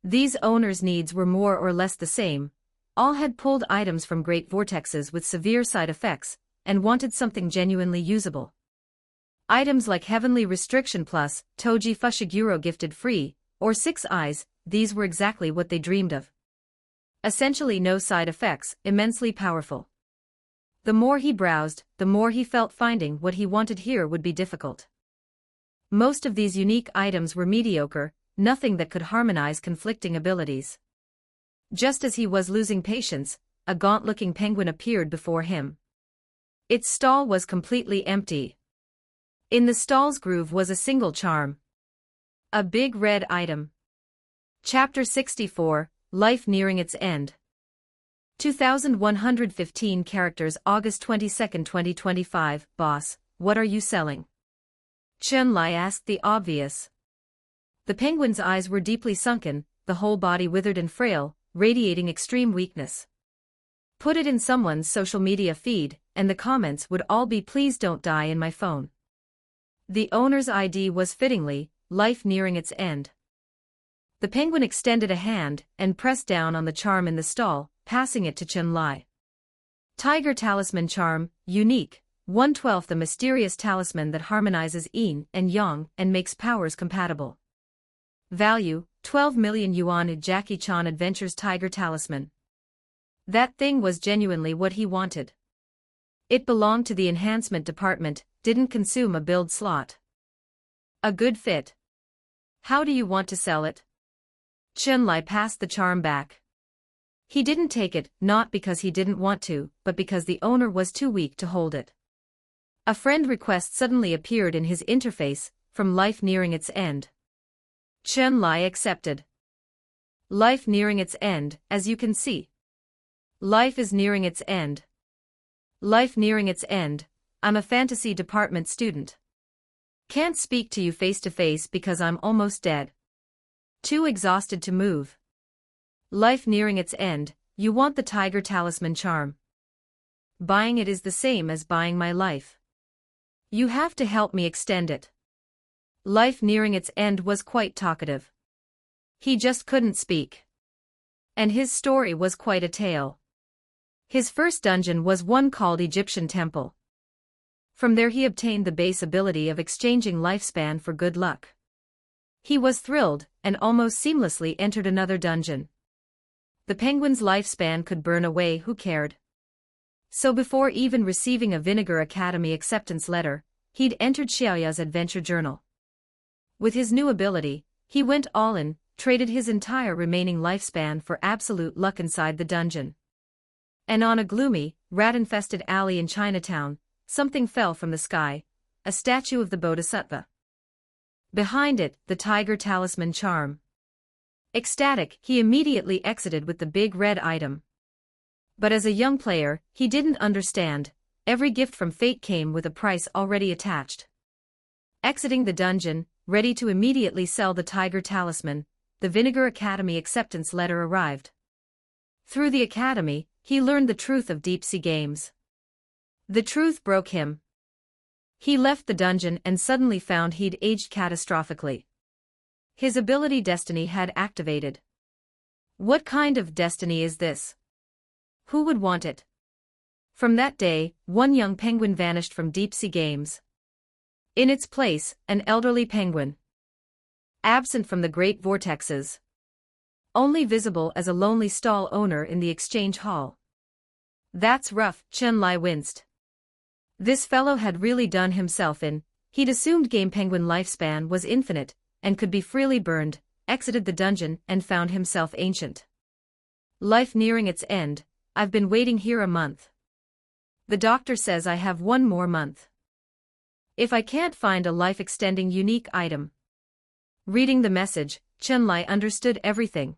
These owners' needs were more or less the same. All had pulled items from great vortexes with severe side effects, and wanted something genuinely usable. Items like Heavenly Restriction Plus, Toji Fushiguro gifted free, or 6 Eyes, these were exactly what they dreamed of. Essentially no side effects, immensely powerful. The more he browsed, the more he felt finding what he wanted here would be difficult. Most of these unique items were mediocre, nothing that could harmonize conflicting abilities. Just as he was losing patience, a gaunt-looking penguin appeared before him. Its stall was completely empty. In the stall's groove was a single charm. A big red item. Chapter 64, Life Nearing Its End. 2115 characters August 22, 2025. Boss, what are you selling? Chun-Li asked the obvious. The penguin's eyes were deeply sunken, the whole body withered and frail, radiating extreme weakness. Put it in someone's social media feed, and the comments would all be "Please don't die in my phone." The owner's ID was fittingly, Life Nearing Its End. The penguin extended a hand and pressed down on the charm in the stall, passing it to Chun-Li. Tiger Talisman Charm, unique, 1/12 the mysterious talisman that harmonizes yin and yang and makes powers compatible. Value, 12 million yuan. Jackie Chan Adventures Tiger Talisman. That thing was genuinely what he wanted. It belonged to the enhancement department, didn't consume a build slot. A good fit. How do you want to sell it? Chun-Li passed the charm back. He didn't take it, not because he didn't want to, but because the owner was too weak to hold it. A friend request suddenly appeared in his interface, from Life Nearing Its End. Chun-Li accepted. Life nearing its end, as you can see. Life is nearing its end. Life nearing its end. I'm a fantasy department student. Can't speak to you face to face because I'm almost dead. Too exhausted to move. Life nearing its end. You want the Tiger Talisman charm. Buying it is the same as buying my life. You have to help me extend it. Life Nearing Its End was quite talkative. He just couldn't speak. And his story was quite a tale. His first dungeon was one called Egyptian Temple. From there he obtained the base ability of exchanging lifespan for good luck. He was thrilled, and almost seamlessly entered another dungeon. The penguin's lifespan could burn away, who cared? So before even receiving a Vinegar Academy acceptance letter, he'd entered Xiaoya's adventure journal. With his new ability, he went all in, traded his entire remaining lifespan for absolute luck inside the dungeon. And on a gloomy, rat-infested alley in Chinatown, something fell from the sky, a statue of the Bodhisattva. Behind it, the Tiger Talisman charm. Ecstatic, he immediately exited with the big red item. But as a young player, he didn't understand, every gift from fate came with a price already attached. Exiting the dungeon, ready to immediately sell the Tiger Talisman, the Vinegar Academy acceptance letter arrived. Through the academy, he learned the truth of deep-sea games. The truth broke him. He left the dungeon and suddenly found he'd aged catastrophically. His ability destiny had activated. What kind of destiny is this? Who would want it? From that day, one young penguin vanished from deep-sea games. In its place, an elderly penguin. Absent from the great vortexes. Only visible as a lonely stall owner in the exchange hall. That's rough, Chun-Li winced. This fellow had really done himself in. He'd assumed game penguin lifespan was infinite, and could be freely burned, exited the dungeon and found himself ancient. Life nearing its end. I've been waiting here a month. The doctor says I have one more month. If I can't find a life-extending unique item. Reading the message, Chun-Li understood everything.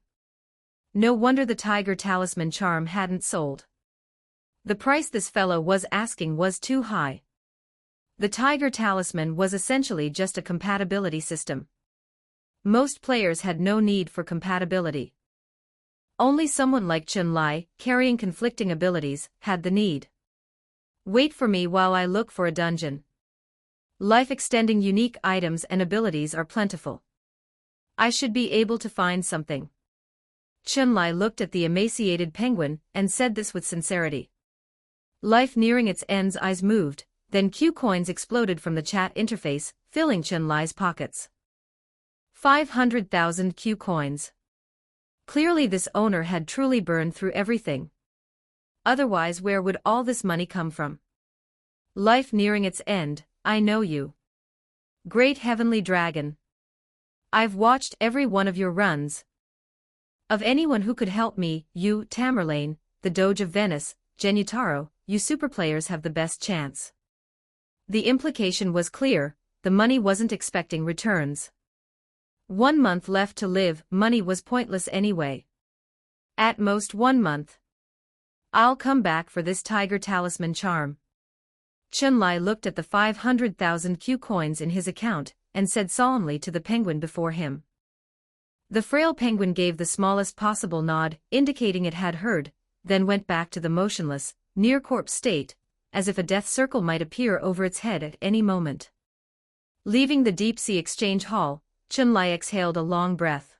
No wonder the Tiger Talisman charm hadn't sold. The price this fellow was asking was too high. The Tiger Talisman was essentially just a compatibility system. Most players had no need for compatibility. Only someone like Chun-Li, carrying conflicting abilities, had the need. Wait for me while I look for a dungeon. Life-extending unique items and abilities are plentiful. I should be able to find something. Chun-Li looked at the emaciated penguin and said this with sincerity. Life nearing its end's eyes moved, then Q coins exploded from the chat interface, filling Chun-Li's pockets. 500,000 Q coins. Clearly this owner had truly burned through everything. Otherwise where would all this money come from? Life nearing its end, I know you. Great heavenly dragon. I've watched every one of your runs. Of anyone who could help me, you, Tamerlane, the Doge of Venice, Genutaro, you superplayers have the best chance. The implication was clear, the money wasn't expecting returns. 1 month left to live, money was pointless anyway. At most 1 month. I'll come back for this tiger talisman charm. Chun-Li looked at the 500,000 Q coins in his account, and said solemnly to the penguin before him. The frail penguin gave the smallest possible nod, indicating it had heard, then went back to the motionless, near-corpse state, as if a death circle might appear over its head at any moment. Leaving the deep-sea exchange hall, Chun-Li exhaled a long breath.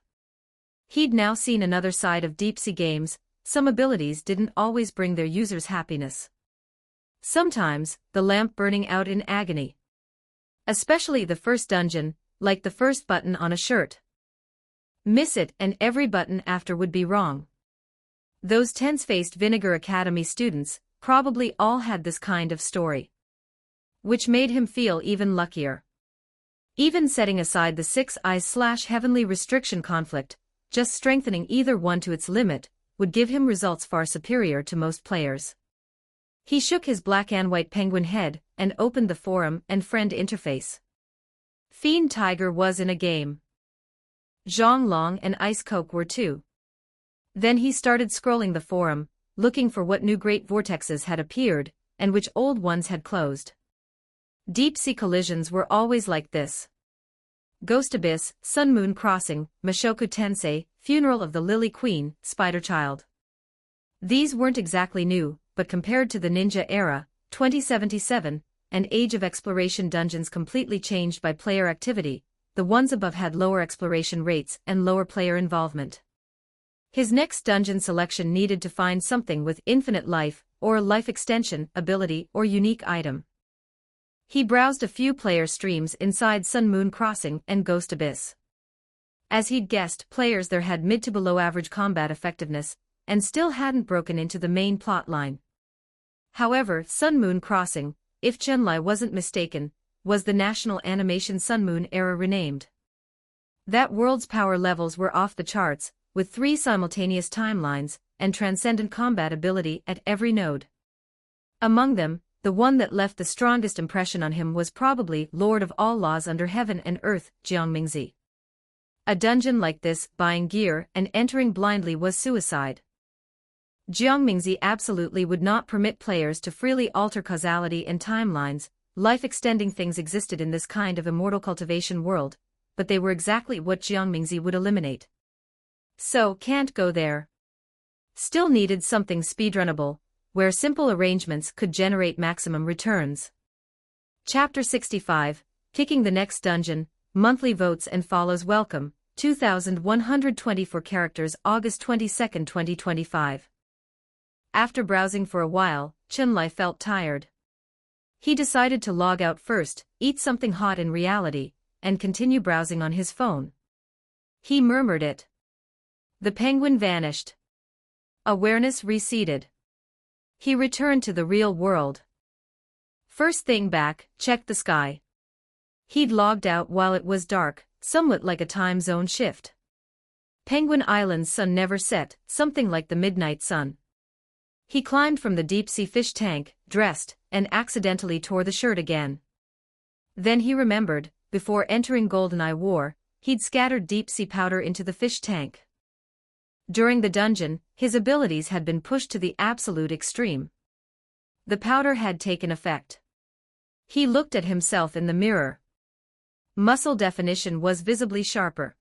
He'd now seen another side of deep-sea games. Some abilities didn't always bring their users happiness. Sometimes, the lamp burning out in agony. Especially the first dungeon, like the first button on a shirt. Miss it and every button after would be wrong. Those tense-faced Vinegar Academy students probably all had this kind of story. Which made him feel even luckier. Even setting aside the 6 eyes/heavenly restriction conflict, just strengthening either one to its limit would give him results far superior to most players. He shook his black and white penguin head and opened the forum and friend interface. Fiend Tiger was in a game. Zhong Long and Ice Coke were too. Then he started scrolling the forum, looking for what new great vortexes had appeared, and which old ones had closed. Deep-sea collisions were always like this. Ghost Abyss, Sun Moon Crossing, Mushoku Tensei, Funeral of the Lily Queen, Spider Child. These weren't exactly new, but compared to the Ninja Era, 2077, and Age of Exploration dungeons completely changed by player activity, the ones above had lower exploration rates and lower player involvement. His next dungeon selection needed to find something with infinite life, or a life extension, ability, or unique item. He browsed a few player streams inside Sun Moon Crossing and Ghost Abyss. As he'd guessed, players there had mid to below average combat effectiveness, and still hadn't broken into the main plot line. However, Sun Moon Crossing, if Chun-Li wasn't mistaken, was the National Animation Sun Moon Era renamed. That world's power levels were off the charts, with 3 simultaneous timelines, and transcendent combat ability at every node. Among them, the one that left the strongest impression on him was probably Lord of all laws under heaven and earth, Jiangmingzi. A dungeon like this, buying gear and entering blindly was suicide. Jiangmingzi absolutely would not permit players to freely alter causality and timelines. Life-extending things existed in this kind of immortal cultivation world, but they were exactly what Jiangmingzi would eliminate. So, can't go there. Still needed something speedrunnable, where simple arrangements could generate maximum returns. Chapter 65, Picking the Next Dungeon, Monthly Votes and Follows Welcome, 2,124 characters August 22, 2025. After browsing for a while, Chun-Li felt tired. He decided to log out first, eat something hot in reality, and continue browsing on his phone. He murmured it. The penguin vanished. Awareness receded. He returned to the real world. First thing back, checked the sky. He'd logged out while it was dark, somewhat like a time zone shift. Penguin Island's sun never set, something like the midnight sun. He climbed from the deep-sea fish tank, dressed, and accidentally tore the shirt again. Then he remembered, before entering GoldenEye War, he'd scattered deep-sea powder into the fish tank. During the dungeon, his abilities had been pushed to the absolute extreme. The powder had taken effect. He looked at himself in the mirror. Muscle definition was visibly sharper.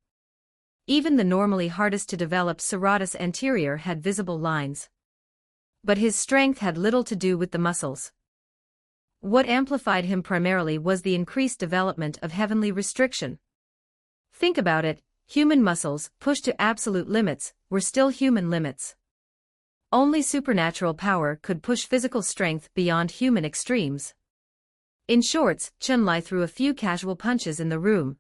Even the normally hardest to develop serratus anterior had visible lines. But his strength had little to do with the muscles. What amplified him primarily was the increased development of heavenly restriction. Think about it, human muscles, pushed to absolute limits, were still human limits. Only supernatural power could push physical strength beyond human extremes. In shorts, Chun-Li threw a few casual punches in the room.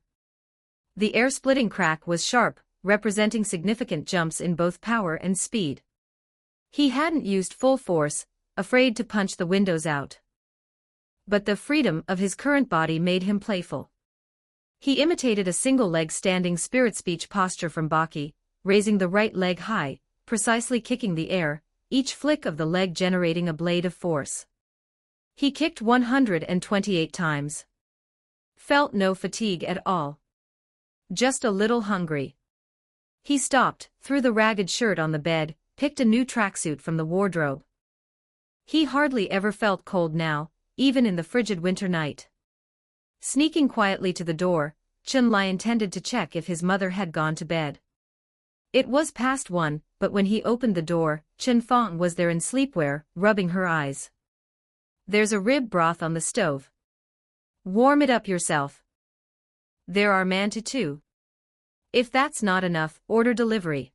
The air-splitting crack was sharp, representing significant jumps in both power and speed. He hadn't used full force, afraid to punch the windows out. But the freedom of his current body made him playful. He imitated a single-leg standing spirit speech posture from Baki, raising the right leg high, precisely kicking the air, each flick of the leg generating a blade of force. He kicked 128 times. Felt no fatigue at all. Just a little hungry. He stopped, threw the ragged shirt on the bed, picked a new tracksuit from the wardrobe. He hardly ever felt cold now, even in the frigid winter night. Sneaking quietly to the door, Chun-Li intended to check if his mother had gone to bed. It was past 1, but when he opened the door, Chen-Fong was there in sleepwear, rubbing her eyes. "There's a rib broth on the stove. Warm it up yourself. There are mantou too. If that's not enough, order delivery."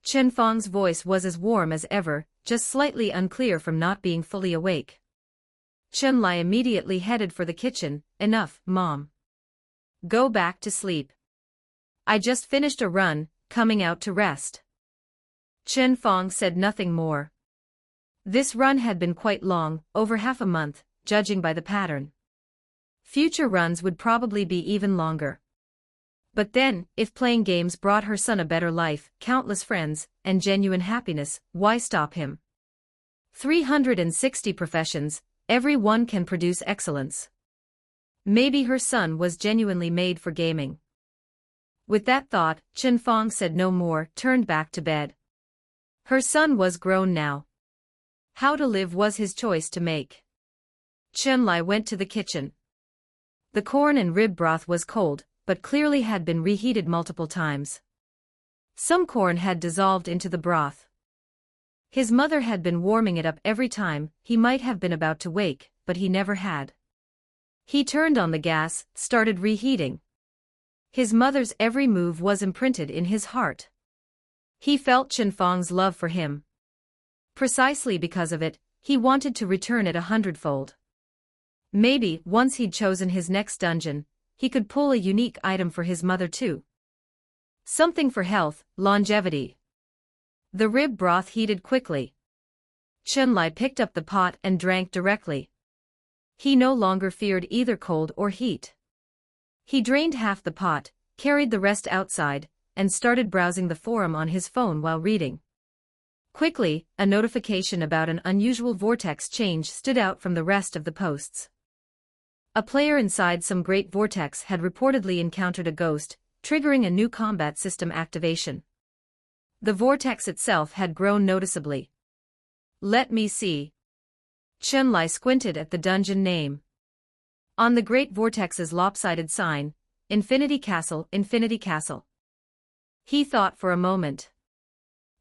Chen-Fong's voice was as warm as ever, just slightly unclear from not being fully awake. Chun-Li immediately headed for the kitchen. "Enough, Mom. Go back to sleep. I just finished a run, coming out to rest." Chen-Fong said nothing more. This run had been quite long, over half a month, judging by the pattern. Future runs would probably be even longer. But then, if playing games brought her son a better life, countless friends, and genuine happiness, why stop him? 360 professions, every one can produce excellence. Maybe her son was genuinely made for gaming. With that thought, Chen-Fong said no more, turned back to bed. Her son was grown now. How to live was his choice to make. Chun-Li went to the kitchen. The corn and rib broth was cold, but clearly had been reheated multiple times. Some corn had dissolved into the broth. His mother had been warming it up every time he might have been about to wake, but he never had. He turned on the gas, started reheating. His mother's every move was imprinted in his heart. He felt Chen-Fong's love for him. Precisely because of it, he wanted to return it 100-fold. Maybe, once he'd chosen his next dungeon, he could pull a unique item for his mother too. Something for health, longevity. The rib broth heated quickly. Chun-Li picked up the pot and drank directly. He no longer feared either cold or heat. He drained half the pot, carried the rest outside, and started browsing the forum on his phone while reading. Quickly, a notification about an unusual vortex change stood out from the rest of the posts. A player inside some great vortex had reportedly encountered a ghost, triggering a new combat system activation. The vortex itself had grown noticeably. Let me see. Chun-Li squinted at the dungeon name. On the great vortex's lopsided sign, Infinity Castle, Infinity Castle. He thought for a moment.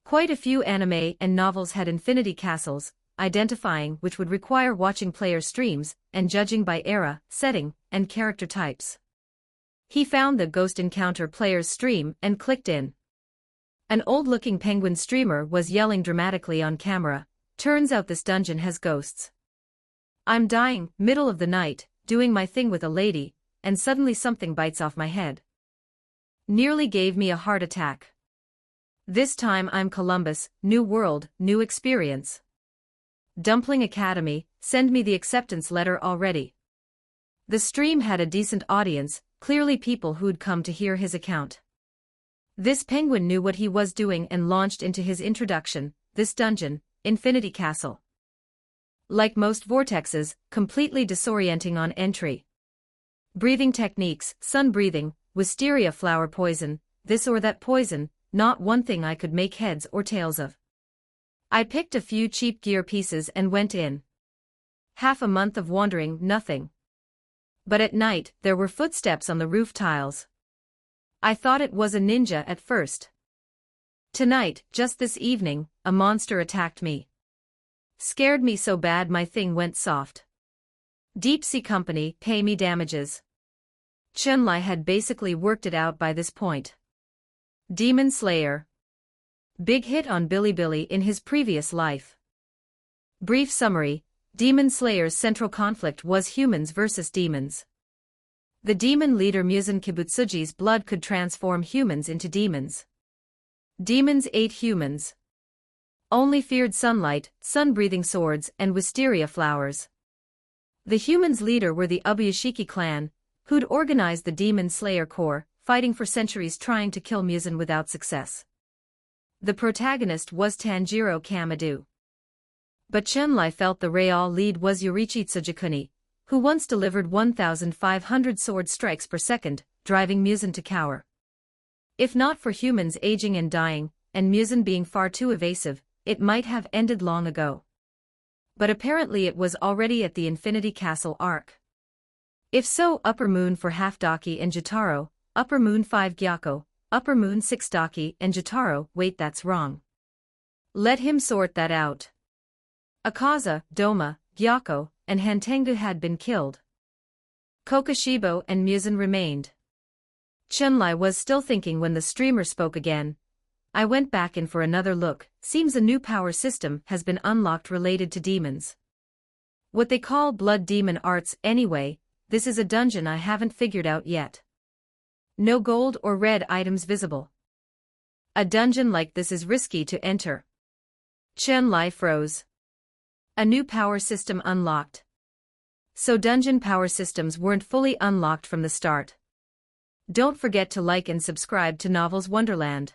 Quite a few anime and novels had infinity castles, identifying which would require watching player streams, and judging by era, setting, and character types. He found the Ghost Encounter player's stream and clicked in. An old-looking penguin streamer was yelling dramatically on camera, "Turns out this dungeon has ghosts. I'm dying, middle of the night, doing my thing with a lady, and suddenly something bites off my head. Nearly gave me a heart attack. This time I'm Columbus, new world, new experience. Dumpling Academy, send me the acceptance letter already." The stream had a decent audience, clearly people who'd come to hear his account. This penguin knew what he was doing and launched into his introduction, this dungeon, Infinity Castle. Like most vortexes, completely disorienting on entry. Breathing techniques, sun breathing, wisteria flower poison, this or that poison, not one thing I could make heads or tails of. I picked a few cheap gear pieces and went in. Half a month of wandering, nothing. But at night, there were footsteps on the roof tiles. I thought it was a ninja at first. Tonight, just this evening, a monster attacked me. Scared me so bad my thing went soft. Deep Sea Company, pay me damages. Chun-Li had basically worked it out by this point. Demon Slayer. Big hit on Bilibili in his previous life. Brief summary, Demon Slayer's central conflict was humans versus demons. The demon leader Muzan Kibutsuji's blood could transform humans into demons. Demons ate humans. Only feared sunlight, sun-breathing swords, and wisteria flowers. The humans' leader were the Ubuyashiki clan, who'd organized the Demon Slayer Corps, fighting for centuries trying to kill Muzan without success. The protagonist was Tanjiro Kamado. But Chun-Li felt the real lead was Yorichi Tsujikuni, who once delivered 1,500 sword strikes per second, driving Muzan to cower. If not for humans aging and dying, and Muzan being far too evasive, it might have ended long ago. But apparently it was already at the Infinity Castle arc. If so, Upper Moon for half Daki and Jotaro, Upper Moon 5 Gyako, Upper Moon 6 Daki and Jotaro, wait, that's wrong. Let him sort that out. Akaza, Doma, Gyako, and Hantengu had been killed. Kokushibo and Muzan remained. Chun-Li was still thinking when the streamer spoke again. I went back in for another look, seems a new power system has been unlocked related to demons. What they call blood demon arts anyway, this is a dungeon I haven't figured out yet. No gold or red items visible. A dungeon like this is risky to enter. Chun-Li froze. A new power system unlocked. So dungeon power systems weren't fully unlocked from the start. Don't forget to like and subscribe to Novels Wonderland.